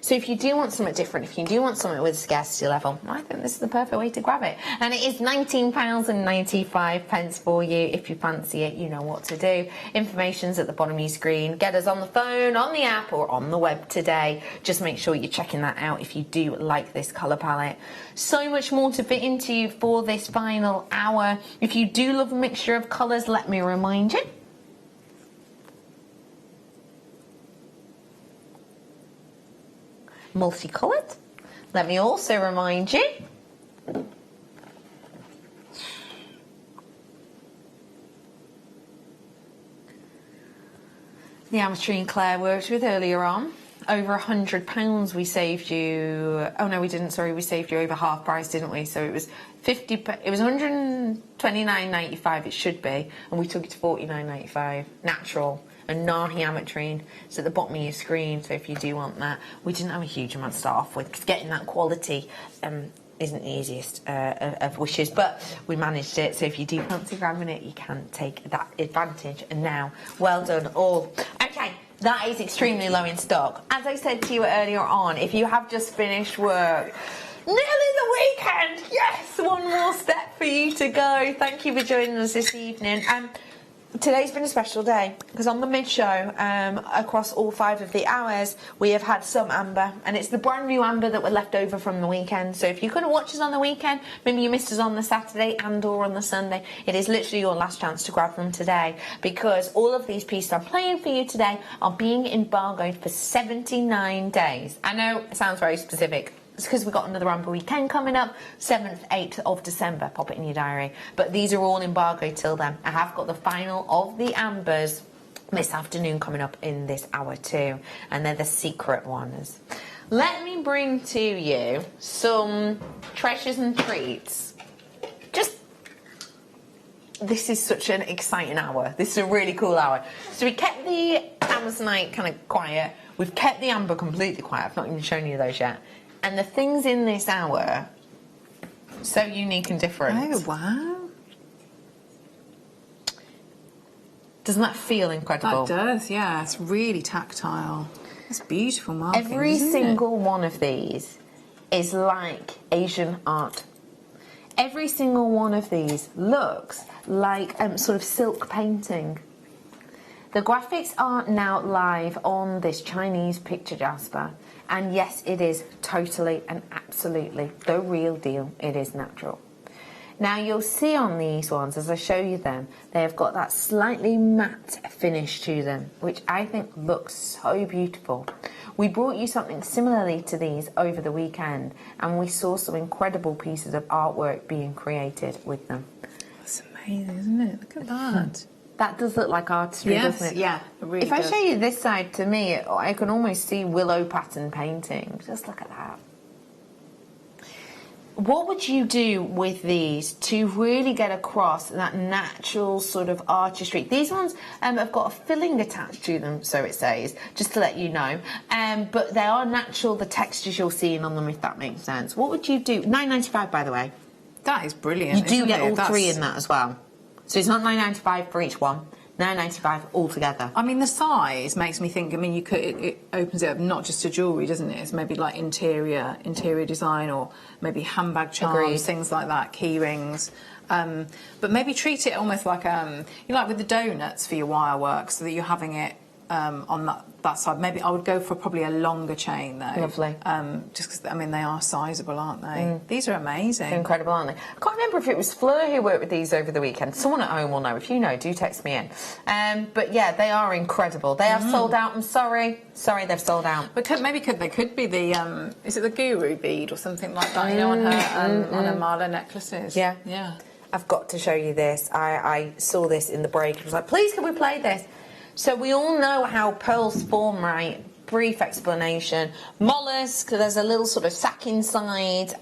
So if you do want something different, if you do want something with a scarcity level, I think this is the perfect way to grab it. And it is £19.95 for you. If you fancy it, you know what to do. Information's at the bottom of your screen. Get us on the phone, on the app, or on the web today. Just make sure you're checking that out if you do like this colour palette. So much more to fit into you for this final hour. If you do love a mixture of colours, let me remind you. Multicoloured. Let me also remind you. The ametrine Claire worked with earlier on. Over £100 we saved you. Oh no, we didn't. Sorry, we saved you over half price, didn't we? So it was It was £129.95. It should be, and we took it to £49.95. Natural and Nahi ametrine. It's at the bottom of your screen. So if you do want that, we didn't have a huge amount to start off with, because getting that quality isn't the easiest of wishes, but we managed it. So if you do fancy grabbing it, you can take that advantage. And now, well done all. Okay. That is extremely low in stock. As I said to you earlier on, if you have just finished work, nearly the weekend, yes, one more step for you to go. Thank you for joining us this evening. Today's been a special day because on the mid-show, across all 5 of the hours, we have had some amber, and it's the brand new amber that were left over from the weekend. So if you couldn't watch us on the weekend, maybe you missed us on the Saturday and or on the Sunday, it is literally your last chance to grab them today, because all of these pieces I'm playing for you today are being embargoed for 79 days. I know it sounds very specific. It's because we've got another amber weekend coming up, 7th, 8th of December. Pop it in your diary. But these are all embargoed till then. I have got the final of the ambers this afternoon coming up in this hour too. And they're the secret ones. Let me bring to you some treasures and treats. Just this is such an exciting hour. This is a really cool hour. So we kept the Amazonite kind of quiet. We've kept the amber completely quiet. I've not even shown you those yet. And the things in this hour, so unique and different. Oh, wow. Doesn't that feel incredible? That does, yeah. It's really tactile. It's beautiful marking. Every single one of these is like Asian art. Every single one of these looks like sort of silk painting. The graphics are now live on this Chinese picture jasper. And yes, it is totally and absolutely the real deal. It is natural. Now you'll see on these ones, as I show you them, they have got that slightly matte finish to them, which I think looks so beautiful. We brought you something similarly to these over the weekend, and we saw some incredible pieces of artwork being created with them. That's amazing, isn't it? Look at that. That does look like artistry, doesn't it? Yeah, it really If I show you this side, to me, I can almost see willow pattern painting. Just look at that. What would you do with these to really get across that natural sort of artistry? These ones have got a filling attached to them, so it says, just to let you know. But they are natural, the textures you're seeing on them, if that makes sense. What would you do? £9.95, by the way. That is brilliant. You do get all three in that as well. So it's not £9.95 for each one. £9.95 altogether. I mean, the size makes me think. I mean, you could it opens it up not just to jewellery, doesn't it? It's maybe like interior design, or maybe handbag charms, Agreed. things like that, key rings. But maybe treat it almost like like with the donuts for your wire work, so that you're having it on that side. Maybe I would go for probably a longer chain though. Lovely. Just because I mean they are sizable, aren't they? These are amazing. They're incredible, aren't they? I can't remember if it was Fleur who worked with these over the weekend. Someone at home will know. If you know, do text me in. But yeah, they are incredible. They have sold out. I'm sorry, they've sold out. But they could be the is it the guru bead or something like that? You know, on her mala necklaces. Yeah, yeah. I've got to show you this. I saw this in the break. I was like, please, can we play this? So we all know how pearls form, right? Brief explanation. Mollusk, there's a little sort of sac inside.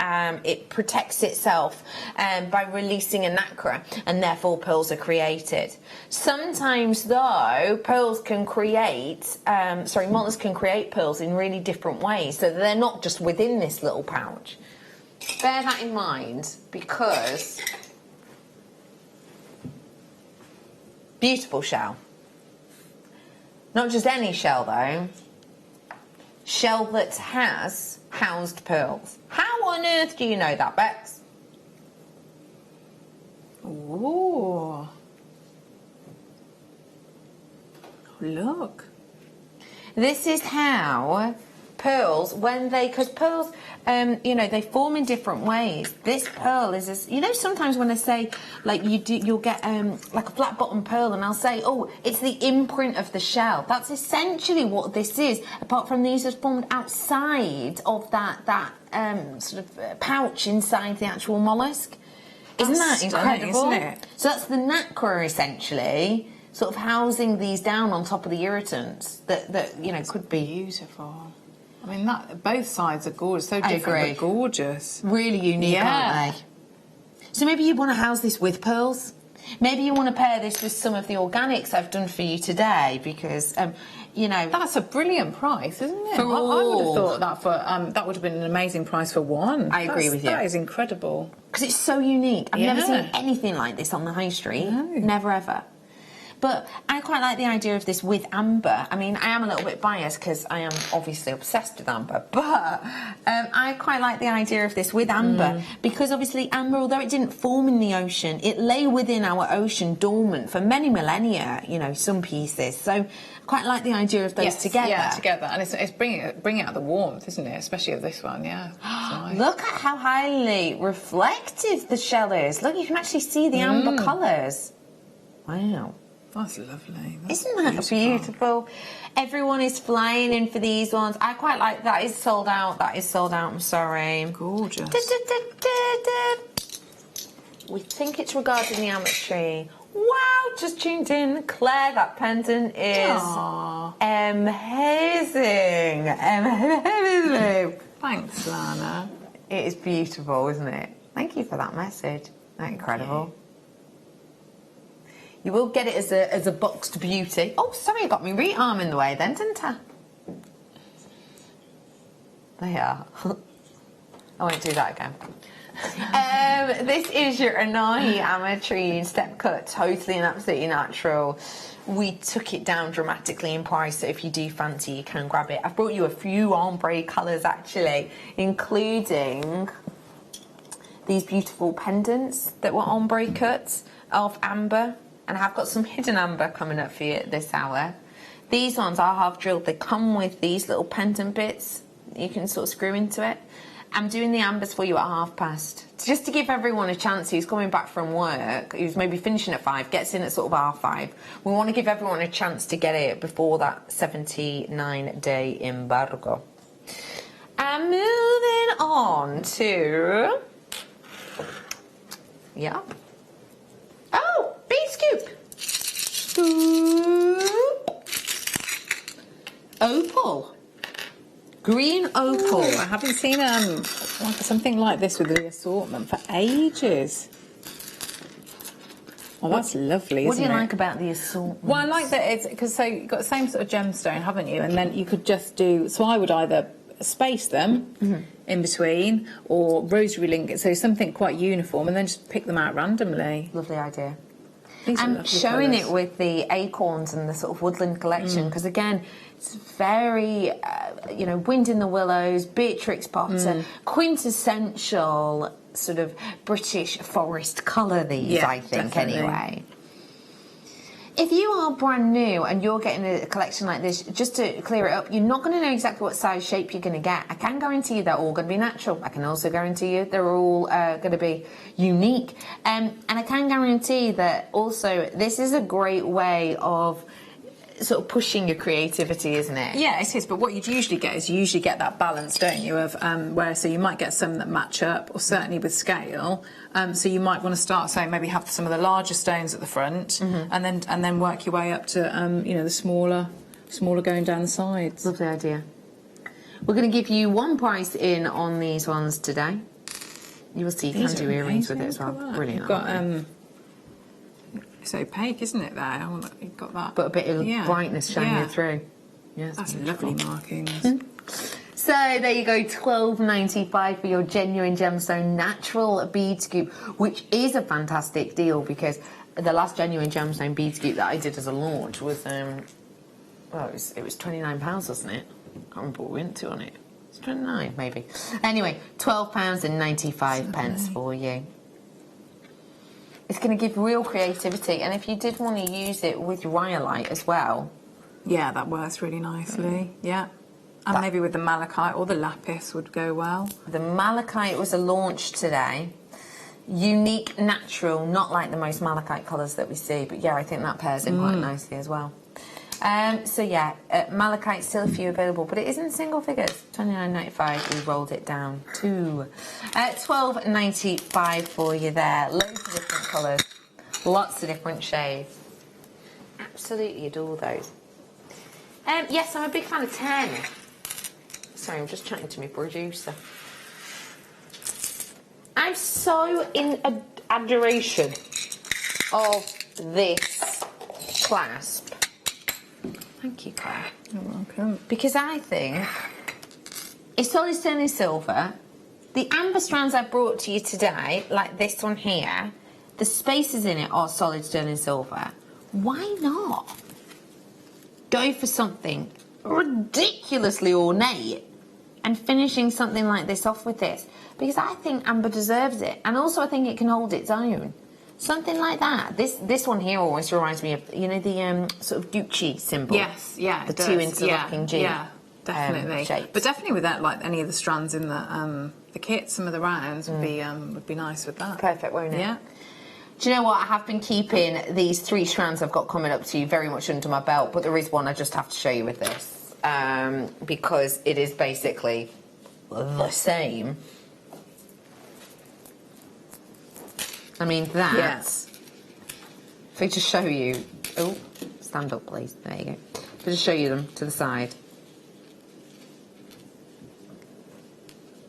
It protects itself by releasing a nacre, and therefore pearls are created. Sometimes, though, pearls can create, mollusks can create pearls in really different ways, so they're not just within this little pouch. Bear that in mind, because beautiful shell. Not just any shell, though. Shell that has housed pearls. How on earth do you know that, Bex? Ooh. Look. This is how pearls, because pearls, they form in different ways. This pearl is, sometimes when I say, like, you'll get, like a flat bottom pearl, and I'll say, oh, it's the imprint of the shell. That's essentially what this is, apart from these are formed outside of that sort of pouch inside the actual mollusk. Isn't that incredible? Isn't it? So that's the nacre, essentially, sort of housing these down on top of the irritants that could be beautiful. I mean, both sides are gorgeous. So different, but gorgeous. Really unique, aren't they? So maybe you want to house this with pearls. Maybe you want to pair this with some of the organics I've done for you today, because, That's a brilliant price, isn't it? For I would have thought that that would have been an amazing price for one. I agree with you. That is incredible. Because it's so unique. I've never seen anything like this on the high street. No. Never, ever. But I quite like the idea of this with amber. I mean, I am a little bit biased because I am obviously obsessed with amber. But I quite like the idea of this with amber because obviously amber, although it didn't form in the ocean, it lay within our ocean dormant for many millennia, some pieces. So I quite like the idea of those together. Yeah, together. And it's bringing out the warmth, isn't it? Especially of this one, yeah. Nice. Look at how highly reflective the shell is. Look, you can actually see the amber colours. Wow. That's lovely. Isn't that beautiful? Everyone is flying in for these ones. I quite like that. Is sold out. That is sold out. I'm sorry. Gorgeous. We think it's regarding the amateur. Wow, just tuned in. Claire, that pendant is amazing. Amazing. Thanks, Lana. It is beautiful, isn't it? Thank you for that message. Isn't that incredible? You will get it as a boxed beauty. Oh, sorry, I got my arm in the way then, didn't I? There you are. I won't do that again. This is your Anahi Ametrine step cut, totally and absolutely natural. We took it down dramatically in price, so if you do fancy, you can grab it. I've brought you a few ombre colours actually, including these beautiful pendants that were ombre cuts of amber, and I've got some hidden amber coming up for you at this hour. These ones are half drilled. They come with these little pendant bits you can sort of screw into it. I'm doing the ambers for you at past, just to give everyone a chance who's coming back from work, who's maybe finishing at 5, gets in at sort of 5:30. We want to give everyone a chance to get it before that 79-day embargo. And moving on to... Yeah. Oh, bead scoop. Opal. Green opal. I haven't seen something like this with the assortment for ages. Oh, that's lovely, isn't it? What do you like about the assortment? Well, I like that it's... Because so you've got the same sort of gemstone, haven't you? And then you could just do... So I would either space them in between or rosary link it, so something quite uniform, and then just pick them out randomly. Lovely idea. I'm showing it with the acorns and the sort of woodland collection, because again, it's very, you know, Wind in the Willows, Beatrix Potter, quintessential sort of British forest colour these, I think, definitely. Anyway. If you are brand new and you're getting a collection like this, just to clear it up, you're not going to know exactly what size shape you're going to get. I can guarantee you they're all going to be natural. I can also guarantee you they're all going to be unique. And I can guarantee that also this is a great way of sort of pushing your creativity, isn't it? Yeah, it is. But what you'd usually get is you usually get that balance, don't you, of where so you might get some that match up, or certainly with scale. So you might want to start, so maybe have some of the larger stones at the front, and then work your way up to you know, the smaller going down the sides. Lovely idea. We're going to give you one price in on these ones today. You will see you can do earrings with it as well. Brilliant. You've got it's opaque, isn't it? There, you've got that, but a bit of brightness shining through. Yes, that's lovely markings. So there you go, $12.95 for your genuine gemstone natural bead scoop, which is a fantastic deal because the last genuine gemstone bead scoop that I did as a launch was well, it was £29, wasn't it? I can't remember what we went to on it. It's 29 maybe. Anyway, £12.95 for you. It's going to give real creativity, and if you did want to use it with rhyolite as well, yeah, that works really nicely. Yeah, and maybe with the malachite or the lapis would go well. The malachite was a launch today. Unique, natural, not like the most malachite colours that we see, but yeah, I think that pairs in quite nicely as well. So yeah, malachite still a few available, but it is in single figures. $29.95. We rolled it down to $12.95 for you there. Loads of different colours, lots of different shades. Absolutely adore those. Yes, I'm a big fan of 10. Sorry, I'm just chatting to my producer. I'm so in adoration of this clasp. Thank you, Claire. You're welcome. Because I think it's solid sterling silver. The amber strands I brought to you today, like this one here, the spaces in it are solid sterling silver. Why not go for something ridiculously ornate and finishing something like this off with this? Because I think amber deserves it, and also I think it can hold its own. Something like that. This one here always reminds me of, you know, the sort of Gucci symbol. Yes, yeah, the two interlocking G. Yeah, definitely. But definitely with that, like any of the strands in the kit, some of the rounds would be nice with that. Perfect, won't it? Yeah. Do you know what? I have been keeping these 3 strands I've got coming up to you very much under my belt, but there is one I just have to show you with this because it is basically the same. I mean, that's... If I just show you... Oh, stand up, please. There you go. If I just show you them to the side.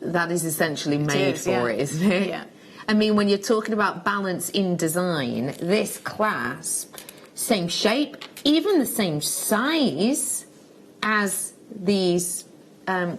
That is essentially made for it, isn't it? Yeah. I mean, when you're talking about balance in design, this clasp, same shape, even the same size as these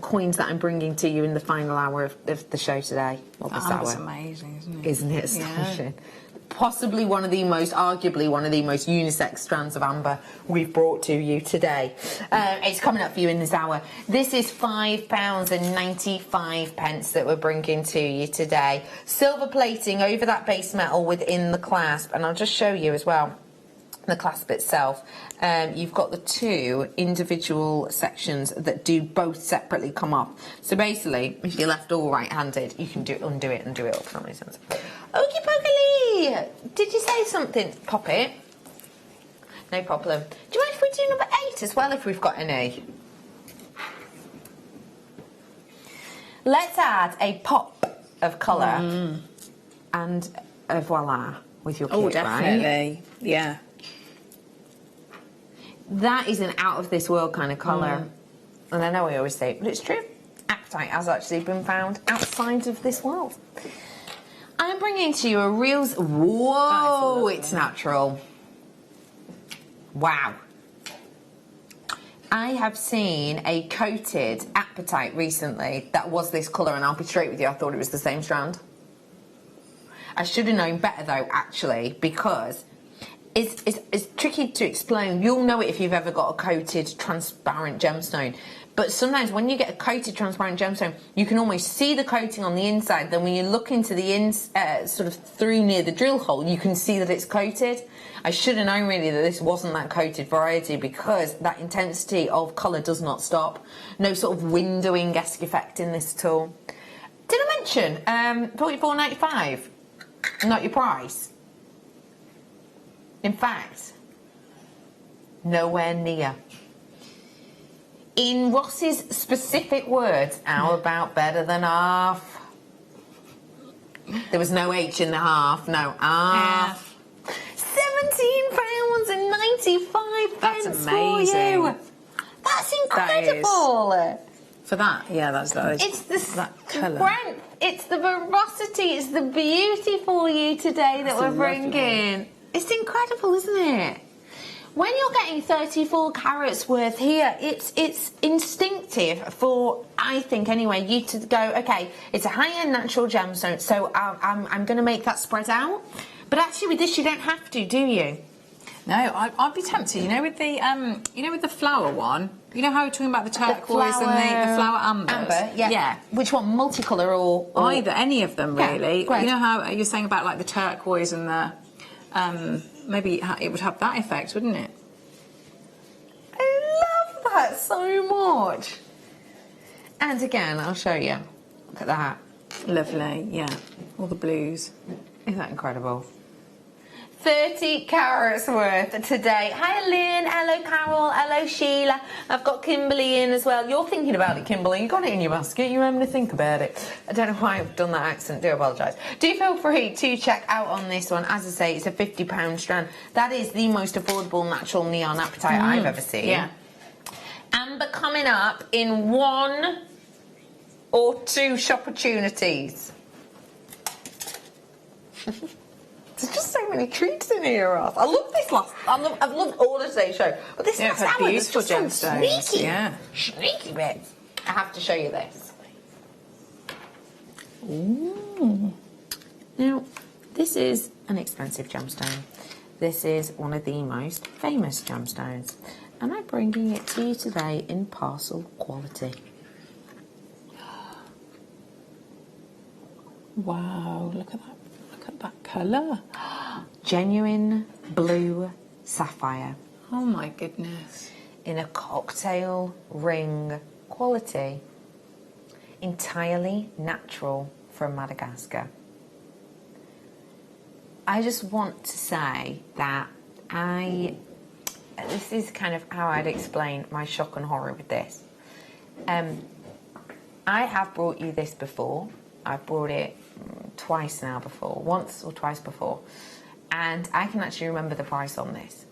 coins that I'm bringing to you in the final hour of the show today. That's amazing, isn't it? Isn't it astonishing? Yeah. Possibly arguably one of the most unisex strands of amber we've brought to you today. It's coming up for you in this hour. This is £5.95 that we're bringing to you today. Silver plating over that base metal within the clasp, and I'll just show you as well the clasp itself. You've got the two individual sections that do both separately come off. So basically, if you're left or right-handed, you can undo it and do it up, if that makes sense. Okie pokey! Did you say something? Pop it. No problem. Do you mind if we do number 8 as well, if we've got any? Let's add a pop of colour and a voila with your kit, Oh, definitely. Right? Yeah. That is an out-of-this-world kind of colour. And I know I always say it, but it's true. Apatite has actually been found outside of this world. I'm bringing to you a real... Whoa, it's natural. Wow. I have seen a coated apatite recently that was this colour, and I'll be straight with you, I thought it was the same strand. I should have known better, though, actually, because... It's tricky to explain. You'll know it if you've ever got a coated transparent gemstone. But sometimes when you get a coated transparent gemstone, you can almost see the coating on the inside. Then when you look into the sort of through near the drill hole, you can see that it's coated. I should have known really that this wasn't that coated variety, because that intensity of colour does not stop. No sort of windowing-esque effect in this at all. Did I mention $44.95? Not your price. In fact, nowhere near. In Ross's specific words, how about better than half? There was no H in the half, no, half. £17.95 That's for amazing. you. That's incredible. That for that, yeah, that's it's the that colour. strength, it's the veracity, it's the beauty for you today that we're bringing. It's incredible, isn't it? When you're getting 34 carats worth here, it's instinctive for, I think anyway, you to go, okay, it's a high-end natural gemstone, so I'm going to make that spread out. But actually with this, you don't have to, do you? No, I'd be tempted. You know, with the with the flower one. You know how we're talking about the turquoise and the flower ambers? Amber, yeah. Which one, multicolour or either? Any of them, really. Yeah, you know how you're saying about like the turquoise and the maybe it would have that effect, wouldn't it? I love that so much. And again, I'll show you. Look at that. Lovely, yeah. All the blues. Isn't that incredible? 30 carats worth today. Hi Lynn, hello Carol, hello Sheila. I've got Kimberly in as well. You're thinking about it, Kimberly. You got it in your basket. You're having to think about it. I don't know why I've done that accent. Do apologise. Do feel free to check out on this one. As I say, it's a £50 strand. That is the most affordable natural neon apatite I've ever seen. Yeah. Amber coming up in 1 or 2 shop opportunities. There's just so many treats in here, Ross. I love this I've loved all of today's show. But this last hour, beautiful just gemstones. Sneaky, yeah. Sneaky bits. I have to show you this. Ooh. Now, this is an expensive gemstone. This is one of the most famous gemstones. And I'm bringing it to you today in parcel quality. Wow, look at that. Look at that colour. Genuine blue sapphire. Oh my goodness. In a cocktail ring quality. Entirely natural from Madagascar. I just want to say that this is kind of how I'd explain my shock and horror with this. I have brought you this before. I've brought it twice now before, once or twice before, and I can actually remember the price on this.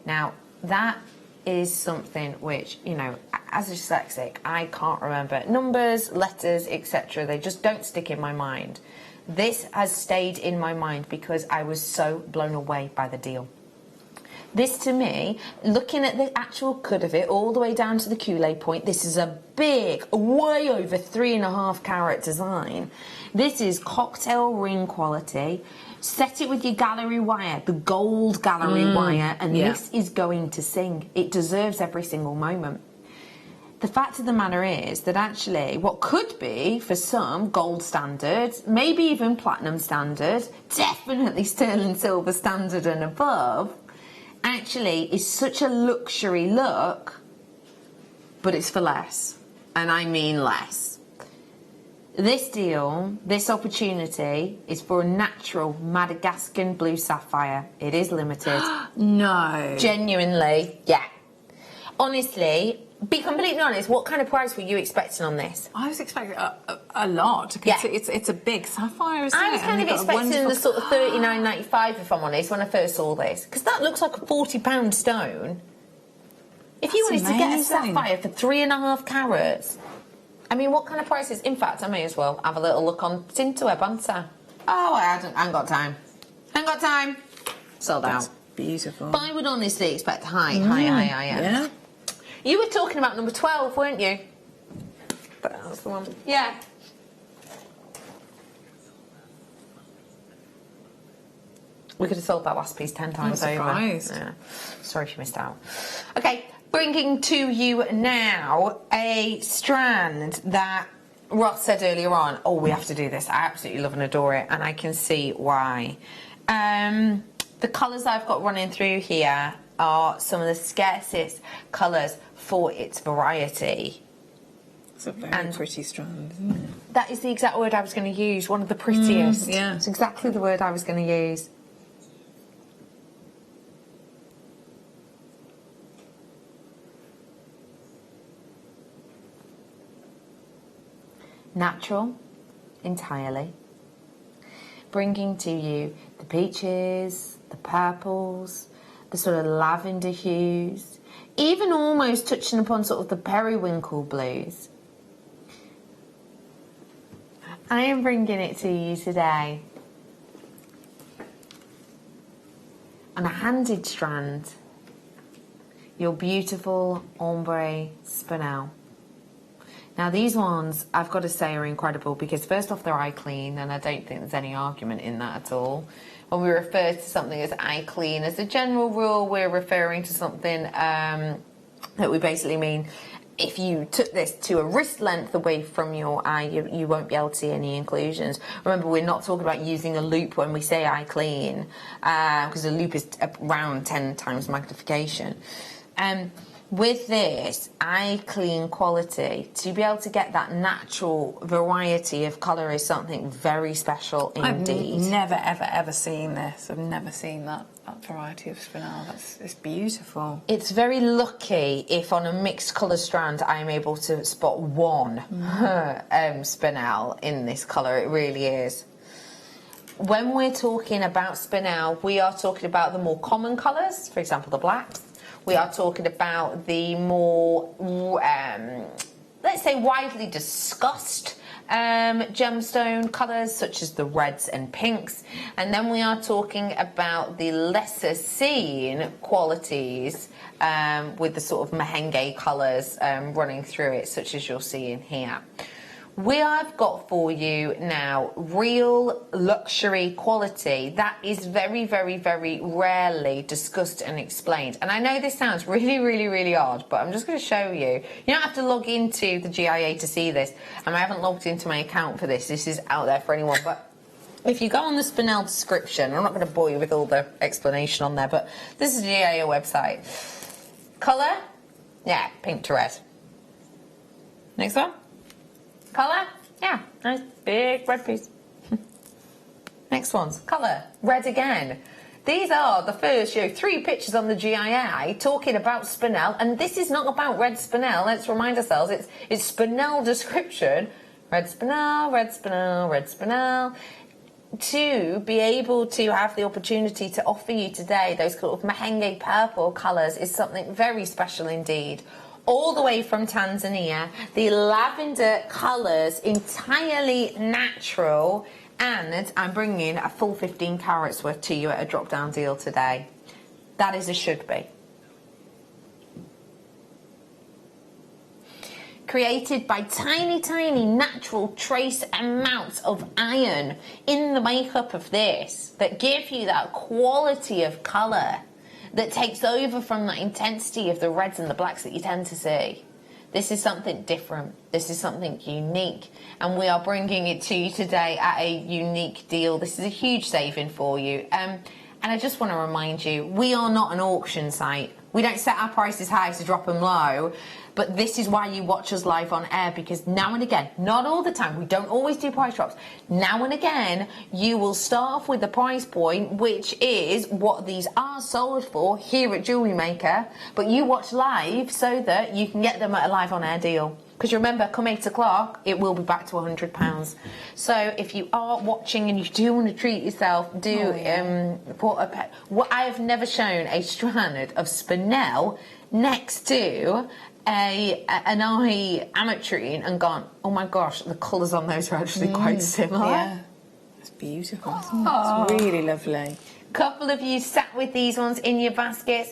Now, that is something which, you know, as a dyslexic, I can't remember numbers, letters, etc. They just don't stick in my mind. This has stayed in my mind because I was so blown away by the deal. This to me, looking at the actual cut of it all the way down to the culée point, this is a big, way over 3.5 carat design. This is cocktail ring quality. Set it with your gallery wire, the gold gallery wire, and this is going to sing. It deserves every single moment. The fact of the matter is that actually what could be, for some, gold standard, maybe even platinum standard, definitely sterling silver standard and above, actually is such a luxury look, but it's for less. And I mean less. This deal, this opportunity, is for a natural Madagascan blue sapphire. It is limited. No. Genuinely, yeah. Honestly, be completely honest, what kind of price were you expecting on this? I was expecting a lot. Yeah. It's a big sapphire, isn't it? I was kind of expecting the sort of colour. $39.95, if I'm honest, when I first saw this. Because that looks like a £40 stone. If you wanted to get a sapphire for 3.5 carats, I mean, what kind of prices? In fact, I may as well have a little look on Tinterweb, haven't I? Oh, I ain't got time. Ain't got time. Sold out. Beautiful. But I would honestly expect high. Yeah. You were talking about number 12, weren't you? That's the one. Yeah. We could have sold that last piece 10 times over. Surprised. Yeah. Sorry if you missed out. Okay, bringing to you now a strand that Ross said earlier on, oh, we have to do this. I absolutely love and adore it, and I can see why. The colours I've got running through here are some of the scarcest colours for its variety. It's a very pretty strand, isn't it? That is the exact word I was going to use, one of the prettiest. Yeah. It's exactly the word I was going to use. Natural, entirely. Bringing to you the peaches, the purples, the sort of lavender hues, even almost touching upon sort of the periwinkle blues. I am bringing it to you today on a handed strand, your beautiful ombre spinel. Now these ones, I've got to say, are incredible because first off, they're eye clean, and I don't think there's any argument in that at all. When we refer to something as eye clean, as a general rule, we're referring to something that we basically mean if you took this to a wrist length away from your eye, you won't be able to see any inclusions. Remember, we're not talking about using a loop when we say eye clean, because a loop is around 10 times magnification. With this eye clean quality, to be able to get that natural variety of colour is something very special indeed. I've never ever seen this. I've never seen that variety of spinel. It's beautiful. It's very lucky if on a mixed colour strand I am able to spot one spinel in this colour. It really is. When we're talking about spinel, we are talking about the more common colours, for example the blacks. We are talking about the more, let's say, widely discussed gemstone colours, such as the reds and pinks. And then we are talking about the lesser seen qualities with the sort of merengue colours running through it, such as you're seeing here. We have got for you now real luxury quality that is very, very, very rarely discussed and explained. And I know this sounds really, really, really odd, but I'm just going to show you. You don't have to log into the GIA to see this. And I haven't logged into my account for this. This is out there for anyone. But if you go on the spinel description, I'm not going to bore you with all the explanation on there, but this is the GIA website. Colour? Yeah, pink to red. Next one. Colour? Yeah, nice big red piece. Next one's colour. Red again. These are the first 3 pictures on the GIA talking about spinel, and this is not about red spinel. Let's remind ourselves, it's spinel description. Red spinel, red spinel, red spinel. To be able to have the opportunity to offer you today those sort of merengue purple colours is something very special indeed. All the way from Tanzania, the lavender colours, entirely natural And I'm bringing a full 15 carats worth to you at a drop-down deal today. That is a should be. Created by tiny, tiny natural trace amounts of iron in the makeup of this that give you that quality of colour that takes over from that intensity of the reds and the blacks that you tend to see. This is something different. This is something unique. And we are bringing it to you today at a unique deal. This is a huge saving for you. And I just want to remind you, we are not an auction site. We don't set our prices high to drop them low. But this is why you watch us live on air, because now and again, not all the time, we don't always do price drops. Now and again, you will start off with the price point, which is what these are sold for here at Jewellery Maker, but you watch live so that you can get them at a live on air deal. Because remember, come 8 o'clock, it will be back to £100. So if you are watching and you do want to treat yourself, put a what I have never shown a strand of spinel next to an eye ametrine and gone, oh my gosh, the colours on those are actually quite similar. Yeah, it's beautiful, isn't it? It's really lovely. Couple of you sat with these ones in your baskets.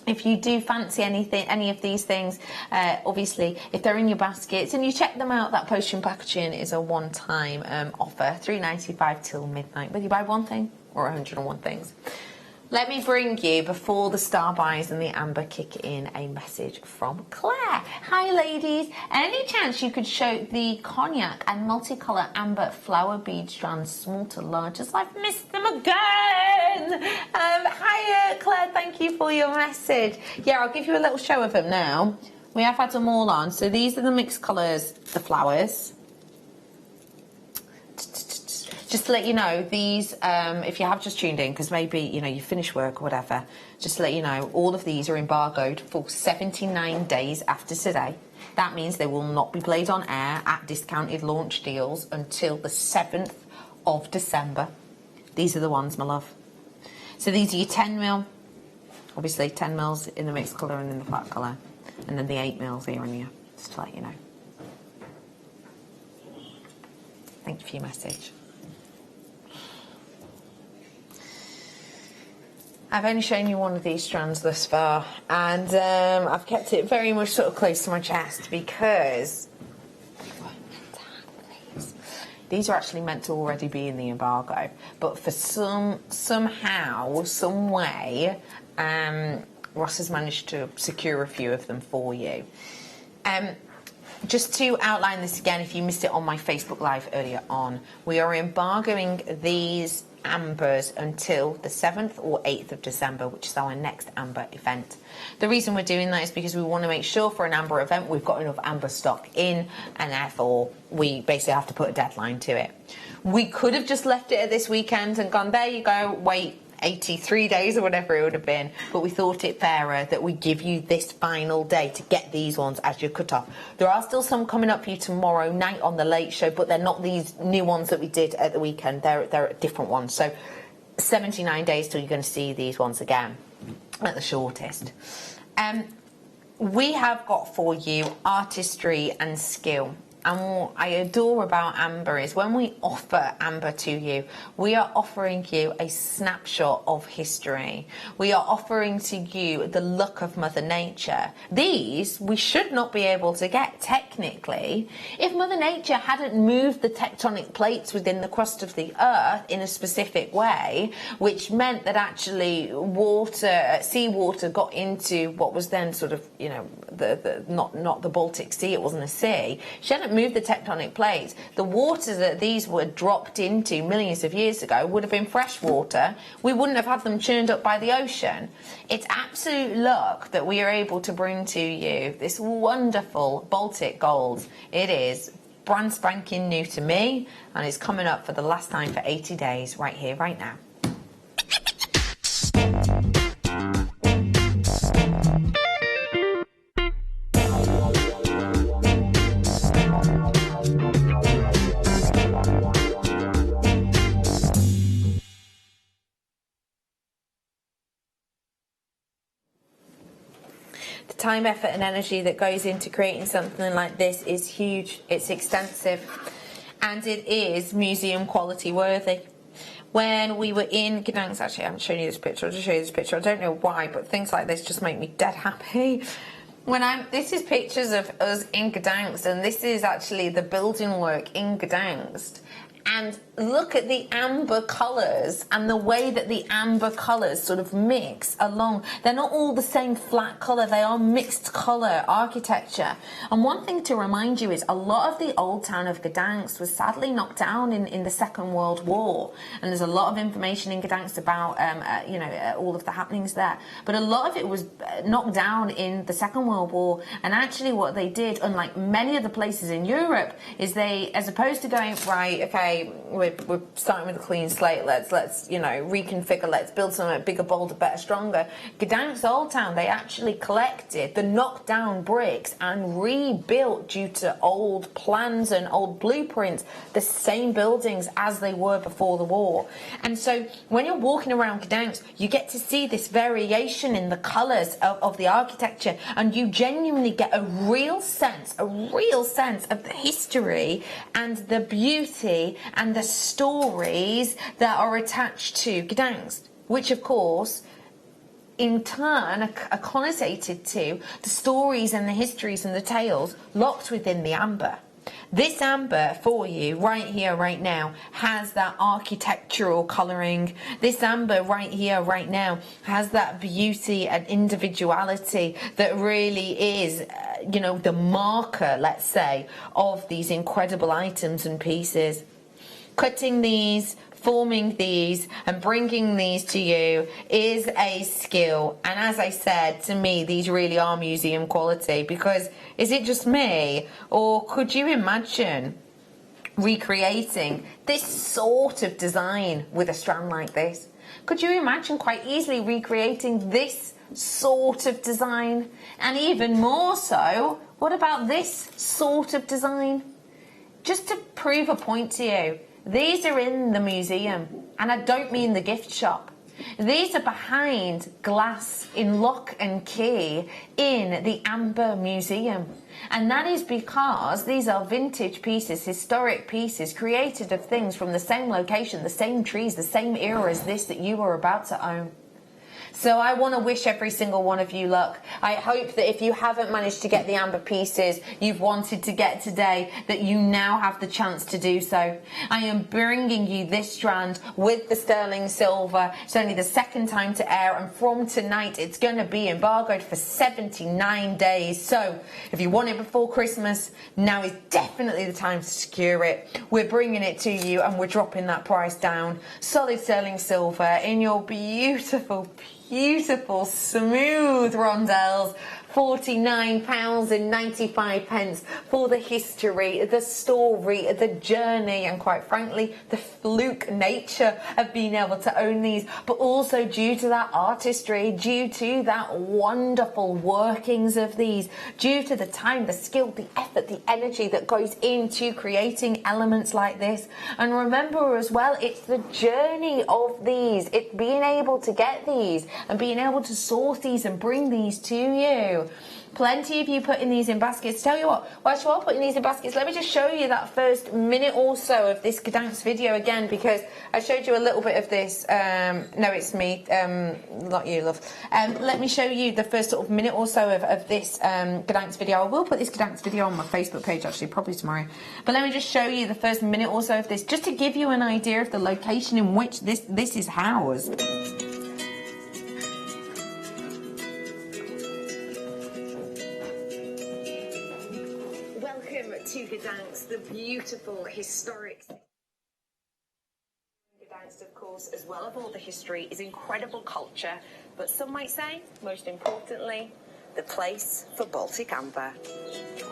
If you do fancy any of these things, obviously, if they're in your baskets and you check them out, that potion packaging is a one-time offer, £3.95 till midnight. Whether you buy one thing or 101 things. Let me bring you, before the star buys and the amber kick in, a message from Claire. Hi, ladies. Any chance you could show the cognac and multicolour amber flower bead strands, small to large, as I've missed them again? Hi, Claire. Thank you for your message. Yeah, I'll give you a little show of them now. We have had them all on. So these are the mixed colours, the flowers. Just to let you know, these, if you have just tuned in, because maybe, you know, you finish work or whatever, just to let you know, all of these are embargoed for 79 days after today. That means they will not be played on air at discounted launch deals until the 7th of December. These are the ones, my love. So these are your 10mm, obviously 10 mils in the mixed colour and in the flat colour, and then the 8 mils here and here, just to let you know. Thank you for your message. I've only shown you one of these strands thus far, and I've kept it very much sort of close to my chest because these are actually meant to already be in the embargo, but for somehow, some way, Ross has managed to secure a few of them for you. Just to outline this again, if you missed it on my Facebook Live earlier on, we are embargoing these ambers until the 7th or 8th of December, which is our next amber event. The reason we're doing that is because we want to make sure for an amber event we've got enough amber stock in, and therefore we basically have to put a deadline to it. We could have just left it at this weekend and gone, there you go, wait 83 days or whatever it would have been, but we thought it fairer that we give you this final day to get these ones as your cut-off. There are still some coming up for you tomorrow night on the Late Show, but they're not these new ones that we did at the weekend. They're different ones. So 79 days till you're going to see these ones again at the shortest. We have got for you artistry and skill. And what I adore about amber is when we offer amber to you, we are offering you a snapshot of history. We are offering to you the look of Mother Nature. These we should not be able to get technically if Mother Nature hadn't moved the tectonic plates within the crust of the earth in a specific way, which meant that actually seawater got into what was then sort of, you know, not the Baltic Sea, it wasn't a sea. She hadn't moved the tectonic plates. The water that these were dropped into millions of years ago would have been fresh water. We wouldn't have had them churned up by the ocean. It's absolute luck that we are able to bring to you this wonderful Baltic gold. It is brand spanking new to me, and it's coming up for the last time for 80 days right here, right now. Time, effort and energy that goes into creating something like this is huge. It's extensive. and it is museum quality worthy. When we were in Gdansk, actually I haven't shown you this picture, I'll just show you this picture, I don't know why, but things like this just make me dead happy. This is pictures of us in Gdansk, and this is actually the building work in Gdansk. And look at the amber colours and the way that the amber colours sort of mix along. They're not all the same flat colour, they are mixed colour architecture. And one thing to remind you is a lot of the old town of Gdansk was sadly knocked down in the Second World War. And there's a lot of information in Gdansk about, all of the happenings there. But a lot of it was knocked down in the Second World War. And actually what they did, unlike many other places in Europe, is they, as opposed to going, right, okay, we're starting with a clean slate, let's reconfigure, let's build something bigger, bolder, better, stronger. Gdansk's old town, they actually collected the knocked down bricks and rebuilt, due to old plans and old blueprints, the same buildings as they were before the war. And so when you're walking around Gdansk, you get to see this variation in the colours of the architecture, and you genuinely get a real sense of the history and the beauty and the stories that are attached to Gdansk, which of course in turn are connotated to the stories and the histories and the tales locked within the amber. This amber for you right here, right now, has that architectural colouring. This amber right here, right now, has that beauty and individuality that really is, the marker, let's say, of these incredible items and pieces. Cutting these, forming these and bringing these to you is a skill, and as I said, to me these really are museum quality, because is it just me, or could you imagine recreating this sort of design with a strand like this? Could you imagine quite easily recreating this sort of design? And even more so, what about this sort of design? Just to prove a point to you, these are in the museum, and I don't mean the gift shop. These are behind glass in lock and key in the Amber Museum. And that is because these are vintage pieces, historic pieces, created of things from the same location, the same trees, the same era as this that you are about to own. So I want to wish every single one of you luck. I hope that if you haven't managed to get the amber pieces you've wanted to get today, that you now have the chance to do so. I am bringing you this strand with the sterling silver. It's only the second time to air, and from tonight it's going to be embargoed for 79 days. So if you want it before Christmas, now is definitely the time to secure it. We're bringing it to you and we're dropping that price down. Solid sterling silver in your beautiful smooth rondelles, £49.95 for the history, the story, the journey, and quite frankly the fluke nature of being able to own these, but also due to that artistry, due to that wonderful workings of these, due to the time, the skill, the effort, the energy that goes into creating elements like this. And remember as well, it's the journey of these, it's being able to get these and being able to source these and bring these to you. Plenty of you putting these in baskets. Tell you what, whilst you are putting these in baskets, let me just show you that first minute or so of this Gdansk video again, because I showed you a little bit of this. No, it's me, not you, love. Let me show you the first sort of minute or so of this Gdansk video. I will put this Gdansk video on my Facebook page actually, probably tomorrow. But let me just show you the first minute or so of this, just to give you an idea of the location in which this is housed. To Gdansk, the beautiful historic Gdansk, of course, as well of all the history, is incredible culture, but some might say, most importantly, the place for Baltic Amber.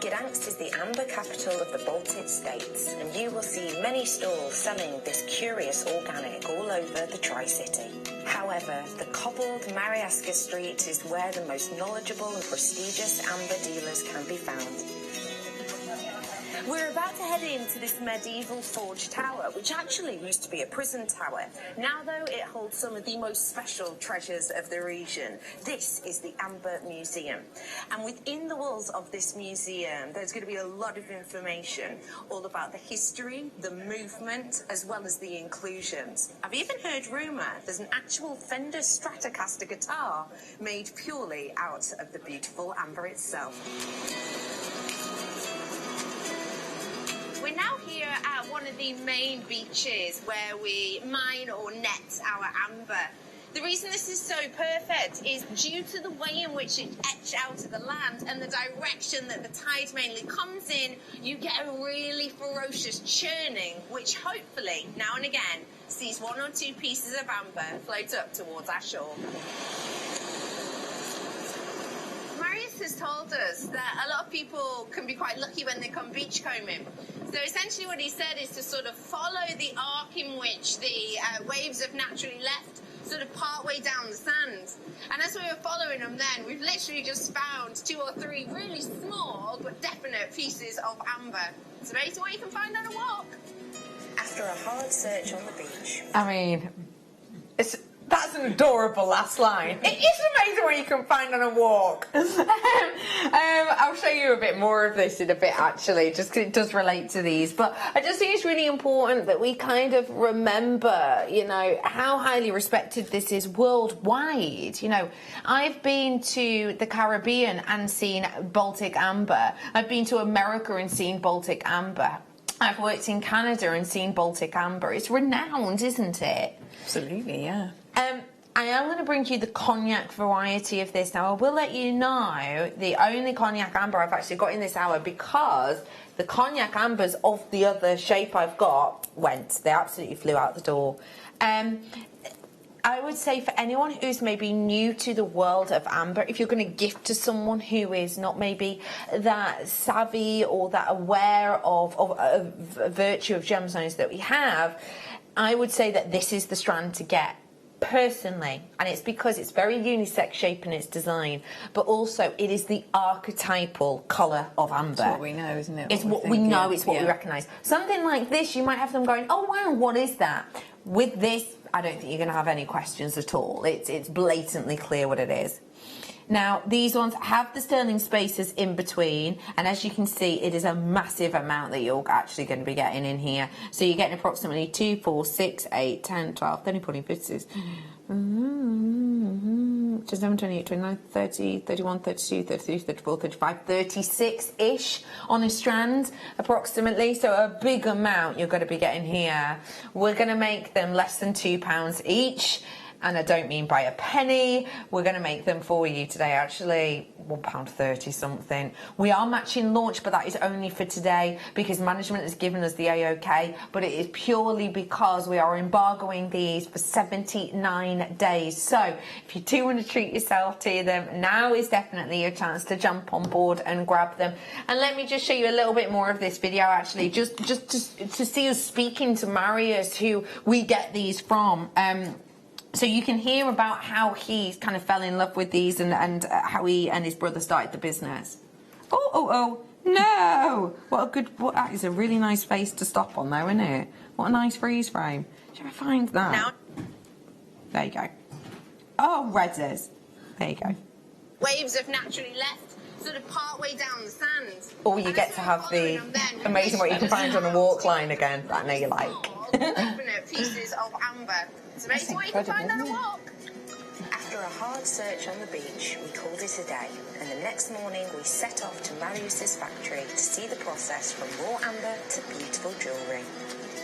Gdansk is the amber capital of the Baltic states, and you will see many stalls selling this curious organic all over the Tri-City. However, the cobbled Mariaska Street is where the most knowledgeable and prestigious amber dealers can be found. We're about to head into this medieval forge tower, which actually used to be a prison tower. Now, though, it holds some of the most special treasures of the region. This is the Amber Museum. And within the walls of this museum, there's going to be a lot of information all about the history, the movement, as well as the inclusions. I've even heard rumour there's an actual Fender Stratocaster guitar made purely out of the beautiful amber itself. We're now here at one of the main beaches where we mine or net our amber. The reason this is so perfect is due to the way in which it's etched out of the land and the direction that the tide mainly comes in, you get a really ferocious churning, which hopefully, now and again, sees one or two pieces of amber float up towards our shore. Marius has told us that a lot of people can be quite lucky when they come beachcombing. So essentially what he said is to sort of follow the arc in which the waves have naturally left, sort of part way down the sand. And as we were following them then, we've literally just found 2 or 3 really small but definite pieces of amber. It's amazing what you can find on a walk. After a hard search on the beach. I mean, that's an adorable last line. It is amazing what you can find on a walk. I'll show you a bit more of this in a bit, actually, just because it does relate to these. But I just think it's really important that we kind of remember, you know, how highly respected this is worldwide. You know, I've been to the Caribbean and seen Baltic Amber. I've been to America and seen Baltic Amber. I've worked in Canada and seen Baltic Amber. It's renowned, isn't it? Absolutely, yeah. I am going to bring you the cognac variety of this. Now, I will let you know the only cognac amber I've actually got in this hour, because the cognac ambers of the other shape I've got went. They absolutely flew out the door. I would say for anyone who's maybe new to the world of amber, if you're going to gift to someone who is not maybe that savvy or that aware of virtue of gemstones that we have, I would say that this is the strand to get. Personally, and it's because it's very unisex shape in its design, but also it is the archetypal colour of amber. It's what we know, isn't it? It's what we know, it's what we recognise. Something like this, you might have them going, oh wow, what is that? With this, I don't think you're going to have any questions at all. It's blatantly clear what it is. Now, these ones have the sterling spacers in between, and as you can see, it is a massive amount that you're actually going to be getting in here. So you're getting approximately 2, 4, 6, 8, 10, 12, 13, 14, 15, 27, 28, 29, 30, 31, 32, 33, 34, 35, 36-ish on a strand, approximately. So a big amount you're going to be getting here. We're going to make them less than £2 each. And I don't mean by a penny. We're going to make them for you today, actually, £1.30 something. We are matching launch, but that is only for today because management has given us the AOK, but it is purely because we are embargoing these for 79 days. So if you do want to treat yourself to them, now is definitely your chance to jump on board and grab them. And let me just show you a little bit more of this video, actually, just to see us speaking to Marius, who we get these from. So you can hear about how he kind of fell in love with these and how he and his brother started the business. Oh, no! That is a really nice face to stop on though, isn't it? What a nice freeze frame. Should I find that? Now. There you go. Oh, Redders. There you go. Waves have naturally left, sort of part way down the sand. Or you get to have the amazing what you can find on a walk line again. That I know you like. Definite pieces of amber. It's amazing what you can find on a walk. After a hard search on the beach, we called it a day, and the next morning we set off to Marius's factory to see the process from raw amber to beautiful jewellery.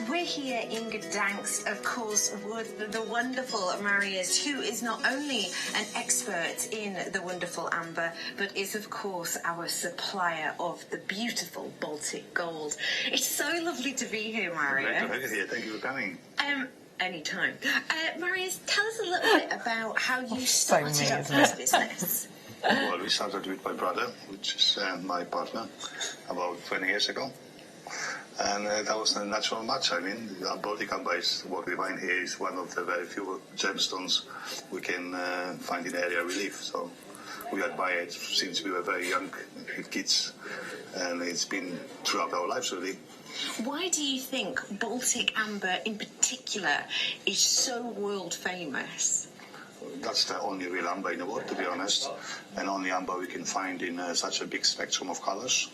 We're here in Gdansk, of course, with the wonderful Marius, who is not only an expert in the wonderful amber, but is, of course, our supplier of the beautiful Baltic gold. It's so lovely to be here, Marius. Great to have you here. Thank you for coming. Anytime. Marius, tell us a little bit about how you started up this business. Well, we started with my brother, which is my partner, about 20 years ago. And that was a natural match. I mean, Baltic Amber is what we find here is one of the very few gemstones we can find in the area we live. So we admire it since we were very young kids, and it's been throughout our lives really. Why do you think Baltic Amber in particular is so world famous? That's the only real amber in the world, to be honest, and only amber we can find in such a big spectrum of colors.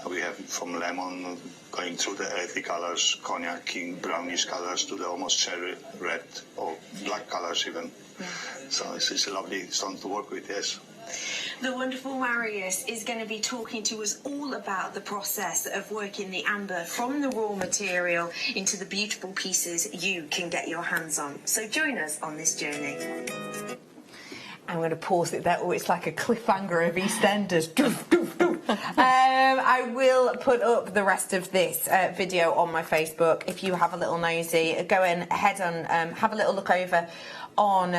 We have from lemon going through the earthy colors, cognac, brownish colors, to the almost cherry red or black colors even. Yeah. So it's a lovely stone to work with, yes. The wonderful Marius is going to be talking to us all about the process of working the amber from the raw material into the beautiful pieces you can get your hands on. So join us on this journey. I'm going to pause it there. Oh, it's like a cliffhanger of EastEnders. Doof, doof, doof. I will put up the rest of this video on my Facebook. If you have a little nosy, go ahead and have a little look over on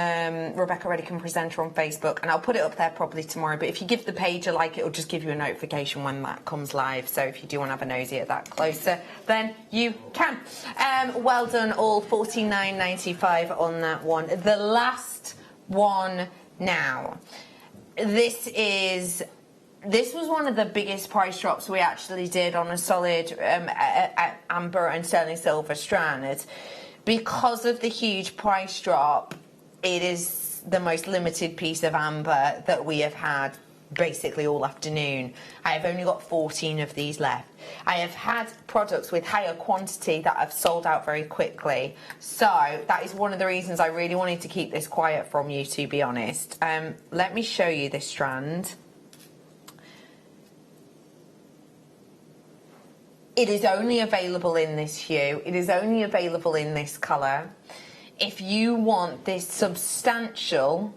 Rebecca Redican Presenter on Facebook, and I'll put it up there probably tomorrow. But if you give the page a like, it'll just give you a notification when that comes live. So if you do want to have a nosy at that closer, then you can. Well done, all. $49.95 on that one. The last one now. This was one of the biggest price drops we actually did on a solid amber and sterling silver strand. Because of the huge price drop, it is the most limited piece of amber that we have had basically all afternoon. I have only got 14 of these left. I have had products with higher quantity that have sold out very quickly. So that is one of the reasons I really wanted to keep this quiet from you, to be honest. Let me show you this strand. It is only available in this hue. It is only available in this colour. If you want this substantial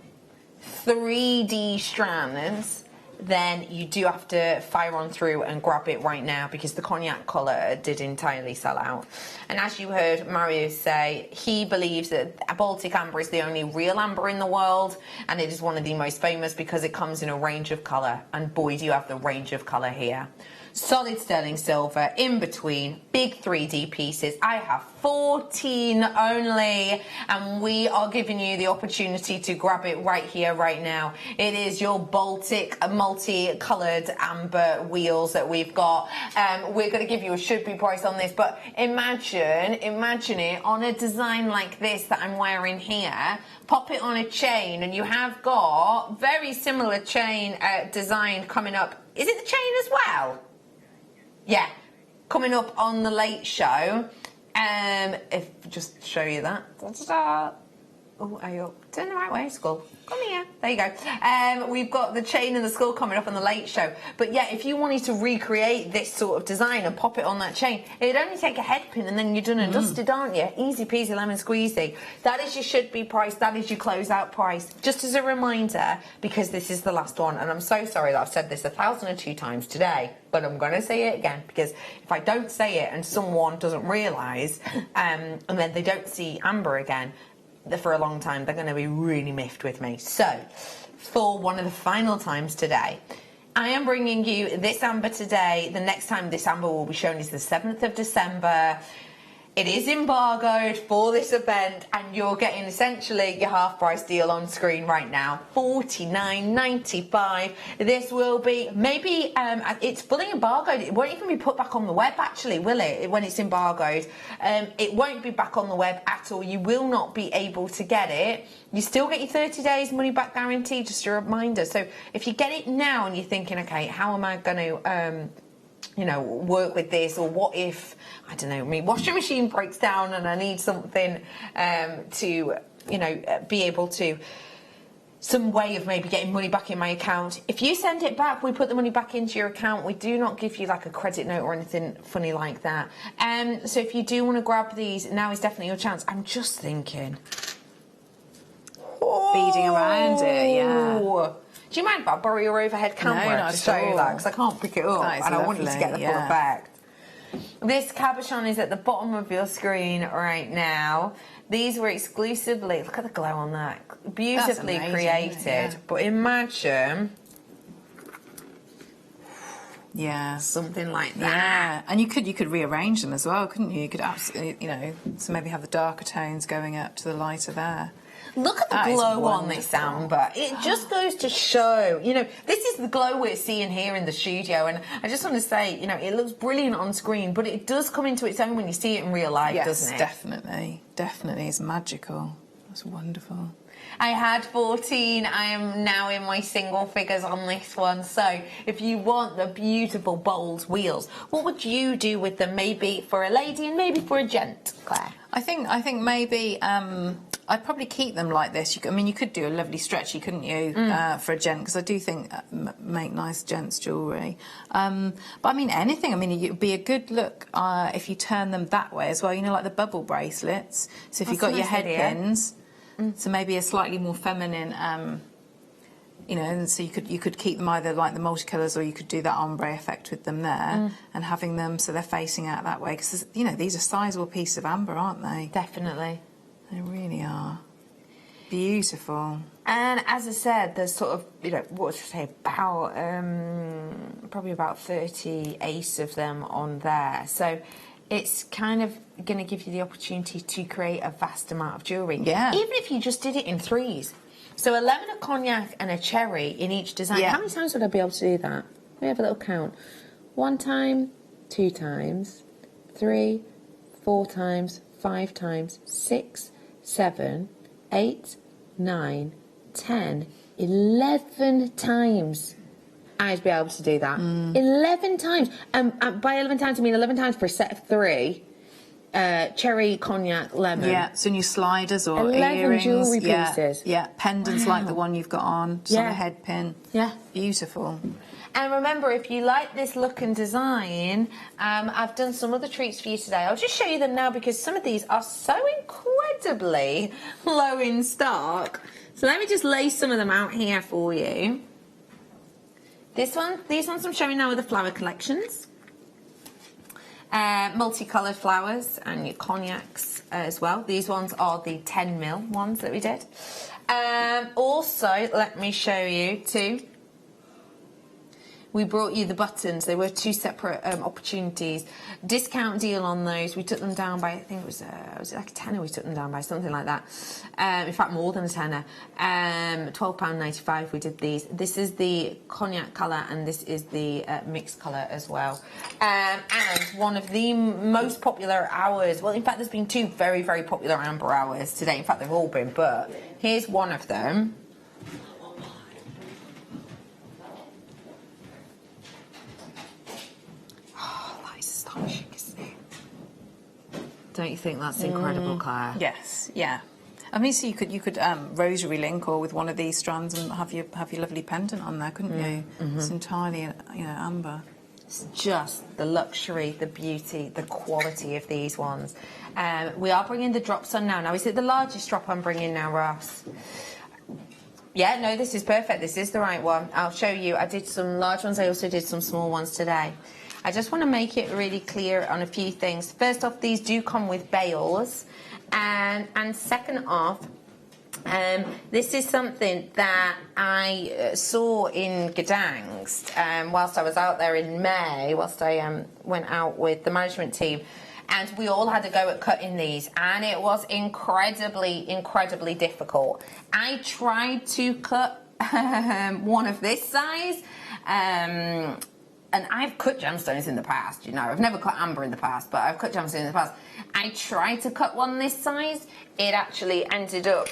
3D strands, then you do have to fire on through and grab it right now, because the cognac colour did entirely sell out. And as you heard Mario say, he believes that Baltic Amber is the only real amber in the world, and it is one of the most famous because it comes in a range of colour. And boy, do you have the range of colour here. Solid sterling silver in between, big 3D pieces. I have 14 only, and we are giving you the opportunity to grab it right here, right now. It is your Baltic multi-coloured amber wheels that we've got. We're going to give you a should-be price on this, but imagine it on a design like this that I'm wearing here. Pop it on a chain, and you have got very similar chain design coming up. Is it the chain as well? Yeah, coming up on the late show. If just show you that. Oh, are you up? Turn the right way, skull. Come here. There you go. We've got the chain and the skull coming up on the late show. But yeah, if you wanted to recreate this sort of design and pop it on that chain, it'd only take a head pin and then you're done and dusted, aren't you? Easy peasy lemon squeezy. That is your should be price. That is your closeout price. Just as a reminder, because this is the last one, and I'm so sorry that I've said this 1,002 times today, but I'm going to say it again, because if I don't say it and someone doesn't realise, and then they don't see amber again for a long time, they're going to be really miffed with me. So, for one of the final times today, I am bringing you this amber today. The next time this amber will be shown is the 7th of December. It is embargoed for this event, and you're getting essentially your half-price deal on screen right now, $49.95. This will be, maybe, it's fully embargoed. It won't even be put back on the web, actually, will it, when it's embargoed? It won't be back on the web at all. You will not be able to get it. You still get your 30 days money-back guarantee, just a reminder. So if you get it now and you're thinking, okay, how am I going to... you know, work with this, or what if, I don't know, my washing machine breaks down and I need something to, you know, be able to, some way of maybe getting money back in my account. If you send it back, we put the money back into your account. We do not give you like a credit note or anything funny like that. So if you do want to grab these, now is definitely your chance. I'm just thinking. Beading around it, yeah. Do you mind if I borrow your overhead camera to show you that? Because I can't pick it up and I want you to get the full effect. This cabochon is at the bottom of your screen right now. These were exclusively, look at the glow on that, beautifully created. Yeah. But imagine, Yeah. Something like that. Yeah, and you could rearrange them as well, couldn't you? You could absolutely, you know, so maybe have the darker tones going up to the lighter there. Look at the glow on this amber. It just goes to show, you know, this is the glow we're seeing here in the studio, and I just want to say, you know, it looks brilliant on screen, but it does come into its own when you see it in real life, doesn't it? Definitely. Definitely. It's magical. That's wonderful. I had 14. I am now in my single figures on this one. So if you want the beautiful, bold wheels, what would you do with them? Maybe for a lady and maybe for a gent, Claire? I think maybe I'd probably keep them like this. I mean, you could do a lovely stretchy, couldn't you, for a gent? Because I do think make nice gents jewellery. But I mean, anything. I mean, it'd be a good look if you turn them that way as well. You know, like the bubble bracelets. So if you've got your head pins. So maybe a slightly more feminine, you know, and so you could keep them either like the multicolours, or you could do that ombre effect with them there, and having them so they're facing out that way, because you know these are sizable pieces of amber, aren't they? Definitely, they really are beautiful. And as I said, there's sort of, you know, what should I say, about probably about 38 of them on there. So it's kind of going to give you the opportunity to create a vast amount of jewellery. Yeah. Even if you just did it in threes. So 11 a cognac and a cherry in each design. Yeah. How many times would I be able to do that? Let me have a little count. 1 time, 2 times, 3, 4 times, 5 times, 6, 7, 8, 9, 10, 11 times. I'd be able to do that. 11 times. By 11 times, I mean 11 times for a set of 3. Cherry, cognac, lemon. Yeah, so in your sliders or 11 earrings. jewellery pieces. Yeah, pendants like the one you've got on, just on a head pin. Yeah. Beautiful. And remember, if you like this look and design, I've done some other treats for you today. I'll just show you them now because some of these are so incredibly low in stock. So let me just lay some of them out here for you. These ones I'm showing now are the flower collections. Multicoloured flowers and your cognacs as well. These ones are the 10mm ones that we did. Also, let me show you too. We brought you the buttons. They were 2 separate opportunities. Discount deal on those. We took them down by, I think it was like a tenner we took them down by, something like that. In fact, more than a tenner. £12.95 we did these. This is the cognac colour and this is the mixed colour as well. And one of the most popular hours, well, in fact, there's been 2 very, very popular amber hours today. In fact, they've all been, but here's one of them. Don't you think that's incredible, Claire? Yes, yeah. I mean, so you could rosary link or with one of these strands and have your lovely pendant on there, couldn't you? It's entirely, you know, amber. It's just the luxury, the beauty, the quality of these ones. We are bringing the drops on now. Now, is it the largest drop I'm bringing now, Ross? Yeah, no, this is perfect. This is the right one. I'll show you. I did some large ones. I also did some small ones today. I just want to make it really clear on a few things. First off, these do come with bails. And second off, this is something that I saw in Gdansk whilst I was out there in May, whilst I went out with the management team. And we all had to go at cutting these, and it was incredibly, incredibly difficult. I tried to cut one of this size, and I've cut gemstones in the past, you know. I've never cut amber in the past, but I've cut gemstones in the past. I tried to cut one this size. It actually ended up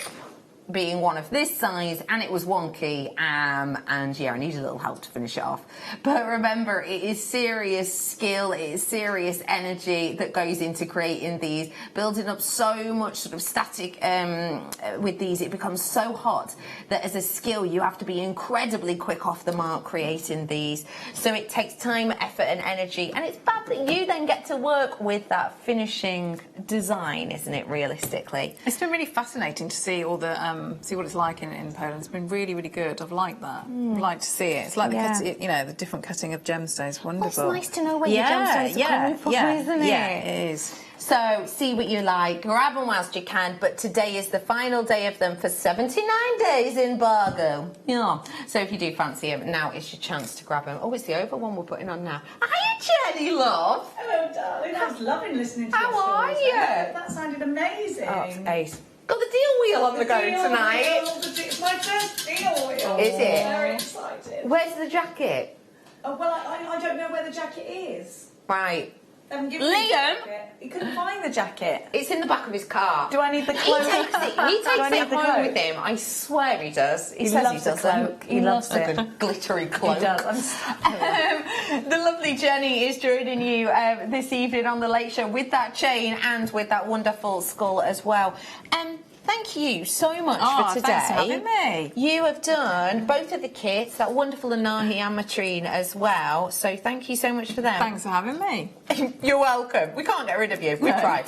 being one of this size, and it was wonky, and yeah, I needed a little help to finish it off. But remember, it is serious skill, it is serious energy that goes into creating these, building up so much sort of static with these. It becomes so hot that as a skill you have to be incredibly quick off the mark creating these. So it takes time, effort and energy, and it's bad that you then get to work with that finishing design, isn't it, realistically? It's been really fascinating to see all the see what it's like in Poland. It's been really, really good. I've liked that. I'd like to see it. It's like the different cutting of gemstones. Wonderful. It's nice to know where your gemstones are coming from, isn't it? Yeah, it is. So, see what you like, grab them whilst you can, but today is the final day of them for 79 days embargo. Yeah. So if you do fancy them, now is your chance to grab them. Oh, it's the Opal one we're putting on now. Hiya, Jenny, love. Hello, darling. I was loving listening to your How are stories. you? That sounded amazing. Oh, it's ace. Got the deal wheel on the go tonight. It's my first deal wheel. Is it? Very excited. Where's the jacket? Oh, well, I don't know where the jacket is. Right. Liam! He couldn't find the jacket. It's in the back of his car. Do I need the cloak? He takes it home with him. I swear he does. He says loves he the doesn't. cloak. He loves a it. good glittery cloak. He does. The lovely Jenny is joining you this evening on The Late Show with that chain and with that wonderful skull as well. Thank you so much for today. Thanks for having me. You have done both of the kits, that wonderful Anahi and Matrine as well. So thank you so much for them. Thanks for having me. You're welcome. We can't get rid of you. We've tried.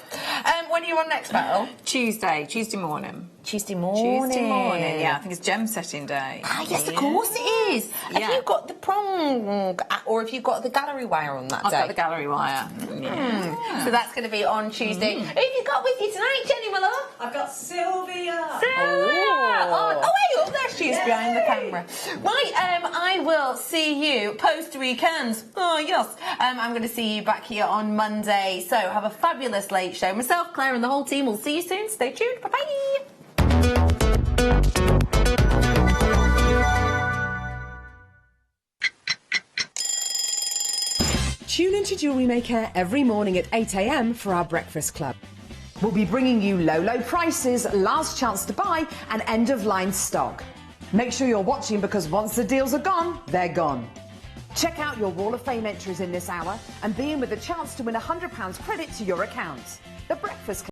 When are you on next battle? Tuesday morning. Tuesday morning, yeah. I think it's gem setting day. Ah, yes, of course it is. Have you got the prong, or have you got the gallery wire on that day? I've got the gallery wire. Yeah. So that's going to be on Tuesday. Who have you got with you tonight, Jenny, my love? I've got Sylvia. Oh, hey, there she is behind the camera. Right, I will see you post-weekend. Oh, yes. I'm going to see you back here on Monday. So have a fabulous late show. Myself, Claire, and the whole team will see you soon. Stay tuned. Bye-bye. Tune into Jewellery Maker every morning at 8 a.m. for our breakfast club. We'll be bringing you low prices, last chance to buy, and end-of-line stock. Make sure you're watching because once the deals are gone, they're gone. Check out your Wall of Fame entries in this hour and be in with a chance to win £100 credit to your account. The Breakfast Club.